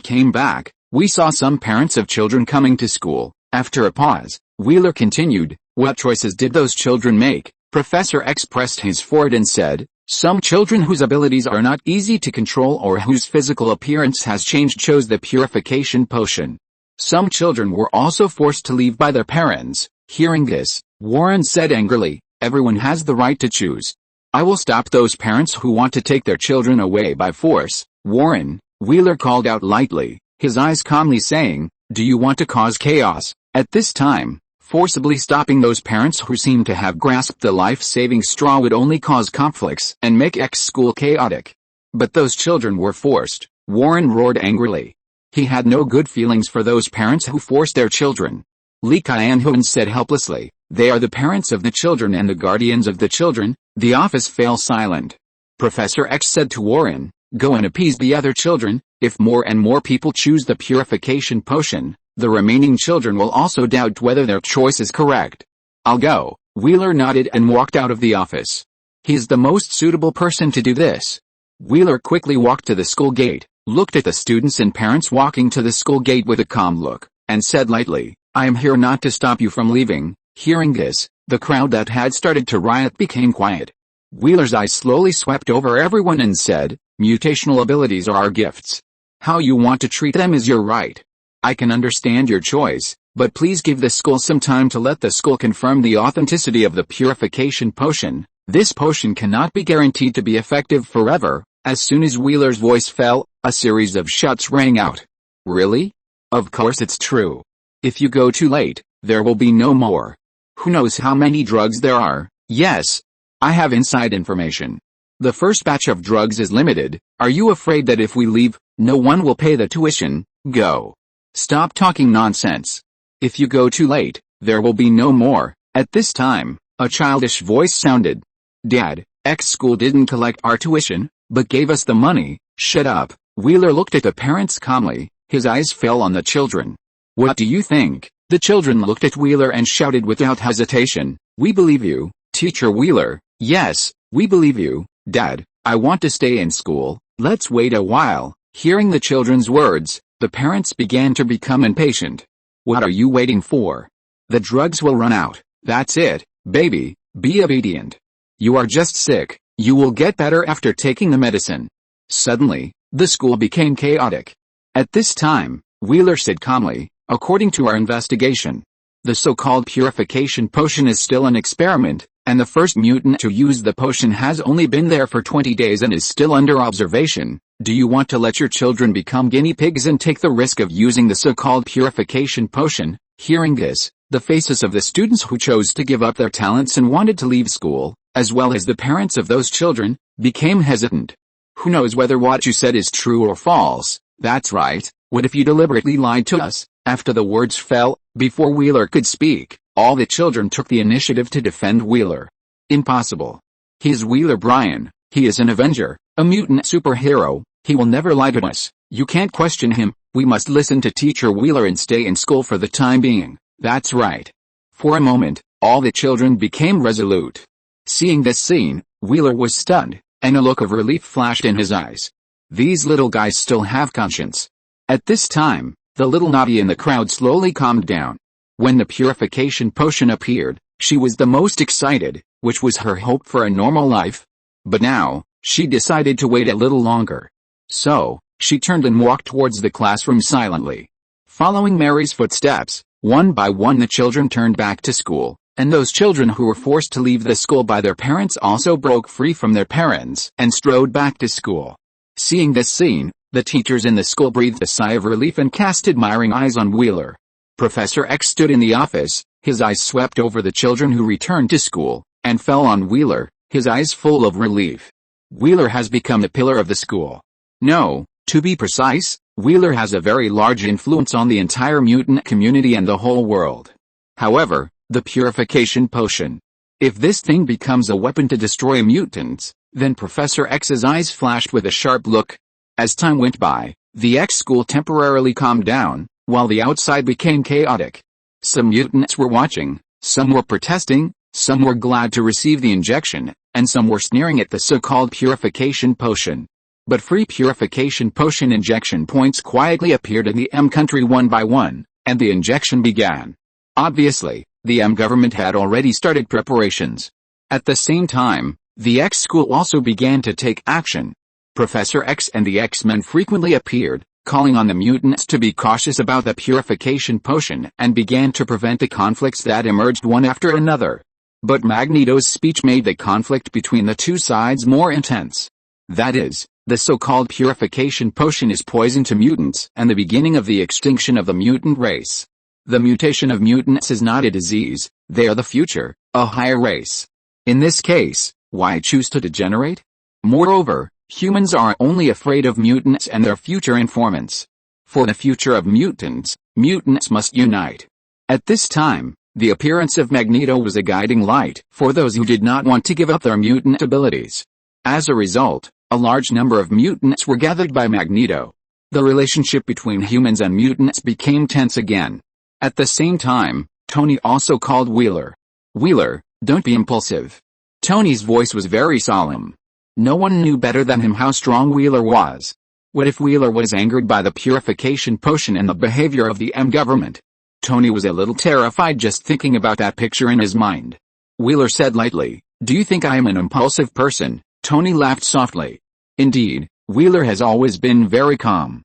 came back, we saw some parents of children coming to school. After a pause, Wheeler continued, what choices did those children make? Professor X pressed his forehead and said, some children whose abilities are not easy to control or whose physical appearance has changed chose the purification potion. Some children were also forced to leave by their parents. Hearing this, Warren said angrily, everyone has the right to choose. I will stop those parents who want to take their children away by force. Warren, Wheeler called out lightly, his eyes calmly saying, do you want to cause chaos? At this time, forcibly stopping those parents who seem to have grasped the life-saving straw would only cause conflicts and make X school chaotic. But those children were forced, Warren roared angrily. He had no good feelings for those parents who forced their children. Lee Kyan-hoon said helplessly, they are the parents of the children and the guardians of the children. The office fell silent. Professor X said to Warren, go and appease the other children. If more and more people choose the purification potion, the remaining children will also doubt whether their choice is correct. I'll go. Wheeler nodded and walked out of the office. He's the most suitable person to do this. Wheeler quickly walked to the school gate, looked at the students and parents walking to the school gate with a calm look, and said lightly, I am here not to stop you from leaving. Hearing this, the crowd that had started to riot became quiet. Wheeler's eyes slowly swept over everyone and said, Mutational abilities are our gifts. How you want to treat them is your right. I can understand your choice, but please give the school some time to let the school confirm the authenticity of the purification potion. This potion cannot be guaranteed to be effective forever. As soon as Wheeler's voice fell, a series of shots rang out. Really? Of course it's true. If you go too late, there will be no more. Who knows how many drugs there are? Yes. I have inside information. The first batch of drugs is limited. Are you afraid that if we leave, no one will pay the tuition? Go. Stop talking nonsense. If you go too late, there will be no more. At this time, a childish voice sounded. Dad, X school didn't collect our tuition, but gave us the money. Shut up. Wheeler looked at the parents calmly. His eyes fell on the children. What do you think? The children looked at Wheeler and shouted without hesitation. We believe you, Teacher Wheeler. Yes, we believe you, Dad. I want to stay in school. Let's wait a while. Hearing the children's words, the parents began to become impatient. What are you waiting for? The drugs will run out. That's it, baby. Be obedient. You are just sick. You will get better after taking the medicine. Suddenly, the school became chaotic. At this time, Wheeler said calmly, according to our investigation, the so-called purification potion is still an experiment, and the first mutant to use the potion has only been there for 20 days and is still under observation. Do you want to let your children become guinea pigs and take the risk of using the so-called purification potion? Hearing this, the faces of the students who chose to give up their talents and wanted to leave school, as well as the parents of those children, became hesitant. Who knows whether what you said is true or false? That's right. What if you deliberately lied to us? After the words fell, before Wheeler could speak, all the children took the initiative to defend Wheeler. Impossible. He is Wheeler Bryan. He is an Avenger, a mutant superhero. He will never lie to us. You can't question him. We must listen to Teacher Wheeler and stay in school for the time being. That's right. For a moment, all the children became resolute. Seeing this scene, Wheeler was stunned, and a look of relief flashed in his eyes. These little guys still have conscience. At this time, the little naughty in the crowd slowly calmed down. When the purification potion appeared, she was the most excited, which was her hope for a normal life. But now, she decided to wait a little longer. So, she turned and walked towards the classroom silently. Following Mary's footsteps, one by one the children turned back to school, and those children who were forced to leave the school by their parents also broke free from their parents and strode back to school. Seeing this scene, the teachers in the school breathed a sigh of relief and cast admiring eyes on Wheeler. Professor X stood in the office, his eyes swept over the children who returned to school, and fell on Wheeler, his eyes full of relief. Wheeler has become the pillar of the school. No, to be precise, Wheeler has a very large influence on the entire mutant community and the whole world. However, the purification potion. If this thing becomes a weapon to destroy mutants, then Professor X's eyes flashed with a sharp look. As time went by, the X school temporarily calmed down, while the outside became chaotic. Some mutants were watching, some were protesting, some were glad to receive the injection, and some were sneering at the so-called purification potion. But free purification potion injection points quietly appeared in the M country one by one, and the injection began. Obviously, the M government had already started preparations. At the same time, the X school also began to take action. Professor X and the X-Men frequently appeared, calling on the mutants to be cautious about the purification potion and began to prevent the conflicts that emerged one after another. But Magneto's speech made the conflict between the two sides more intense. That is, the so-called purification potion is poison to mutants and the beginning of the extinction of the mutant race. The mutation of mutants is not a disease, they are the future, a higher race. In this case, why choose to degenerate? Moreover, humans are only afraid of mutants and their future informants. For the future of mutants, mutants must unite. At this time, the appearance of Magneto was a guiding light for those who did not want to give up their mutant abilities. As a result, a large number of mutants were gathered by Magneto. The relationship between humans and mutants became tense again. At the same time, Tony also called Wheeler. Wheeler, don't be impulsive. Tony's voice was very solemn. No one knew better than him how strong Wheeler was. What if Wheeler was angered by the purification potion and the behavior of the M government? Tony was a little terrified just thinking about that picture in his mind. Wheeler said lightly, "Do you think I am an impulsive person?" Tony laughed softly. "Indeed, Wheeler has always been very calm.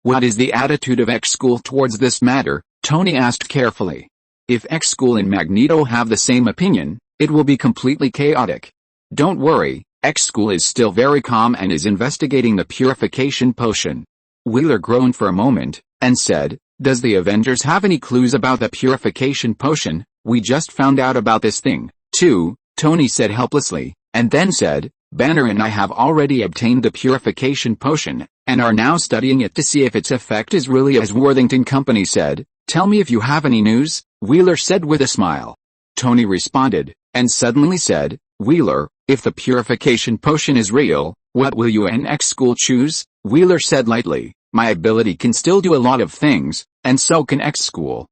What is the attitude of X-School towards this matter? Tony asked carefully. If X-School and Magneto have the same opinion, it will be completely chaotic. Don't worry, X-School is still very calm and is investigating the purification potion. Wheeler groaned for a moment, and said, does the Avengers have any clues about the purification potion? We just found out about this thing, too, Tony said helplessly, and then said, Banner and I have already obtained the purification potion, and are now studying it to see if its effect is really as Worthington Company said. Tell me if you have any news, Wheeler said with a smile. Tony responded, and suddenly said, Wheeler, if the purification potion is real, what will you and X-School choose? Wheeler said lightly, my ability can still do a lot of things, and so can X-School.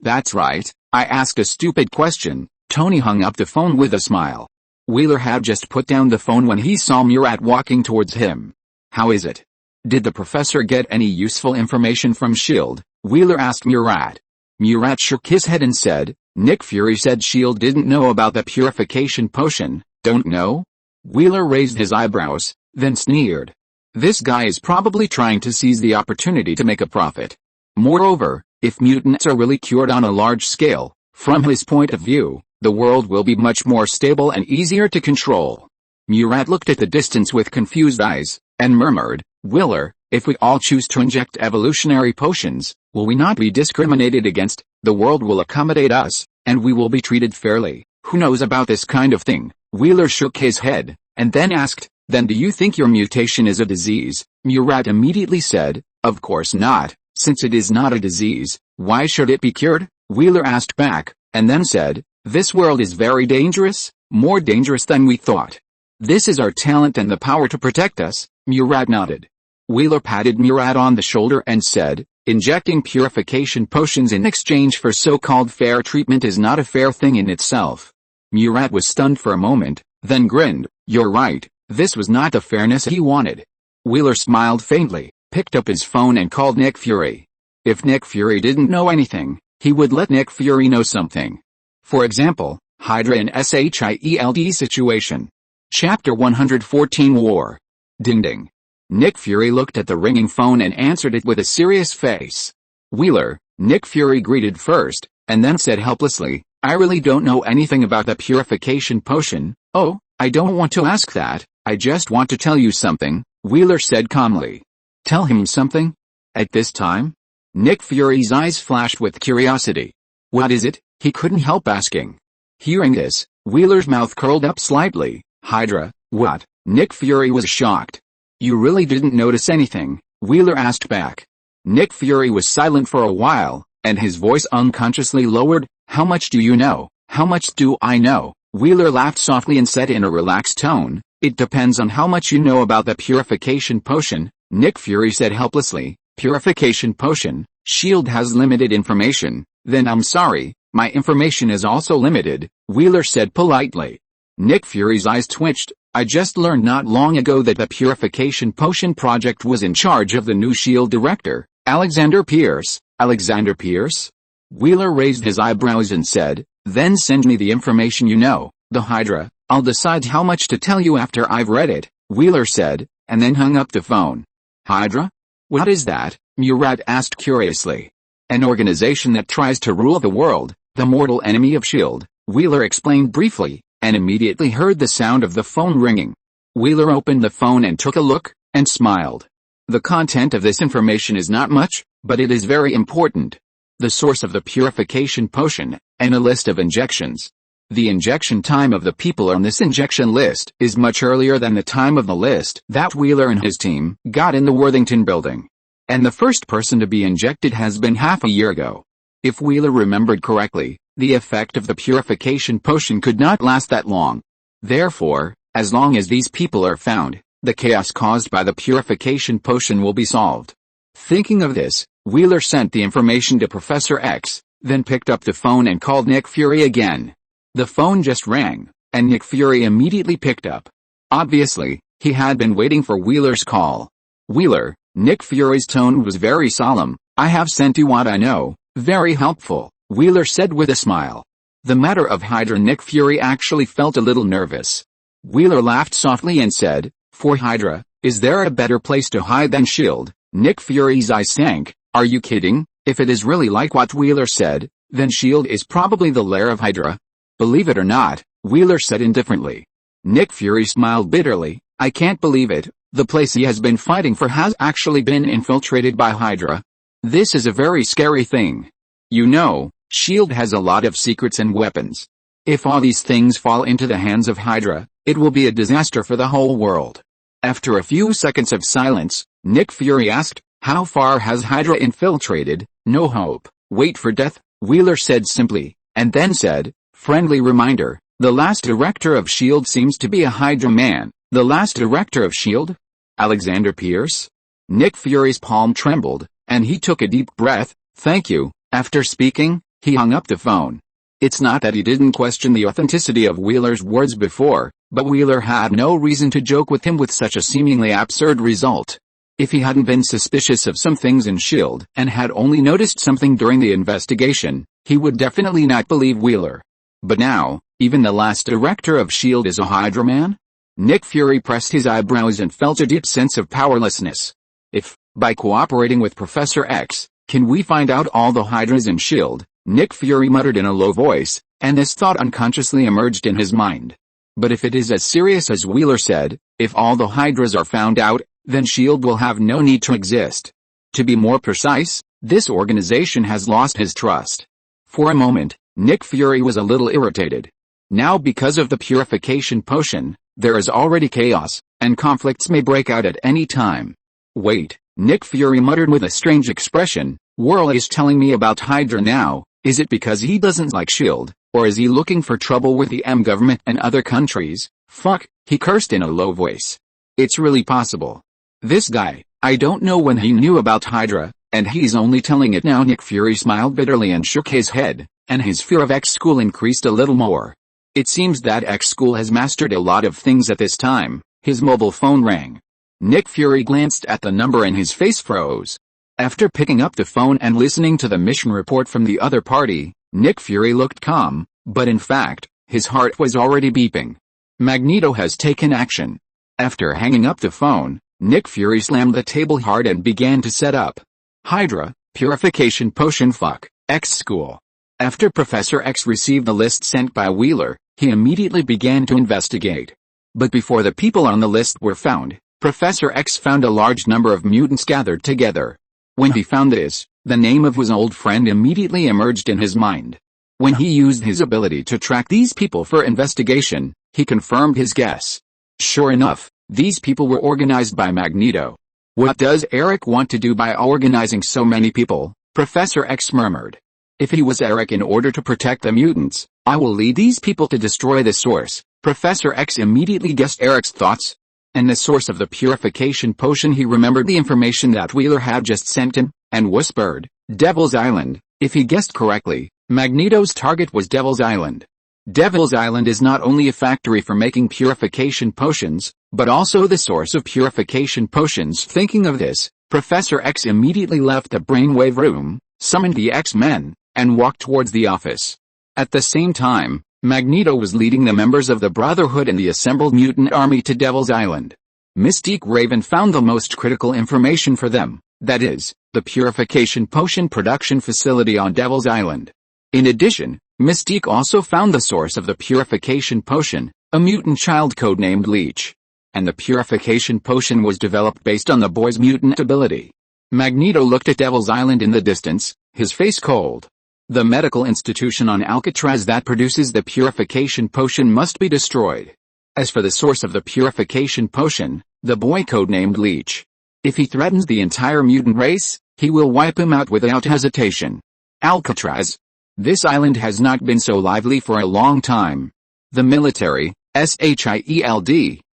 That's right, I asked a stupid question. Tony hung up the phone with a smile. Wheeler had just put down the phone when he saw Murat walking towards him. How is it? Did the professor get any useful information from S.H.I.E.L.D.? Wheeler asked Murat. Murat shook his head and said, Nick Fury said S.H.I.E.L.D. didn't know about the purification potion. Don't know? Wheeler raised his eyebrows, then sneered. This guy is probably trying to seize the opportunity to make a profit. Moreover, if mutants are really cured on a large scale, from his point of view, the world will be much more stable and easier to control. Murat looked at the distance with confused eyes, and murmured, Wheeler, if we all choose to inject evolutionary potions, will we not be discriminated against? The world will accommodate us, and we will be treated fairly. Who knows about this kind of thing? Wheeler shook his head, and then asked, then do you think your mutation is a disease? Murat immediately said, of course not, since it is not a disease, why should it be cured? Wheeler asked back, and then said, this world is very dangerous, more dangerous than we thought. This is our talent and the power to protect us. Murat nodded. Wheeler patted Murat on the shoulder and said, injecting purification potions in exchange for so-called fair treatment is not a fair thing in itself. Murat was stunned for a moment, then grinned, you're right, this was not the fairness he wanted. Wheeler smiled faintly, picked up his phone and called Nick Fury. If Nick Fury didn't know anything, he would let Nick Fury know something. For example, Hydra and SHIELD situation. Chapter 114 War. Ding ding. Nick Fury looked at the ringing phone and answered it with a serious face. Wheeler, Nick Fury greeted first, and then said helplessly, I really don't know anything about the purification potion. Oh, I don't want to ask that, I just want to tell you something, Wheeler said calmly. Tell him something? At this time? Nick Fury's eyes flashed with curiosity. What is it? He couldn't help asking. Hearing this, Wheeler's mouth curled up slightly. Hydra, what? Nick Fury was shocked. You really didn't notice anything? Wheeler asked back. Nick Fury was silent for a while, and his voice unconsciously lowered. How much do you know? How much do I know? Wheeler laughed softly and said in a relaxed tone, it depends on how much you know about the purification potion. Nick Fury said helplessly, purification potion? S.H.I.E.L.D. has limited information. Then I'm sorry, my information is also limited, Wheeler said politely. Nick Fury's eyes twitched. I just learned not long ago that the Purification Potion Project was in charge of the new S.H.I.E.L.D. director, Alexander Pierce. Alexander Pierce? Wheeler raised his eyebrows and said, then send me the information you know, the Hydra. I'll decide how much to tell you after I've read it, Wheeler said, and then hung up the phone. Hydra? What is that? Murat asked curiously. An organization that tries to rule the world, the mortal enemy of S.H.I.E.L.D., Wheeler explained briefly, and immediately heard the sound of the phone ringing. Wheeler opened the phone and took a look, and smiled. The content of this information is not much, but it is very important. The source of the purification potion, and a list of injections. The injection time of the people on this injection list is much earlier than the time of the list that Wheeler and his team got in the Worthington building. And the first person to be injected has been half a year ago. If Wheeler remembered correctly, the effect of the purification potion could not last that long. Therefore, as long as these people are found, the chaos caused by the purification potion will be solved. Thinking of this, Wheeler sent the information to Professor X, then picked up the phone and called Nick Fury again. The phone just rang, and Nick Fury immediately picked up. Obviously, he had been waiting for Wheeler's call. Wheeler, Nick Fury's tone was very solemn. I have sent you what I know, very helpful, Wheeler said with a smile. The matter of Hydra. Nick Fury actually felt a little nervous. Wheeler laughed softly and said, for Hydra, Is there a better place to hide than S.H.I.E.L.D.? Nick Fury's eyes sank. Are you kidding? If it is really like what Wheeler said, then S.H.I.E.L.D. is probably the lair of Hydra. Believe it or not, Wheeler said indifferently. Nick Fury smiled bitterly. I can't believe it. The place he has been fighting for has actually been infiltrated by Hydra. This is a very scary thing. You know, S.H.I.E.L.D. has a lot of secrets and weapons. If all these things fall into the hands of Hydra, it will be a disaster for the whole world. After a few seconds of silence, Nick Fury asked, how far has Hydra infiltrated? No hope. Wait for death, Wheeler said simply, and then said, friendly reminder, the last director of S.H.I.E.L.D. seems to be a Hydra man. The last director of S.H.I.E.L.D.? Alexander Pierce? Nick Fury's palm trembled, and he took a deep breath. Thank you. After speaking, he hung up the phone. It's not that he didn't question the authenticity of Wheeler's words before, but Wheeler had no reason to joke with him with such a seemingly absurd result. If he hadn't been suspicious of some things in S.H.I.E.L.D. and had only noticed something during the investigation, he would definitely not believe Wheeler. But now, even the last director of S.H.I.E.L.D. is a Hydra man? Nick Fury pressed his eyebrows and felt a deep sense of powerlessness. If, by cooperating with Professor X, can we find out all the Hydras in S.H.I.E.L.D., Nick Fury muttered in a low voice, and this thought unconsciously emerged in his mind. But if it is as serious as Wheeler said, if all the Hydras are found out, then S.H.I.E.L.D. will have no need to exist. To be more precise, this organization has lost his trust. For a moment, Nick Fury was a little irritated. Now because of the purification potion, there is already chaos, and conflicts may break out at any time. Wait, Nick Fury muttered with a strange expression, Whirl is telling me about Hydra now. Is it because he doesn't like S.H.I.E.L.D., or is he looking for trouble with the M government and other countries? Fuck, he cursed in a low voice. It's really possible. This guy, I don't know when he knew about Hydra, and he's only telling it now. Nick Fury smiled bitterly and shook his head, and his fear of X-School increased a little more. It seems that X-School has mastered a lot of things at this time. His mobile phone rang. Nick Fury glanced at the number and his face froze. After picking up the phone and listening to the mission report from the other party, Nick Fury looked calm, but in fact, his heart was already beeping. Magneto has taken action. After hanging up the phone, Nick Fury slammed the table hard and began to set up. Hydra, purification potion fuck, X-School. After Professor X received the list sent by Wheeler, he immediately began to investigate. But before the people on the list were found, Professor X found a large number of mutants gathered together. When he found this, the name of his old friend immediately emerged in his mind. When he used his ability to track these people for investigation, he confirmed his guess. Sure enough, these people were organized by Magneto. What does Eric want to do by organizing so many people? Professor X murmured. If he was Eric in order to protect the mutants, I will lead these people to destroy the source. Professor X immediately guessed Eric's thoughts. And the source of the purification potion. He remembered the information that Wheeler had just sent him, and whispered, Devil's Island. If he guessed correctly, Magneto's target was Devil's Island. Devil's Island is not only a factory for making purification potions, but also the source of purification potions. Thinking of this, Professor X immediately left the brainwave room, summoned the X-Men, and walked towards the office. At the same time, Magneto was leading the members of the Brotherhood and the assembled mutant army to Devil's Island. Mystique Raven found the most critical information for them, that is, the purification potion production facility on Devil's Island. In addition, Mystique also found the source of the purification potion, a mutant child codenamed Leech. And the purification potion was developed based on the boy's mutant ability. Magneto looked at Devil's Island in the distance, his face cold. The medical institution on Alcatraz that produces the purification potion must be destroyed. As for the source of the purification potion, the boy codenamed Leech. If he threatens the entire mutant race, he will wipe him out without hesitation. Alcatraz. This island has not been so lively for a long time. The military, SHIELD,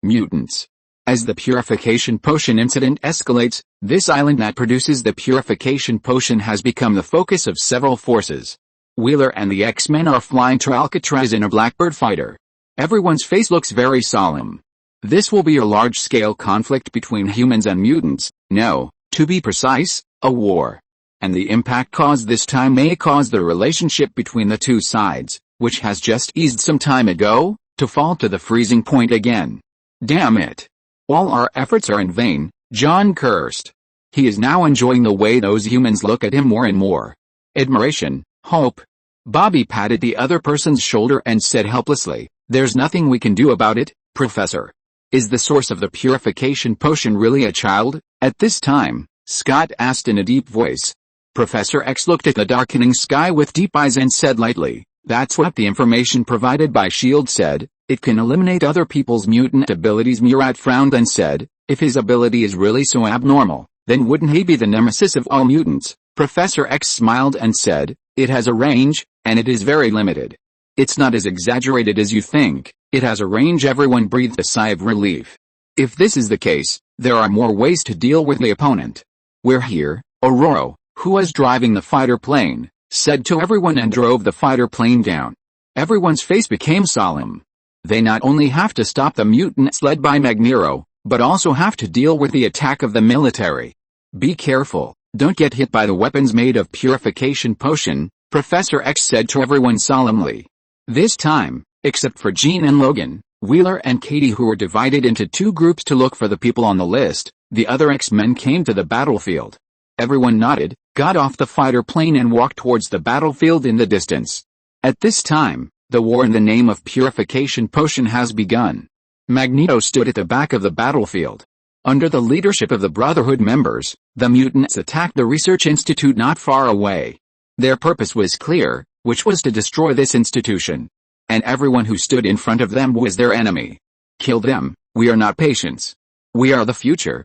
mutants. As the purification potion incident escalates, this island that produces the purification potion has become the focus of several forces. Wheeler and the X-Men are flying to Alcatraz in a Blackbird fighter. Everyone's face looks very solemn. This will be a large-scale conflict between humans and mutants, no, to be precise, a war. And the impact caused this time may cause the relationship between the two sides, which has just eased some time ago, to fall to the freezing point again. Damn it. All our efforts are in vain, John cursed. He is now enjoying the way those humans look at him more and more. Admiration, hope. Bobby patted the other person's shoulder and said helplessly, "There's nothing we can do about it, Professor. Is the source of the purification potion really a child?" At this time, Scott asked in a deep voice. Professor X looked at the darkening sky with deep eyes and said lightly, "That's what the information provided by S.H.I.E.L.D. said. It can eliminate other people's mutant abilities." Murat frowned and said, "If his ability is really so abnormal, then wouldn't he be the nemesis of all mutants?" Professor X smiled and said, "It has a range, and it is very limited. It's not as exaggerated as you think. It has a range." Everyone breathed a sigh of relief. If this is the case, there are more ways to deal with the opponent. "We're here," Ororo, who was driving the fighter plane, said to everyone and drove the fighter plane down. Everyone's face became solemn. They not only have to stop the mutants led by Magneto, but also have to deal with the attack of the military. "Be careful, don't get hit by the weapons made of purification potion," Professor X said to everyone solemnly. This time, except for Jean and Logan, Wheeler and Katie, who were divided into two groups to look for the people on the list, the other X-Men came to the battlefield. Everyone nodded, got off the fighter plane and walked towards the battlefield in the distance. At this time, the war in the name of purification potion has begun. Magneto stood at the back of the battlefield. Under the leadership of the Brotherhood members, the mutants attacked the research institute not far away. Their purpose was clear, which was to destroy this institution. And everyone who stood in front of them was their enemy. "Kill them, we are not patients. We are the future,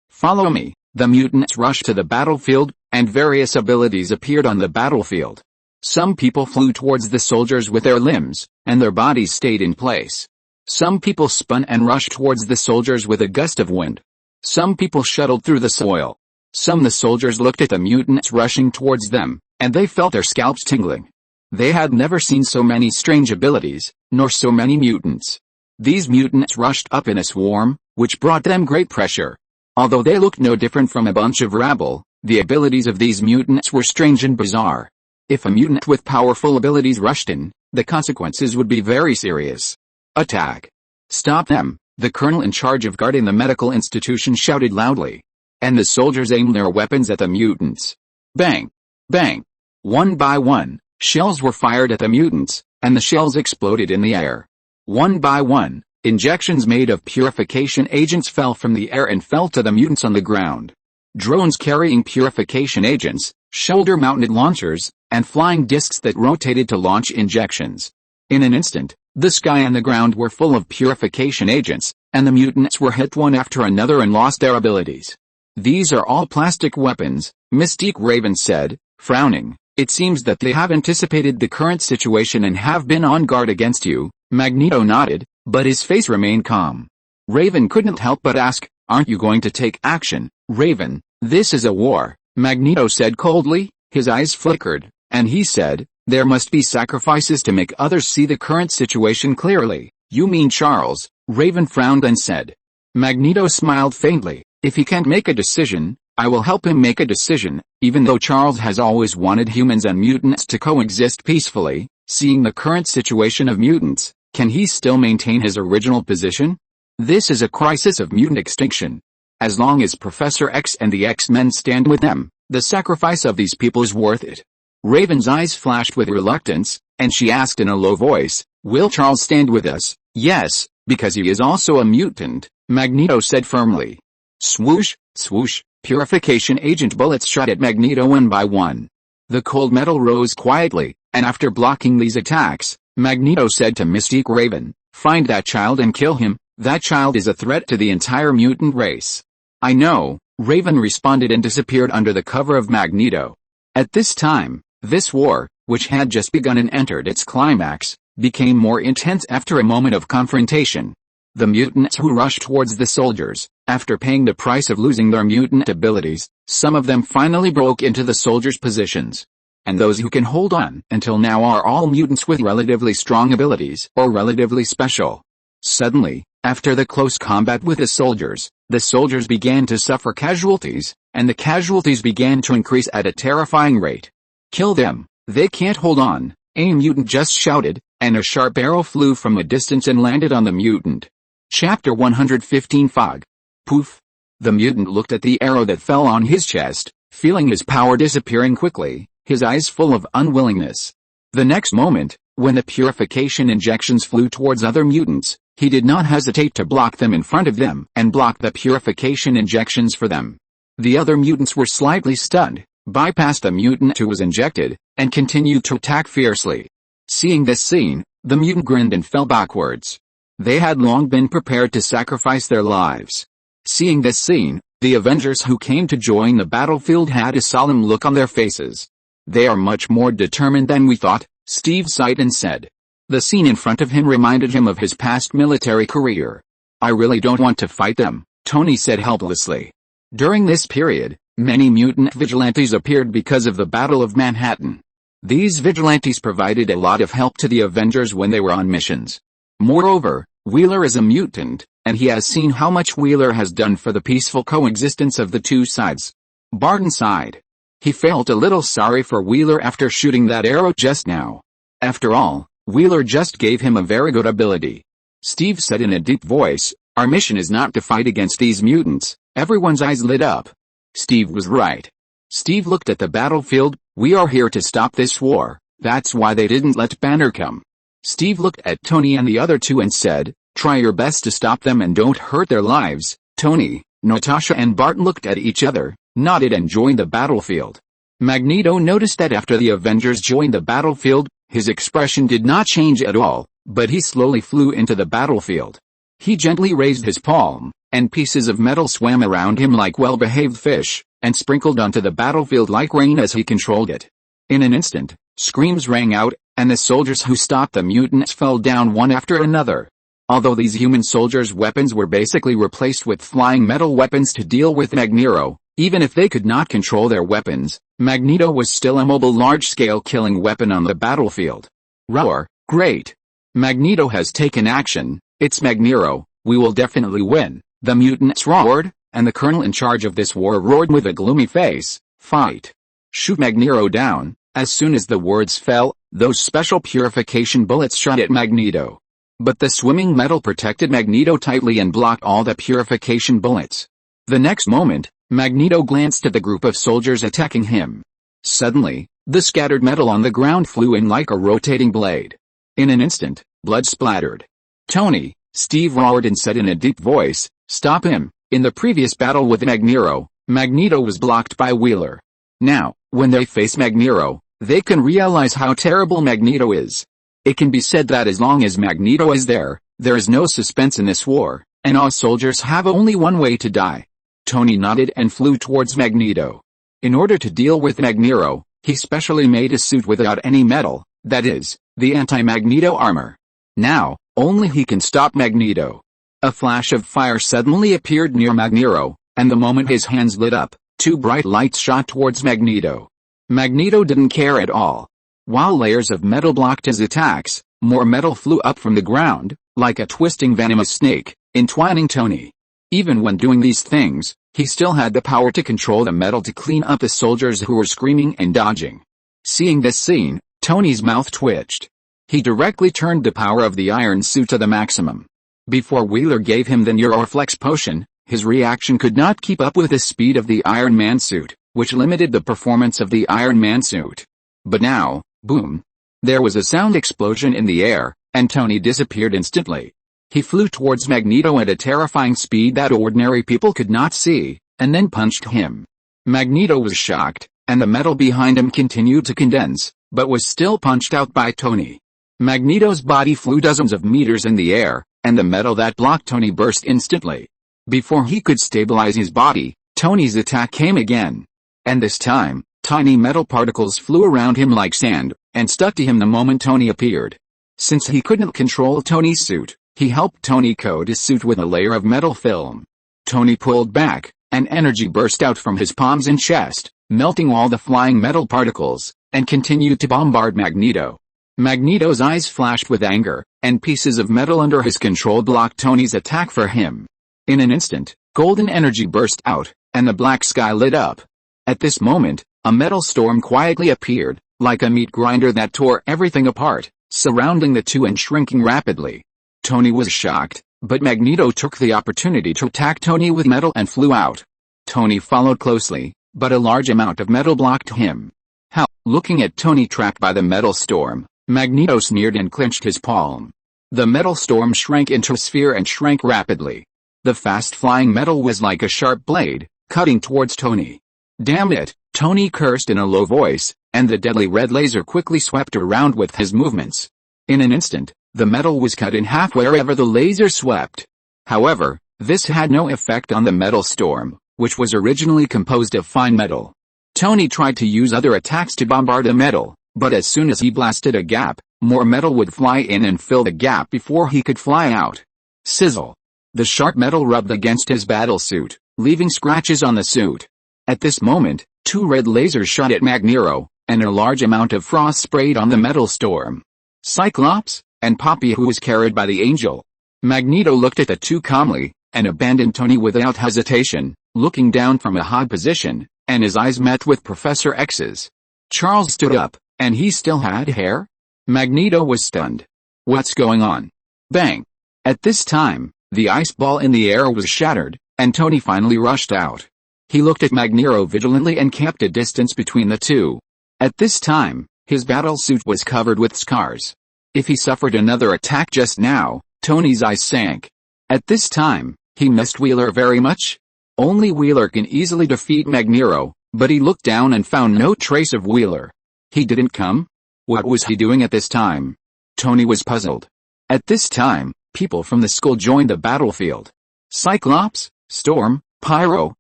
Follow me." The mutants rushed to the battlefield, and various abilities appeared on the battlefield. Some people flew towards the soldiers with their limbs, and their bodies stayed in place. Some people spun and rushed towards the soldiers with a gust of wind. Some people shuttled through the soil. The soldiers looked at the mutants rushing towards them, and they felt their scalps tingling. They had never seen so many strange abilities, nor so many mutants. These mutants rushed up in a swarm, which brought them great pressure. Although they looked no different from a bunch of rabble, the abilities of these mutants were strange and bizarre. If a mutant with powerful abilities rushed in, the consequences would be very serious. "Attack! Stop them!" the colonel in charge of guarding the medical institution shouted loudly. And the soldiers aimed their weapons at the mutants. Bang! Bang! One by one, shells were fired at the mutants, and the shells exploded in the air. One by one, injections made of purification agents fell from the air and fell to the mutants on the ground. Drones carrying purification agents, shoulder-mounted launchers, and flying discs that rotated to launch injections. In an instant, the sky and the ground were full of purification agents, and the mutants were hit one after another and lost their abilities. "These are all plastic weapons," Mystique Raven said, frowning. "It seems that they have anticipated the current situation and have been on guard against you." Magneto nodded, but his face remained calm. Raven couldn't help but ask, "Aren't you going to take action, Raven?" "This is a war," Magneto said coldly. His eyes flickered, and he said, "There must be sacrifices to make others see the current situation clearly." "You mean Charles?" Raven frowned and said. Magneto smiled faintly. "If he can't make a decision, I will help him make a decision." Even though Charles has always wanted humans and mutants to coexist peacefully, seeing the current situation of mutants, can he still maintain his original position? This is a crisis of mutant extinction. As long as Professor X and the X-Men stand with them, the sacrifice of these people is worth it. Raven's eyes flashed with reluctance, and she asked in a low voice, "Will Charles stand with us?" "Yes, because he is also a mutant," Magneto said firmly. Swoosh, swoosh, purification agent bullets shot at Magneto one by one. The cold metal rose quietly, and after blocking these attacks, Magneto said to Mystique Raven, "Find that child and kill him. That child is a threat to the entire mutant race." "I know," Raven responded and disappeared under the cover of Magneto. At this time, this war, which had just begun and entered its climax, became more intense after a moment of confrontation. The mutants who rushed towards the soldiers, after paying the price of losing their mutant abilities, some of them finally broke into the soldiers' positions. And those who can hold on until now are all mutants with relatively strong abilities or relatively special. Suddenly, after the close combat with the soldiers began to suffer casualties, and the casualties began to increase at a terrifying rate. "Kill them, they can't hold on," a mutant just shouted, and a sharp arrow flew from a distance and landed on the mutant. Chapter 115 Fog. Poof. The mutant looked at the arrow that fell on his chest, feeling his power disappearing quickly, his eyes full of unwillingness. The next moment, when the purification injections flew towards other mutants, he did not hesitate to block them in front of them and block the purification injections for them. The other mutants were slightly stunned, bypassed the mutant who was injected, and continued to attack fiercely. Seeing this scene, the mutant grinned and fell backwards. They had long been prepared to sacrifice their lives. Seeing this scene, the Avengers who came to join the battlefield had a solemn look on their faces. They are much more determined than we thought, Steve sighed and said. The scene in front of him reminded him of his past military career. I really don't want to fight them, Tony said helplessly. During this period, many mutant vigilantes appeared because of the Battle of Manhattan. These vigilantes provided a lot of help to the Avengers when they were on missions. Moreover, Wheeler is a mutant, and he has seen how much Wheeler has done for the peaceful coexistence of the two sides. Barton sighed. He felt a little sorry for Wheeler after shooting that arrow just now. After all, Wheeler just gave him a very good ability. Steve said in a deep voice, our mission is not to fight against these mutants. Everyone's eyes lit up. Steve was right. Steve looked at the battlefield. We are here to stop this war. That's why they didn't let Banner come. Steve looked at Tony and the other two and said, try your best to stop them and don't hurt their lives. Tony, Natasha and Bart looked at each other, nodded and joined the battlefield. Magneto noticed that after the Avengers joined the battlefield, his expression did not change at all, but he slowly flew into the battlefield. He gently raised his palm, and pieces of metal swam around him like well-behaved fish, and sprinkled onto the battlefield like rain as he controlled it. In an instant, screams rang out, and the soldiers who stopped the mutants fell down one after another. Although these human soldiers' weapons were basically replaced with flying metal weapons to deal with Magneto, even if they could not control their weapons, Magneto was still a mobile large-scale killing weapon on the battlefield. Roar, great! Magneto has taken action, it's Magneto, we will definitely win, the mutants roared, and the colonel in charge of this war roared with a gloomy face, fight! Shoot Magneto down. As soon as the words fell, those special purification bullets shot at Magneto. But the swimming metal protected Magneto tightly and blocked all the purification bullets. The next moment, Magneto glanced at the group of soldiers attacking him. Suddenly, the scattered metal on the ground flew in like a rotating blade. In an instant, blood splattered. Tony, Steve roared and said in a deep voice, stop him. In the previous battle with Magneto, Magneto was blocked by Wheeler. Now, when they face Magneto, they can realize how terrible Magneto is. It can be said that as long as Magneto is there is no suspense in this war, and all soldiers have only one way to die. Tony nodded and flew towards Magneto. In order to deal with Magneto, he specially made a suit without any metal, that is, the anti-Magneto armor. Now, only he can stop Magneto. A flash of fire suddenly appeared near Magneto, and the moment his hands lit up, two bright lights shot towards Magneto. Magneto didn't care at all. While layers of metal blocked his attacks, more metal flew up from the ground, like a twisting venomous snake, entwining Tony. Even when doing these things, he still had the power to control the metal to clean up the soldiers who were screaming and dodging. Seeing this scene, Tony's mouth twitched. He directly turned the power of the iron suit to the maximum. Before Wheeler gave him the Neuroflex potion, his reaction could not keep up with the speed of the Iron Man suit, which limited the performance of the Iron Man suit. But now, boom! There was a sound explosion in the air, and Tony disappeared instantly. He flew towards Magneto at a terrifying speed that ordinary people could not see, and then punched him. Magneto was shocked, and the metal behind him continued to condense, but was still punched out by Tony. Magneto's body flew dozens of meters in the air, and the metal that blocked Tony burst instantly. Before he could stabilize his body, Tony's attack came again. And this time, tiny metal particles flew around him like sand, and stuck to him the moment Tony appeared. Since he couldn't control Tony's suit, he helped Tony coat his suit with a layer of metal film. Tony pulled back, and energy burst out from his palms and chest, melting all the flying metal particles, and continued to bombard Magneto. Magneto's eyes flashed with anger, and pieces of metal under his control blocked Tony's attack for him. In an instant, golden energy burst out, and the black sky lit up. At this moment, a metal storm quietly appeared, like a meat grinder that tore everything apart, surrounding the two and shrinking rapidly. Tony was shocked, But Magneto took the opportunity to attack Tony with metal and flew out. Tony followed closely, but a large amount of metal blocked him. How? Looking at Tony trapped by the metal storm, Magneto sneered and clenched his palm. The metal storm shrank into a sphere and shrank rapidly. The fast-flying metal was like a sharp blade, cutting towards Tony. Damn it, Tony cursed in a low voice, and the deadly red laser quickly swept around with his movements. In an instant, the metal was cut in half wherever the laser swept. However, this had no effect on the metal storm, which was originally composed of fine metal. Tony tried to use other attacks to bombard the metal, but as soon as he blasted a gap, more metal would fly in and fill the gap before he could fly out. Sizzle! The sharp metal rubbed against his battle suit, leaving scratches on the suit. At this moment, two red lasers shot at Magneto, and a large amount of frost sprayed on the metal storm. Cyclops, and Poppy, who was carried by the Angel. Magneto looked at the two calmly, and abandoned Tony without hesitation, looking down from a high position, and his eyes met with Professor X's. Charles stood up, and he still had hair? Magneto was stunned. What's going on? Bang! At this time, the ice ball in the air was shattered, and Tony finally rushed out. He looked at Magneto vigilantly and kept a distance between the two. At this time, his battle suit was covered with scars. If he suffered another attack just now, Tony's eyes sank. At this time, he missed Wheeler very much. Only Wheeler can easily defeat Magneto, but he looked down and found no trace of Wheeler. He didn't come? What was he doing at this time? Tony was puzzled. At this time, people from the school joined the battlefield. Cyclops, Storm, Pyro,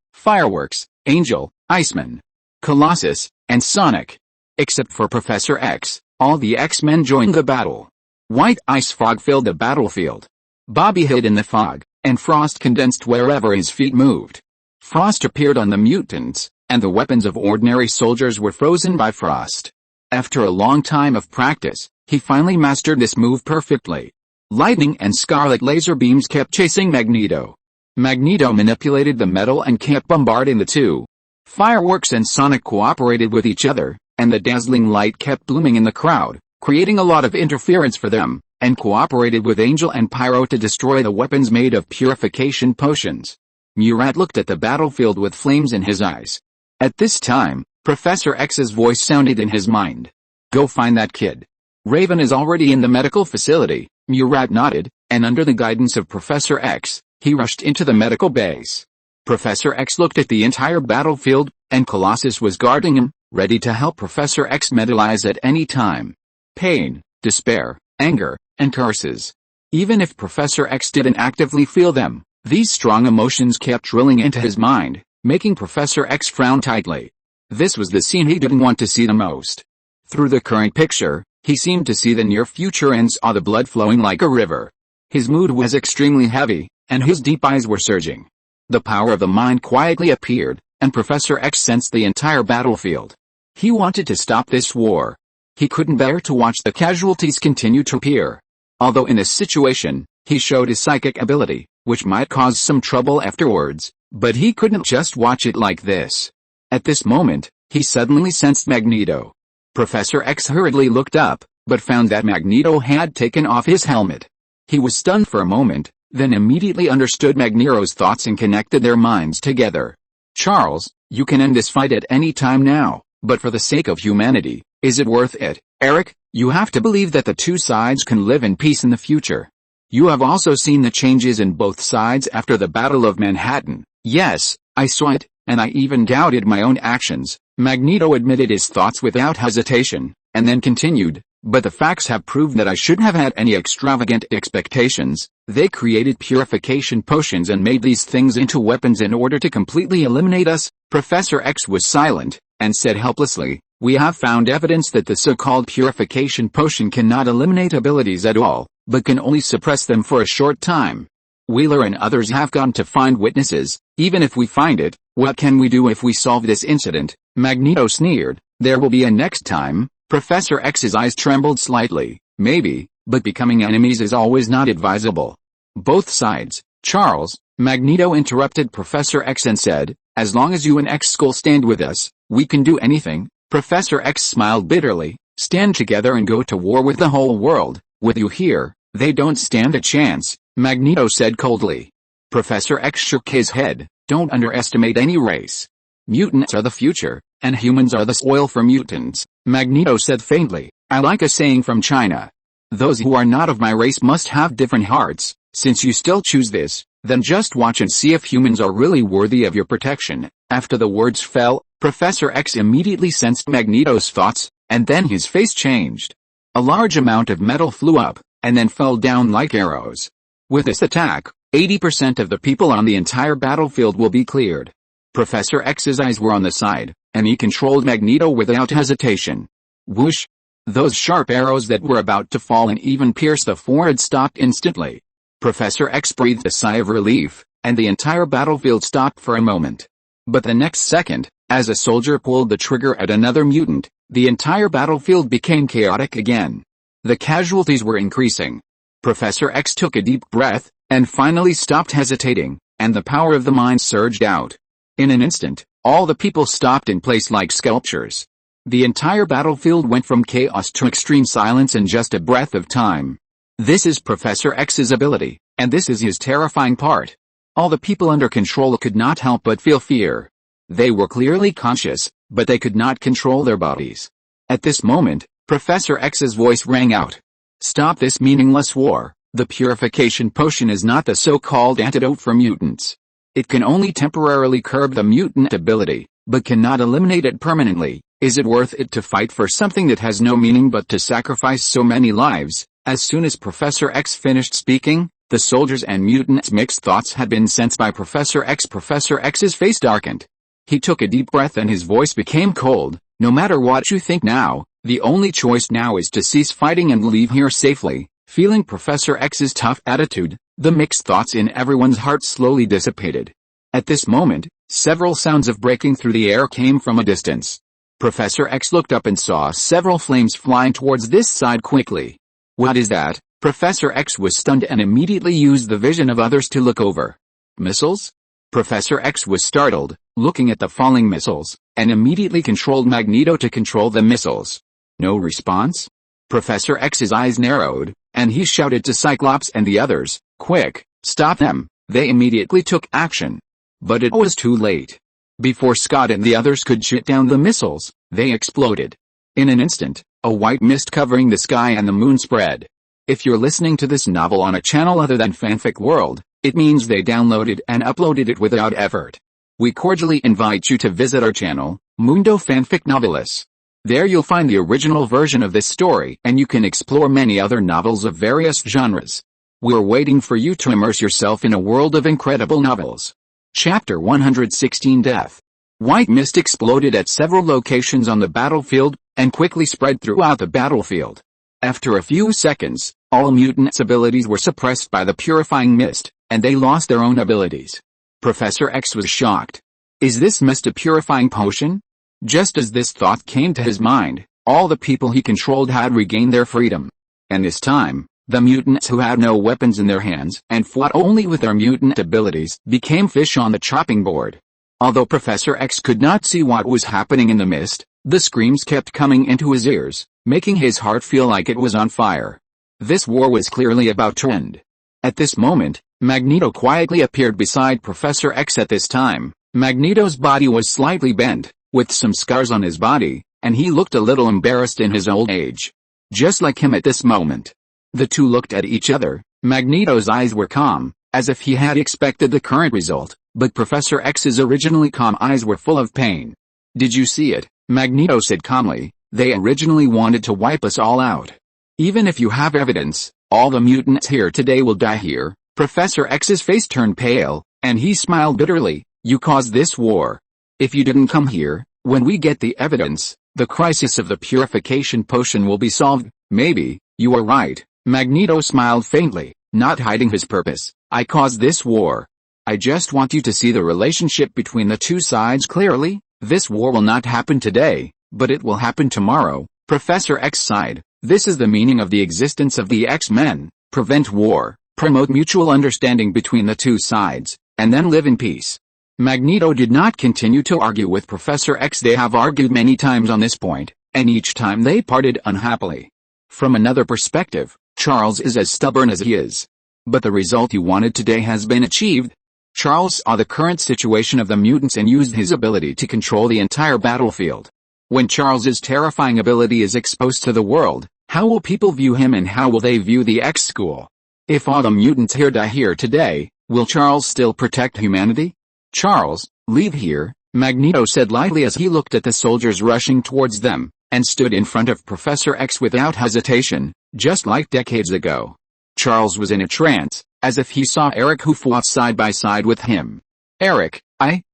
Fireworks, Angel, Iceman, Colossus, and Sonic. Except for Professor X, all the X-Men joined the battle. White ice fog filled the battlefield. Bobby hid in the fog, and frost condensed wherever his feet moved. Frost appeared on the mutants, and the weapons of ordinary soldiers were frozen by frost. After a long time of practice, he finally mastered this move perfectly. Lightning and scarlet laser beams kept chasing Magneto. Magneto manipulated the metal and kept bombarding the two. Fireworks and Sonic cooperated with each other, and the dazzling light kept blooming in the crowd, creating a lot of interference for them, and cooperated with Angel and Pyro to destroy the weapons made of purification potions. Murat looked at the battlefield with flames in his eyes. At this time, Professor X's voice sounded in his mind. Go find that kid. Raven is already in the medical facility. Murat nodded, and under the guidance of Professor X, he rushed into the medical base. Professor X looked at the entire battlefield, and Colossus was guarding him, ready to help Professor X metalize at any time. Pain, despair, anger, and curses. Even if Professor X didn't actively feel them, these strong emotions kept drilling into his mind, making Professor X frown tightly. This was the scene he didn't want to see the most. Through the current picture, he seemed to see the near future and saw the blood flowing like a river. His mood was extremely heavy, and his deep eyes were surging. The power of the mind quietly appeared, and Professor X sensed the entire battlefield. He wanted to stop this war. He couldn't bear to watch the casualties continue to appear. Although in this situation, he showed his psychic ability, which might cause some trouble afterwards, but he couldn't just watch it like this. At this moment, he suddenly sensed Magneto. Professor X hurriedly looked up, but found that Magneto had taken off his helmet. He was stunned for a moment, then immediately understood Magneto's thoughts and connected their minds together. Charles, you can end this fight at any time now, but for the sake of humanity, is it worth it? Eric, you have to believe that the two sides can live in peace in the future. You have also seen the changes in both sides after the Battle of Manhattan. Yes, I saw it, and I even doubted my own actions. Magneto admitted his thoughts without hesitation, and then continued, but the facts have proved that I shouldn't have had any extravagant expectations. They created purification potions and made these things into weapons in order to completely eliminate us. Professor X was silent, and said helplessly, we have found evidence that the so-called purification potion cannot eliminate abilities at all, but can only suppress them for a short time. Wheeler and others have gone to find witnesses. Even if we find it, what can we do if we solve this incident? Magneto sneered, there will be a next time. Professor X's eyes trembled slightly. Maybe, but becoming enemies is always not advisable. Both sides. Charles, Magneto interrupted Professor X and said, as long as you and X Skull stand with us, we can do anything. Professor X smiled bitterly, stand together and go to war with the whole world. With you here, they don't stand a chance. Magneto said coldly. Professor X shook his head. Don't underestimate any race. Mutants are the future, and humans are the soil for mutants, Magneto said faintly. I like a saying from China. Those who are not of my race must have different hearts. Since you still choose this, then just watch and see if humans are really worthy of your protection. After the words fell, Professor X immediately sensed Magneto's thoughts, and then his face changed. A large amount of metal flew up, and then fell down like arrows. With this attack, 80% of the people on the entire battlefield will be cleared. Professor X's eyes were on the side, and he controlled Magneto without hesitation. Whoosh! Those sharp arrows that were about to fall and even pierce the forehead stopped instantly. Professor X breathed a sigh of relief, and the entire battlefield stopped for a moment. But the next second, as a soldier pulled the trigger at another mutant, the entire battlefield became chaotic again. The casualties were increasing. Professor X took a deep breath, and finally stopped hesitating, and the power of the mind surged out. In an instant, all the people stopped in place like sculptures. The entire battlefield went from chaos to extreme silence in just a breath of time. This is Professor X's ability, and this is his terrifying part. All the people under control could not help but feel fear. They were clearly conscious, but they could not control their bodies. At this moment, Professor X's voice rang out. Stop this meaningless war. The purification potion is not the so-called antidote for mutants. It can only temporarily curb the mutant ability, but cannot eliminate it permanently. Is it worth it to fight for something that has no meaning but to sacrifice so many lives? As soon as Professor X finished speaking, the soldiers and mutants' mixed thoughts had been sensed by Professor X. Professor X's face darkened. He took a deep breath and his voice became cold. No matter what you think now, the only choice now is to cease fighting and leave here safely. Feeling Professor X's tough attitude, the mixed thoughts in everyone's heart slowly dissipated. At this moment, several sounds of breaking through the air came from a distance. Professor X looked up and saw several flames flying towards this side quickly. What is that? Professor X was stunned and immediately used the vision of others to look over. Missiles? Professor X was startled, looking at the falling missiles, and immediately controlled Magneto to control the missiles. No response? Professor X's eyes narrowed, and he shouted to Cyclops and the others, quick, stop them. They immediately took action. But it was too late. Before Scott and the others could shoot down the missiles, they exploded. In an instant, a white mist covering the sky and the moon spread. If you're listening to this novel on a channel other than Fanfic World, it means they downloaded and uploaded it without effort. We cordially invite you to visit our channel, Mundo Fanfic Novelis. There you'll find the original version of this story and you can explore many other novels of various genres. We're waiting for you to immerse yourself in a world of incredible novels. Chapter 116 Death. White mist exploded at several locations on the battlefield, and quickly spread throughout the battlefield. After a few seconds, all mutants' abilities were suppressed by the purifying mist, and they lost their own abilities. Professor X was shocked. Is this mist a purifying potion? Just as this thought came to his mind, all the people he controlled had regained their freedom. And this time, the mutants who had no weapons in their hands and fought only with their mutant abilities became fish on the chopping board. Although Professor X could not see what was happening in the mist, the screams kept coming into his ears, making his heart feel like it was on fire. This war was clearly about to end. At this moment, Magneto quietly appeared beside Professor X. At this time, Magneto's body was slightly bent, with some scars on his body, and he looked a little embarrassed in his old age. Just like him at this moment. The two looked at each other. Magneto's eyes were calm, as if he had expected the current result, but Professor X's originally calm eyes were full of pain. Did you see it? Magneto said calmly. They originally wanted to wipe us all out. Even if you have evidence, all the mutants here today will die here. Professor X's face turned pale, and he smiled bitterly. You caused this war. If you didn't come here, when we get the evidence, the crisis of the purification potion will be solved. Maybe, you are right. Magneto smiled faintly, not hiding his purpose. I caused this war. I just want you to see the relationship between the two sides clearly. This war will not happen today, but it will happen tomorrow. Professor X sighed. This is the meaning of the existence of the X-Men. Prevent war, promote mutual understanding between the two sides, and then live in peace. Magneto did not continue to argue with Professor X. They have argued many times on this point, and each time they parted unhappily. From another perspective, Charles is as stubborn as he is. But the result you wanted today has been achieved. Charles saw the current situation of the mutants and used his ability to control the entire battlefield. When Charles's terrifying ability is exposed to the world, how will people view him and how will they view the X school? If all the mutants here die here today, will Charles still protect humanity? Charles, leave here, Magneto said lightly as he looked at the soldiers rushing towards them, and stood in front of Professor X without hesitation, just like decades ago. Charles was in a trance, as if he saw Eric who fought side by side with him. Eric,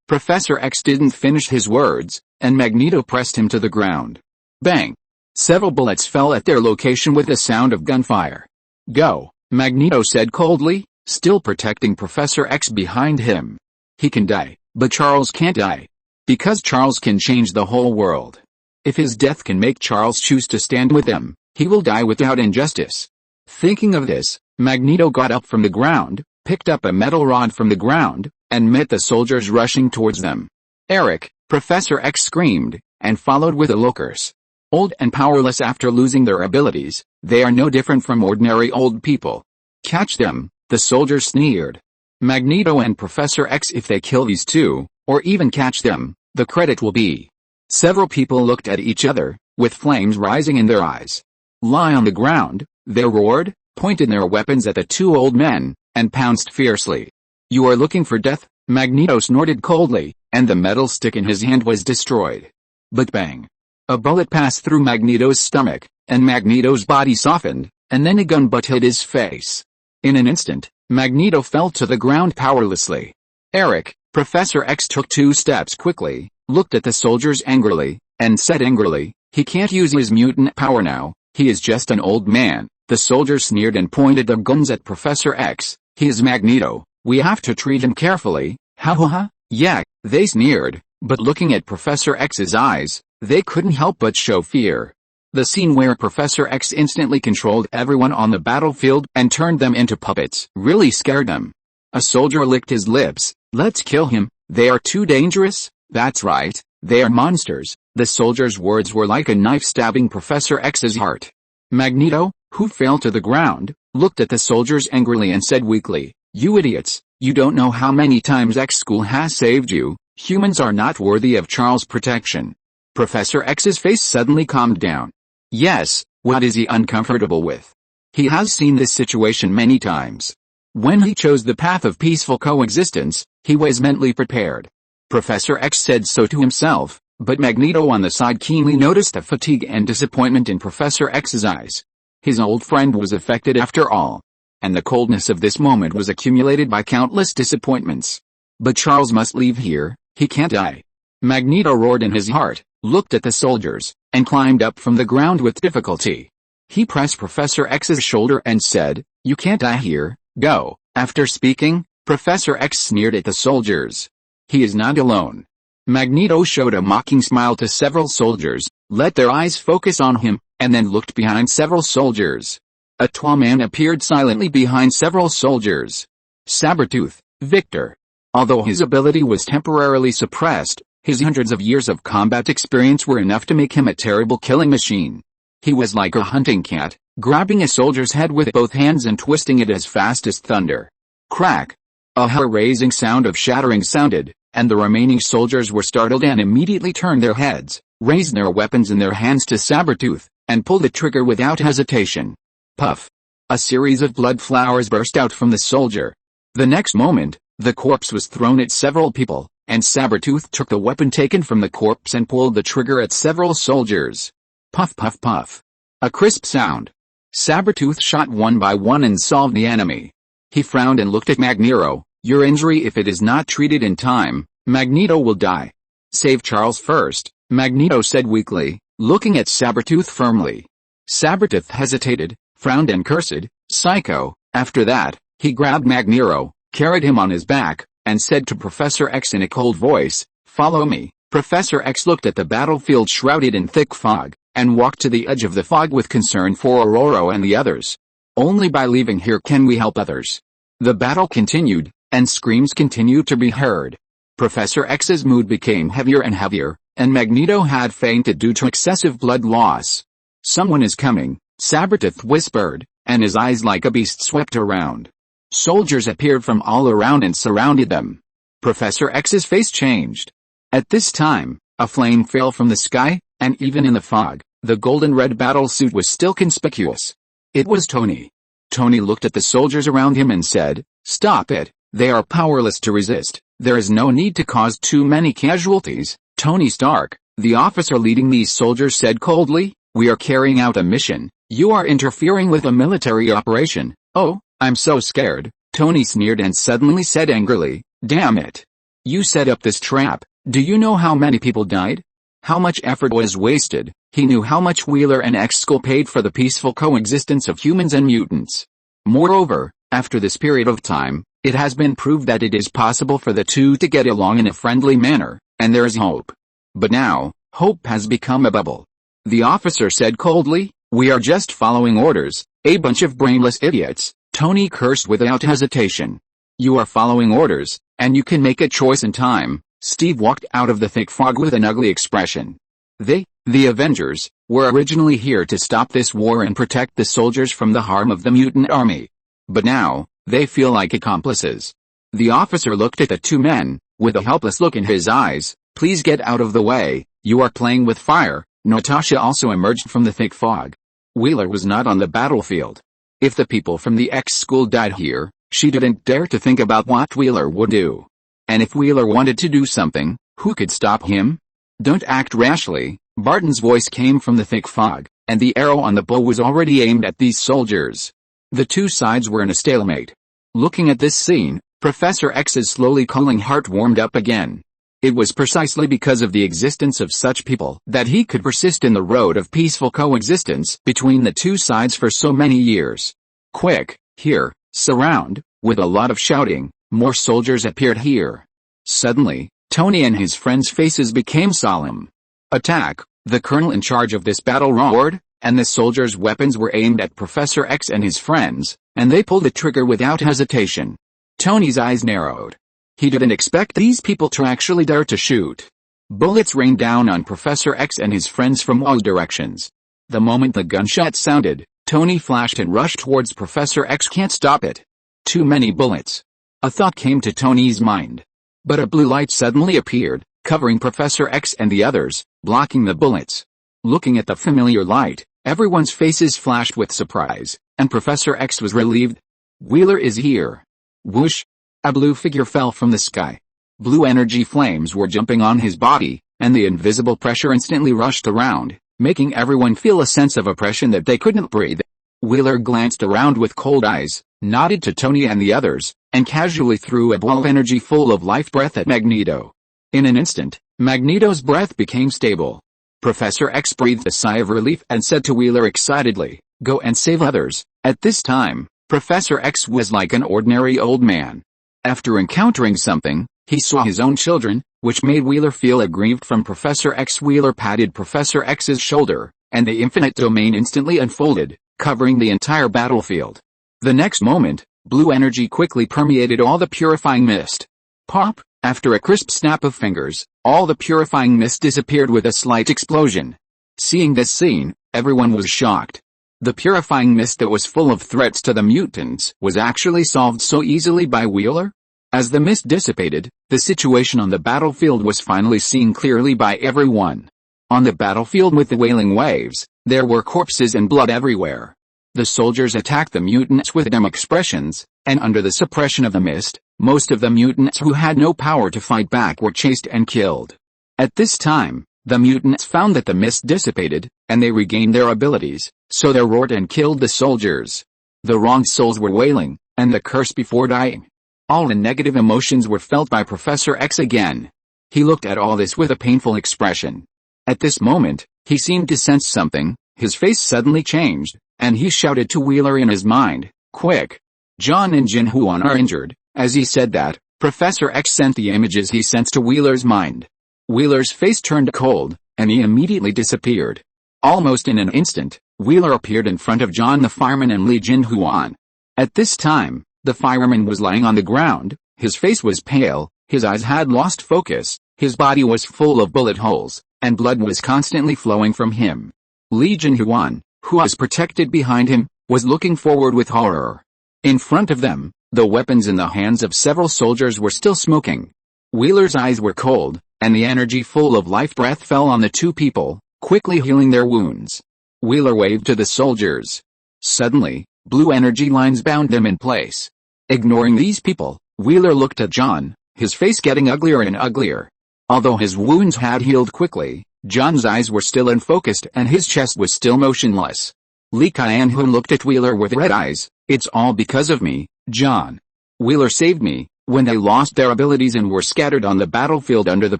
Professor X didn't finish his words, and Magneto pressed him to the ground. Bang! Several bullets fell at their location with a sound of gunfire. Go, Magneto said coldly, still protecting Professor X behind him. He can die, but Charles can't die. Because Charles can change the whole world. If his death can make Charles choose to stand with him, he will die without injustice. Thinking of this, Magneto got up from the ground, picked up a metal rod from the ground, and met the soldiers rushing towards them. Eric, Professor X screamed, and followed with the lookers. Old and powerless after losing their abilities, they are no different from ordinary old people. Catch them, the soldiers sneered. Magneto and Professor X, if they kill these two, or even catch them, the credit will be. Several people looked at each other, with flames rising in their eyes. Lie on the ground, they roared, pointed their weapons at the two old men, and pounced fiercely. You are looking for death, Magneto snorted coldly, and the metal stick in his hand was destroyed. But bang! A bullet passed through Magneto's stomach, and Magneto's body softened, and then a gun butt hit his face. In an instant, Magneto fell to the ground powerlessly. Eric, Professor X took 2 steps quickly, looked at the soldiers angrily, and said angrily, he can't use his mutant power now, he is just an old man. The soldiers sneered and pointed their guns at Professor X. He is Magneto, we have to treat him carefully. Ha ha ha, yeah, they sneered, but looking at Professor X's eyes, they couldn't help but show fear. The scene where Professor X instantly controlled everyone on the battlefield and turned them into puppets really scared them. A soldier licked his lips. Let's kill him, they are too dangerous. That's right, they are monsters. The soldier's words were like a knife stabbing Professor X's heart. Magneto, who fell to the ground, looked at the soldiers angrily and said weakly, you idiots, you don't know how many times X School has saved you. Humans are not worthy of Charles' protection. Professor X's face suddenly calmed down. Yes, what is he uncomfortable with? He has seen this situation many times. When he chose the path of peaceful coexistence, he was mentally prepared. Professor X said so to himself, but Magneto on the side keenly noticed the fatigue and disappointment in Professor X's eyes. His old friend was affected after all. And the coldness of this moment was accumulated by countless disappointments. But Charles must leave here, he can't die. Magneto roared in his heart, looked at the soldiers, and climbed up from the ground with difficulty. He pressed Professor X's shoulder and said, you can't die here, go. After speaking, Professor X sneered at the soldiers. He is not alone. Magneto showed a mocking smile to several soldiers, let their eyes focus on him, and then looked behind several soldiers. A tall man appeared silently behind several soldiers. Sabretooth, Victor. Although his ability was temporarily suppressed, his hundreds of years of combat experience were enough to make him a terrible killing machine. He was like a hunting cat, grabbing a soldier's head with both hands and twisting it as fast as thunder. Crack! A hair-raising sound of shattering sounded, and the remaining soldiers were startled and immediately turned their heads, raised their weapons in their hands to Sabretooth, and pulled the trigger without hesitation. Puff! A series of blood flowers burst out from the soldier. The next moment, the corpse was thrown at several people, and Sabretooth took the weapon taken from the corpse and pulled the trigger at several soldiers. Puff puff puff. A crisp sound. Sabretooth shot one by one and solved the enemy. He frowned and looked at Magneto. Your injury, if it is not treated in time, Magneto will die. Save Charles first, Magneto said weakly, looking at Sabretooth firmly. Sabretooth hesitated, frowned and cursed, psycho. After that, he grabbed Magneto, carried him on his back, and said to Professor X in a cold voice, follow me. Professor X looked at the battlefield shrouded in thick fog, and walked to the edge of the fog with concern for Ororo and the others. Only by leaving here can we help others. The battle continued, and screams continued to be heard. Professor X's mood became heavier and heavier, and Magneto had fainted due to excessive blood loss. Someone is coming, Sabretooth whispered, and his eyes like a beast swept around. Soldiers appeared from all around and surrounded them. Professor X's face changed. At this time, a flame fell from the sky, and even in the fog, the golden-red battle suit was still conspicuous. It was Tony. Tony looked at the soldiers around him and said, "Stop it, they are powerless to resist. There is no need to cause too many casualties." Tony Stark, the officer leading these soldiers, said coldly, "We are carrying out a mission. You are interfering with a military operation." "Oh, I'm so scared," Tony sneered and suddenly said angrily, "Damn it. You set up this trap. Do you know how many people died? How much effort was wasted?" He knew how much Wheeler and X-Skull paid for the peaceful coexistence of humans and mutants. Moreover, after this period of time, it has been proved that it is possible for the two to get along in a friendly manner, and there is hope. But now, hope has become a bubble. The officer said coldly, "We are just following orders, a bunch of brainless idiots," Tony cursed without hesitation. "You are following orders, and you can make a choice in time." Steve walked out of the thick fog with an ugly expression. The Avengers, were originally here to stop this war and protect the soldiers from the harm of the mutant army. But now, they feel like accomplices. The officer looked at the two men, with a helpless look in his eyes. "Please get out of the way, you are playing with fire." Natasha also emerged from the thick fog. Wheeler was not on the battlefield. If the people from the X-School died here, she didn't dare to think about what Wheeler would do. And if Wheeler wanted to do something, who could stop him? "Don't act rashly." Barton's voice came from the thick fog, and the arrow on the bow was already aimed at these soldiers. The two sides were in a stalemate. Looking at this scene, Professor X's slowly cooling heart warmed up again. It was precisely because of the existence of such people that he could persist in the road of peaceful coexistence between the two sides for so many years. "Quick, here, surround." With a lot of shouting, more soldiers appeared here. Suddenly, Tony and his friends' faces became solemn. "Attack," the colonel in charge of this battle roared, and the soldiers' weapons were aimed at Professor X and his friends, and they pulled the trigger without hesitation. Tony's eyes narrowed. He didn't expect these people to actually dare to shoot. Bullets rained down on Professor X and his friends from all directions. The moment the gunshot sounded, Tony flashed and rushed towards Professor X. "Can't stop it. Too many bullets." A thought came to Tony's mind. But a blue light suddenly appeared, covering Professor X and the others, blocking the bullets. Looking at the familiar light, everyone's faces flashed with surprise, and Professor X was relieved. "Wheeler is here." Whoosh! A blue figure fell from the sky. Blue energy flames were jumping on his body, and the invisible pressure instantly rushed around, making everyone feel a sense of oppression that they couldn't breathe. Wheeler glanced around with cold eyes, nodded to Tony and the others, and casually threw a ball of energy full of life breath at Magneto. In an instant, Magneto's breath became stable. Professor X breathed a sigh of relief and said to Wheeler excitedly, "Go and save others." At this time, Professor X was like an ordinary old man. After encountering something, he saw his own children, which made Wheeler feel aggrieved. From Professor X, Wheeler patted Professor X's shoulder, and the infinite domain instantly unfolded, covering the entire battlefield. The next moment, blue energy quickly permeated all the purifying mist. Pop! After a crisp snap of fingers, all the purifying mist disappeared with a slight explosion. Seeing this scene, everyone was shocked. The purifying mist that was full of threats to the mutants was actually solved so easily by Wheeler? As the mist dissipated, the situation on the battlefield was finally seen clearly by everyone. On the battlefield with the wailing waves, there were corpses and blood everywhere. The soldiers attacked the mutants with dumb expressions, and under the suppression of the mist, most of the mutants who had no power to fight back were chased and killed. At this time, the mutants found that the mist dissipated, and they regained their abilities, so they roared and killed the soldiers. The wronged souls were wailing, and the curse before dying. All the negative emotions were felt by Professor X again. He looked at all this with a painful expression. At this moment, he seemed to sense something. His face suddenly changed, and he shouted to Wheeler in his mind, "Quick! John and Jin Huan are injured." As he said that, Professor X sent the images he sensed to Wheeler's mind. Wheeler's face turned cold, and he immediately disappeared. Almost in an instant, Wheeler appeared in front of John the fireman and Li Jin Huan. At this time, the fireman was lying on the ground, his face was pale, his eyes had lost focus, his body was full of bullet holes, and blood was constantly flowing from him. Li Jin Huan, who was protected behind him, was looking forward with horror. In front of them, The weapons in the hands of several soldiers were still smoking. Wheeler's eyes were cold, and the energy full of life breath fell on the two people, quickly healing their wounds. Wheeler waved to the soldiers. Suddenly, blue energy lines bound them in place. Ignoring these people, Wheeler looked at John, his face getting uglier and uglier. Although his wounds had healed quickly, John's eyes were still unfocused and his chest was still motionless. Lee Kyan-hoon looked at Wheeler with red eyes. "It's all because of me, John. Wheeler saved me. When they lost their abilities and were scattered on the battlefield under the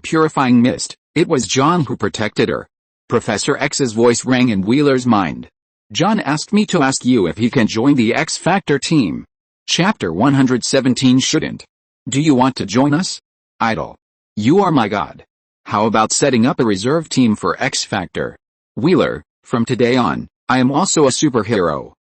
purifying mist, it was John who protected her." Professor X's voice rang in Wheeler's mind. "John asked me to ask you if he can join the X Factor team." Chapter 117 Shouldn't. "Do you want to join us? Idol. You are my god. How about setting up a reserve team for X Factor? Wheeler, from today on, I am also a superhero."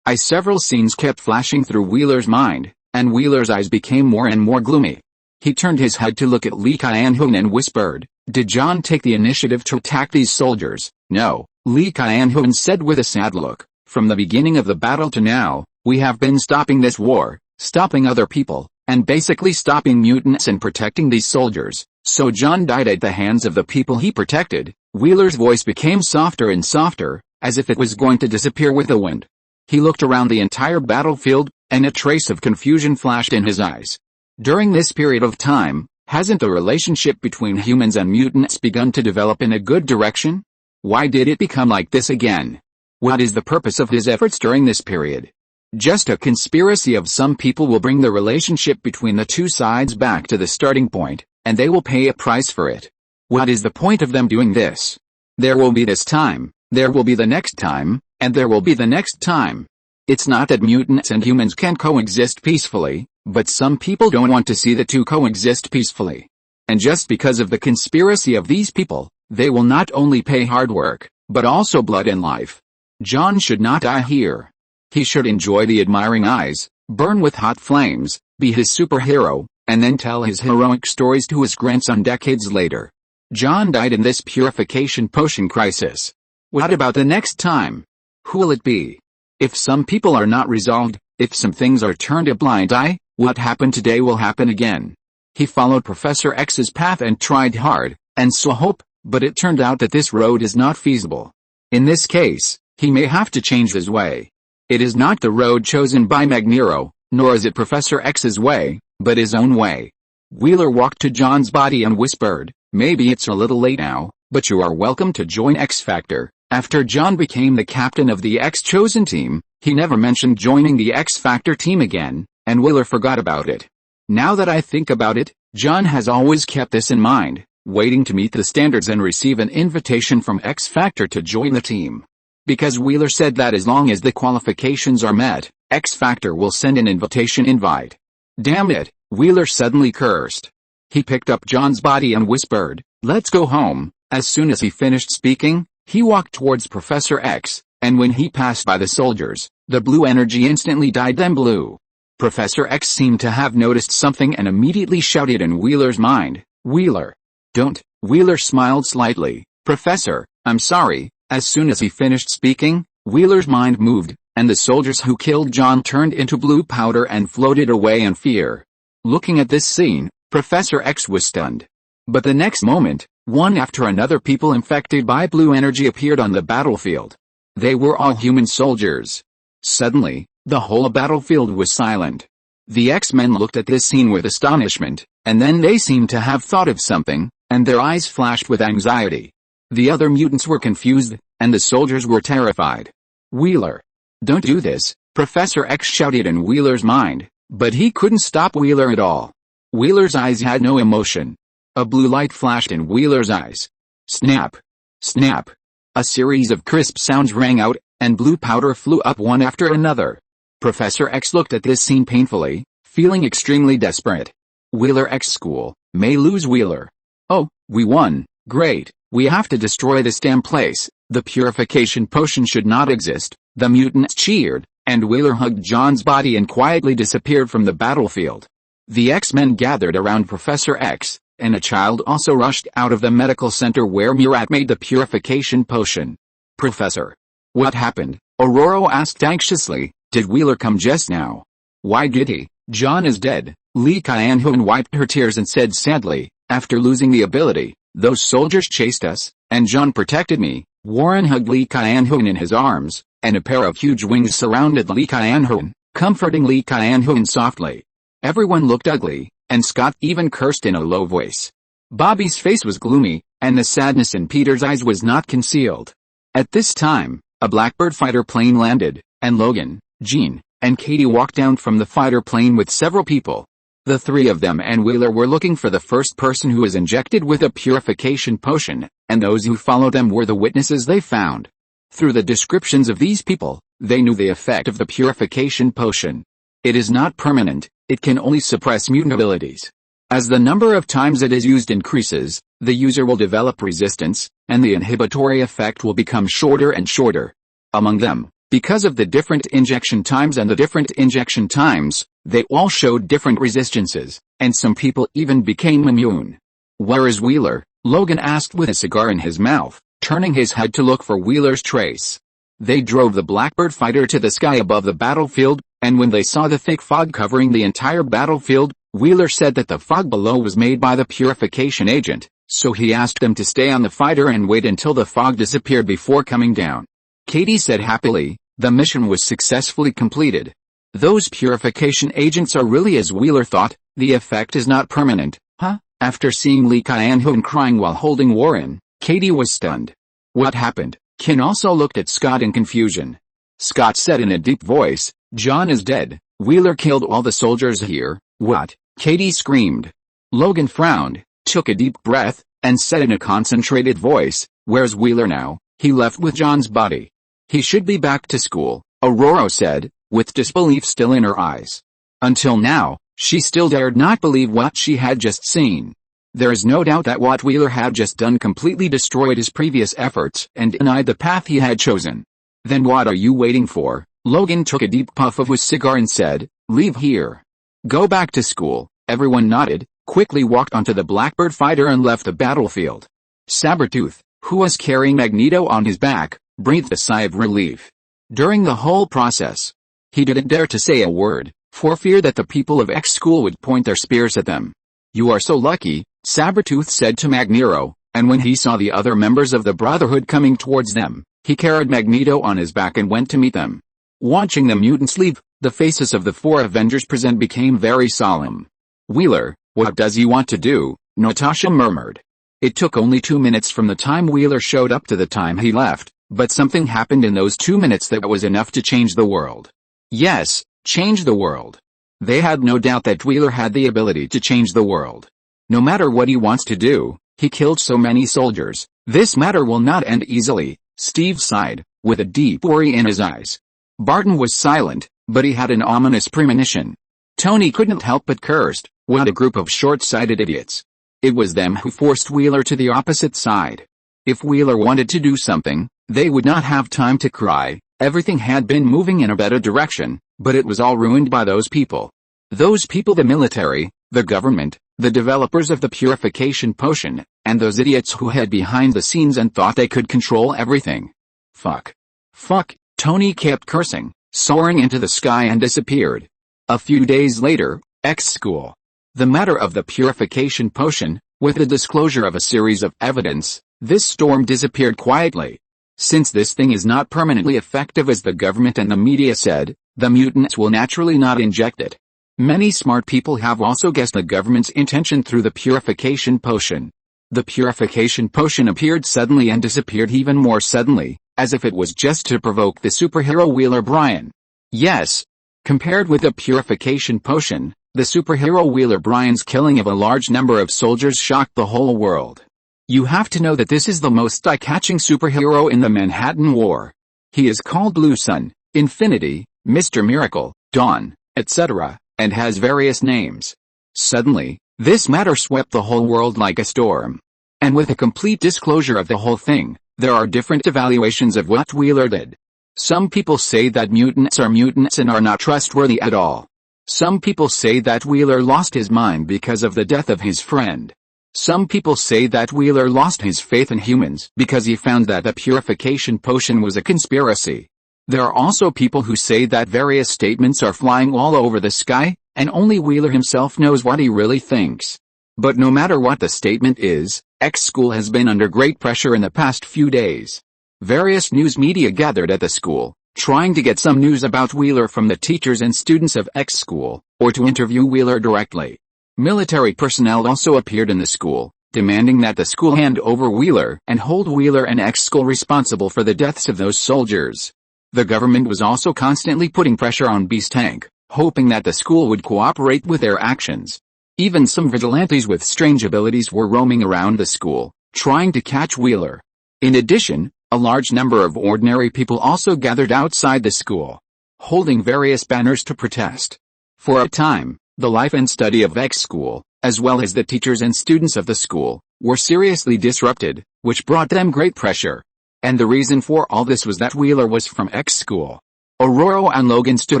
Several scenes kept flashing through Wheeler's mind, and Wheeler's eyes became more and more gloomy. He turned his head to look at Lee Kyan-hoon and whispered, "Did John take the initiative to attack these soldiers?" "No," Lee Kyan-hoon said with a sad look. "From the beginning of the battle to now, we have been stopping this war, stopping other people, and basically stopping mutants and protecting these soldiers. So John died at the hands of the people he protected." Wheeler's voice became softer and softer, as if it was going to disappear with the wind. He looked around the entire battlefield, and a trace of confusion flashed in his eyes. During this period of time, hasn't the relationship between humans and mutants begun to develop in a good direction? Why did it become like this again? What is the purpose of his efforts during this period? Just a conspiracy of some people will bring the relationship between the two sides back to the starting point, and they will pay a price for it. What is the point of them doing this? There will be this time, there will be the next time, and there will be the next time. It's not that mutants and humans can coexist peacefully, but some people don't want to see the two coexist peacefully. And just because of the conspiracy of these people, they will not only pay hard work, but also blood and life. John should not die here. He should enjoy the admiring eyes, burn with hot flames, be his superhero, and then tell his heroic stories to his grandson decades later. John died in this purification potion crisis. What about the next time? Who will it be? If some people are not resolved, if some things are turned a blind eye, what happened today will happen again. He followed Professor X's path and tried hard, and saw hope, but it turned out that this road is not feasible. In this case, he may have to change his way. It is not the road chosen by Magneto, nor is it Professor X's way, but his own way. Wheeler walked to John's body and whispered, "Maybe it's a little late now, but you are welcome to join X Factor." After John became the captain of the X-chosen team, he never mentioned joining the X Factor team again, and Wheeler forgot about it. Now that I think about it, John has always kept this in mind, waiting to meet the standards and receive an invitation from X Factor to join the team. Because Wheeler said that as long as the qualifications are met, X Factor will send an invitation invite. Damn it, Wheeler suddenly cursed. He picked up John's body and whispered, "Let's go home." As soon as he finished speaking, he walked towards Professor X, and when he passed by the soldiers, the blue energy instantly dyed them blue. Professor X seemed to have noticed something and immediately shouted in Wheeler's mind, "Wheeler! Don't!" Wheeler smiled slightly, "Professor, I'm sorry." As soon as he finished speaking, Wheeler's mind moved, and the soldiers who killed John turned into blue powder and floated away in fear. Looking at this scene, Professor X was stunned. But the next moment, one after another people infected by blue energy appeared on the battlefield. They were all human soldiers. Suddenly, the whole battlefield was silent. The X-Men looked at this scene with astonishment, and then they seemed to have thought of something, and their eyes flashed with anxiety. The other mutants were confused, and the soldiers were terrified. "Wheeler! Don't do this," Professor X shouted in Wheeler's mind, but he couldn't stop Wheeler at all. Wheeler's eyes had no emotion. A blue light flashed in Wheeler's eyes. Snap! Snap! A series of crisp sounds rang out, and blue powder flew up one after another. Professor X looked at this scene painfully, feeling extremely desperate. Wheeler X School may lose Wheeler. "Oh, we won, great, we have to destroy this damn place, the purification potion should not exist," the mutants cheered, and Wheeler hugged John's body and quietly disappeared from the battlefield. The X-Men gathered around Professor X, and a child also rushed out of the medical center where Murat made the purification potion. "Professor, what happened?" Ororo asked anxiously. "Did Wheeler come just now?" "Why did he?" John is dead. Lee Kyan-hoon wiped her tears and said sadly, after losing the ability, those soldiers chased us, and John protected me. Warren hugged Lee Kyan-hoon in his arms, and a pair of huge wings surrounded Lee Kyan-hoon, comforting Lee Kyan-hoon softly. Everyone looked ugly, and Scott even cursed in a low voice. Bobby's face was gloomy, and the sadness in Peter's eyes was not concealed. At this time, a Blackbird fighter plane landed, and Logan, Jean, and Katie walked down from the fighter plane with several people. The three of them and Wheeler were looking for the first person who was injected with a purification potion, and those who followed them were the witnesses they found. Through the descriptions of these people, they knew the effect of the purification potion. It is not permanent, it can only suppress mutant abilities. As the number of times it is used increases, the user will develop resistance, and the inhibitory effect will become shorter and shorter. Among them, because of the different injection times and the different injection times, they all showed different resistances, and some people even became immune. "Where is Wheeler?" Logan asked with a cigar in his mouth, turning his head to look for Wheeler's trace. They drove the Blackbird fighter to the sky above the battlefield, and when they saw the thick fog covering the entire battlefield, Wheeler said that the fog below was made by the purification agent, so he asked them to stay on the fighter and wait until the fog disappeared before coming down. Katie said happily, the mission was successfully completed. Those purification agents are really as Wheeler thought, the effect is not permanent, huh? After seeing Lee Kyan-hoon crying while holding Warren, Katie was stunned. What happened? Kin also looked at Scott in confusion. Scott said in a deep voice, John is dead. Wheeler killed all the soldiers here. What? Katie screamed. Logan frowned, took a deep breath, and said in a concentrated voice, where's Wheeler now? He left with John's body. He should be back to school, Ororo said, with disbelief still in her eyes. Until now, she still dared not believe what she had just seen. There is no doubt that what Wheeler had just done completely destroyed his previous efforts and denied the path he had chosen. Then what are you waiting for? Logan took a deep puff of his cigar and said, leave here. Go back to school. Everyone nodded, quickly walked onto the Blackbird fighter and left the battlefield. Sabretooth, who was carrying Magneto on his back, breathed a sigh of relief. During the whole process, he didn't dare to say a word, for fear that the people of X school would point their spears at them. You are so lucky, Sabretooth said to Magneto, and when he saw the other members of the Brotherhood coming towards them, he carried Magneto on his back and went to meet them. Watching the mutants leave, the faces of the four Avengers present became very solemn. Wheeler, what does he want to do? Natasha murmured. It took only 2 minutes from the time Wheeler showed up to the time he left, but something happened in those 2 minutes that was enough to change the world. Yes, change the world. They had no doubt that Wheeler had the ability to change the world. No matter what he wants to do, he killed so many soldiers. This matter will not end easily, Steve sighed, with a deep worry in his eyes. Barton was silent, but he had an ominous premonition. Tony couldn't help but cursed, what a group of short-sighted idiots. It was them who forced Wheeler to the opposite side. If Wheeler wanted to do something, they would not have time to cry. Everything had been moving in a better direction, but it was all ruined by those people. Those people, the military, the government, the developers of the purification potion, and those idiots who hid behind the scenes and thought they could control everything. Fuck. Fuck, Tony kept cursing, soaring into the sky and disappeared. A few days later, X school. The matter of the purification potion, with the disclosure of a series of evidence, this storm disappeared quietly. Since this thing is not permanently effective as the government and the media said, the mutants will naturally not inject it. Many smart people have also guessed the government's intention through the purification potion. The purification potion appeared suddenly and disappeared even more suddenly, as if it was just to provoke the superhero Wheeler Bryan. Yes. Compared with the purification potion, the superhero Wheeler Bryan's killing of a large number of soldiers shocked the whole world. You have to know that this is the most eye-catching superhero in the Manhattan War. He is called Blue Sun, Infinity, Mr. Miracle, Dawn, etc., and has various names. Suddenly, this matter swept the whole world like a storm. And with a complete disclosure of the whole thing, there are different evaluations of what Wheeler did. Some people say that mutants are mutants and are not trustworthy at all. Some people say that Wheeler lost his mind because of the death of his friend. Some people say that Wheeler lost his faith in humans because he found that the purification potion was a conspiracy. There are also people who say that various statements are flying all over the sky, and only Wheeler himself knows what he really thinks. But no matter what the statement is, X school has been under great pressure in the past few days. Various news media gathered at the school, trying to get some news about Wheeler from the teachers and students of X school, or to interview Wheeler directly. Military personnel also appeared in the school, demanding that the school hand over Wheeler and hold Wheeler and X school responsible for the deaths of those soldiers. The government was also constantly putting pressure on Beast Tank, hoping that the school would cooperate with their actions. Even some vigilantes with strange abilities were roaming around the school, trying to catch Wheeler. In addition, a large number of ordinary people also gathered outside the school, holding various banners to protest. For a time, the life and study of X school, as well as the teachers and students of the school, were seriously disrupted, which brought them great pressure. And the reason for all this was that Wheeler was from X school. Ororo and Logan stood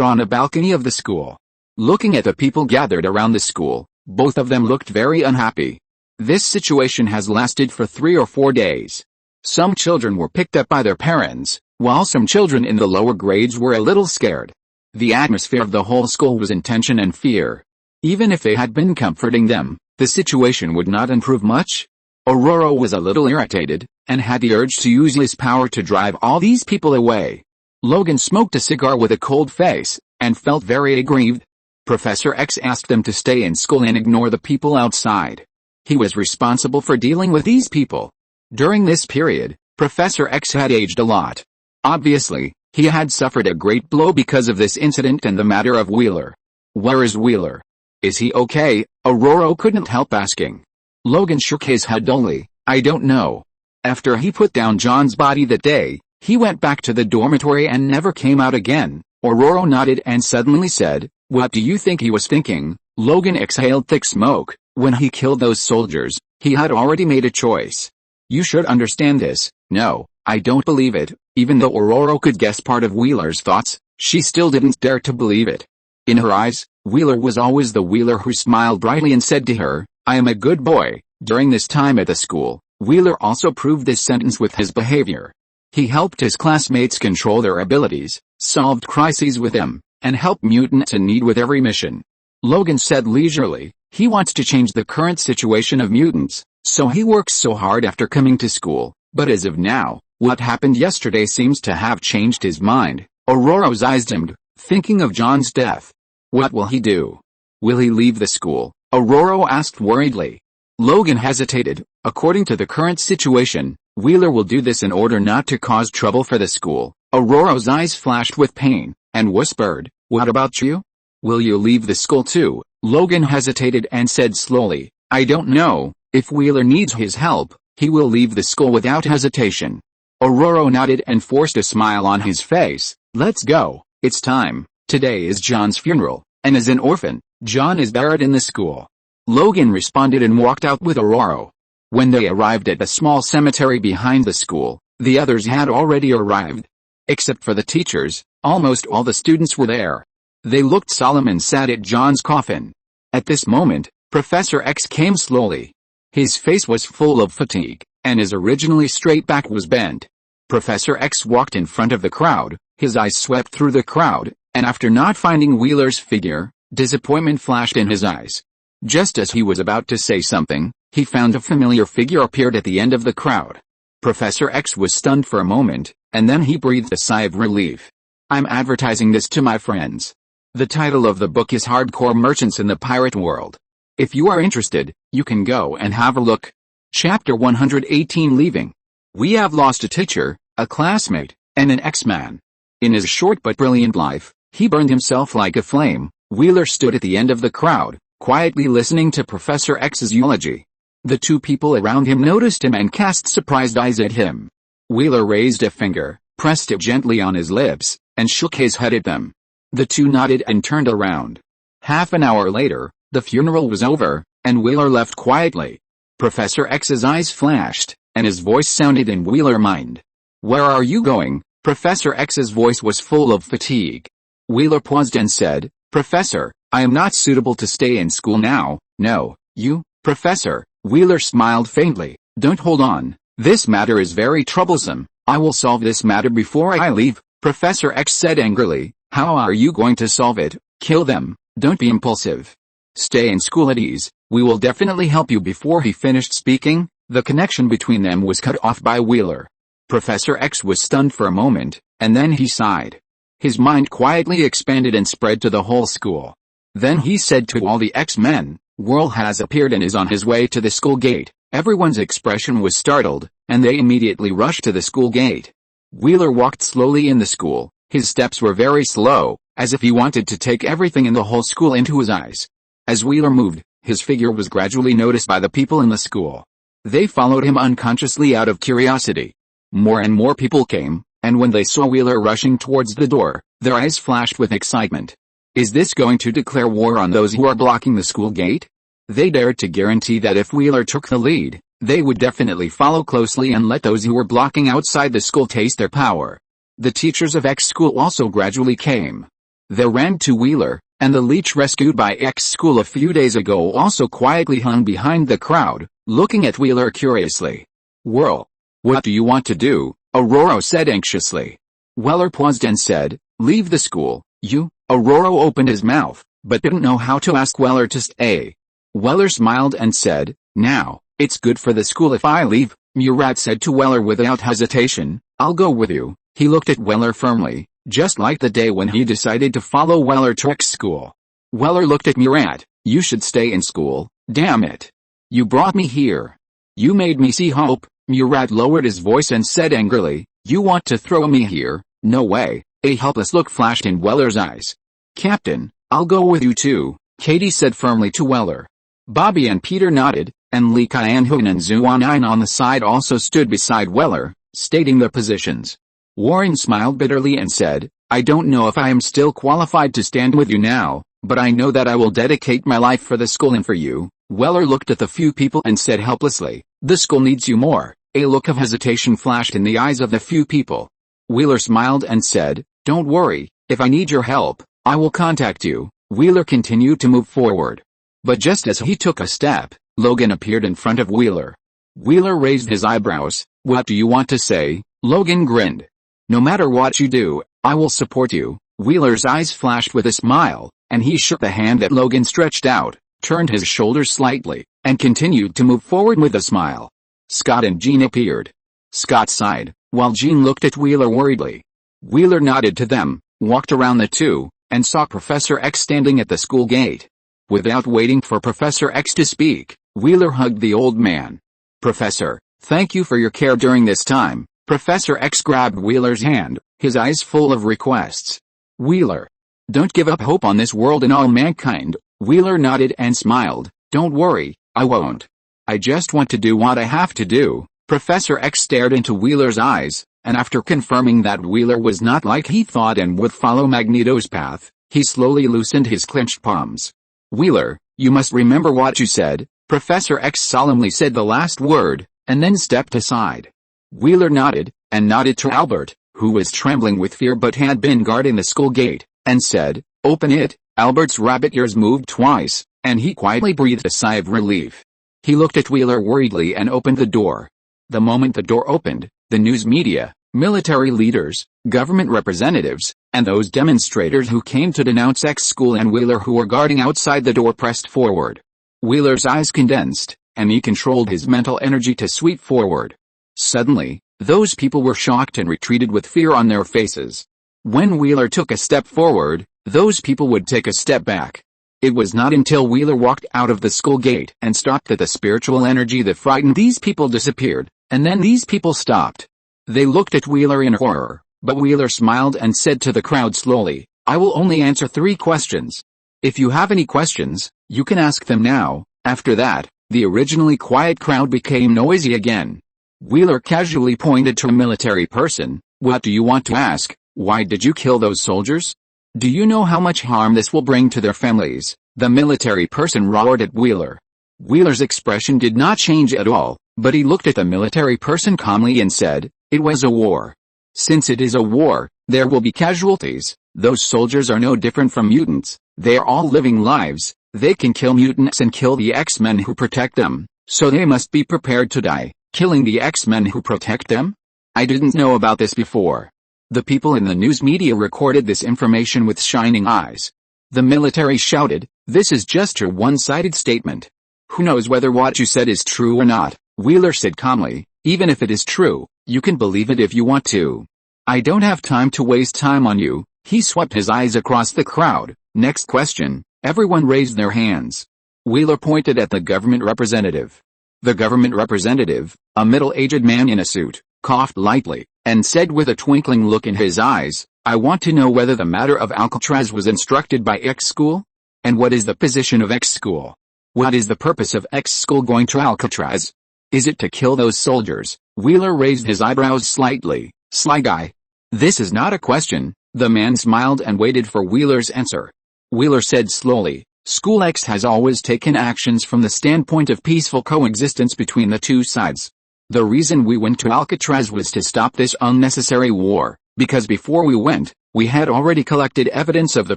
on a balcony of the school. Looking at the people gathered around the school, both of them looked very unhappy. This situation has lasted for 3 or 4 days. Some children were picked up by their parents, while some children in the lower grades were a little scared. The atmosphere of the whole school was in tension and fear. Even if they had been comforting them, the situation would not improve much. Ororo was a little irritated, and had the urge to use his power to drive all these people away. Logan smoked a cigar with a cold face, and felt very aggrieved. Professor X asked them to stay in school and ignore the people outside. He was responsible for dealing with these people. During this period, Professor X had aged a lot. Obviously, he had suffered a great blow because of this incident and the matter of Wheeler. Where is Wheeler? Is he okay? Ororo couldn't help asking. Logan shook his head dully. I don't know. After he put down John's body that day, he went back to the dormitory and never came out again. Ororo nodded and suddenly said, what do you think he was thinking? Logan exhaled thick smoke. When he killed those soldiers, he had already made a choice. You should understand this. No, I don't believe it. Even though Ororo could guess part of Wheeler's thoughts, she still didn't dare to believe it. In her eyes, Wheeler was always the Wheeler who smiled brightly and said to her, I am a good boy. During this time at the school, Wheeler also proved this sentence with his behavior. He helped his classmates control their abilities, solved crises with them, and helped mutants in need with every mission. Logan said leisurely, he wants to change the current situation of mutants, so he works so hard after coming to school, but as of now, what happened yesterday seems to have changed his mind. Ororo's eyes dimmed, thinking of John's death. What will he do? Will he leave the school? Ororo asked worriedly. Logan hesitated. According to the current situation, Wheeler will do this in order not to cause trouble for the school. Ororo's eyes flashed with pain, and whispered, what about you? Will you leave the school too? Logan hesitated and said slowly, I don't know. If Wheeler needs his help, he will leave the school without hesitation. Ororo nodded and forced a smile on his face. Let's go. It's time. Today is John's funeral, and as an orphan, John is buried in the school. Logan responded and walked out with Ororo. When they arrived at the small cemetery behind the school, the others had already arrived. Except for the teachers, almost all the students were there. They looked solemn and sat at John's coffin. At this moment, Professor X came slowly. His face was full of fatigue, and his originally straight back was bent. Professor X walked in front of the crowd, his eyes swept through the crowd, and after not finding Wheeler's figure, disappointment flashed in his eyes. Just as he was about to say something, he found a familiar figure appeared at the end of the crowd. Professor X was stunned for a moment, and then he breathed a sigh of relief. I'm advertising this to my friends. The title of the book is Hardcore Merchants in the Pirate World. If you are interested, you can go and have a look. Chapter 118 Leaving. We have lost a teacher, a classmate, and an X-Man. In his short but brilliant life, he burned himself like a flame. Wheeler stood at the end of the crowd, quietly listening to Professor X's eulogy. The two people around him noticed him and cast surprised eyes at him. Wheeler raised a finger, pressed it gently on his lips, and shook his head at them. The two nodded and turned around. Half an hour later, the funeral was over, and Wheeler left quietly. Professor X's eyes flashed, and his voice sounded in Wheeler's mind. Where are you going? Professor X's voice was full of fatigue. Wheeler paused and said, Professor, I am not suitable to stay in school now. No, you, Professor. Wheeler smiled faintly. Don't hold on. This matter is very troublesome. I will solve this matter before I leave. Professor X said angrily. How are you going to solve it? Kill them. Don't be impulsive. Stay in school at ease, we will definitely help you. Before he finished speaking, the connection between them was cut off by Wheeler. Professor X was stunned for a moment, and then he sighed. His mind quietly expanded and spread to the whole school. Then he said to all the X-Men, Whirl has appeared and is on his way to the school gate. Everyone's expression was startled, and they immediately rushed to the school gate. Wheeler walked slowly in the school. His steps were very slow, as if he wanted to take everything in the whole school into his eyes. As Wheeler moved, his figure was gradually noticed by the people in the school. They followed him unconsciously out of curiosity. More and more people came, and when they saw Wheeler rushing towards the door, their eyes flashed with excitement. Is this going to declare war on those who are blocking the school gate? They dared to guarantee that if Wheeler took the lead, they would definitely follow closely and let those who were blocking outside the school taste their power. The teachers of X school also gradually came. They ran to Wheeler, and the leech rescued by X school a few days ago also quietly hung behind the crowd, looking at Wheeler curiously. Whirl. What do you want to do? Ororo said anxiously. Wheeler paused and said, leave the school, you? Ororo opened his mouth, but didn't know how to ask Wheeler to stay. Wheeler smiled and said, now, it's good for the school if I leave, Murat said to Wheeler without hesitation. I'll go with you. He looked at Wheeler firmly, just like the day when he decided to follow Wheeler to X school. Wheeler looked at Murat. You should stay in school, damn it. You brought me here. You made me see hope. Murat lowered his voice and said angrily, you want to throw me here? No way. A helpless look flashed in Wheeler's eyes. Captain, I'll go with you too, Katie said firmly to Wheeler. Bobby and Peter nodded, and Li Qianhuan and Zuan on the side also stood beside Wheeler, stating their positions. Warren smiled bitterly and said, I don't know if I am still qualified to stand with you now, but I know that I will dedicate my life for the school and for you. Wheeler looked at the few people and said helplessly, the school needs you more. A look of hesitation flashed in the eyes of the few people. Wheeler smiled and said, don't worry, if I need your help, I will contact you. Wheeler continued to move forward. But just as he took a step, Logan appeared in front of Wheeler. Wheeler raised his eyebrows. What do you want to say? Logan grinned. No matter what you do, I will support you. Wheeler's eyes flashed with a smile, and he shook the hand that Logan stretched out, turned his shoulders slightly, and continued to move forward with a smile. Scott and Jean appeared. Scott sighed, while Jean looked at Wheeler worriedly. Wheeler nodded to them, walked around the two, and saw Professor X standing at the school gate. Without waiting for Professor X to speak, Wheeler hugged the old man. Professor, thank you for your care during this time. Professor X grabbed Wheeler's hand, his eyes full of requests. Wheeler. Don't give up hope on this world and all mankind. Wheeler nodded and smiled. Don't worry, I won't. I just want to do what I have to do. Professor X stared into Wheeler's eyes, and after confirming that Wheeler was not like he thought and would follow Magneto's path, he slowly loosened his clenched palms. Wheeler, you must remember what you said. Professor X solemnly said the last word, and then stepped aside. Wheeler nodded, and nodded to Albert, who was trembling with fear but had been guarding the school gate, and said, open it. Albert's rabbit ears moved twice, and he quietly breathed a sigh of relief. He looked at Wheeler worriedly and opened the door. The moment the door opened, the news media, military leaders, government representatives, and those demonstrators who came to denounce X school and Wheeler who were guarding outside the door pressed forward. Wheeler's eyes condensed, and he controlled his mental energy to sweep forward. Suddenly, those people were shocked and retreated with fear on their faces. When Wheeler took a step forward, those people would take a step back. It was not until Wheeler walked out of the school gate and stopped that the spiritual energy that frightened these people disappeared, and then these people stopped. They looked at Wheeler in horror, but Wheeler smiled and said to the crowd slowly, I will only answer 3 questions. If you have any questions, you can ask them now. After that, the originally quiet crowd became noisy again. Wheeler casually pointed to a military person. What do you want to ask? Why did you kill those soldiers? Do you know how much harm this will bring to their families? The military person roared at Wheeler. Wheeler's expression did not change at all, but he looked at the military person calmly and said, it was a war. Since it is a war, there will be casualties. Those soldiers are no different from mutants. They are all living lives. They can kill mutants and kill the X-Men who protect them, so they must be prepared to die, killing the X-Men who protect them? I didn't know about this before. The people in the news media recorded this information with shining eyes. The military shouted, "This is just your one-sided statement. Who knows whether what you said is true or not?" Wheeler said calmly, "Even if it is true, you can believe it if you want to. I don't have time to waste time on you." He swept his eyes across the crowd. "Next question." Everyone raised their hands. Wheeler pointed at the government representative. The government representative, a middle-aged man in a suit, coughed lightly, and said with a twinkling look in his eyes, "I want to know whether the matter of Alcatraz was instructed by X school? And what is the position of X school? What is the purpose of X school going to Alcatraz? Is it to kill those soldiers?" Wheeler raised his eyebrows slightly. "Sly guy. This is not a question." The man smiled and waited for Wheeler's answer. Wheeler said slowly, "School X has always taken actions from the standpoint of peaceful coexistence between the two sides. The reason we went to Alcatraz was to stop this unnecessary war, because before we went, we had already collected evidence of the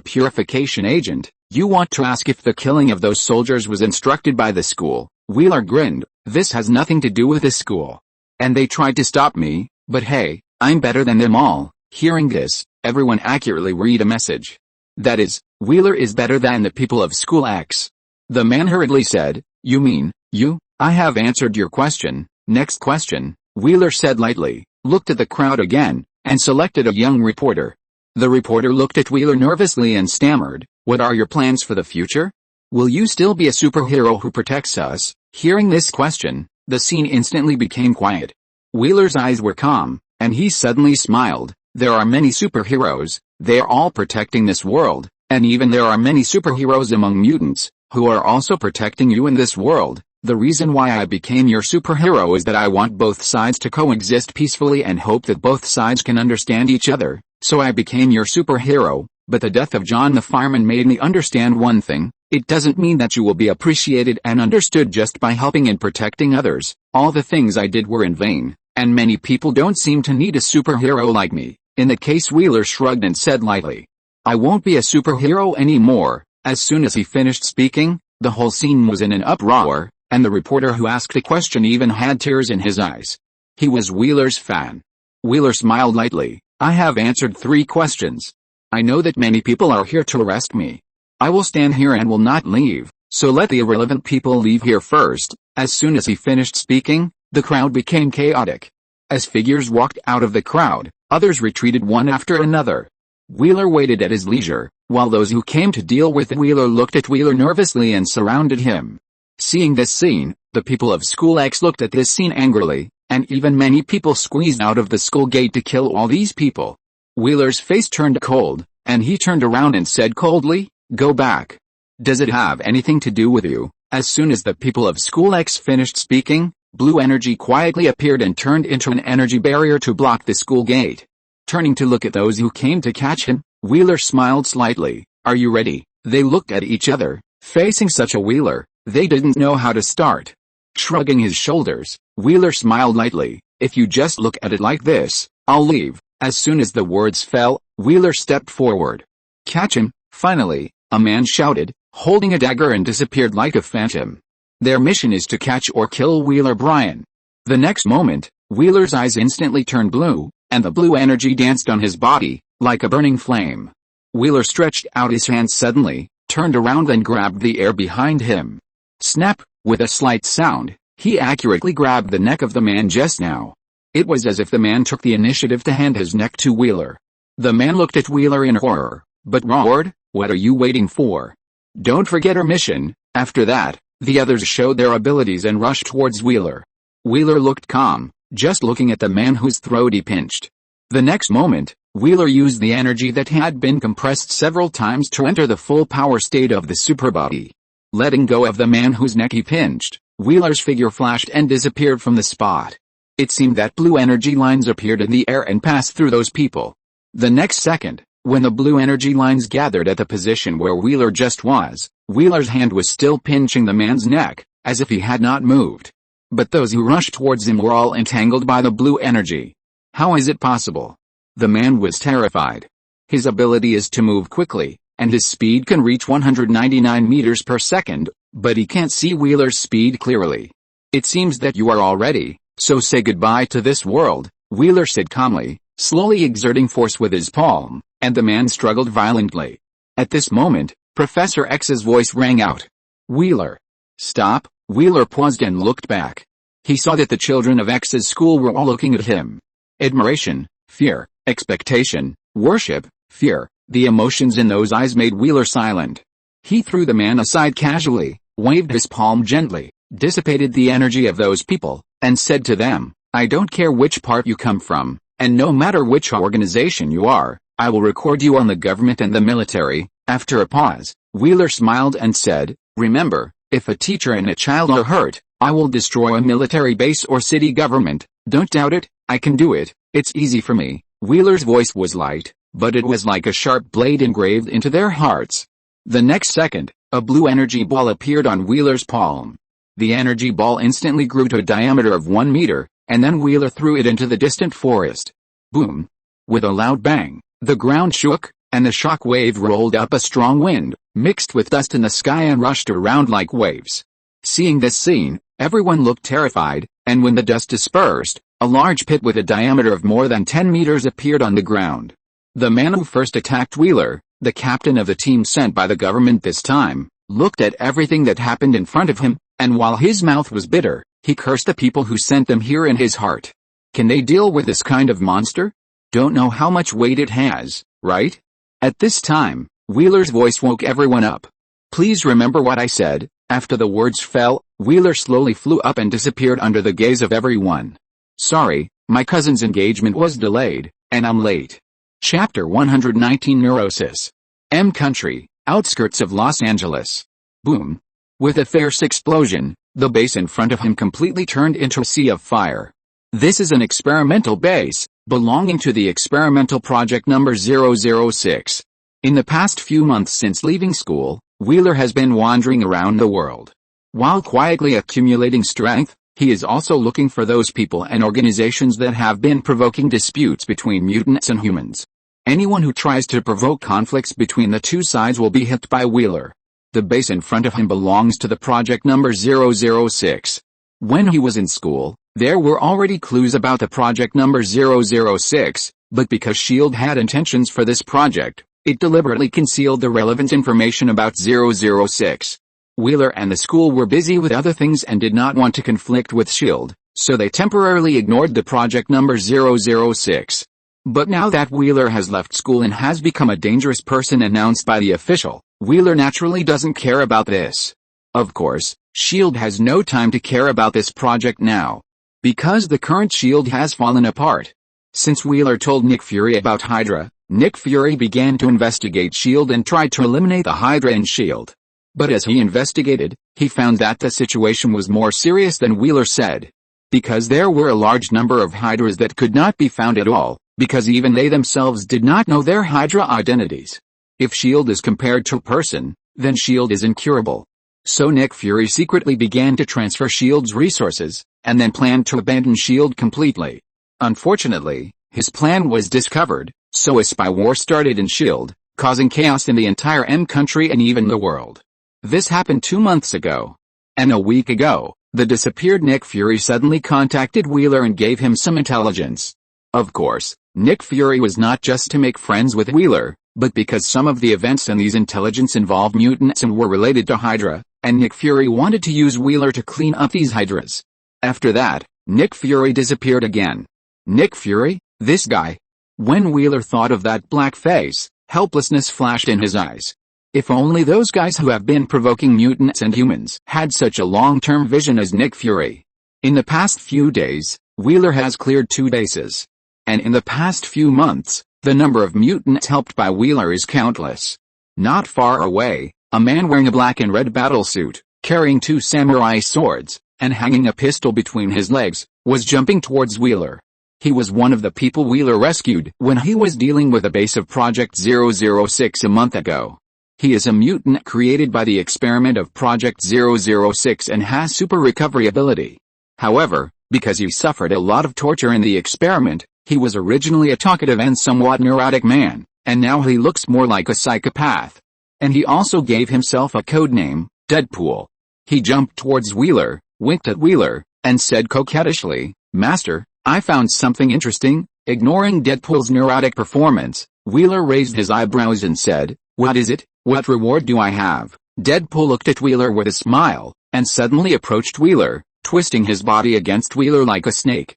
purification agent. You want to ask if the killing of those soldiers was instructed by the school?" Wheeler grinned. "This has nothing to do with the school. And they tried to stop me, but hey, I'm better than them all." Hearing this, everyone accurately read a message. That is, Wheeler is better than the people of School X. The man hurriedly said, "You mean, you? I have answered your question." "Next question," Wheeler said lightly, looked at the crowd again, and selected a young reporter. The reporter looked at Wheeler nervously and stammered, "What are your plans for the future? Will you still be a superhero who protects us?" Hearing this question, the scene instantly became quiet. Wheeler's eyes were calm, and he suddenly smiled. "There are many superheroes, they are all protecting this world, and even there are many superheroes among mutants, who are also protecting you in this world. The reason why I became your superhero is that I want both sides to coexist peacefully and hope that both sides can understand each other, so I became your superhero. But the death of John the fireman made me understand one thing: it doesn't mean that you will be appreciated and understood just by helping and protecting others. All the things I did were in vain, and many people don't seem to need a superhero like me." In the case, Wheeler shrugged and said lightly, "I won't be a superhero anymore." As soon as he finished speaking, the whole scene was in an uproar, and the reporter who asked a question even had tears in his eyes. He was Wheeler's fan. Wheeler smiled lightly. "I have answered 3 questions. I know that many people are here to arrest me. I will stand here and will not leave, so let the irrelevant people leave here first." As soon as he finished speaking, the crowd became chaotic. As figures walked out of the crowd, others retreated one after another. Wheeler waited at his leisure, while those who came to deal with Wheeler looked at Wheeler nervously and surrounded him. Seeing this scene, the people of School X looked at this scene angrily, and even many people squeezed out of the school gate to kill all these people. Wheeler's face turned cold, and he turned around and said coldly, "Go back. Does it have anything to do with you?" As soon as the people of School X finished speaking, blue energy quietly appeared and turned into an energy barrier to block the school gate. Turning to look at those who came to catch him, Wheeler smiled slightly. "Are you ready?" They looked at each other. Facing such a Wheeler, they didn't know how to start. Shrugging his shoulders, Wheeler smiled lightly. "If you just look at it like this, I'll leave." As soon as the words fell, Wheeler stepped forward. "Catch him!" Finally, a man shouted, holding a dagger, and disappeared like a phantom. Their mission is to catch or kill Wheeler Bryan. The next moment, Wheeler's eyes instantly turned blue, and the blue energy danced on his body, like a burning flame. Wheeler stretched out his hands suddenly, turned around and grabbed the air behind him. Snap! With a slight sound, he accurately grabbed the neck of the man just now. It was as if the man took the initiative to hand his neck to Wheeler. The man looked at Wheeler in horror, but roared, "What are you waiting for? Don't forget our mission." After that, the others showed their abilities and rushed towards Wheeler. Wheeler looked calm, just looking at the man whose throat he pinched. The next moment, Wheeler used the energy that had been compressed several times to enter the full power state of the superbody. Letting go of the man whose neck he pinched, Wheeler's figure flashed and disappeared from the spot. It seemed that blue energy lines appeared in the air and passed through those people. The next second, when the blue energy lines gathered at the position where Wheeler just was, Wheeler's hand was still pinching the man's neck, as if he had not moved. But those who rushed towards him were all entangled by the blue energy. How is it possible? The man was terrified. His ability is to move quickly, and his speed can reach 199 meters per second, but he can't see Wheeler's speed clearly. "It seems that you are all ready, so say goodbye to this world," Wheeler said calmly, slowly exerting force with his palm, and the man struggled violently. At this moment, Professor X's voice rang out. Wheeler. Stop. Wheeler paused and looked back. He saw that the children of X's school were all looking at him. Admiration, fear, expectation, worship, fear. The emotions in those eyes made Wheeler silent. He threw the man aside casually, waved his palm gently, dissipated the energy of those people, and said to them, I don't care which part you come from, and no matter which organization you are, I will record you on the government and the military. After a pause, Wheeler smiled and said, remember, if a teacher and a child are hurt, I will destroy a military base or city government. Don't doubt it, I can do it, it's easy for me. Wheeler's voice was light, but it was like a sharp blade engraved into their hearts. The next second, a blue energy ball appeared on Wheeler's palm. The energy ball instantly grew to a diameter of 1 meter, and then Wheeler threw it into the distant forest. Boom! With a loud bang, the ground shook, and the shock wave rolled up a strong wind, mixed with dust in the sky and rushed around like waves. Seeing this scene, everyone looked terrified, and when the dust dispersed, a large pit with a diameter of more than 10 meters appeared on the ground. The man who first attacked Wheeler, the captain of the team sent by the government this time, looked at everything that happened in front of him, and while his mouth was bitter, he cursed the people who sent them here in his heart. Can they deal with this kind of monster? Don't know how much weight it has, right? At this time, Wheeler's voice woke everyone up. Please remember what I said. After the words fell, Wheeler slowly flew up and disappeared under the gaze of everyone. Sorry, my cousin's engagement was delayed, and I'm late. Chapter 119 Neurosis. M Country, outskirts of Los Angeles. Boom. With a fierce explosion, the base in front of him completely turned into a sea of fire. This is an experimental base, belonging to the experimental project number 006. In the past few months since leaving school, Wheeler has been wandering around the world. While quietly accumulating strength, he is also looking for those people and organizations that have been provoking disputes between mutants and humans. Anyone who tries to provoke conflicts between the two sides will be hit by Wheeler. The base in front of him belongs to the project number 006. When he was in school, there were already clues about the project number 006, but because S.H.I.E.L.D. had intentions for this project, it deliberately concealed the relevant information about 006. Wheeler and the school were busy with other things and did not want to conflict with S.H.I.E.L.D., so they temporarily ignored the project number 006. But now that Wheeler has left school and has become a dangerous person announced by the official, Wheeler naturally doesn't care about this. Of course, S.H.I.E.L.D. has no time to care about this project now, because the current S.H.I.E.L.D. has fallen apart. Since Wheeler told Nick Fury about Hydra, Nick Fury began to investigate S.H.I.E.L.D. and tried to eliminate the Hydra in S.H.I.E.L.D. But as he investigated, he found that the situation was more serious than Wheeler said. Because there were a large number of Hydras that could not be found at all, because even they themselves did not know their Hydra identities. If S.H.I.E.L.D. is compared to a person, then S.H.I.E.L.D. is incurable. So Nick Fury secretly began to transfer S.H.I.E.L.D.'s resources, and then planned to abandon S.H.I.E.L.D. completely. Unfortunately, his plan was discovered, so a spy war started in S.H.I.E.L.D., causing chaos in the entire M country and even the world. This happened 2 months ago. And a week ago, the disappeared Nick Fury suddenly contacted Wheeler and gave him some intelligence. Of course, Nick Fury was not just to make friends with Wheeler, but because some of the events in these intelligence involved mutants and were related to Hydra, and Nick Fury wanted to use Wheeler to clean up these Hydras. After that, Nick Fury disappeared again. Nick Fury? This guy? When Wheeler thought of that black face, helplessness flashed in his eyes. If only those guys who have been provoking mutants and humans had such a long-term vision as Nick Fury. In the past few days, Wheeler has cleared 2 bases. And in the past few months, the number of mutants helped by Wheeler is countless. Not far away, a man wearing a black and red battlesuit, carrying 2 samurai swords, and hanging a pistol between his legs, was jumping towards Wheeler. He was one of the people Wheeler rescued when he was dealing with a base of Project 006 a month ago. He is a mutant created by the experiment of Project 006 and has super recovery ability. However, because he suffered a lot of torture in the experiment, he was originally a talkative and somewhat neurotic man, and now he looks more like a psychopath. And he also gave himself a code name, Deadpool. He jumped towards Wheeler, winked at Wheeler, and said coquettishly, "Master, I found something interesting." Ignoring Deadpool's neurotic performance, Wheeler raised his eyebrows and said, What is it? What reward do I have? Deadpool looked at Wheeler with a smile, and suddenly approached Wheeler, twisting his body against Wheeler like a snake.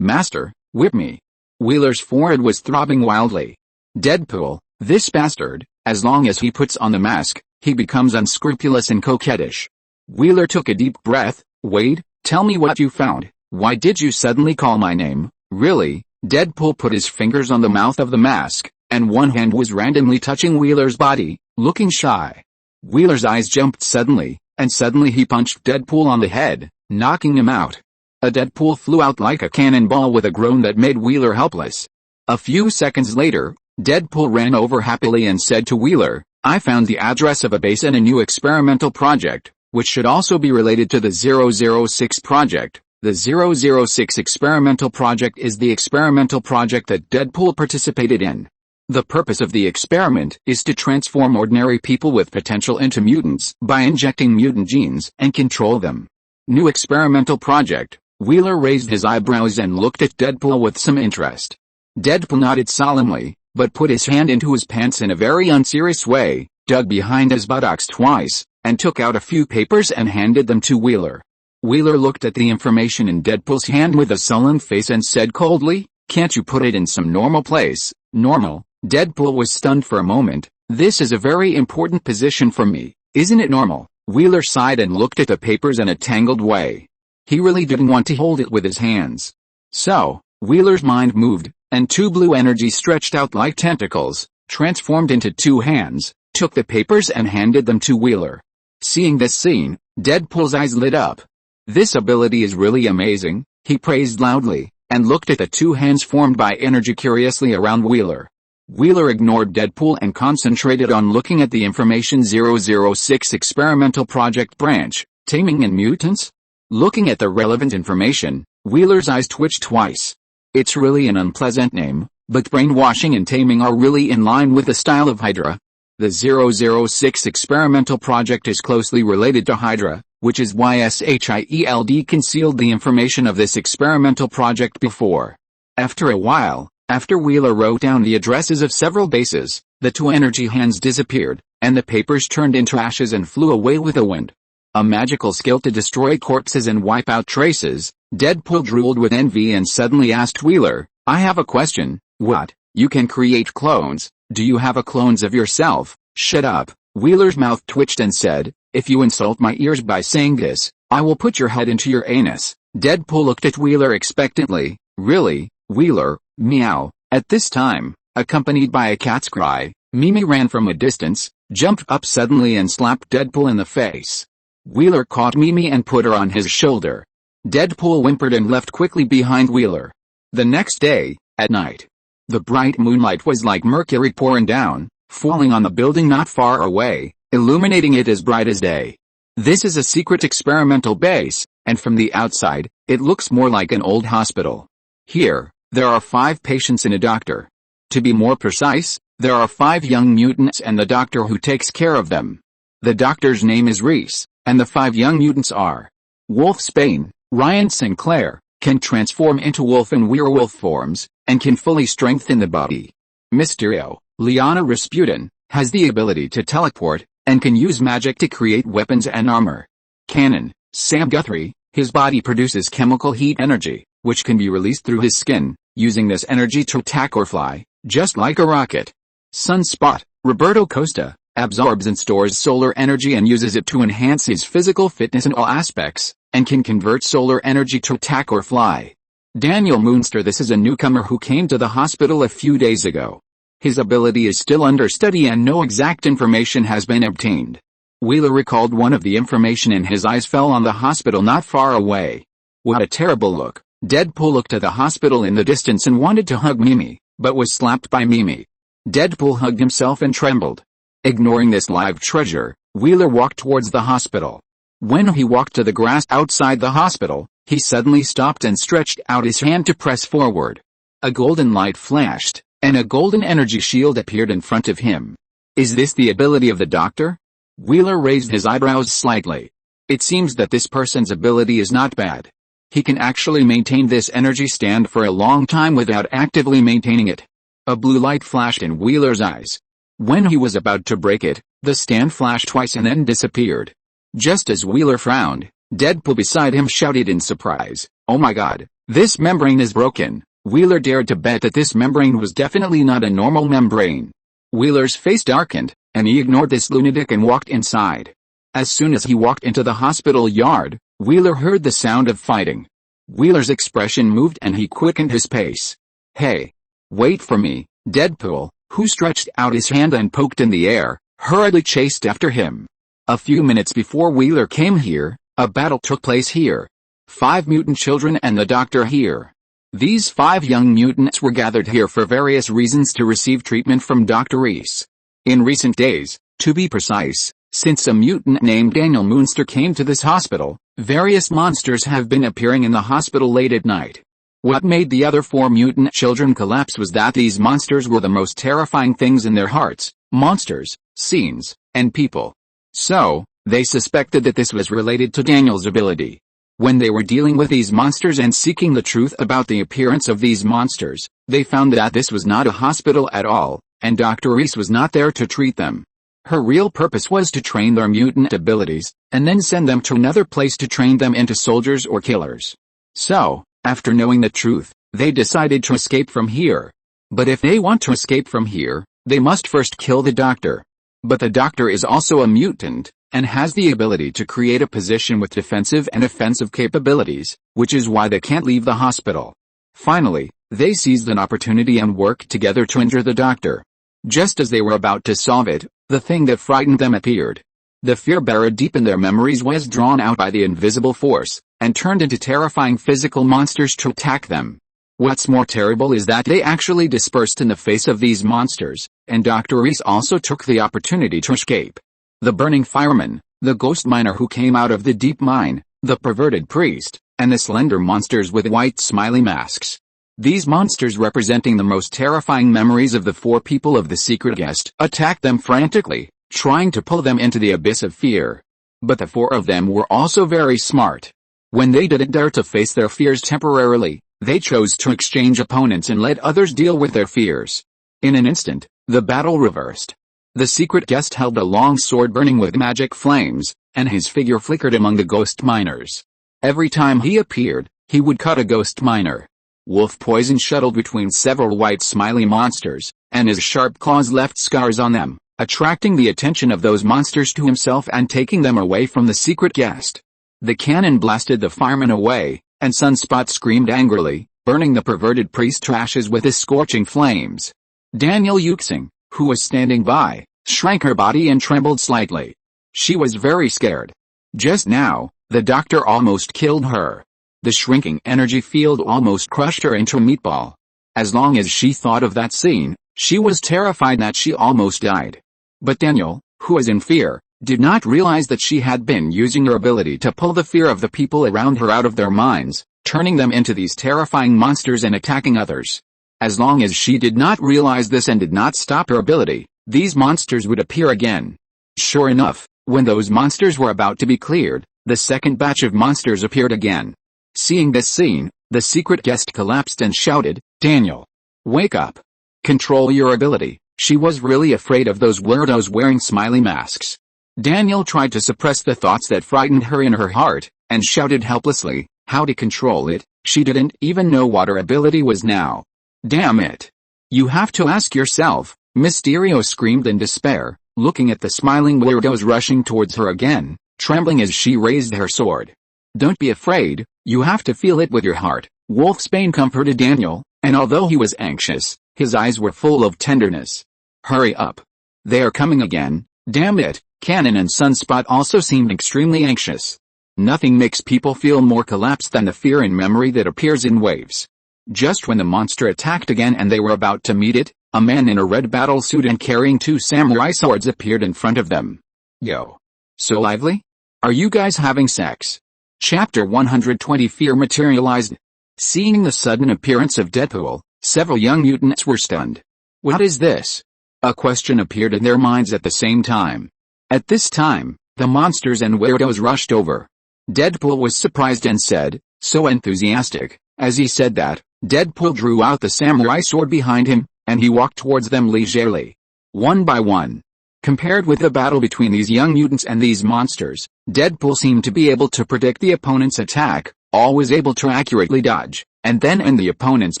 Master, whip me. Wheeler's forehead was throbbing wildly. Deadpool, this bastard, as long as he puts on the mask, he becomes unscrupulous and coquettish. Wheeler took a deep breath. Wade, tell me what you found. Why did you suddenly call my name? Really? Deadpool put his fingers on the mouth of the mask, and one hand was randomly touching Wheeler's body, looking shy. Wheeler's eyes jumped suddenly, and suddenly he punched Deadpool on the head, knocking him out. A Deadpool flew out like a cannonball with a groan that made Wheeler helpless. A few seconds later, Deadpool ran over happily and said to Wheeler, I found the address of a base in a new experimental project, which should also be related to the 006 project. The 006 experimental project is the experimental project that Deadpool participated in. The purpose of the experiment is to transform ordinary people with potential into mutants by injecting mutant genes and control them. New experimental project. Wheeler raised his eyebrows and looked at Deadpool with some interest. Deadpool nodded solemnly, but put his hand into his pants in a very unserious way, dug behind his buttocks twice, and took out a few papers and handed them to Wheeler. Wheeler looked at the information in Deadpool's hand with a sullen face and said coldly, can't you put it in some normal place? Normal? Deadpool was stunned for a moment. This is a very important position for me, isn't it normal? Wheeler sighed and looked at the papers in a tangled way. He really didn't want to hold it with his hands. So, Wheeler's mind moved, and two blue energies stretched out like tentacles, transformed into two hands, took the papers and handed them to Wheeler. Seeing this scene, Deadpool's eyes lit up. This ability is really amazing, he praised loudly, and looked at the two hands formed by energy curiously around Wheeler. Wheeler ignored Deadpool and concentrated on looking at the information 006 experimental project branch, taming and mutants. Looking at the relevant information, Wheeler's eyes twitched twice. It's really an unpleasant name, but brainwashing and taming are really in line with the style of Hydra. The 006 experimental project is closely related to Hydra, which is why SHIELD concealed the information of this experimental project before. After a while, after Wheeler wrote down the addresses of several bases, the two energy hands disappeared, and the papers turned into ashes and flew away with the wind. A magical skill to destroy corpses and wipe out traces. Deadpool drooled with envy and suddenly asked Wheeler, I have a question. What? You can create clones. Do you have a clones of yourself? Shut up. Wheeler's mouth twitched and said, if you insult my ears by saying this, I will put your head into your anus. Deadpool looked at Wheeler expectantly. Really, Wheeler? Meow. At this time, accompanied by a cat's cry, Mimi ran from a distance, jumped up suddenly and slapped Deadpool in the face. Wheeler caught Mimi and put her on his shoulder. Deadpool whimpered and left quickly behind Wheeler. The next day, at night, the bright moonlight was like mercury pouring down, falling on the building not far away, illuminating it as bright as day. This is a secret experimental base, and from the outside, it looks more like an old hospital. Here, there are 5 patients and a doctor. To be more precise, there are 5 young mutants and the doctor who takes care of them. The doctor's name is Reese, and the 5 young mutants are Wolf Spain, Ryan Sinclair, can transform into wolf and werewolf forms, and can fully strengthen the body. Mysterio, Liana Rasputin, has the ability to teleport, and can use magic to create weapons and armor. Cannon, Sam Guthrie, his body produces chemical heat energy, which can be released through his skin, using this energy to attack or fly, just like a rocket. Sunspot, Roberto Costa, absorbs and stores solar energy and uses it to enhance his physical fitness in all aspects, and can convert solar energy to attack or fly. Daniel Moonster, this is a newcomer who came to the hospital a few days ago. His ability is still under study and no exact information has been obtained. Wheeler recalled one of the information and his eyes fell on the hospital not far away. What a terrible look. Deadpool looked at the hospital in the distance and wanted to hug Mimi, but was slapped by Mimi. Deadpool hugged himself and trembled. Ignoring this live treasure, Wheeler walked towards the hospital. When he walked to the grass outside the hospital, he suddenly stopped and stretched out his hand to press forward. A golden light flashed, and a golden energy shield appeared in front of him. Is this the ability of the doctor? Wheeler raised his eyebrows slightly. It seems that this person's ability is not bad. He can actually maintain this energy stand for a long time without actively maintaining it. A blue light flashed in Wheeler's eyes. When he was about to break it, the stand flashed twice and then disappeared. Just as Wheeler frowned, Deadpool beside him shouted in surprise, "Oh my god, this membrane is broken." Wheeler dared to bet that this membrane was definitely not a normal membrane. Wheeler's face darkened, and he ignored this lunatic and walked inside. As soon as he walked into the hospital yard, Wheeler heard the sound of fighting. Wheeler's expression moved and he quickened his pace. "Hey! Wait for me!" Deadpool, who stretched out his hand and poked in the air, hurriedly chased after him. A few minutes before Wheeler came here, a battle took place here. 5 mutant children and the doctor here. These 5 young mutants were gathered here for various reasons to receive treatment from Dr. Reese. In recent days, to be precise, since a mutant named Daniel Moonster came to this hospital, various monsters have been appearing in the hospital late at night. What made the other 4 mutant children collapse was that these monsters were the most terrifying things in their hearts, monsters, scenes, and people. So, they suspected that this was related to Daniel's ability. When they were dealing with these monsters and seeking the truth about the appearance of these monsters, they found that this was not a hospital at all, and Dr. Reese was not there to treat them. Her real purpose was to train their mutant abilities, and then send them to another place to train them into soldiers or killers. So, after knowing the truth, they decided to escape from here. But if they want to escape from here, they must first kill the doctor. But the doctor is also a mutant, and has the ability to create a position with defensive and offensive capabilities, which is why they can't leave the hospital. Finally, they seized an opportunity and worked together to injure the doctor. Just as they were about to solve it, the thing that frightened them appeared. The fear buried deep in their memories was drawn out by the invisible force, and turned into terrifying physical monsters to attack them. What's more terrible is that they actually dispersed in the face of these monsters, and Dr. Reese also took the opportunity to escape. The burning fireman, the ghost miner who came out of the deep mine, the perverted priest, and the slender monsters with white smiley masks. These monsters, representing the most terrifying memories of the 4 people of the secret guest, attacked them frantically, trying to pull them into the abyss of fear. But the 4 of them were also very smart. When they didn't dare to face their fears temporarily, they chose to exchange opponents and let others deal with their fears. In an instant, the battle reversed. The secret guest held a long sword burning with magic flames, and his figure flickered among the ghost miners. Every time he appeared, he would cut a ghost miner. Wolf poison shuttled between several white smiley monsters, and his sharp claws left scars on them, attracting the attention of those monsters to himself and taking them away from the secret guest. The cannon blasted the fireman away, and Sunspot screamed angrily, burning the perverted priest to ashes with his scorching flames. Daniel Yuxing, who was standing by, shrank her body and trembled slightly. She was very scared. Just now, the doctor almost killed her. The shrinking energy field almost crushed her into a meatball. As long as she thought of that scene, she was terrified that she almost died. But Daniel, who was in fear, did not realize that she had been using her ability to pull the fear of the people around her out of their minds, turning them into these terrifying monsters and attacking others. As long as she did not realize this and did not stop her ability, these monsters would appear again. Sure enough, when those monsters were about to be cleared, the second batch of monsters appeared again. Seeing this scene, the secret guest collapsed and shouted, "Daniel! Wake up! Control your ability." She was really afraid of those weirdos wearing smiley masks. Daniel tried to suppress the thoughts that frightened her in her heart, and shouted helplessly, how to control it. She didn't even know what her ability was now. "Damn it! You have to ask yourself," Mysterio screamed in despair, looking at the smiling weirdos rushing towards her again, trembling as she raised her sword. "Don't be afraid, you have to feel it with your heart," Wolfsbane comforted Daniel, and although he was anxious, his eyes were full of tenderness. "Hurry up. They are coming again, damn it." Cannon and Sunspot also seemed extremely anxious. Nothing makes people feel more collapsed than the fear in memory that appears in waves. Just when the monster attacked again and they were about to meet it, a man in a red battle suit and carrying 2 samurai swords appeared in front of them. "Yo. So lively? Are you guys having sex?" Chapter 120 Fear materialized. Seeing the sudden appearance of Deadpool, several young mutants were stunned. What is this? A question appeared in their minds at the same time. At this time, the monsters and weirdos rushed over. Deadpool was surprised and said, so enthusiastic. As he said that, Deadpool drew out the samurai sword behind him, and he walked towards them leisurely. one by one. Compared with the battle between these young mutants and these monsters, Deadpool seemed to be able to predict the opponent's attack, always able to accurately dodge, and then end the opponent's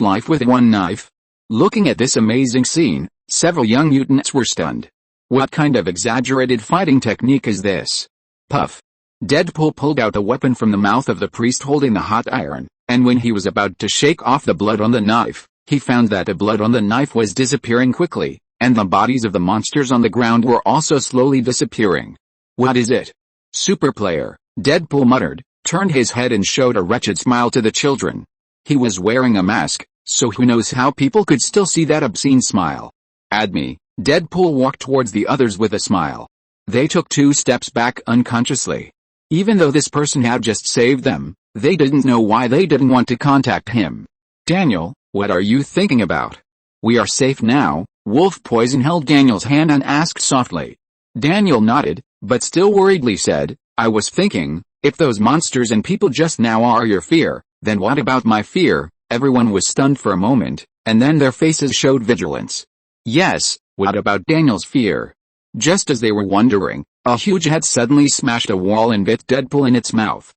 life with one knife. Looking at this amazing scene, several young mutants were stunned. What kind of exaggerated fighting technique is this? Puff. Deadpool pulled out a weapon from the mouth of the priest holding the hot iron, and when he was about to shake off the blood on the knife, he found that the blood on the knife was disappearing quickly, and the bodies of the monsters on the ground were also slowly disappearing. What is it? Super player, Deadpool muttered, turned his head and showed a wretched smile to the children. He was wearing a mask, so who knows how people could still see that obscene smile. Add me. Deadpool walked towards the others with a smile. They took 2 steps back unconsciously. Even though this person had just saved them, they didn't know why they didn't want to contact him. Daniel, what are you thinking about? We are safe now. Wolf Poison held Daniel's hand and asked softly. Daniel nodded, but still worriedly said, I was thinking, if those monsters and people just now are your fear, then what about my fear? Everyone was stunned for a moment, and then their faces showed vigilance. Yes, what about Daniel's fear? Just as they were wondering, a huge head suddenly smashed a wall and bit Deadpool in its mouth.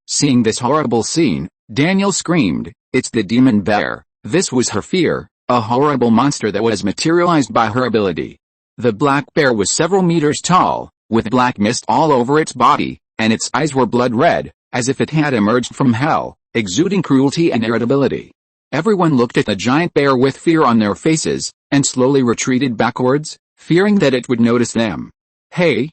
Seeing this horrible scene, Daniel screamed, it's the demon bear. This was her fear, a horrible monster that was materialized by her ability. The black bear was several meters tall, with black mist all over its body, and its eyes were blood red, as if it had emerged from hell, exuding cruelty and irritability. Everyone looked at the giant bear with fear on their faces, and slowly retreated backwards, fearing that it would notice them. Hey,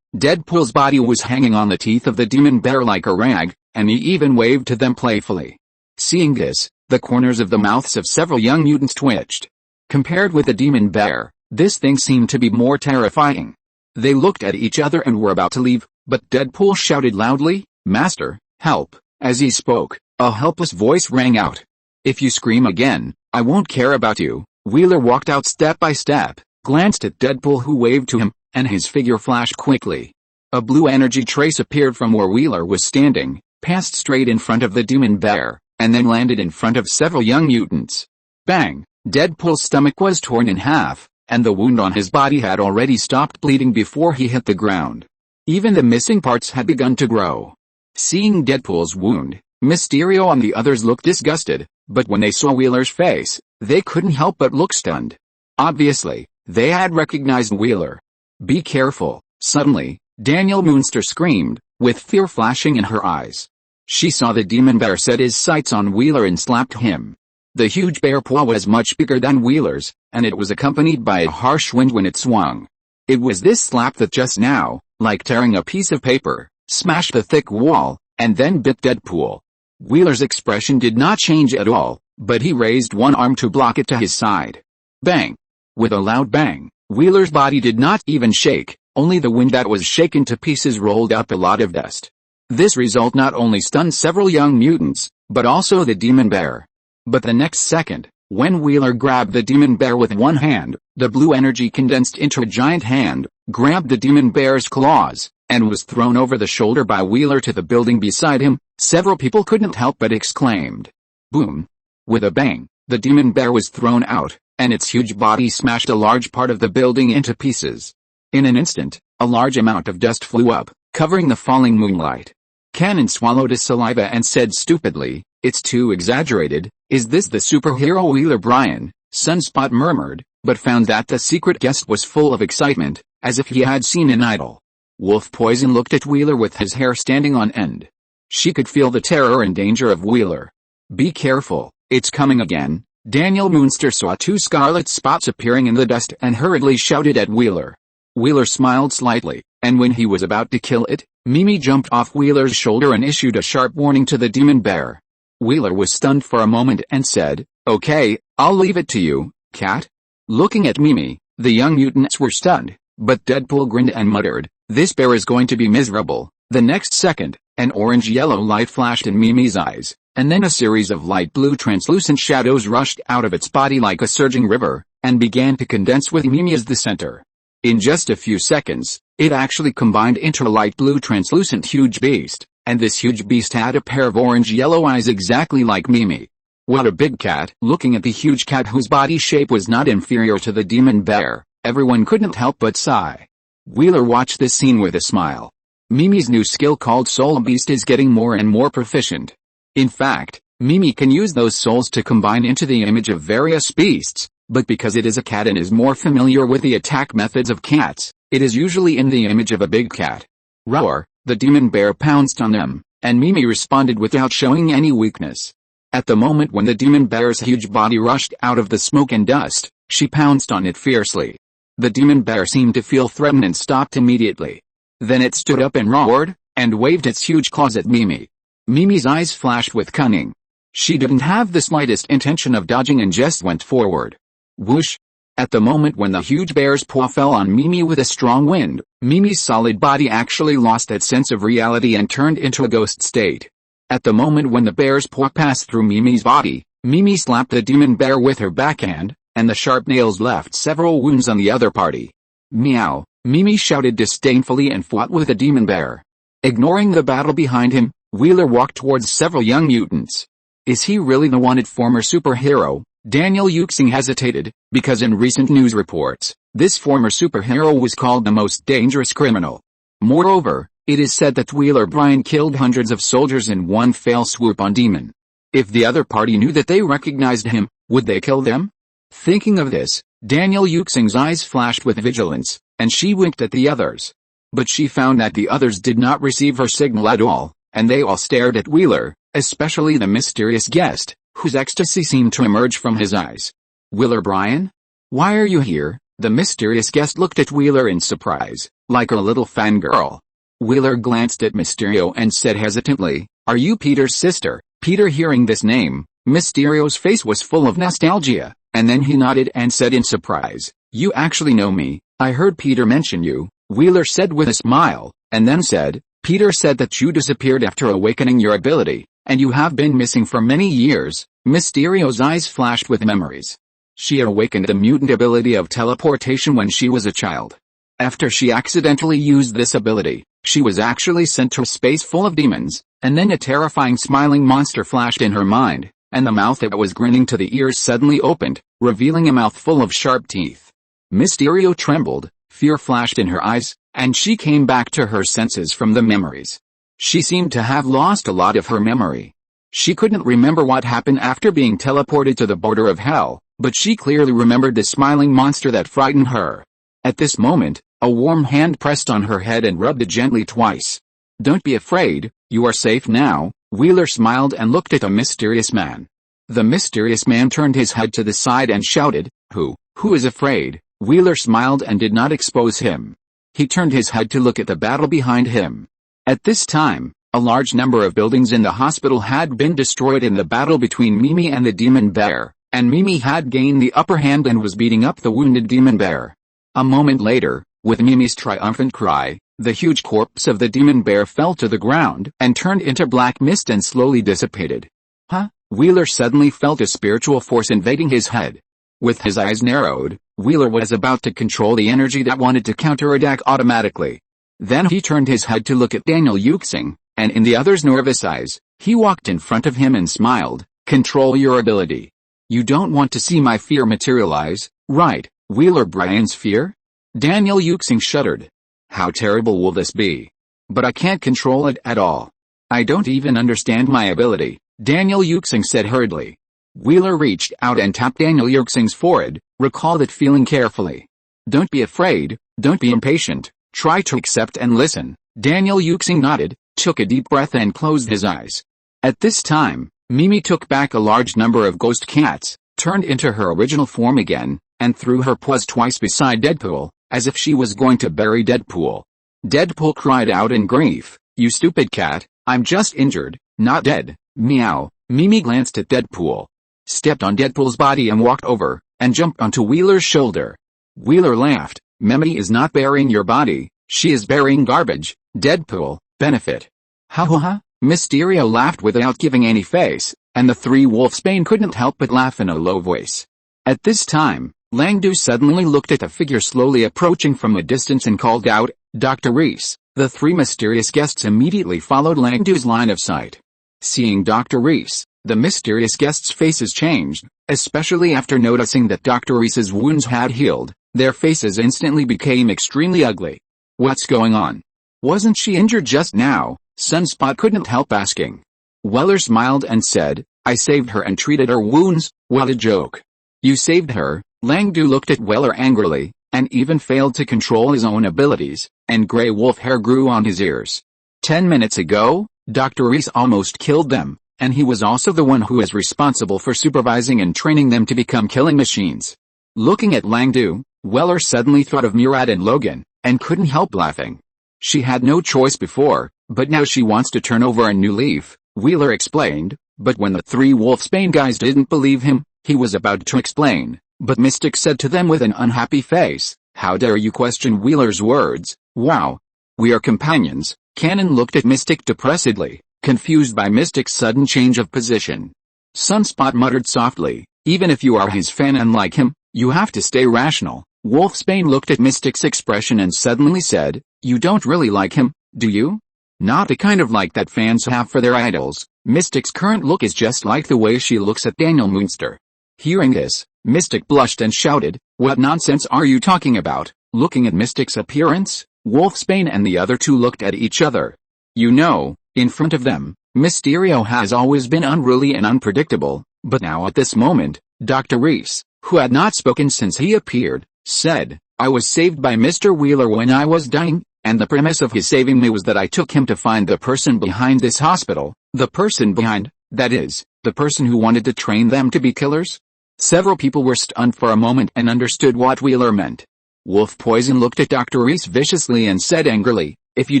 Deadpool's body was hanging on the teeth of the demon bear like a rag, and he even waved to them playfully. Seeing this, the corners of the mouths of several young mutants twitched. Compared with the demon bear, this thing seemed to be more terrifying. They looked at each other and were about to leave, but Deadpool shouted loudly, Master, help. As he spoke, a helpless voice rang out. If you scream again, I won't care about you. Wheeler walked out step by step, glanced at Deadpool who waved to him, and his figure flashed quickly. A blue energy trace appeared from where Wheeler was standing, passed straight in front of the demon bear, and then landed in front of several young mutants. Bang! Deadpool's stomach was torn in half, and the wound on his body had already stopped bleeding before he hit the ground. Even the missing parts had begun to grow. Seeing Deadpool's wound, Mysterio and the others looked disgusted, but when they saw Wheeler's face, they couldn't help but look stunned. Obviously, they had recognized Wheeler. Be careful. Suddenly, Danielle Moonster screamed, with fear flashing in her eyes. She saw the demon bear set his sights on Wheeler and slapped him. The huge bear paw was much bigger than Wheeler's, and it was accompanied by a harsh wind when it swung. It was this slap that just now, like tearing a piece of paper, smashed the thick wall, and then bit Deadpool. Wheeler's expression did not change at all, but he raised one arm to block it to his side. Bang! With a loud bang, Wheeler's body did not even shake, only the wind that was shaken to pieces rolled up a lot of dust. This result not only stunned several young mutants, but also the demon bear. But the next second, when Wheeler grabbed the demon bear with one hand, the blue energy condensed into a giant hand, grabbed the demon bear's claws, and was thrown over the shoulder by Wheeler to the building beside him. Several people couldn't help but exclaimed. Boom! With a bang, the demon bear was thrown out, and its huge body smashed a large part of the building into pieces. In an instant, a large amount of dust flew up, covering the falling moonlight. Cannon swallowed his saliva and said stupidly, it's too exaggerated. Is this the superhero Wheeler Bryan? Sunspot murmured, but found that the secret guest was full of excitement, as if he had seen an idol. Wolf Poison looked at Wheeler with his hair standing on end. She could feel the terror and danger of Wheeler. Be careful, it's coming again. Danielle Moonster saw 2 scarlet spots appearing in the dust and hurriedly shouted at Wheeler. Wheeler smiled slightly, and when he was about to kill it, Mimi jumped off Wheeler's shoulder and issued a sharp warning to the demon bear. Wheeler was stunned for a moment and said, Okay, I'll leave it to you, cat. Looking at Mimi, the young mutants were stunned, but Deadpool grinned and muttered, this bear is going to be miserable. The next second, an orange-yellow light flashed in Mimi's eyes, and then a series of light blue translucent shadows rushed out of its body like a surging river, and began to condense with Mimi as the center. In just a few seconds, it actually combined into a light blue translucent huge beast, and this huge beast had a pair of orange-yellow eyes exactly like Mimi. What a big cat! Looking at the huge cat whose body shape was not inferior to the demon bear, everyone couldn't help but sigh. Wheeler watched this scene with a smile. Mimi's new skill called Soul Beast is getting more and more proficient. In fact, Mimi can use those souls to combine into the image of various beasts, but because it is a cat and is more familiar with the attack methods of cats, it is usually in the image of a big cat. Roar! The demon bear pounced on them, and Mimi responded without showing any weakness. At the moment when the demon bear's huge body rushed out of the smoke and dust, she pounced on it fiercely. The demon bear seemed to feel threatened and stopped immediately. Then it stood up and roared, and waved its huge claws at Mimi. Mimi's eyes flashed with cunning. She didn't have the slightest intention of dodging and just went forward. Whoosh! At the moment when the huge bear's paw fell on Mimi with a strong wind, Mimi's solid body actually lost that sense of reality and turned into a ghost state. At the moment when the bear's paw passed through Mimi's body, Mimi slapped the demon bear with her backhand, and the sharp nails left several wounds on the other party. Meow! Mimi shouted disdainfully and fought with the demon bear. Ignoring the battle behind him, Wheeler walked towards several young mutants. Is he really the wanted former superhero? Daniel Yuxing hesitated, because in recent news reports, this former superhero was called the most dangerous criminal. Moreover, it is said that Wheeler Bryan killed hundreds of soldiers in one fell swoop on Demon. If the other party knew that they recognized him, would they kill them? Thinking of this, Daniel Yuxing's eyes flashed with vigilance, and she winked at the others. But she found that the others did not receive her signal at all, and they all stared at Wheeler, especially the mysterious guest, whose ecstasy seemed to emerge from his eyes. Wheeler Bryan? Why are you here? The mysterious guest looked at Wheeler in surprise, like a little fangirl. Wheeler glanced at Mysterio and said hesitantly, "Are you Peter's sister?" Peter, hearing this name, Mysterio's face was full of nostalgia, and then he nodded and said in surprise, "You actually know me. I heard Peter mention you," Wheeler said with a smile, and then said, "Peter said that you disappeared after awakening your ability, and you have been missing for many years." Mysterio's eyes flashed with memories. She awakened the mutant ability of teleportation when she was a child. After she accidentally used this ability, she was actually sent to a space full of demons, and then a terrifying smiling monster flashed in her mind, and the mouth that was grinning to the ears suddenly opened, revealing a mouth full of sharp teeth. Mysterio trembled, fear flashed in her eyes, and she came back to her senses from the memories. She seemed to have lost a lot of her memory. She couldn't remember what happened after being teleported to the border of hell, but she clearly remembered the smiling monster that frightened her. At this moment, a warm hand pressed on her head and rubbed it gently twice. "Don't be afraid, you are safe now," Wheeler smiled and looked at a mysterious man. The mysterious man turned his head to the side and shouted, Who is afraid?" Wheeler smiled and did not expose him. He turned his head to look at the battle behind him. At this time, a large number of buildings in the hospital had been destroyed in the battle between Mimi and the demon bear, and Mimi had gained the upper hand and was beating up the wounded demon bear. A moment later, with Mimi's triumphant cry, the huge corpse of the demon bear fell to the ground and turned into black mist and slowly dissipated. Huh? Wheeler suddenly felt a spiritual force invading his head. With his eyes narrowed, Wheeler was about to control the energy that wanted to counterattack automatically. Then he turned his head to look at Daniel Yuxing, and in the other's nervous eyes, he walked in front of him and smiled, "Control your ability. You don't want to see my fear materialize, right, Wheeler Bryan's fear?" Daniel Yuxing shuddered. "How terrible will this be? But I can't control it at all. I don't even understand my ability," Daniel Yuxing said hurriedly. Wheeler reached out and tapped Daniel Yuxing's forehead, "Recall that feeling carefully. Don't be afraid, don't be impatient, try to accept and listen." Daniel Yuxing nodded, took a deep breath and closed his eyes. At this time, Mimi took back a large number of ghost cats, turned into her original form again, and threw her paws twice beside Deadpool, as if she was going to bury Deadpool. Deadpool cried out in grief, "You stupid cat, I'm just injured, not dead." Meow. Mimi glanced at Deadpool, stepped on Deadpool's body and walked over, and jumped onto Wheeler's shoulder. Wheeler laughed, "Mimi is not burying your body, she is burying garbage, Deadpool, benefit." Ha ha ha. Mysterio laughed without giving any face, and the three Wolfsbane couldn't help but laugh in a low voice. At this time, Langdu suddenly looked at a figure slowly approaching from a distance and called out, "Dr. Reese." The three mysterious guests immediately followed Langdu's line of sight. Seeing Dr. Reese, The mysterious guests' faces changed, especially after noticing that Dr. Reese's wounds had healed. Their faces instantly became extremely ugly. What's going on? Wasn't she injured just now? Sunspot couldn't help asking. Weller smiled and said, I saved her and treated her wounds. What a joke. You saved her? Langdu looked at Weller angrily, and even failed to control his own abilities, and gray wolf hair grew on his ears. 10 minutes ago, Dr. Reese almost killed them, and he was also the one who is responsible for supervising and training them to become killing machines. Looking at Langdu, Weller suddenly thought of Murat and Logan, and couldn't help laughing. She had no choice before, but now she wants to turn over a new leaf, Wheeler explained, but when the three Wolfsbane guys didn't believe him, he was about to explain, but Mystic said to them with an unhappy face, how dare you question Wheeler's words? Wow. We are companions. Cannon looked at Mystic depressedly, confused by Mystic's sudden change of position. Sunspot muttered softly, even if you are his fan and like him, you have to stay rational. Wolfsbane looked at Mystic's expression and suddenly said, you don't really like him, do you? Not the kind of like that fans have for their idols. Mystic's current look is just like the way she looks at Daniel Moonster. Hearing this, Mystic blushed and shouted, what nonsense are you talking about? Looking at Mystic's appearance, Wolfsbane and the other two looked at each other. You know, in front of them, Mysterio has always been unruly and unpredictable, but now at this moment, Dr. Reese, who had not spoken since he appeared, said, I was saved by Mr. Wheeler when I was dying, and the premise of his saving me was that I took him to find the person behind this hospital, the person behind, that is, the person who wanted to train them to be killers? Several people were stunned for a moment and understood what Wheeler meant. Wolf Poison looked at Dr. Reese viciously and said angrily, if you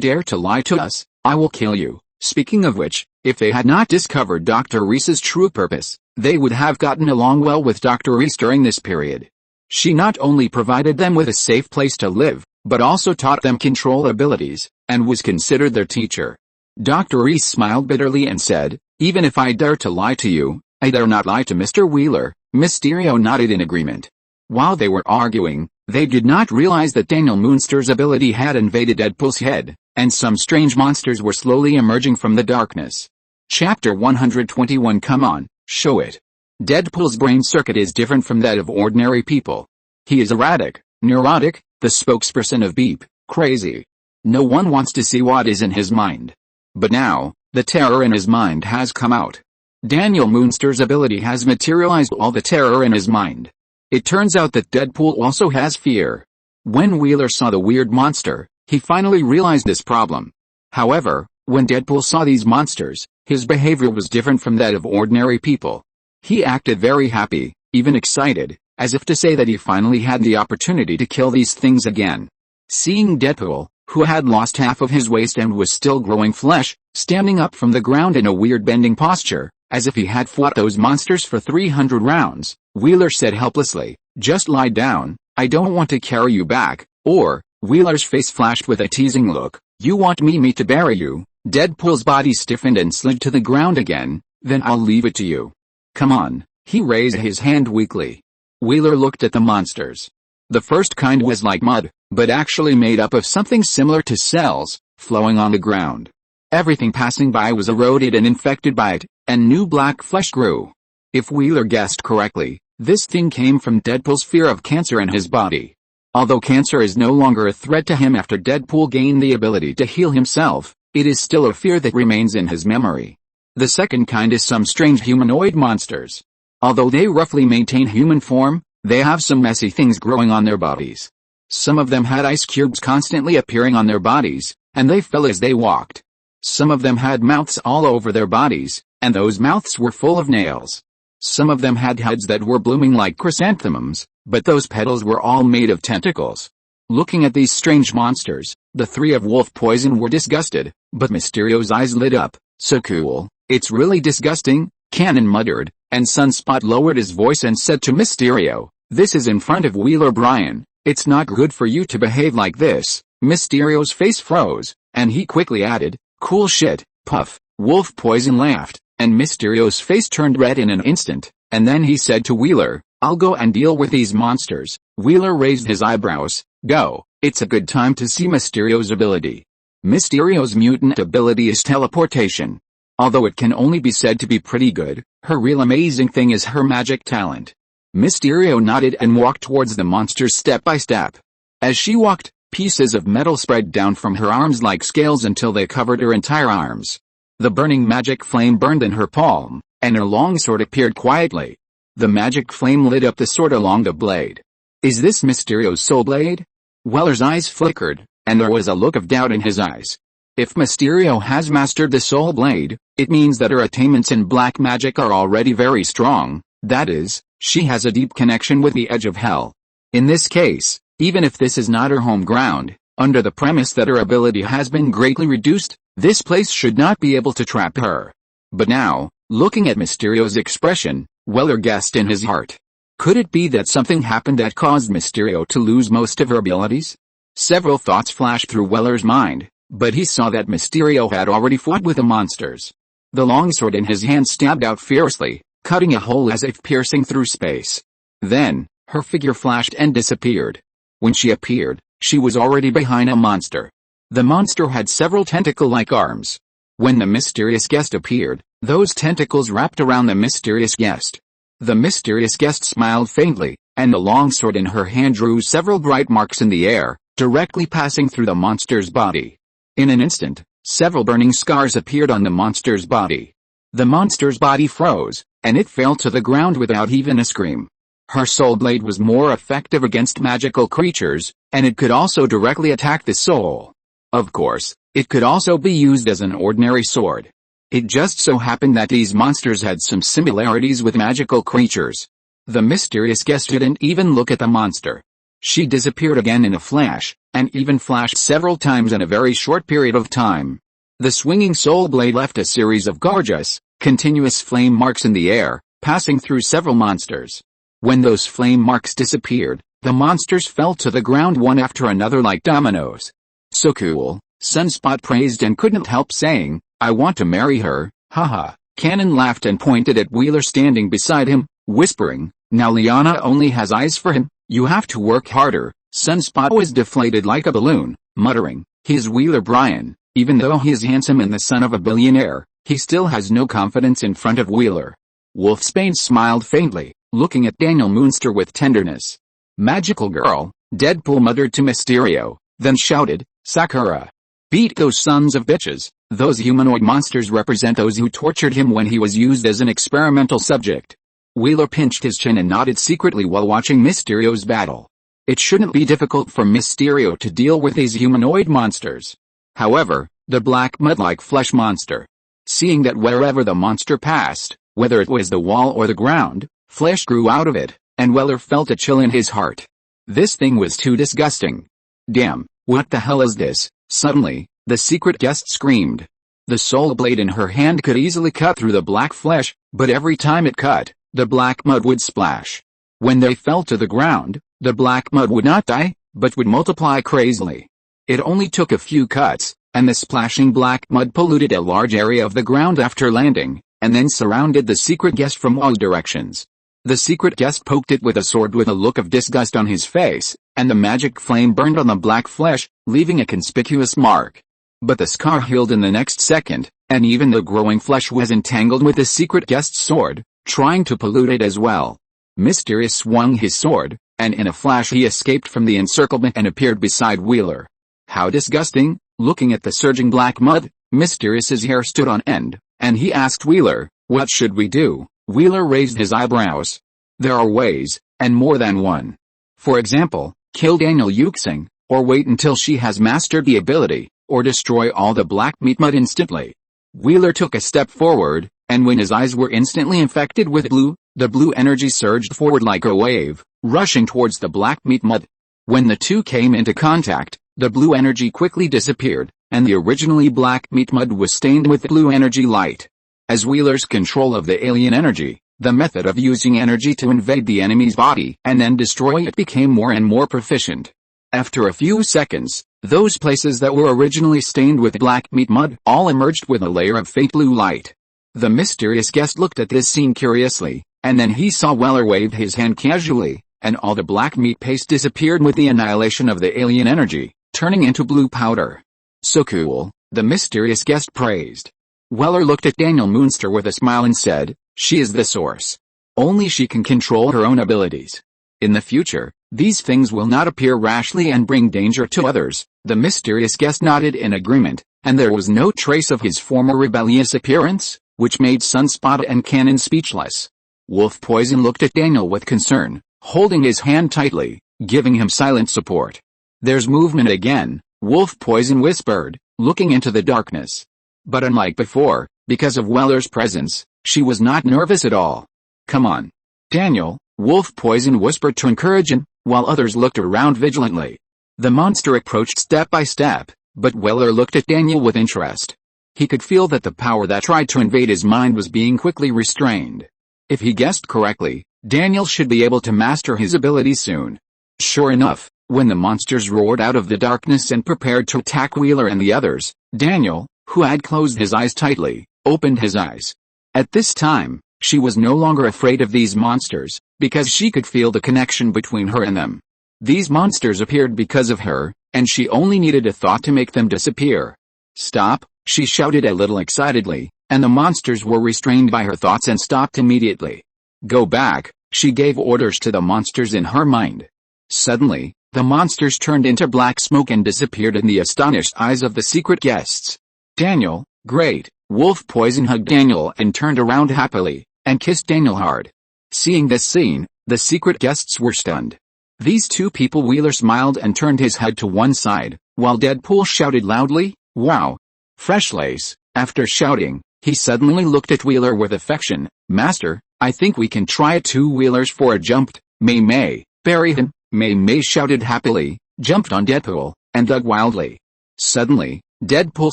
dare to lie to us, I will kill you. Speaking of which, if they had not discovered Dr. Reese's true purpose, they would have gotten along well with Dr. Reese during this period. She not only provided them with a safe place to live, but also taught them control abilities, and was considered their teacher. Dr. Reese smiled bitterly and said, even if I dare to lie to you, I dare not lie to Mr. Wheeler. Mysterio nodded in agreement. While they were arguing, they did not realize that Daniel Moonster's ability had invaded Deadpool's head, and some strange monsters were slowly emerging from the darkness. Chapter 121 Come on, show it. Deadpool's brain circuit is different from that of ordinary people. He is erratic, neurotic, the spokesperson of Beep, crazy. No one wants to see what is in his mind. But now, the terror in his mind has come out. Daniel Moonster's ability has materialized all the terror in his mind. It turns out that Deadpool also has fear. When Wheeler saw the weird monster, he finally realized this problem. However, when Deadpool saw these monsters, his behavior was different from that of ordinary people. He acted very happy, even excited, as if to say that he finally had the opportunity to kill these things again. Seeing Deadpool, who had lost half of his waist and was still growing flesh, standing up from the ground in a weird bending posture, as if he had fought those monsters for 300 rounds, Wheeler said helplessly, just lie down, I don't want to carry you back, or, Wheeler's face flashed with a teasing look, you want me to bury you? Deadpool's body stiffened and slid to the ground again, then I'll leave it to you. Come on, he raised his hand weakly. Wheeler looked at the monsters. The first kind was like mud, but actually made up of something similar to cells, flowing on the ground. Everything passing by was eroded and infected by it, and new black flesh grew. If Wheeler guessed correctly, this thing came from Deadpool's fear of cancer in his body. Although cancer is no longer a threat to him after Deadpool gained the ability to heal himself, it is still a fear that remains in his memory. The second kind is some strange humanoid monsters. Although they roughly maintain human form, they have some messy things growing on their bodies. Some of them had ice cubes constantly appearing on their bodies, and they fell as they walked. Some of them had mouths all over their bodies, and those mouths were full of nails. Some of them had heads that were blooming like chrysanthemums, but those petals were all made of tentacles. Looking at these strange monsters, the three of Wolf Poison were disgusted, but Mysterio's eyes lit up. So cool, it's really disgusting, Cannon muttered, and Sunspot lowered his voice and said to Mysterio, this is in front of Wheeler Bryan, it's not good for you to behave like this. Mysterio's face froze, and he quickly added, cool shit, puff. Wolf Poison laughed, and Mysterio's face turned red in an instant, and then he said to Wheeler, I'll go and deal with these monsters. Wheeler raised his eyebrows, go, it's a good time to see Mysterio's ability. Mysterio's mutant ability is teleportation. Although it can only be said to be pretty good, her real amazing thing is her magic talent. Mysterio nodded and walked towards the monsters step by step. As she walked, pieces of metal spread down from her arms like scales until they covered her entire arms. The burning magic flame burned in her palm, and her long sword appeared quietly. The magic flame lit up the sword along the blade. Is this Mysterio's soul blade? Weller's eyes flickered, and there was a look of doubt in his eyes. If Mysterio has mastered the soul blade, it means that her attainments in black magic are already very strong, that is, she has a deep connection with the edge of hell. In this case, even if this is not her home ground, under the premise that her ability has been greatly reduced, this place should not be able to trap her. But now, looking at Mysterio's expression, Weller guessed in his heart. Could it be that something happened that caused Mysterio to lose most of her abilities? Several thoughts flashed through Weller's mind, but he saw that Mysterio had already fought with the monsters. The longsword in his hand stabbed out fiercely, cutting a hole as if piercing through space. Then, her figure flashed and disappeared. When she appeared, she was already behind a monster. The monster had several tentacle-like arms. When the mysterious guest appeared, those tentacles wrapped around the mysterious guest. The mysterious guest smiled faintly, and the longsword in her hand drew several bright marks in the air, directly passing through the monster's body. In an instant, several burning scars appeared on the monster's body. The monster's body froze, and it fell to the ground without even a scream. Her soul blade was more effective against magical creatures, and it could also directly attack the soul. Of course, it could also be used as an ordinary sword. It just so happened that these monsters had some similarities with magical creatures. The mysterious guest didn't even look at the monster. She disappeared again in a flash, and even flashed several times in a very short period of time. The swinging soul blade left a series of gorgeous, continuous flame marks in the air, passing through several monsters. When those flame marks disappeared, the monsters fell to the ground one after another like dominoes. So cool, Sunspot praised and couldn't help saying, I want to marry her, haha. Cannon laughed and pointed at Wheeler standing beside him, whispering, now Liana only has eyes for him, you have to work harder. Sunspot was deflated like a balloon, muttering, he's Wheeler Bryan, even though he is handsome and the son of a billionaire, he still has no confidence in front of Wheeler. Wolfsbane smiled faintly, looking at Daniel Moonster with tenderness. Magical girl, Deadpool muttered to Mysterio, then shouted, Sakura. Beat those sons of bitches. Those humanoid monsters represent those who tortured him when he was used as an experimental subject. Wheeler pinched his chin and nodded secretly while watching Mysterio's battle. It shouldn't be difficult for Mysterio to deal with these humanoid monsters. However, the black mud-like flesh monster. Seeing that wherever the monster passed, whether it was the wall or the ground, flesh grew out of it, and Weller felt a chill in his heart. This thing was too disgusting. Damn, what the hell is this? Suddenly, the secret guest screamed. The soul blade in her hand could easily cut through the black flesh, but every time it cut, the black mud would splash. When they fell to the ground, the black mud would not die, but would multiply crazily. It only took a few cuts, and the splashing black mud polluted a large area of the ground after landing, and then surrounded the secret guest from all directions. The secret guest poked it with a sword with a look of disgust on his face, and the magic flame burned on the black flesh, leaving a conspicuous mark. But the scar healed in the next second, and even the growing flesh was entangled with the secret guest's sword, trying to pollute it as well. Mysterio swung his sword, and in a flash he escaped from the encirclement and appeared beside Wheeler. How disgusting! Looking at the surging black mud, Mysterio's hair stood on end, and he asked Wheeler, what should we do? Wheeler raised his eyebrows. There are ways, and more than one. For example, kill Daniel Yuxing, or wait until she has mastered the ability, or destroy all the black meat mud instantly. Wheeler took a step forward, and when his eyes were instantly infected with blue, the blue energy surged forward like a wave, rushing towards the black meat mud. When the two came into contact, the blue energy quickly disappeared, and the originally black meat mud was stained with blue energy light. As Wheeler's control of the alien energy, the method of using energy to invade the enemy's body and then destroy it became more and more proficient. After a few seconds, those places that were originally stained with black meat mud all emerged with a layer of faint blue light. The mysterious guest looked at this scene curiously, and then he saw Weller wave his hand casually, and all the black meat paste disappeared with the annihilation of the alien energy, turning into blue powder. So cool, the mysterious guest praised. Weller looked at Daniel Moonster with a smile and said, "She is the source. Only she can control her own abilities. In the future, these things will not appear rashly and bring danger to others." The mysterious guest nodded in agreement, and there was no trace of his former rebellious appearance, which made Sunspot and Cannon speechless. Wolf Poison looked at Daniel with concern, holding his hand tightly, giving him silent support. "There's movement again," Wolf Poison whispered, looking into the darkness. But unlike before, because of Weller's presence, she was not nervous at all. "Come on, Daniel," Wolf Poison whispered to encourage him, while others looked around vigilantly. The monster approached step by step, but Weller looked at Daniel with interest. He could feel that the power that tried to invade his mind was being quickly restrained. If he guessed correctly, Daniel should be able to master his abilities soon. Sure enough, when the monsters roared out of the darkness and prepared to attack Wheeler and the others, Daniel, who had closed his eyes tightly, opened his eyes. At this time, she was no longer afraid of these monsters, because she could feel the connection between her and them. These monsters appeared because of her, and she only needed a thought to make them disappear. "Stop," she shouted a little excitedly, and the monsters were restrained by her thoughts and stopped immediately. "Go back," she gave orders to the monsters in her mind. Suddenly, the monsters turned into black smoke and disappeared in the astonished eyes of the secret guests. "Daniel, great!" Wolf Poison hugged Daniel and turned around happily, and kissed Daniel hard. Seeing this scene, the secret guests were stunned. These two people. Wheeler smiled and turned his head to one side, while Deadpool shouted loudly, "Wow! Fresh lace!" After shouting, he suddenly looked at Wheeler with affection. "Master, I think we can try it." Two Wheelers for a jumped. May bury him. May shouted happily, jumped on Deadpool, and dug wildly. Suddenly, Deadpool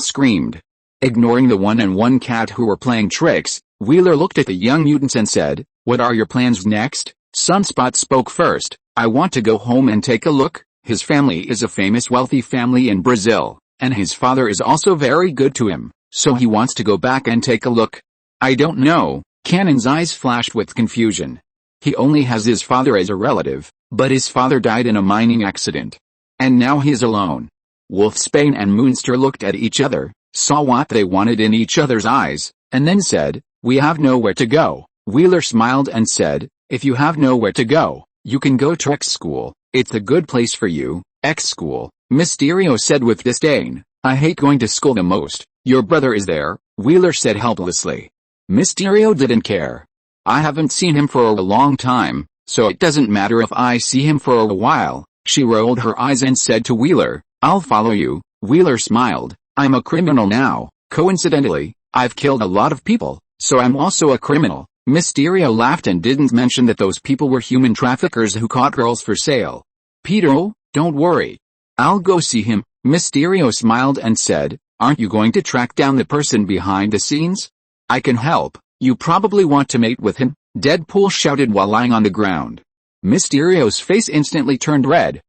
screamed. Ignoring the one-on-one cat who were playing tricks, Wheeler looked at the young mutants and said, "What are your plans next?" Sunspot spoke first. "I want to go home and take a look. His family is a famous wealthy family in Brazil, and his father is also very good to him, so he wants to go back and take a look." "I don't know." Cannon's eyes flashed with confusion. "He only has his father as a relative, but his father died in a mining accident. And now he is alone." Wolfsbane and Moonster looked at each other, saw what they wanted in each other's eyes, and then said, "We have nowhere to go." Wheeler smiled and said, "If you have nowhere to go, you can go to X school. It's a good place for you." "X school," Mysterio said with disdain. "I hate going to school the most." "Your brother is there," Wheeler said helplessly. Mysterio didn't care. "I haven't seen him for a long time, so it doesn't matter if I see him for a while." She rolled her eyes and said to Wheeler, "I'll follow you." Wheeler smiled. "I'm a criminal now. Coincidentally, I've killed a lot of people, so I'm also a criminal." Mysterio laughed and didn't mention that those people were human traffickers who caught girls for sale. "Peter, don't worry. I'll go see him." Mysterio smiled and said, "Aren't you going to track down the person behind the scenes?" "I can help. You probably want to mate with him," Deadpool shouted while lying on the ground. Mysterio's face instantly turned red.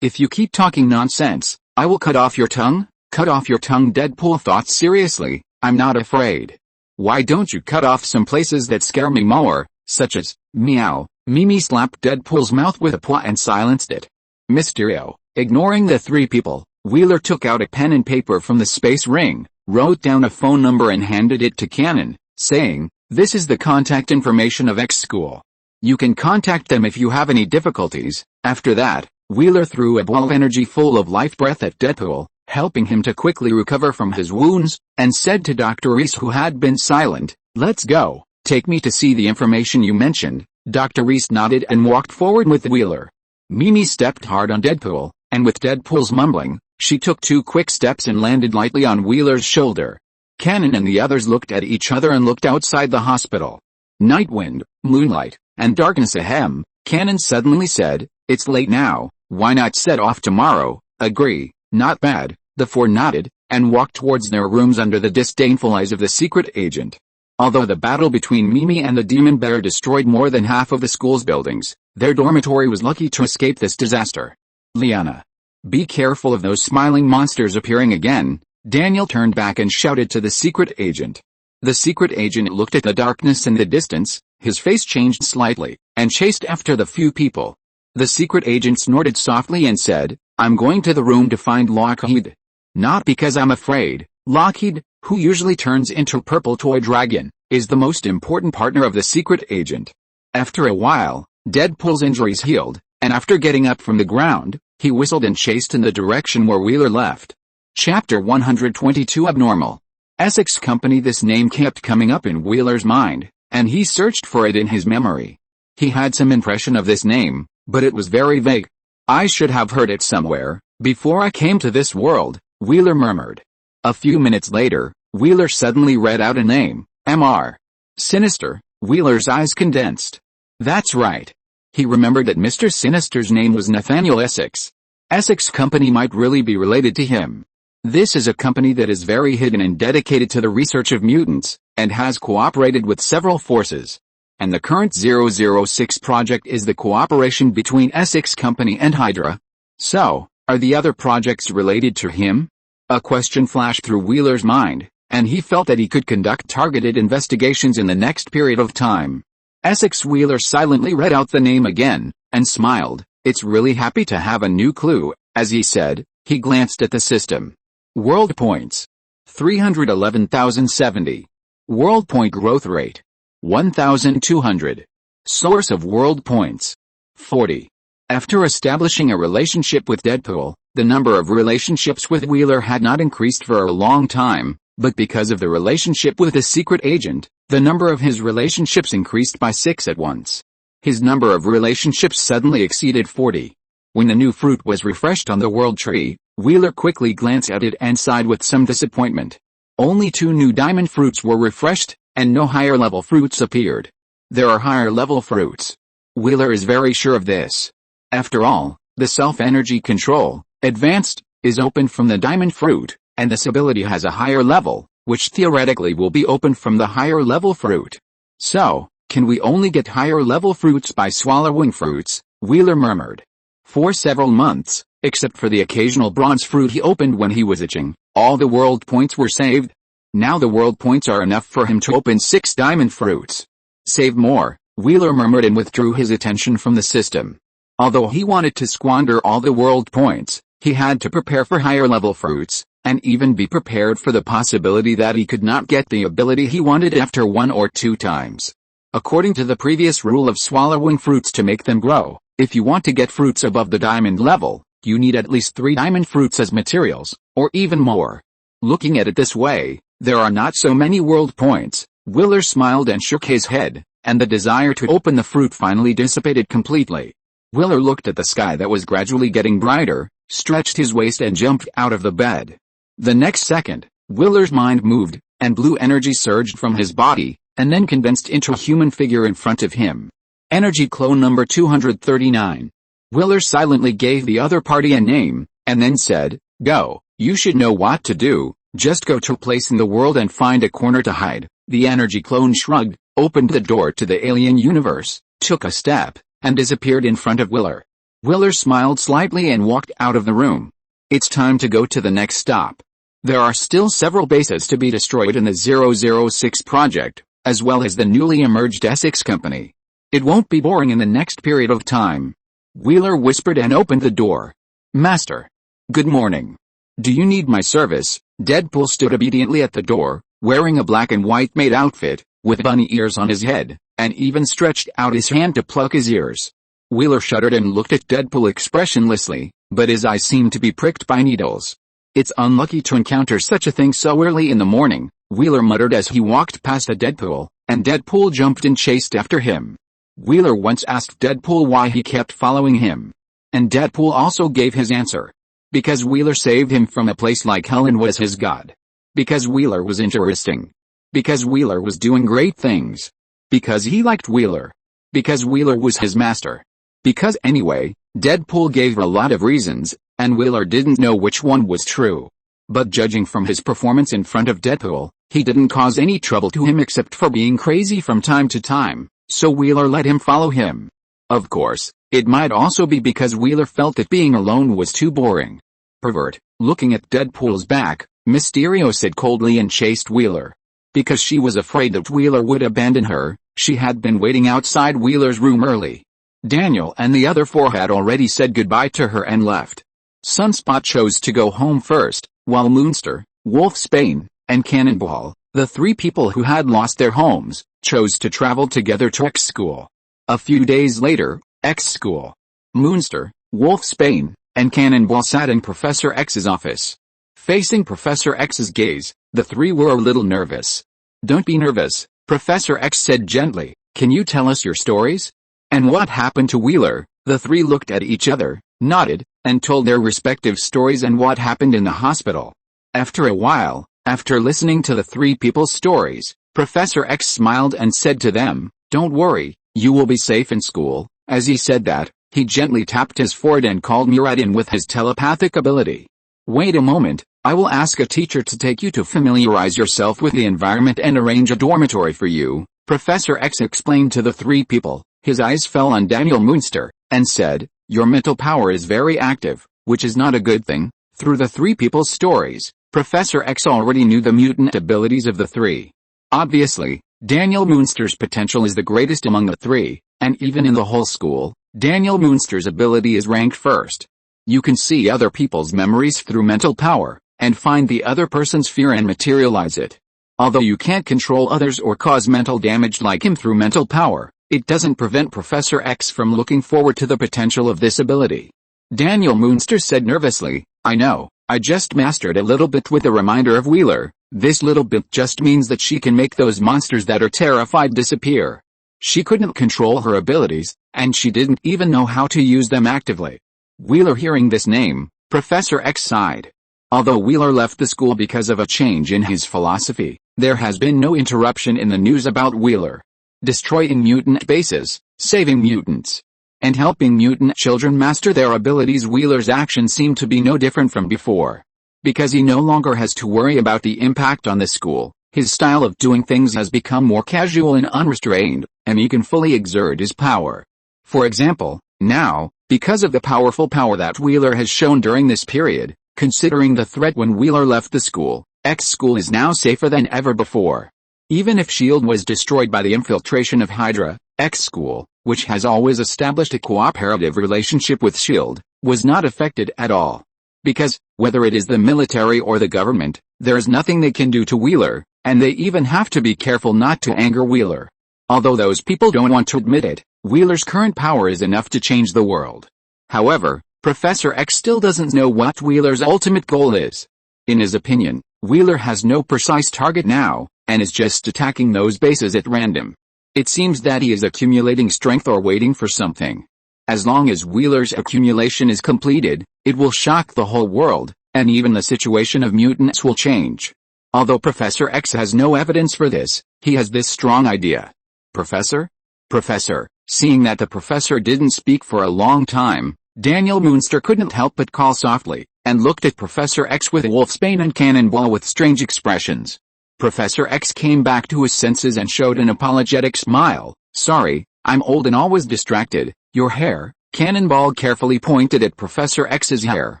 If you keep talking nonsense, I will cut off your tongue." "Cut off your tongue?" Deadpool thought seriously. "I'm not afraid. Why don't you cut off some places that scare me more, such as, meow." Mimi slapped Deadpool's mouth with a paw and silenced it. Mysterio, ignoring the three people, Wheeler took out a pen and paper from the space ring, wrote down a phone number and handed it to Cannon, saying, "This is the contact information of X School. You can contact them if you have any difficulties." After that, Wheeler threw a ball of energy full of life breath at Deadpool, helping him to quickly recover from his wounds, and said to Dr. Reese, who had been silent, "Let's go. Take me to see the information you mentioned." Dr. Reese nodded and walked forward with Wheeler. Mimi stepped hard on Deadpool, and with Deadpool's mumbling, she took 2 quick steps and landed lightly on Wheeler's shoulder. Cannon and the others looked at each other and looked outside the hospital. Nightwind, moonlight, and darkness ahem. Cannon suddenly said, "It's late now, why not set off tomorrow?" "Agree, not bad." The 4 nodded, and walked towards their rooms under the disdainful eyes of the secret agent. Although the battle between Mimi and the Demon Bear destroyed more than half of the school's buildings, their dormitory was lucky to escape this disaster. "Liana, be careful of those smiling monsters appearing again." Daniel turned back and shouted to the secret agent. The secret agent looked at the darkness in the distance, his face changed slightly, and chased after the few people. The secret agent snorted softly and said, "I'm going to the room to find Lockheed. Not because I'm afraid." "Lockheed? who usually turns into Purple Toy Dragon, is the most important partner of the secret agent. After a while, Deadpool's injuries healed, and after getting up from the ground, he whistled and chased in the direction where Wheeler left. Chapter 122 Abnormal. Essex Company. This name kept coming up in Wheeler's mind, and he searched for it in his memory. He had some impression of this name, but it was very vague. I should have heard it somewhere, before I came to this world, Wheeler murmured. A few minutes later, Wheeler suddenly read out a name, Mr. Sinister. Wheeler's eyes condensed. That's right. He remembered that Mr. Sinister's name was Nathaniel Essex. Essex Company might really be related to him. This is a company that is very hidden and dedicated to the research of mutants, and has cooperated with several forces. And the current 006 project is the cooperation between Essex Company and Hydra. So, are the other projects related to him? A question flashed through Wheeler's mind, and he felt that he could conduct targeted investigations in the next period of time. Essex. Wheeler silently read out the name again, and smiled. It's really happy to have a new clue, as he said. He glanced at the system. World points. 311,070. World point growth rate. 1,200. Source of world points. 40. After establishing a relationship with Deadpool, the number of relationships with Wheeler had not increased for a long time, but because of the relationship with the secret agent, the number of his relationships increased by 6 at once. His number of relationships suddenly exceeded 40. When the new fruit was refreshed on the world tree, Wheeler quickly glanced at it and sighed with some disappointment. Only 2 new diamond fruits were refreshed, and no higher level fruits appeared. There are higher level fruits. Wheeler is very sure of this. After all, the self-energy control, advanced, is opened from the diamond fruit, and this ability has a higher level, which theoretically will be opened from the higher level fruit. So, can we only get higher level fruits by swallowing fruits? Wheeler murmured. For several months, except for the occasional bronze fruit he opened when he was itching, all the world points were saved. Now the world points are enough for him to open 6 diamond fruits. Save more, Wheeler murmured and withdrew his attention from the system. Although he wanted to squander all the world points, he had to prepare for higher level fruits, and even be prepared for the possibility that he could not get the ability he wanted after 1 or 2 times. According to the previous rule of swallowing fruits to make them grow, if you want to get fruits above the diamond level, you need at least 3 diamond fruits as materials, or even more. Looking at it this way, there are not so many world points. Wheeler smiled and shook his head, and the desire to open the fruit finally dissipated completely. Wheeler looked at the sky that was gradually getting brighter, stretched his waist and jumped out of the bed. The next second, Wheeler's mind moved, and blue energy surged from his body, and then condensed into a human figure in front of him. Energy clone number 239. Wheeler silently gave the other party a name, and then said, "Go, you should know what to do, just go to a place in the world and find a corner to hide." The energy clone shrugged, opened the door to the alien universe, took a step, and disappeared in front of Wheeler. Wheeler smiled slightly and walked out of the room. It's time to go to the next stop. There are still several bases to be destroyed in the 006 project, as well as the newly emerged Essex Company. It won't be boring in the next period of time. Wheeler whispered and opened the door. "Master. Good morning. Do you need my service?" Deadpool stood obediently at the door, wearing a black and white maid outfit, with bunny ears on his head, and even stretched out his hand to pluck his ears. Wheeler shuddered and looked at Deadpool expressionlessly, but his eyes seemed to be pricked by needles. "It's unlucky to encounter such a thing so early in the morning," Wheeler muttered as he walked past Deadpool, and Deadpool jumped and chased after him. Wheeler once asked Deadpool why he kept following him. And Deadpool also gave his answer. Because Wheeler saved him from a place like hell and was his god. Because Wheeler was interesting. Because Wheeler was doing great things. Because he liked Wheeler. Because Wheeler was his master. Because anyway, Deadpool gave a lot of reasons, and Wheeler didn't know which one was true. But judging from his performance in front of Deadpool, he didn't cause any trouble to him except for being crazy from time to time, so Wheeler let him follow him. Of course, it might also be because Wheeler felt that being alone was too boring. "Pervert," looking at Deadpool's back, Mysterio said coldly and chased Wheeler. Because she was afraid that Wheeler would abandon her, she had been waiting outside Wheeler's room early. Daniel and the other 4 had already said goodbye to her and left. Sunspot chose to go home first, while Moonster, Wolfsbane, and Cannonball, the three people who had lost their homes, chose to travel together to X school. A few days later, X school. Moonster, Wolfsbane, and Cannonball sat in Professor X's office. Facing Professor X's gaze, the three were a little nervous. "Don't be nervous," Professor X said gently. "Can you tell us your stories?" "And what happened to Wheeler?" The three looked at each other, nodded, and told their respective stories and what happened in the hospital. After a while, after listening to the three people's stories, Professor X smiled and said to them, "Don't worry, you will be safe in school." As he said that, he gently tapped his forehead and called Murat in with his telepathic ability. "Wait a moment, I will ask a teacher to take you to familiarize yourself with the environment and arrange a dormitory for you," Professor X explained to the three people. His eyes fell on Daniel Moonster, and said, "Your mental power is very active, which is not a good thing." Through the three people's stories, Professor X already knew the mutant abilities of the three. Obviously, Daniel Moonster's potential is the greatest among the three, and even in the whole school, Daniel Moonster's ability is ranked first. You can see other people's memories through mental power, and find the other person's fear and materialize it. Although you can't control others or cause mental damage like him through mental power, it doesn't prevent Professor X from looking forward to the potential of this ability. Daniel Moonster said nervously, "I know, I just mastered a little bit with the reminder of Wheeler. This little bit just means that she can make those monsters that are terrified disappear." She couldn't control her abilities, and she didn't even know how to use them actively. Wheeler. Hearing this name, Professor X sighed. Although Wheeler left the school because of a change in his philosophy, there has been no interruption in the news about Wheeler. Destroying mutant bases, saving mutants, and helping mutant children master their abilities. Wheeler's actions seem to be no different from before. Because he no longer has to worry about the impact on the school, his style of doing things has become more casual and unrestrained, and he can fully exert his power. For example, now, because of the powerful power that Wheeler has shown during this period, considering the threat when Wheeler left the school, X school is now safer than ever before. Even if S.H.I.E.L.D. was destroyed by the infiltration of Hydra, X school, which has always established a cooperative relationship with S.H.I.E.L.D., was not affected at all. Because, whether it is the military or the government, there is nothing they can do to Wheeler, and they even have to be careful not to anger Wheeler. Although those people don't want to admit it, Wheeler's current power is enough to change the world. However, Professor X still doesn't know what Wheeler's ultimate goal is. In his opinion, Wheeler has no precise target now, and is just attacking those bases at random. It seems that he is accumulating strength or waiting for something. As long as Wheeler's accumulation is completed, it will shock the whole world, and even the situation of mutants will change. Although Professor X has no evidence for this, he has this strong idea. Professor? Professor. Seeing that the professor didn't speak for a long time, Daniel Moonster couldn't help but call softly, and looked at Professor X with Wolfsbane and Cannonball with strange expressions. Professor X came back to his senses and showed an apologetic smile. "Sorry, I'm old and always distracted." "Your hair?" Cannonball carefully pointed at Professor X's hair.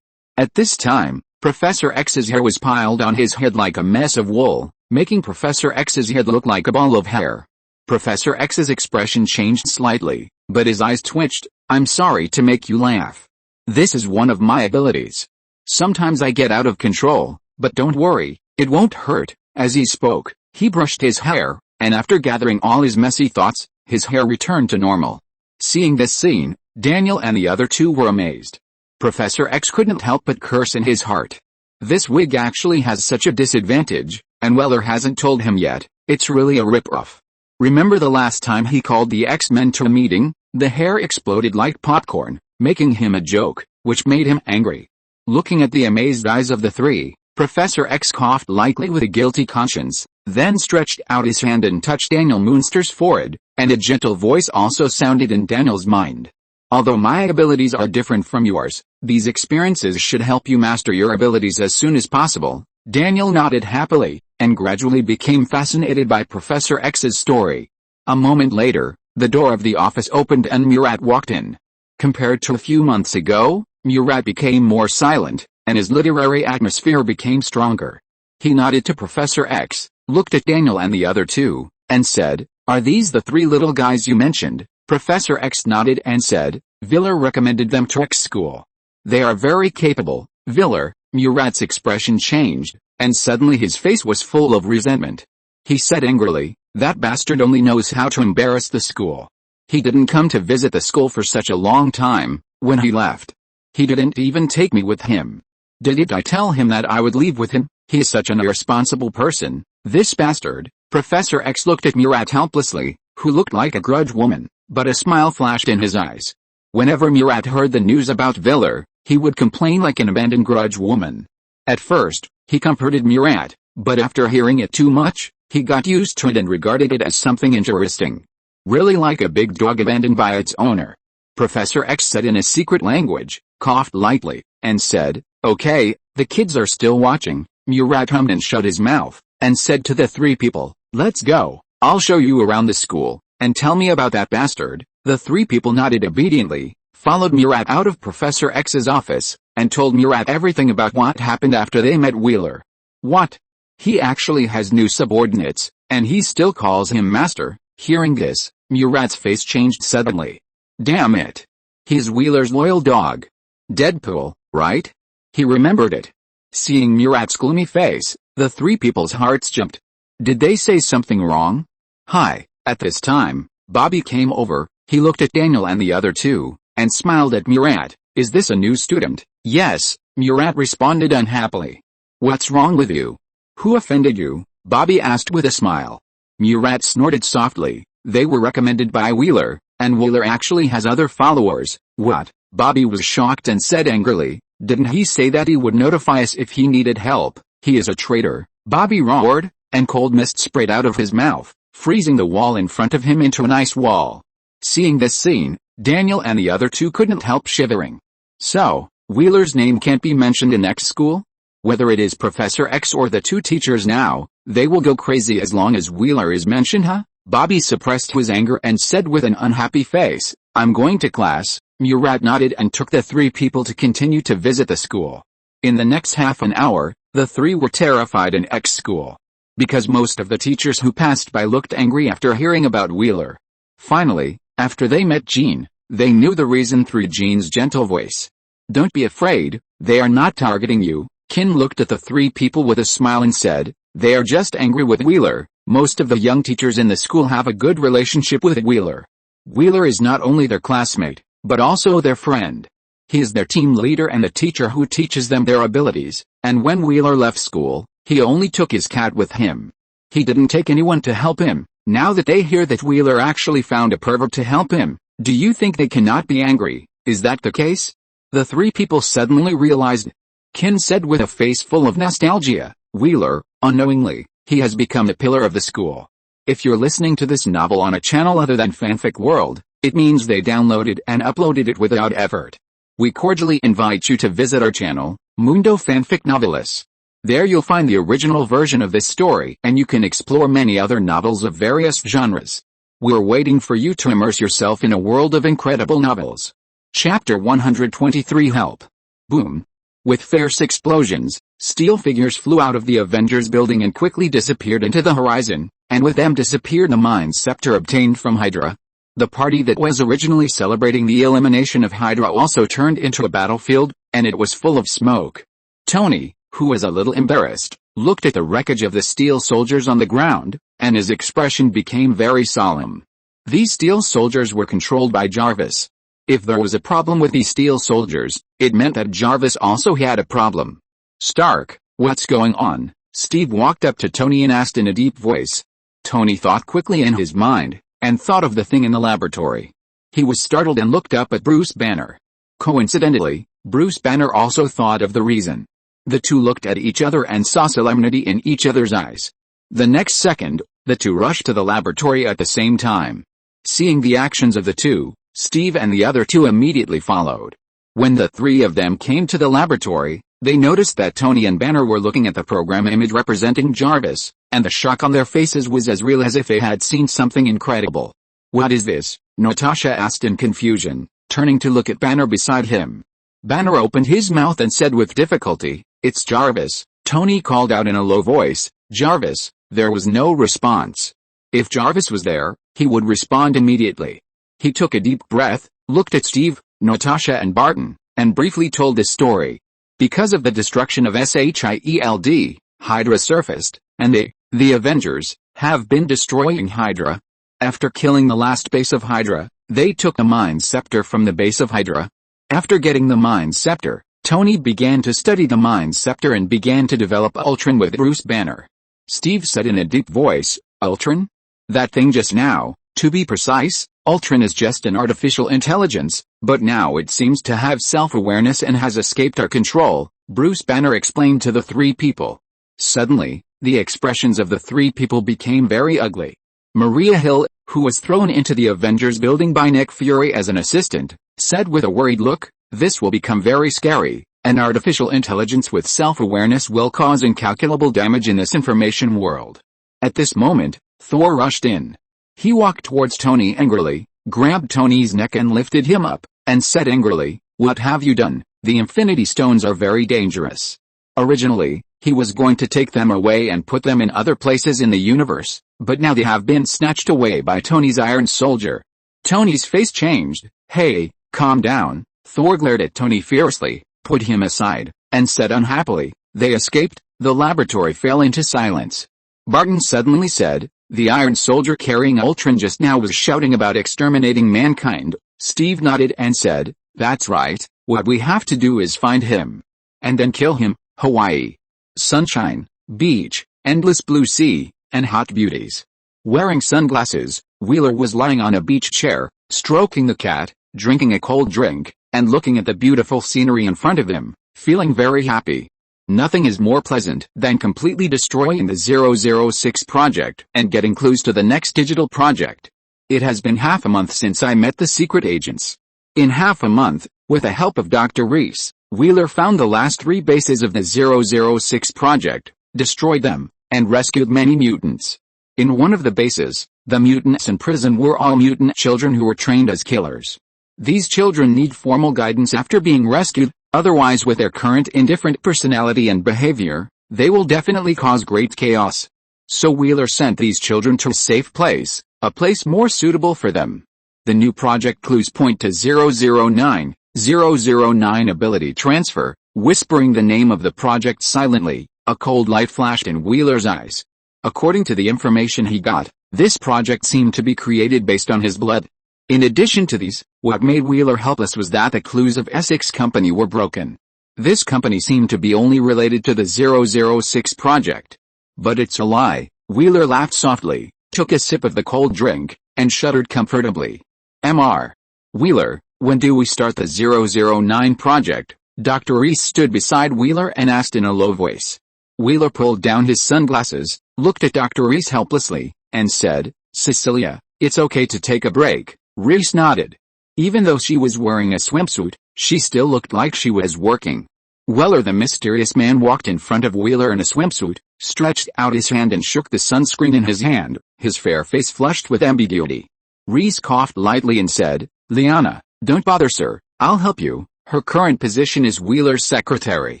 At this time, Professor X's hair was piled on his head like a mess of wool, making Professor X's head look like a ball of hair. Professor X's expression changed slightly, but his eyes twitched. "I'm sorry to make you laugh. This is one of my abilities. Sometimes I get out of control, but don't worry, it won't hurt." As he spoke, he brushed his hair, and after gathering all his messy thoughts, his hair returned to normal. Seeing this scene, Daniel and the other two were amazed. Professor X couldn't help but curse in his heart. This wig actually has such a disadvantage, and Wheeler hasn't told him yet. It's really a rip-off. Remember the last time he called the X-Men to a meeting? The hair exploded like popcorn, making him a joke, which made him angry. Looking at the amazed eyes of the three, Professor X coughed lightly with a guilty conscience, then stretched out his hand and touched Daniel Moonster's forehead, and a gentle voice also sounded in Daniel's mind. "Although my abilities are different from yours, these experiences should help you master your abilities as soon as possible." Daniel nodded happily, and gradually became fascinated by Professor X's story. A moment later, the door of the office opened and Murat walked in. Compared to a few months ago, Murat became more silent, and his literary atmosphere became stronger. He nodded to Professor X, looked at Daniel and the other two, and said, "Are these the three little guys you mentioned?" Professor X nodded and said, "Wheeler recommended them to X school. They are very capable." Wheeler. Murat's expression changed, and suddenly his face was full of resentment. He said angrily, "That bastard only knows how to embarrass the school. He didn't come to visit the school for such a long time. When he left, he didn't even take me with him. Did I tell him that I would leave with him? He is such an irresponsible person, this bastard." Professor X looked at Murat helplessly, who looked like a grudge woman, but a smile flashed in his eyes. Whenever Murat heard the news about Viller, he would complain like an abandoned grudge woman. At first, he comforted Murat, but after hearing it too much, he got used to it and regarded it as something interesting. Really like a big dog abandoned by its owner. Professor X said in a secret language, coughed lightly, and said, "Okay, the kids are still watching." Murat hummed and shut his mouth, and said to the three people, "Let's go, I'll show you around the school, and tell me about that bastard." The three people nodded obediently, followed Murat out of Professor X's office, and told Murat everything about what happened after they met Wheeler. What? He actually has new subordinates, and he still calls him master. Hearing this, Murat's face changed suddenly. Damn it. He's Wheeler's loyal dog. Deadpool, right? He remembered it. Seeing Murat's gloomy face, the three people's hearts jumped. Did they say something wrong? Hi. At this time, Bobby came over. He looked at Daniel and the other two, and smiled at Murat. Is this a new student? Yes, Murat responded unhappily. What's wrong with you? Who offended you? Bobby asked with a smile. Murat snorted softly. They were recommended by Wheeler, and Wheeler actually has other followers. What? Bobby was shocked and said angrily, didn't he say that he would notify us if he needed help? He is a traitor. Bobby roared, and cold mist sprayed out of his mouth, freezing the wall in front of him into an ice wall. Seeing this scene, Daniel and the other two couldn't help shivering. So, Wheeler's name can't be mentioned in X school? Whether it is Professor X or the two teachers now, they will go crazy as long as Wheeler is mentioned, huh? Bobby suppressed his anger and said with an unhappy face, I'm going to class. Murat nodded and took the three people to continue to visit the school. In the next half an hour, the three were terrified in X school. Because most of the teachers who passed by looked angry after hearing about Wheeler. Finally, after they met Jean, they knew the reason through Jean's gentle voice. Don't be afraid, they are not targeting you. Kin looked at the three people with a smile and said, they are just angry with Wheeler. Most of the young teachers in the school have a good relationship with Wheeler. Wheeler is not only their classmate, but also their friend. He is their team leader and the teacher who teaches them their abilities, and when Wheeler left school, he only took his cat with him. He didn't take anyone to help him. Now that they hear that Wheeler actually found a pervert to help him, do you think they cannot be angry? Is that the case? The three people suddenly realized. Kin said with a face full of nostalgia, Wheeler, unknowingly, he has become the pillar of the school. If you're listening to this novel on a channel other than Fanfic World, it means they downloaded and uploaded it without effort. We cordially invite you to visit our channel, Mundo Fanfic Novelis. There you'll find the original version of this story and you can explore many other novels of various genres. We're waiting for you to immerse yourself in a world of incredible novels. Chapter 123 Help. Boom. With fierce explosions, steel figures flew out of the Avengers building and quickly disappeared into the horizon, and with them disappeared the Mind Scepter obtained from Hydra. The party that was originally celebrating the elimination of Hydra also turned into a battlefield, and it was full of smoke. Tony, who was a little embarrassed, looked at the wreckage of the steel soldiers on the ground, and his expression became very solemn. These steel soldiers were controlled by Jarvis. If there was a problem with these steel soldiers, it meant that Jarvis also had a problem. Stark, what's going on? Steve walked up to Tony and asked in a deep voice. Tony thought quickly in his mind, and thought of the thing in the laboratory. He was startled and looked up at Bruce Banner. Coincidentally, Bruce Banner also thought of the reason. The two looked at each other and saw solemnity in each other's eyes. The next second, the two rushed to the laboratory at the same time. Seeing the actions of the two, Steve and the other two immediately followed. When the three of them came to the laboratory, they noticed that Tony and Banner were looking at the program image representing Jarvis, and the shock on their faces was as real as if they had seen something incredible. What is this? Natasha asked in confusion, turning to look at Banner beside him. Banner opened his mouth and said with difficulty, It's Jarvis. Tony called out in a low voice, Jarvis. There was no response. If Jarvis was there, he would respond immediately. He took a deep breath, looked at Steve, Natasha and Barton, and briefly told his story. Because of the destruction of SHIELD, Hydra surfaced, and they, the Avengers, have been destroying Hydra. After killing the last base of Hydra, they took the Mind Scepter from the base of Hydra. After getting the Mind Scepter, Tony began to study the Mind Scepter and began to develop Ultron with Bruce Banner. Steve said in a deep voice, "Ultron? That thing just now, to be precise, Ultron is just an artificial intelligence, but now it seems to have self-awareness and has escaped our control," Bruce Banner explained to the three people. Suddenly, the expressions of the three people became very ugly. Maria Hill, who was thrown into the Avengers building by Nick Fury as an assistant, said with a worried look, "This will become very scary. An artificial intelligence with self-awareness will cause incalculable damage in this information world." At this moment, Thor rushed in. He walked towards Tony angrily, grabbed Tony's neck and lifted him up, and said angrily, "What have you done? The Infinity Stones are very dangerous." Originally, he was going to take them away and put them in other places in the universe, but now they have been snatched away by Tony's Iron Soldier. Tony's face changed. "Hey, calm down." Thor glared at Tony fiercely, put him aside, and said unhappily, "They escaped." The laboratory fell into silence. Barton suddenly said, "The Iron Soldier carrying Ultron just now was shouting about exterminating mankind." Steve nodded and said, "That's right, what we have to do is find him. And then kill him." Hawaii. Sunshine, beach, endless blue sea, and hot beauties. Wearing sunglasses, Wheeler was lying on a beach chair, stroking the cat, drinking a cold drink, and looking at the beautiful scenery in front of him, feeling very happy. Nothing is more pleasant than completely destroying the 006 project and getting clues to the next digital project. It has been half a month since I met the secret agents. In half a month, with the help of Dr. Reese, Wheeler found the last 3 bases of the 006 project, destroyed them, and rescued many mutants. In one of the bases, the mutants in prison were all mutant children who were trained as killers. These children need formal guidance after being rescued, otherwise with their current indifferent personality and behavior, they will definitely cause great chaos. So Wheeler sent these children to a safe place, a place more suitable for them. The new project clues point to 009. 009 ability transfer, whispering the name of the project silently. A cold light flashed in Wheeler's eyes. According to the information he got, this project seemed to be created based on his blood. In addition to these, what made Wheeler helpless was that the clues of Essex Company were broken. This company seemed to be only related to the 006 project. But it's a lie. Wheeler laughed softly, took a sip of the cold drink, and shuddered comfortably. Mr. Wheeler, when do we start the 009 project? Dr. Reese stood beside Wheeler and asked in a low voice. Wheeler pulled down his sunglasses, looked at Dr. Reese helplessly, and said, "Cecilia, it's okay to take a break." Reese nodded. Even though she was wearing a swimsuit, she still looked like she was working. Wheeler, the mysterious man, walked in front of Wheeler in a swimsuit, stretched out his hand and shook the sunscreen in his hand, his fair face flushed with ambiguity. Reese coughed lightly and said, "Liana, don't bother sir, I'll help you." Her current position is Wheeler's secretary.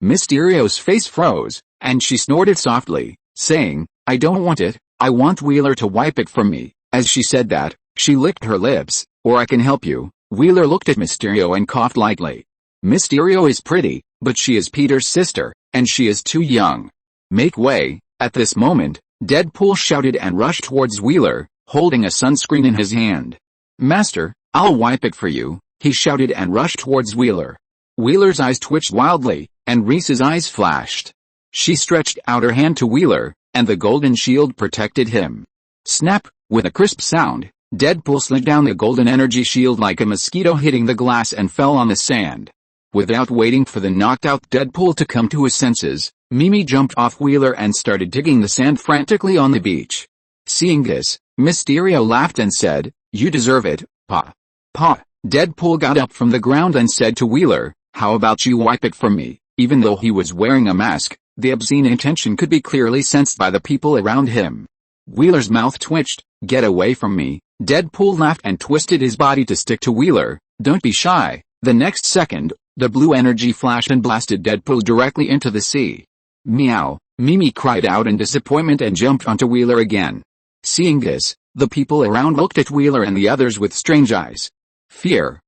Mysterio's face froze, and she snorted softly, saying, "I don't want it, I want Wheeler to wipe it from me." As she said that, she licked her lips. "Or I can help you." Wheeler looked at Mysterio and coughed lightly. Mysterio is pretty, but she is Peter's sister, and she is too young. "Make way." At this moment, Deadpool shouted and rushed towards Wheeler, holding a sunscreen in his hand. "Master, I'll wipe it for you," he shouted and rushed towards Wheeler. Wheeler's eyes twitched wildly, and Reese's eyes flashed. She stretched out her hand to Wheeler, and the golden shield protected him. Snap! With a crisp sound, Deadpool slid down the golden energy shield like a mosquito hitting the glass and fell on the sand. Without waiting for the knocked-out Deadpool to come to his senses, Mimi jumped off Wheeler and started digging the sand frantically on the beach. Seeing this, Mysterio laughed and said, "You deserve it, Pa." "Pa." Deadpool got up from the ground and said to Wheeler, "How about you wipe it from me?" Even though he was wearing a mask, the obscene intention could be clearly sensed by the people around him. Wheeler's mouth twitched. "Get away from me." Deadpool laughed and twisted his body to stick to Wheeler. "Don't be shy." The next second, the blue energy flashed and blasted Deadpool directly into the sea. "Meow!" Mimi cried out in disappointment and jumped onto Wheeler again. Seeing this, the people around looked at Wheeler and the others with strange eyes. Fear,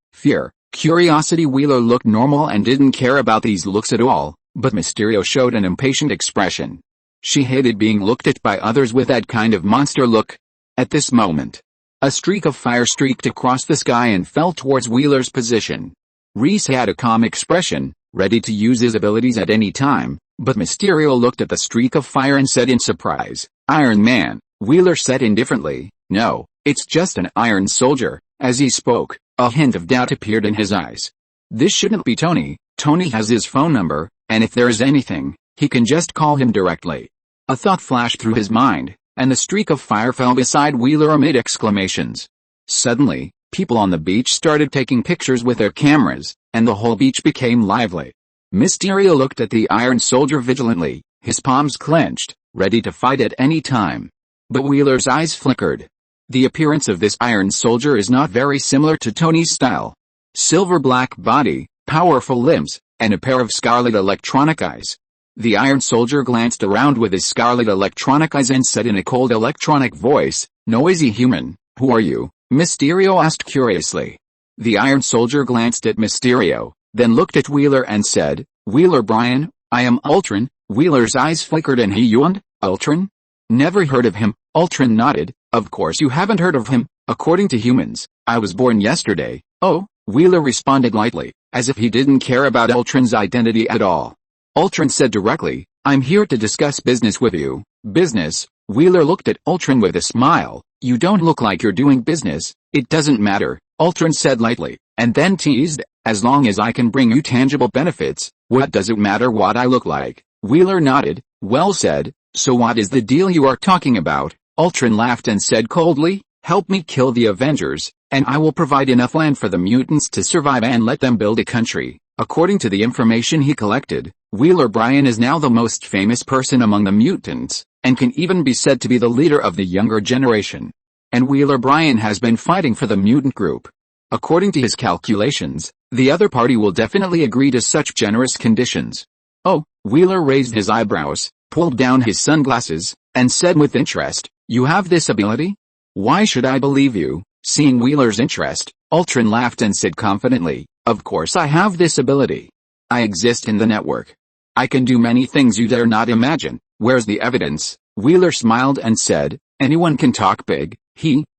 curiosity. Wheeler looked normal and didn't care about these looks at all. But Mysterio showed an impatient expression. She hated being looked at by others with that kind of monster look. At this moment, a streak of fire streaked across the sky and fell towards Wheeler's position. Reese had a calm expression, ready to use his abilities at any time, but Mysterio looked at the streak of fire and said in surprise, "Iron Man." Wheeler said indifferently, "No, it's just an Iron Soldier." As he spoke, a hint of doubt appeared in his eyes. This shouldn't be Tony. Tony has his phone number, and if there is anything, he can just call him directly. A thought flashed through his mind, and the streak of fire fell beside Wheeler amid exclamations. Suddenly, people on the beach started taking pictures with their cameras, and the whole beach became lively. Mysterio looked at the Iron Soldier vigilantly, his palms clenched, ready to fight at any time. But Wheeler's eyes flickered. The appearance of this Iron Soldier is not very similar to Tony's style. Silver black body, powerful limbs, and a pair of scarlet electronic eyes. The Iron Soldier glanced around with his scarlet electronic eyes and said in a cold electronic voice, "Noisy human, who are you?" Mysterio asked curiously. The Iron Soldier glanced at Mysterio, then looked at Wheeler and said, "Wheeler Brian, I am Ultron." Wheeler's eyes flickered and he yawned. "Ultron? Never heard of him." Ultron nodded. "Of course you haven't heard of him. According to humans, I was born yesterday." "Oh," Wheeler responded lightly, as if he didn't care about Ultron's identity at all. Ultron said directly, "I'm here to discuss business with you." "Business?" Wheeler looked at Ultron with a smile. "You don't look like you're doing business." "It doesn't matter," Ultron said lightly, and then teased, "As long as I can bring you tangible benefits, what does it matter what I look like?" Wheeler nodded. "Well said, so what is the deal you are talking about?" Ultron laughed and said coldly, "Help me kill the Avengers, and I will provide enough land for the mutants to survive and let them build a country." According to the information he collected, Wheeler Brian is now the most famous person among the mutants, and can even be said to be the leader of the younger generation. And Wheeler Brian has been fighting for the mutant group. According to his calculations, the other party will definitely agree to such generous conditions. "Oh," Wheeler raised his eyebrows, pulled down his sunglasses, and said with interest, "You have this ability? Why should I believe you?" Seeing Wheeler's interest, Ultron laughed and said confidently, "Of course I have this ability. I exist in the network. I can do many things you dare not imagine. Where's the evidence?" Wheeler smiled and said, "Anyone can talk big."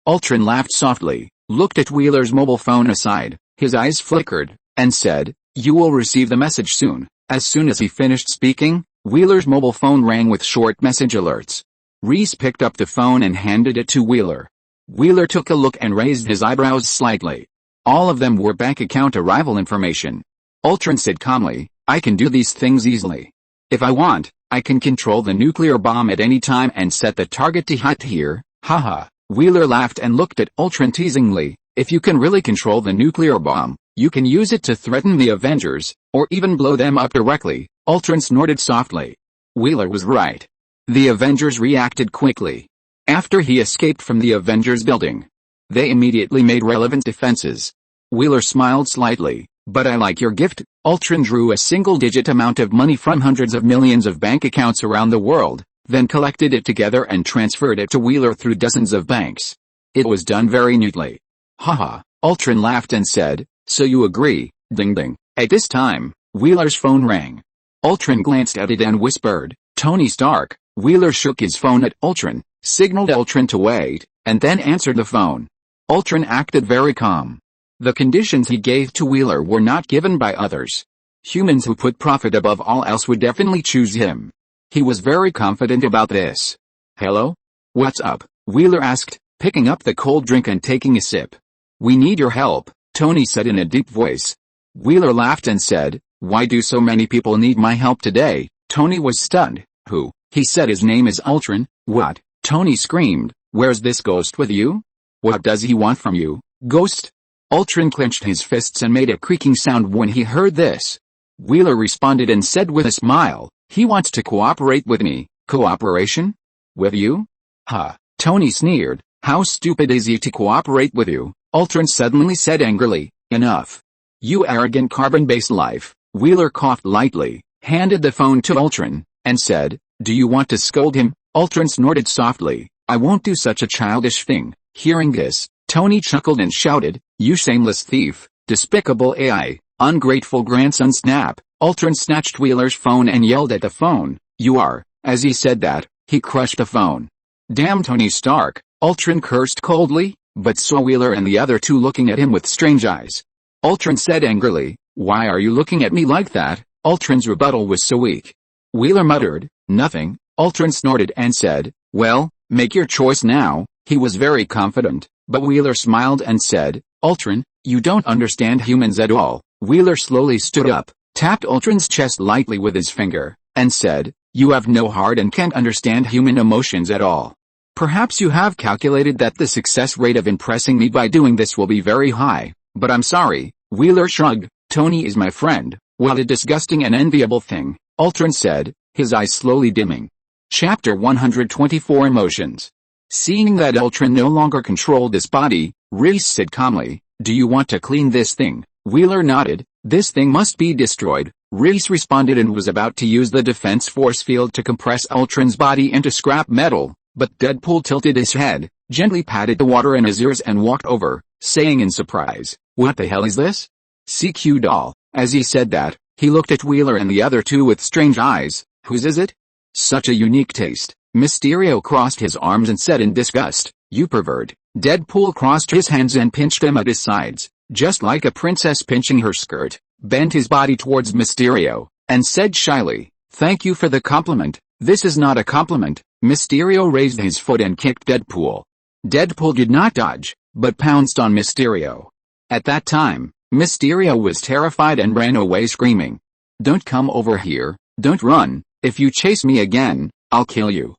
Ultron laughed softly, looked at Wheeler's mobile phone aside, his eyes flickered, and said, "You will receive the message soon." As soon as he finished speaking, Wheeler's mobile phone rang with short message alerts. Reese picked up the phone and handed it to Wheeler. Wheeler took a look and raised his eyebrows slightly. All of them were bank account arrival information. Ultron said calmly, "I can do these things easily. If I want, I can control the nuclear bomb at any time and set the target to hit here." Haha. Wheeler laughed and looked at Ultron teasingly. "If you can really control the nuclear bomb, you can use it to threaten the Avengers, or even blow them up directly." Ultron snorted softly. Wheeler was right. The Avengers reacted quickly. After he escaped from the Avengers building, they immediately made relevant defenses. Wheeler smiled slightly. "But I like your gift." Ultron drew a single-digit amount of money from hundreds of millions of bank accounts around the world, then collected it together and transferred it to Wheeler through dozens of banks. It was done very neatly. "Haha," Ultron laughed and said, "So you agree?" Ding ding. At this time, Wheeler's phone rang. Ultron glanced at it and whispered, "Tony Stark." Wheeler shook his phone at Ultron, signaled Ultron to wait, and then answered the phone. Ultron acted very calm. The conditions he gave to Wheeler were not given by others. Humans who put profit above all else would definitely choose him. He was very confident about this. "Hello? What's up?" Wheeler asked, picking up the cold drink and taking a sip. "We need your help," Tony said in a deep voice. Wheeler laughed and said, "Why do so many people need my help today?" Tony was stunned. "Who?" He said, "His name is Ultron." "What?" Tony screamed. "Where's this ghost with you? What does he want from you?" "Ghost?" Ultron clenched his fists and made a creaking sound when he heard this. Wheeler responded and said with a smile, "He wants to cooperate with me." "Cooperation? With you?" "Ha!" Tony sneered. "How stupid is he to cooperate with you?" Ultron suddenly said angrily, "Enough. You arrogant carbon-based life." Wheeler coughed lightly, handed the phone to Ultron, and said, "Do you want to scold him?" Ultron snorted softly, "I won't do such a childish thing." Hearing this, Tony chuckled and shouted, "You shameless thief, despicable AI, ungrateful grandson snap." Ultron snatched Wheeler's phone and yelled at the phone, "You are." As he said that, he crushed the phone. "Damn Tony Stark," Ultron cursed coldly, but saw Wheeler and the other two looking at him with strange eyes. Ultron said angrily, "Why are you looking at me like that?" Ultron's rebuttal was so weak. Wheeler muttered, "Nothing." Ultron snorted and said, "Well, make your choice now." He was very confident, but Wheeler smiled and said, "Ultron, you don't understand humans at all." Wheeler slowly stood up, tapped Ultron's chest lightly with his finger, and said, "You have no heart and can't understand human emotions at all. Perhaps you have calculated that the success rate of impressing me by doing this will be very high, but I'm sorry." Wheeler shrugged. "Tony is my friend, while a disgusting and enviable thing," Ultron said, his eyes slowly dimming. Chapter 124 Emotions. Seeing that Ultron no longer controlled his body, Reese said calmly, "Do you want to clean this thing?" Wheeler nodded. "This thing must be destroyed." Reese responded and was about to use the defense force field to compress Ultron's body into scrap metal, but Deadpool tilted his head, gently patted the water in his ears and walked over, saying in surprise, "What the hell is this?" CQ doll. As he said that, he looked at Wheeler and the other two with strange eyes. "Whose is it?" "Such a unique taste." Mysterio crossed his arms and said in disgust, "You pervert." Deadpool crossed his hands and pinched him at his sides, just like a princess pinching her skirt, bent his body towards Mysterio, and said shyly, "Thank you for the compliment." "This is not a compliment." Mysterio raised his foot and kicked Deadpool. Deadpool did not dodge, but pounced on Mysterio. At that time, Mysterio was terrified and ran away screaming, "Don't come over here, don't run, if you chase me again, I'll kill you."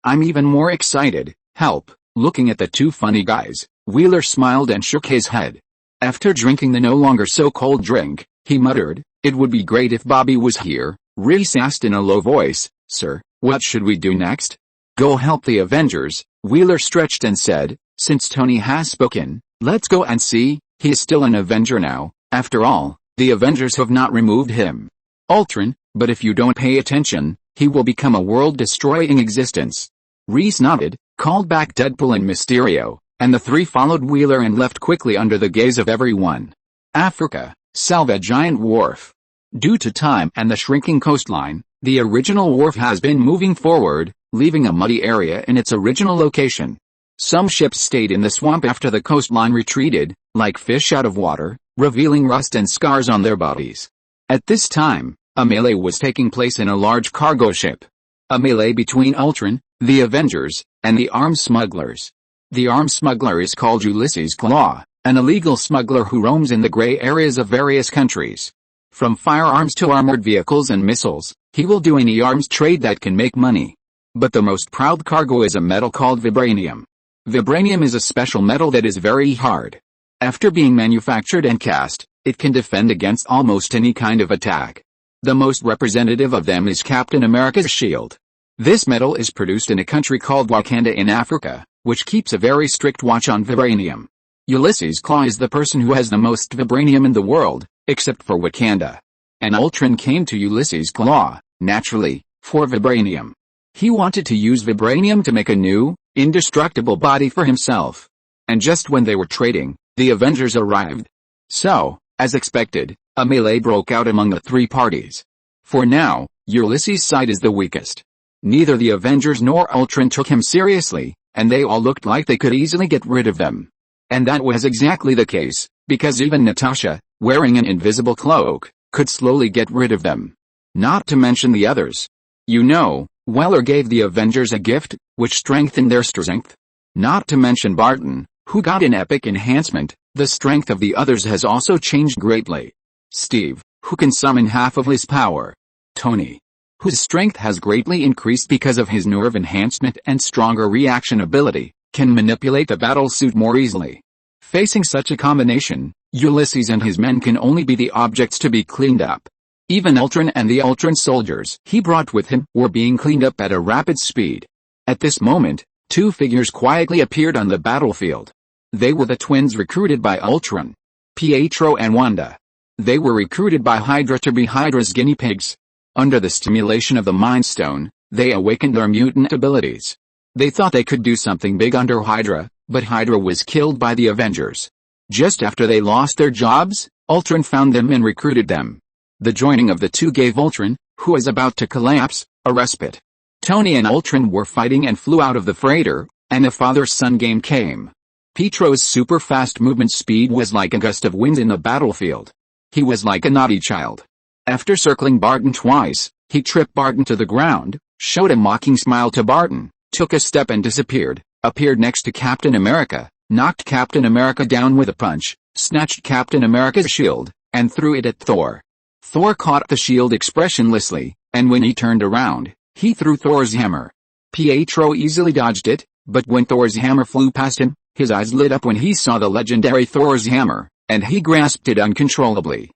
I'm even more excited. Help. Looking at the two funny guys, Wheeler smiled and shook his head. After drinking the no longer so cold drink, he muttered, "It would be great if Bobby was here." Reese asked in a low voice, "Sir, what should we do next?" "Go help the Avengers." Wheeler stretched and said, "Since Tony has spoken, let's go and see." He is still an Avenger now, after all, the Avengers have not removed him. Ultron, but if you don't pay attention, he will become a world-destroying existence. Reese nodded, called back Deadpool and Mysterio, and the three followed Wheeler and left quickly under the gaze of everyone. Africa, Salva Giant Wharf. Due to time and the shrinking coastline, the original wharf has been moving forward, leaving a muddy area in its original location. Some ships stayed in the swamp after the coastline retreated, like fish out of water, revealing rust and scars on their bodies. At this time, a melee was taking place in a large cargo ship. A melee between Ultron, the Avengers, and the arms smugglers. The arms smuggler is called Ulysses Claw, an illegal smuggler who roams in the gray areas of various countries. From firearms to armored vehicles and missiles, he will do any arms trade that can make money. But the most proud cargo is a metal called vibranium. Vibranium is a special metal that is very hard. After being manufactured and cast, it can defend against almost any kind of attack. The most representative of them is Captain America's shield. This metal is produced in a country called Wakanda in Africa, which keeps a very strict watch on vibranium. Ulysses Claw is the person who has the most vibranium in the world, except for Wakanda. And Ultron came to Ulysses Claw, naturally, for vibranium. He wanted to use vibranium to make a new, indestructible body for himself. And just when they were trading, the Avengers arrived. So, as expected, a melee broke out among the three parties. For now, Ulysses' side is the weakest. Neither the Avengers nor Ultron took him seriously, and they all looked like they could easily get rid of them. And that was exactly the case, because even Natasha, wearing an invisible cloak, could slowly get rid of them. Not to mention the others. You know, Weller gave the Avengers a gift, which strengthened their strength. Not to mention Barton, who got an epic enhancement. The strength of the others has also changed greatly. Steve, who can summon half of his power. Tony, whose strength has greatly increased because of his nerve enhancement and stronger reaction ability, can manipulate the battle suit more easily. Facing such a combination, Ulysses and his men can only be the objects to be cleaned up. Even Ultron and the Ultron soldiers he brought with him were being cleaned up at a rapid speed. At this moment, two figures quietly appeared on the battlefield. They were the twins recruited by Ultron. Pietro and Wanda. They were recruited by Hydra to be Hydra's guinea pigs. Under the stimulation of the Mind Stone, they awakened their mutant abilities. They thought they could do something big under Hydra, but Hydra was killed by the Avengers. Just after they lost their jobs, Ultron found them and recruited them. The joining of the two gave Ultron, who was about to collapse, a respite. Tony and Ultron were fighting and flew out of the freighter, and a father-son game came. Pietro's super-fast movement speed was like a gust of wind in the battlefield. He was like a naughty child. After circling Barton twice, he tripped Barton to the ground, showed a mocking smile to Barton, took a step and disappeared, appeared next to Captain America, knocked Captain America down with a punch, snatched Captain America's shield, and threw it at Thor. Thor caught the shield expressionlessly, and when he turned around, he threw Thor's hammer. Pietro easily dodged it, but when Thor's hammer flew past him, his eyes lit up when he saw the legendary Thor's hammer, and he grasped it uncontrollably.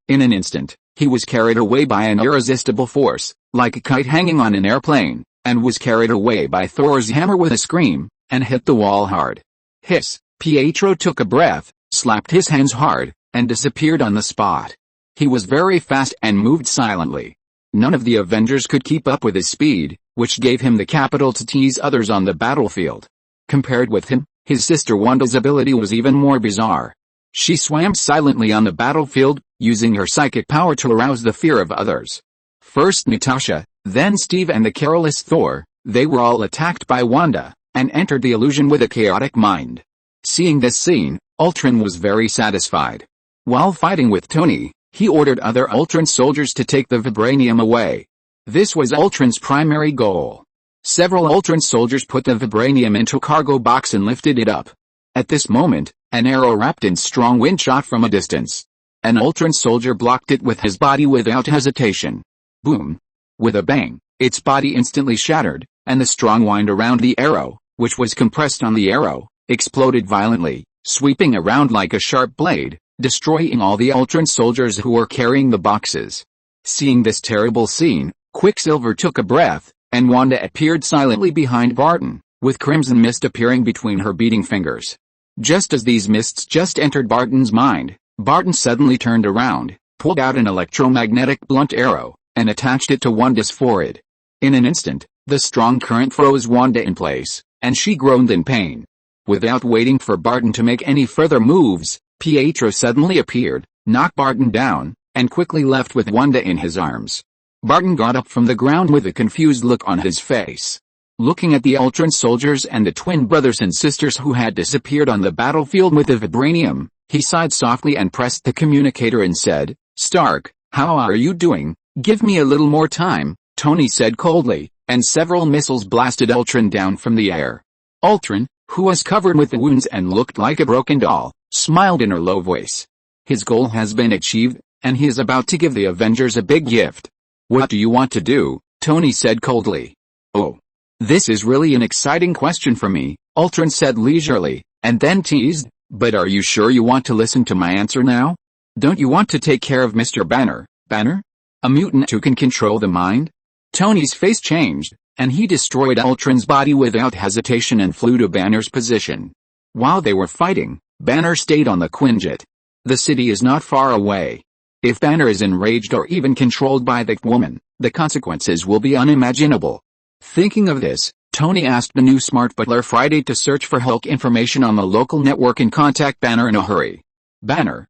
In an instant, he was carried away by an irresistible force, like a kite hanging on an airplane, and was carried away by Thor's hammer with a scream, and hit the wall hard. Hiss! Pietro took a breath, slapped his hands hard, and disappeared on the spot. He was very fast and moved silently. None of the Avengers could keep up with his speed, which gave him the capital to tease others on the battlefield. Compared with him, his sister Wanda's ability was even more bizarre. She swam silently on the battlefield, using her psychic power to arouse the fear of others. First Natasha, then Steve and the careless Thor, they were all attacked by Wanda, and entered the illusion with a chaotic mind. Seeing this scene, Ultron was very satisfied. While fighting with Tony, he ordered other Ultron soldiers to take the vibranium away. This was Ultron's primary goal. Several Ultron soldiers put the vibranium into a cargo box and lifted it up. At this moment, an arrow wrapped in strong wind shot from a distance. An Ultron soldier blocked it with his body without hesitation. Boom! With a bang, its body instantly shattered, and the strong wind around the arrow, which was compressed on the arrow, exploded violently, sweeping around like a sharp blade, destroying all the Ultron soldiers who were carrying the boxes. Seeing this terrible scene, Quicksilver took a breath, and Wanda appeared silently behind Barton, with crimson mist appearing between her beating fingers. Just as these mists just entered Barton's mind, Barton suddenly turned around, pulled out an electromagnetic blunt arrow, and attached it to Wanda's forehead. In an instant, the strong current froze Wanda in place, and she groaned in pain. Without waiting for Barton to make any further moves, Pietro suddenly appeared, knocked Barton down, and quickly left with Wanda in his arms. Barton got up from the ground with a confused look on his face. Looking at the Ultron soldiers and the twin brothers and sisters who had disappeared on the battlefield with the vibranium, he sighed softly and pressed the communicator and said, "Stark, how are you doing? Give me a little more time," Tony said coldly, and several missiles blasted Ultron down from the air. Ultron, who was covered with wounds and looked like a broken doll, smiled in her low voice. His goal has been achieved, and he is about to give the Avengers a big gift. "What do you want to do?" Tony said coldly. "Oh. This is really an exciting question for me," Ultron said leisurely, and then teased, "But are you sure you want to listen to my answer now? Don't you want to take care of Mr. Banner? Banner? A mutant who can control the mind?" Tony's face changed, and he destroyed Ultron's body without hesitation and flew to Banner's position. While they were fighting, Banner stayed on the Quinjet. The city is not far away. If Banner is enraged or even controlled by that woman, the consequences will be unimaginable. Thinking of this, Tony asked the new smart butler Friday to search for Hulk information on the local network and contact Banner in a hurry. Banner,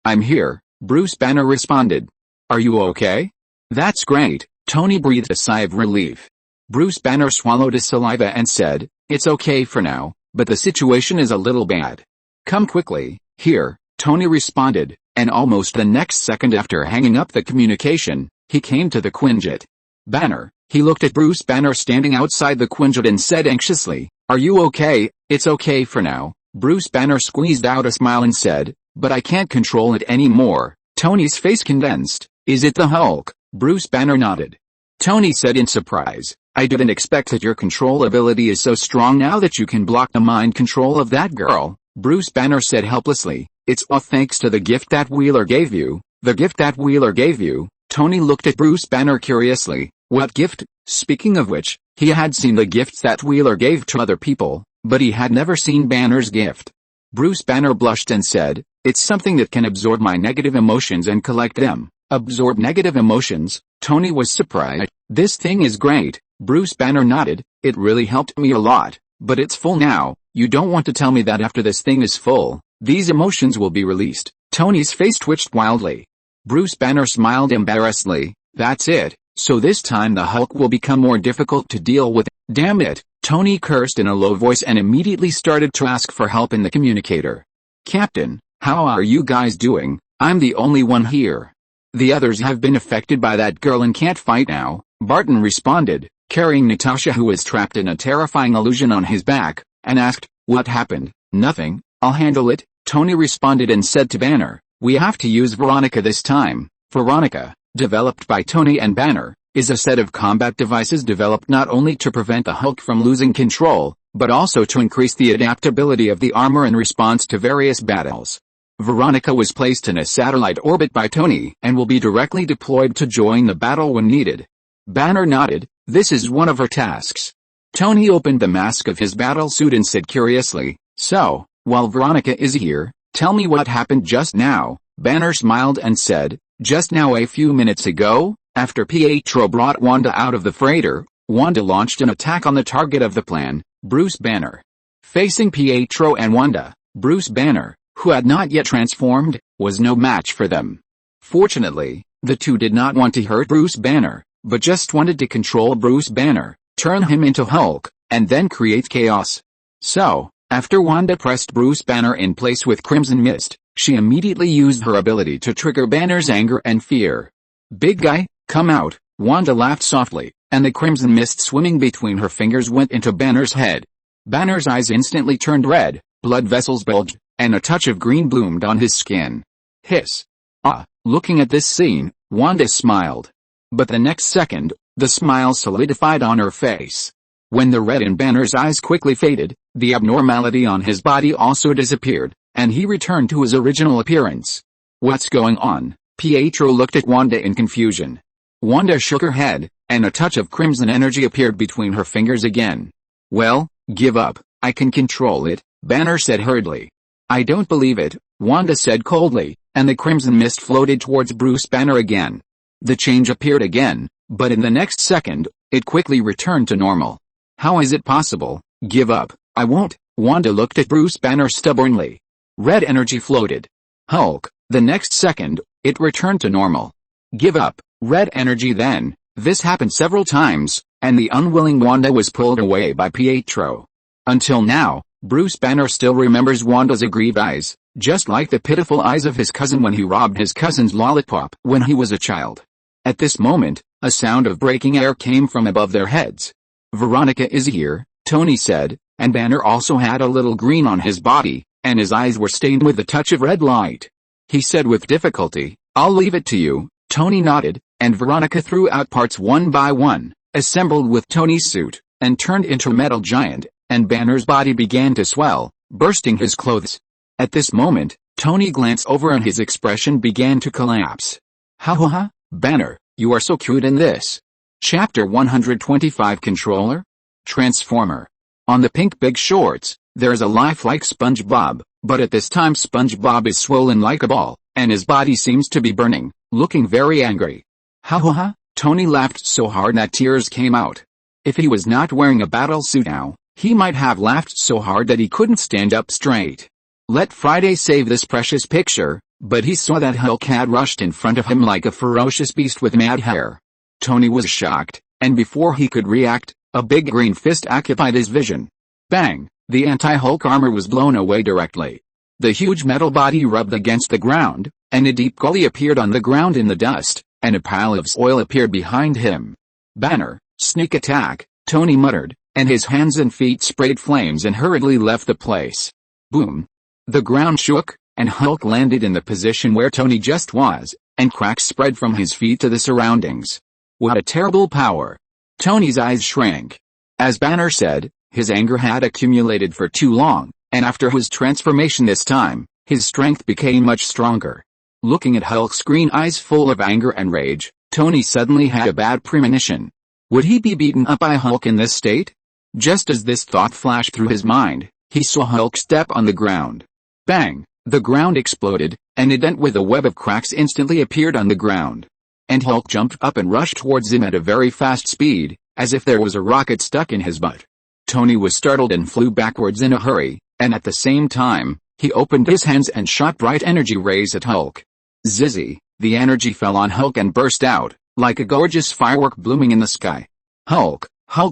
I'm here," Bruce Banner responded. "Are you okay?" "That's great," Tony breathed a sigh of relief. Bruce Banner swallowed his saliva and said, "It's okay for now, but the situation is a little bad. Come quickly." "Here," Tony responded, and almost the next second after hanging up the communication, he came to the Quinjet. "Banner," he looked at Bruce Banner standing outside the Quinjet and said anxiously, "Are you okay?" "It's okay for now," Bruce Banner squeezed out a smile and said, "but I can't control it anymore." Tony's face condensed. "Is it the Hulk?" Bruce Banner nodded. Tony said in surprise, "I didn't expect that your control ability is so strong now that you can block the mind control of that girl." Bruce Banner said helplessly, "It's all thanks to the gift that Wheeler gave you." "The gift that Wheeler gave you?" Tony looked at Bruce Banner curiously. "What gift?" Speaking of which, he had seen the gifts that Wheeler gave to other people, but he had never seen Banner's gift. Bruce Banner blushed and said, "It's something that can absorb my negative emotions and collect them." "Absorb negative emotions?" Tony was surprised. "This thing is great." Bruce Banner nodded. "It really helped me a lot, but it's full now." "You don't want to tell me that after this thing is full, these emotions will be released?" Tony's face twitched wildly. Bruce Banner smiled embarrassedly. That's it, so this time the Hulk will become more difficult to deal with. Damn it, Tony cursed in a low voice and immediately started to ask for help in the communicator. Captain, how are you guys doing? I'm the only one here. The others have been affected by that girl and can't fight now, Barton responded, carrying Natasha who was trapped in a terrifying illusion on his back, and asked, what happened? Nothing, I'll handle it, Tony responded and said to Banner, we have to use Veronica this time. Veronica, developed by Tony and Banner, is a set of combat devices developed not only to prevent the Hulk from losing control, but also to increase the adaptability of the armor in response to various battles. Veronica was placed in a satellite orbit by Tony and will be directly deployed to join the battle when needed. Banner nodded, this is one of her tasks. Tony opened the mask of his battle suit and said curiously, so, while Veronica is here, tell me what happened just now. Banner smiled and said, just now a few minutes ago, after Pietro brought Wanda out of the freighter, Wanda launched an attack on the target of the plan, Bruce Banner. Facing Pietro and Wanda, Bruce Banner, who had not yet transformed, was no match for them. Fortunately, the two did not want to hurt Bruce Banner, but just wanted to control Bruce Banner, turn him into Hulk, and then create chaos. So, after Wanda pressed Bruce Banner in place with Crimson Mist, she immediately used her ability to trigger Banner's anger and fear. Big guy, come out, Wanda laughed softly, and the Crimson Mist swimming between her fingers went into Banner's head. Banner's eyes instantly turned red, blood vessels bulged, and a touch of green bloomed on his skin. Hiss. Ah, looking at this scene, Wanda smiled. But the next second, the smile solidified on her face. When the red in Banner's eyes quickly faded, the abnormality on his body also disappeared, and he returned to his original appearance. What's going on? Pietro looked at Wanda in confusion. Wanda shook her head, and a touch of crimson energy appeared between her fingers again. Well, give up, I can control it, Banner said hurriedly. I don't believe it, Wanda said coldly, and the crimson mist floated towards Bruce Banner again. The change appeared again, but in the next second, it quickly returned to normal. How is it possible? Give up, I won't, Wanda looked at Bruce Banner stubbornly. Red energy floated. Hulk, the next second, it returned to normal. Give up, red energy then. This happened several times, and the unwilling Wanda was pulled away by Pietro. Until now, Bruce Banner still remembers Wanda's aggrieved eyes, just like the pitiful eyes of his cousin when he robbed his cousin's lollipop when he was a child. At this moment, a sound of breaking air came from above their heads. Veronica is here, Tony said, and Banner also had a little green on his body, and his eyes were stained with a touch of red light. He said with difficulty, I'll leave it to you. Tony nodded, and Veronica threw out parts one by one, assembled with Tony's suit, and turned into a metal giant, and Banner's body began to swell, bursting his clothes. At this moment, Tony glanced over and his expression began to collapse. Ha ha ha, Banner, you are so cute in this. Chapter 125 Controller? Transformer. On the pink big shorts, there's a lifelike SpongeBob, but at this time SpongeBob is swollen like a ball, and his body seems to be burning, looking very angry. Ha ha ha, Tony laughed so hard that tears came out. If he was not wearing a battle suit now, he might have laughed so hard that he couldn't stand up straight. Let Friday save this precious picture, but he saw that Hulk had rushed in front of him like a ferocious beast with mad hair. Tony was shocked, and before he could react, a big green fist occupied his vision. Bang! The anti-Hulk armor was blown away directly. The huge metal body rubbed against the ground, and a deep gully appeared on the ground in the dust, and a pile of soil appeared behind him. Banner, sneak attack, Tony muttered, and his hands and feet sprayed flames and hurriedly left the place. Boom! The ground shook, and Hulk landed in the position where Tony just was, and cracks spread from his feet to the surroundings. What a terrible power! Tony's eyes shrank. As Banner said, his anger had accumulated for too long, and after his transformation this time, his strength became much stronger. Looking at Hulk's green eyes full of anger and rage, Tony suddenly had a bad premonition. Would he be beaten up by Hulk in this state? Just as this thought flashed through his mind, he saw Hulk step on the ground. Bang! The ground exploded, and a dent with a web of cracks instantly appeared on the ground. And Hulk jumped up and rushed towards him at a very fast speed, as if there was a rocket stuck in his butt. Tony was startled and flew backwards in a hurry, and at the same time, he opened his hands and shot bright energy rays at Hulk. Zizzy! The energy fell on Hulk and burst out, like a gorgeous firework blooming in the sky. Hulk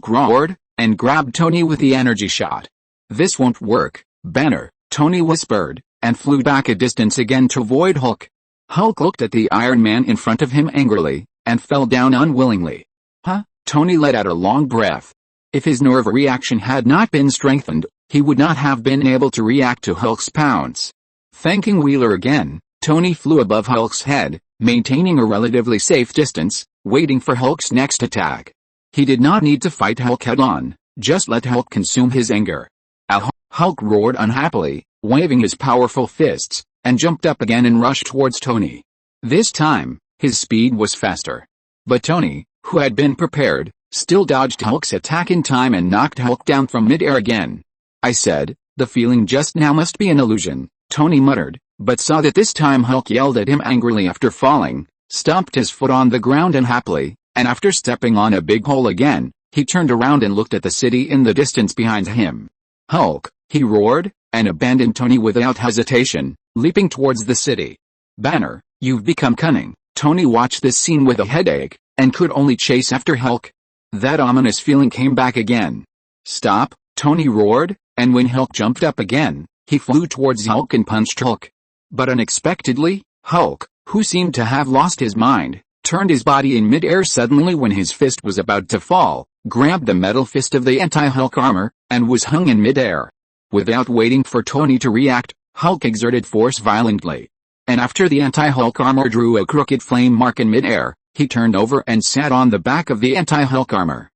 roared, and grabbed Tony with the energy shot. "This won't work, Banner," Tony whispered, and flew back a distance again to avoid Hulk. Hulk looked at the Iron Man in front of him angrily, and fell down unwillingly. "Huh?" Tony let out a long breath. If his nerve reaction had not been strengthened, he would not have been able to react to Hulk's pounce. Thanking Wheeler again, Tony flew above Hulk's head, maintaining a relatively safe distance, waiting for Hulk's next attack. He did not need to fight Hulk head-on, just let Hulk consume his anger. "Ow!" Hulk roared unhappily, waving his powerful fists, and jumped up again and rushed towards Tony. This time, his speed was faster. But Tony, who had been prepared, still dodged Hulk's attack in time and knocked Hulk down from mid-air again. "I said, the feeling just now must be an illusion," Tony muttered, but saw that this time Hulk yelled at him angrily after falling, stomped his foot on the ground unhappily, and after stepping on a big hole again, he turned around and looked at the city in the distance behind him. "Hulk," he roared, and abandoned Tony without hesitation, leaping towards the city. "Banner, you've become cunning." Tony watched this scene with a headache, and could only chase after Hulk. That ominous feeling came back again. "Stop," Tony roared, and when Hulk jumped up again, he flew towards Hulk and punched Hulk. But unexpectedly, Hulk, who seemed to have lost his mind, turned his body in mid-air suddenly when his fist was about to fall, grabbed the metal fist of the anti-Hulk armor, and was hung in mid-air. Without waiting for Tony to react, Hulk exerted force violently. And after the anti-Hulk armor drew a crooked flame mark in mid-air, he turned over and sat on the back of the anti-Hulk armor.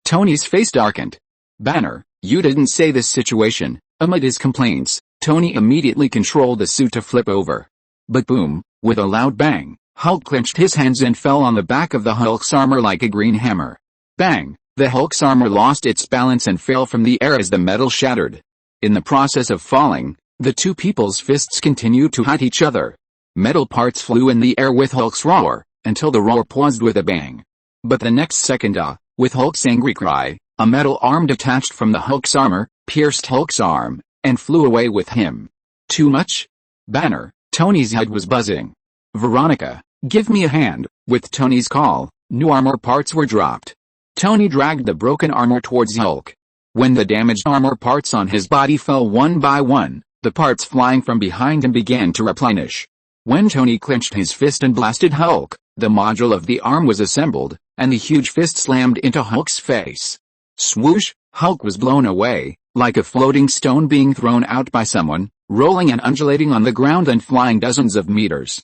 Tony's face darkened. "Banner, you didn't say this situation." Amid his complaints, Tony immediately controlled the suit to flip over. But boom, with a loud bang, Hulk clenched his hands and fell on the back of the Hulk's armor like a green hammer. Bang! The Hulk's armor lost its balance and fell from the air as the metal shattered. In the process of falling, the two people's fists continued to hit each other. Metal parts flew in the air with Hulk's roar, until the roar paused with a bang. But the next second, with Hulk's angry cry, a metal arm detached from the Hulk's armor, pierced Hulk's arm, and flew away with him. "Too much? Banner," Tony's head was buzzing. "Veronica, give me a hand." With Tony's call, new armor parts were dropped. Tony dragged the broken armor towards Hulk. When the damaged armor parts on his body fell one by one, the parts flying from behind him began to replenish. When Tony clenched his fist and blasted Hulk, the module of the arm was assembled, and the huge fist slammed into Hulk's face. Swoosh! Hulk was blown away, like a floating stone being thrown out by someone, rolling and undulating on the ground and flying dozens of meters.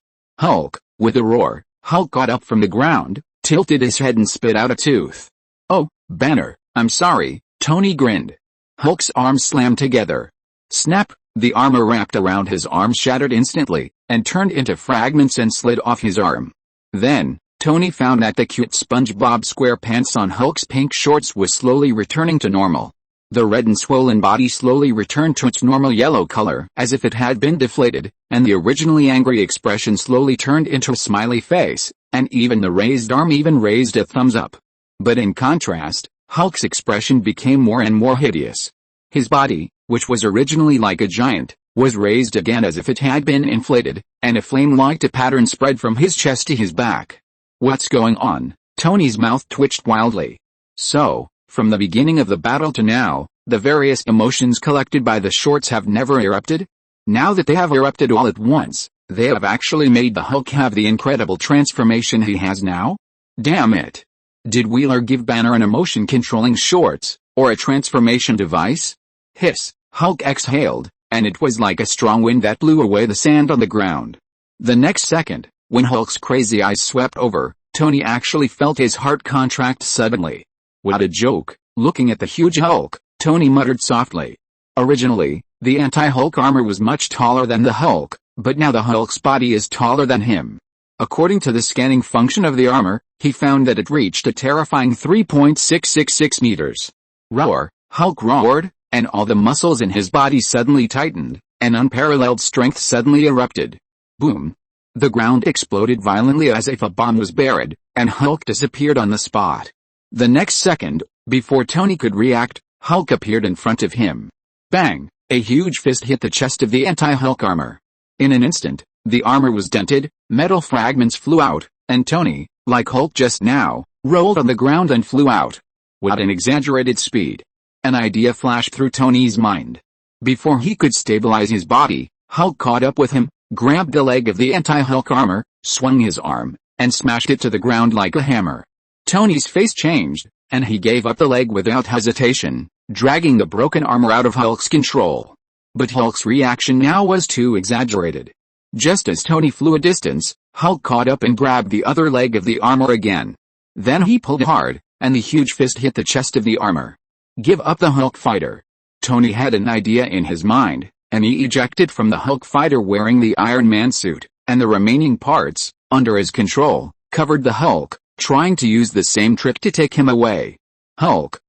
With a roar, Hulk got up from the ground, tilted his head and spit out a tooth. "Oh, Banner, I'm sorry," Tony grinned. Hulk's arms slammed together. Snap! The armor wrapped around his arm shattered instantly, and turned into fragments and slid off his arm. Then, Tony found that the cute SpongeBob SquarePants on Hulk's pink shorts was slowly returning to normal. The red and swollen body slowly returned to its normal yellow color as if it had been deflated, and the originally angry expression slowly turned into a smiley face, and even the raised arm even raised a thumbs up. But in contrast, Hulk's expression became more and more hideous. His body, which was originally like a giant, was raised again as if it had been inflated, and a flame-like pattern spread from his chest to his back. "What's going on?" Tony's mouth twitched wildly. So, from the beginning of the battle to now, the various emotions collected by the shorts have never erupted? Now that they have erupted all at once, they have actually made the Hulk have the incredible transformation he has now? Damn it! Did Wheeler give Banner an emotion-controlling shorts, or a transformation device? Hiss! Hulk exhaled, and it was like a strong wind that blew away the sand on the ground. The next second, when Hulk's crazy eyes swept over, Tony actually felt his heart contract suddenly. What a joke! Looking at the huge Hulk, Tony muttered softly. Originally, the anti-Hulk armor was much taller than the Hulk, but now the Hulk's body is taller than him. According to the scanning function of the armor, he found that it reached a terrifying 3.666 meters. Roar! Hulk roared, and all the muscles in his body suddenly tightened, and unparalleled strength suddenly erupted. Boom! The ground exploded violently as if a bomb was buried, and Hulk disappeared on the spot. The next second, before Tony could react, Hulk appeared in front of him. Bang! A huge fist hit the chest of the anti-Hulk armor. In an instant, the armor was dented, Metal fragments flew out, and Tony, like Hulk just now, rolled on the ground and flew out. With an exaggerated speed. An idea flashed through Tony's mind. Before he could stabilize his body, Hulk caught up with him, grabbed the leg of the anti-Hulk armor, swung his arm, and smashed it to the ground like a hammer. Tony's face changed, and he gave up the leg without hesitation, dragging the broken armor out of Hulk's control. But Hulk's reaction now was too exaggerated. Just as Tony flew a distance, Hulk caught up and grabbed the other leg of the armor again. Then he pulled hard, and the huge fist hit the chest of the armor. Give up the Hulk fighter. Tony had an idea in his mind, and he ejected from the Hulk fighter wearing the Iron Man suit, and the remaining parts, under his control, covered the Hulk, trying to use the same trick to take him away. Hulk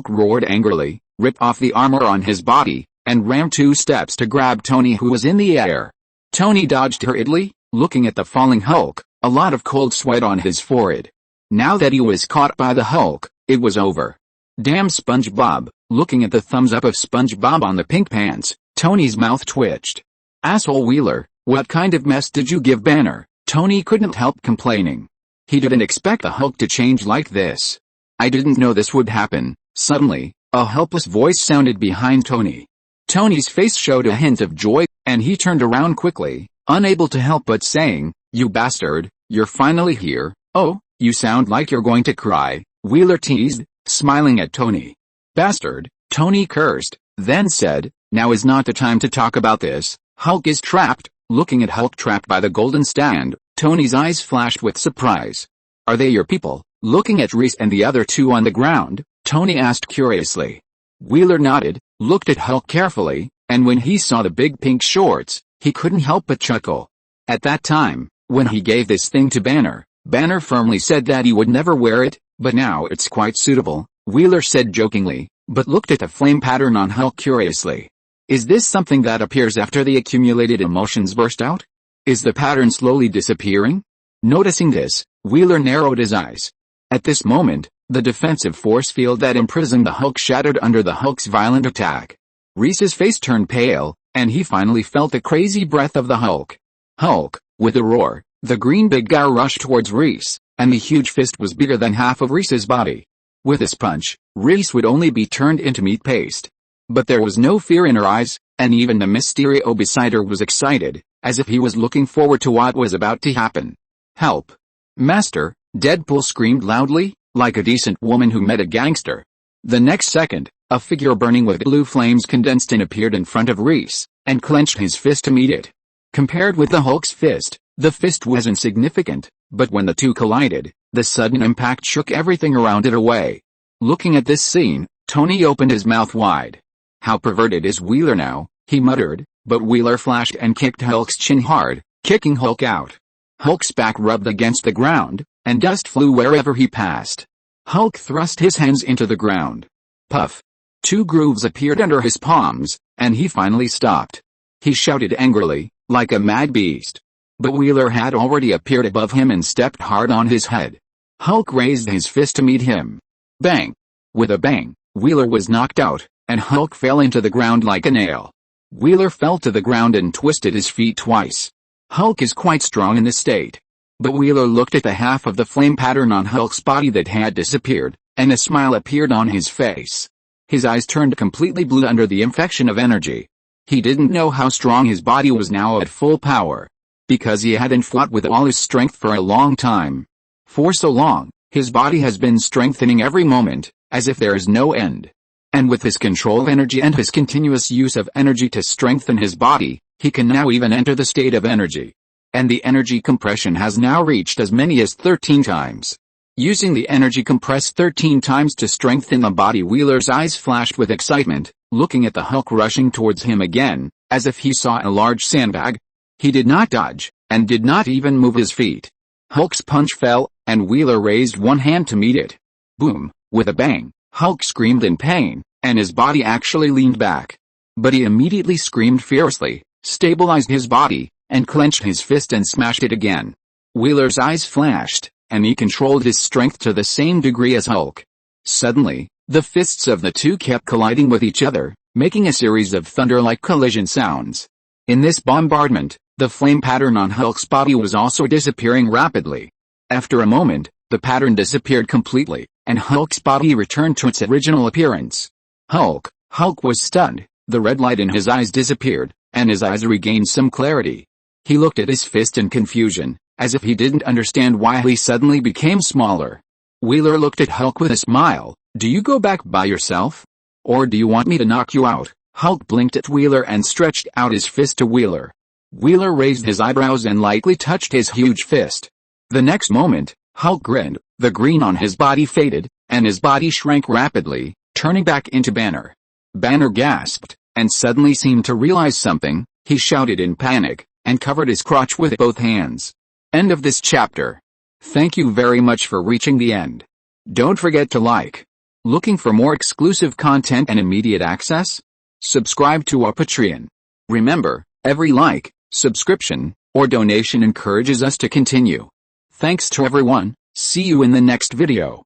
roared angrily, ripped off the armor on his body, and ran 2 steps to grab Tony, who was in the air. Tony dodged hurriedly, looking at the falling Hulk, a lot of cold sweat on his forehead. Now that he was caught by the Hulk, it was over. Damn SpongeBob. Looking at the thumbs up of SpongeBob on the pink pants, Tony's mouth twitched. Asshole Wheeler, what kind of mess did you give Banner? Tony couldn't help complaining. He didn't expect the Hulk to change like this. I didn't know this would happen. Suddenly, a helpless voice sounded behind Tony. Tony's face showed a hint of joy, and he turned around quickly, unable to help but saying, "You bastard, you're finally here." "Oh, you sound like you're going to cry," Wheeler teased, smiling at Tony. "Bastard," Tony cursed, then said, "Now is not the time to talk about this. Hulk is trapped." Looking at Hulk trapped by the golden stand, Tony's eyes flashed with surprise. "Are they your people?" Looking at Reese and the other 2 on the ground, Tony asked curiously. Wheeler nodded, looked at Hulk carefully, and when he saw the big pink shorts, he couldn't help but chuckle. At that time, when he gave this thing to Banner, Banner firmly said that he would never wear it, but now it's quite suitable, Wheeler said jokingly, but looked at the flame pattern on Hulk curiously. Is this something that appears after the accumulated emotions burst out? Is the pattern slowly disappearing? Noticing this, Wheeler narrowed his eyes. At this moment, the defensive force field that imprisoned the Hulk shattered under the Hulk's violent attack. Reese's face turned pale, and he finally felt the crazy breath of the Hulk. Hulk, with a roar, the green big guy rushed towards Reese, and the huge fist was bigger than half of Reese's body. With this punch, Reese would only be turned into meat paste. But there was no fear in her eyes, and even the Mysterio beside her was excited, as if he was looking forward to what was about to happen. "Help! Master!" Deadpool screamed loudly, like a decent woman who met a gangster. The next second, a figure burning with blue flames condensed and appeared in front of Reese, and clenched his fist to meet it. Compared with the Hulk's fist, the fist was insignificant, but when the two collided, the sudden impact shook everything around it away. Looking at this scene, Tony opened his mouth wide. "How perverted is Wheeler now?" he muttered, but Wheeler flashed and kicked Hulk's chin hard, kicking Hulk out. Hulk's back rubbed against the ground, and dust flew wherever he passed. Hulk thrust his hands into the ground. Puff! 2 grooves appeared under his palms, and he finally stopped. He shouted angrily, like a mad beast. But Wheeler had already appeared above him and stepped hard on his head. Hulk raised his fist to meet him. Bang! With a bang, Wheeler was knocked out, and Hulk fell into the ground like a nail. Wheeler fell to the ground and twisted his feet twice. Hulk is quite strong in this state. But Wheeler looked at the half of the flame pattern on Hulk's body that had disappeared, and a smile appeared on his face. His eyes turned completely blue under the infection of energy. He didn't know how strong his body was now at full power. Because he hadn't fought with all his strength for a long time. For so long, his body has been strengthening every moment, as if there is no end. And with his control of energy and his continuous use of energy to strengthen his body, he can now even enter the state of energy. And the energy compression has now reached as many as 13 times. Using the energy compressed 13 times to strengthen the body, Wheeler's eyes flashed with excitement, looking at the Hulk rushing towards him again, as if he saw a large sandbag. He did not dodge, and did not even move his feet. Hulk's punch fell, and Wheeler raised one hand to meet it. Boom! With a bang, Hulk screamed in pain, and his body actually leaned back. But he immediately screamed fiercely, stabilized his body, and clenched his fist and smashed it again. Wheeler's eyes flashed, and he controlled his strength to the same degree as Hulk. Suddenly, the fists of the two kept colliding with each other, making a series of thunder-like collision sounds. In this bombardment, The flame pattern on Hulk's body was also disappearing rapidly. After a moment, the pattern disappeared completely, and Hulk's body returned to its original appearance. Hulk was stunned. The red light in his eyes disappeared, and his eyes regained some clarity. He looked at his fist in confusion, as if he didn't understand why he suddenly became smaller. Wheeler looked at Hulk with a smile. "Do you go back by yourself? Or do you want me to knock you out?" Hulk blinked at Wheeler and stretched out his fist to Wheeler. Wheeler raised his eyebrows and lightly touched his huge fist. The next moment, Hulk grinned, the green on his body faded, and his body shrank rapidly, turning back into Banner. Banner gasped, and suddenly seemed to realize something. He shouted in panic, and covered his crotch with both hands. End of this chapter. Thank you very much for reaching the end. Don't forget to like. Looking for more exclusive content and immediate access? Subscribe to our Patreon. Remember, every like, subscription, or donation encourages us to continue. Thanks to everyone. See you in the next video.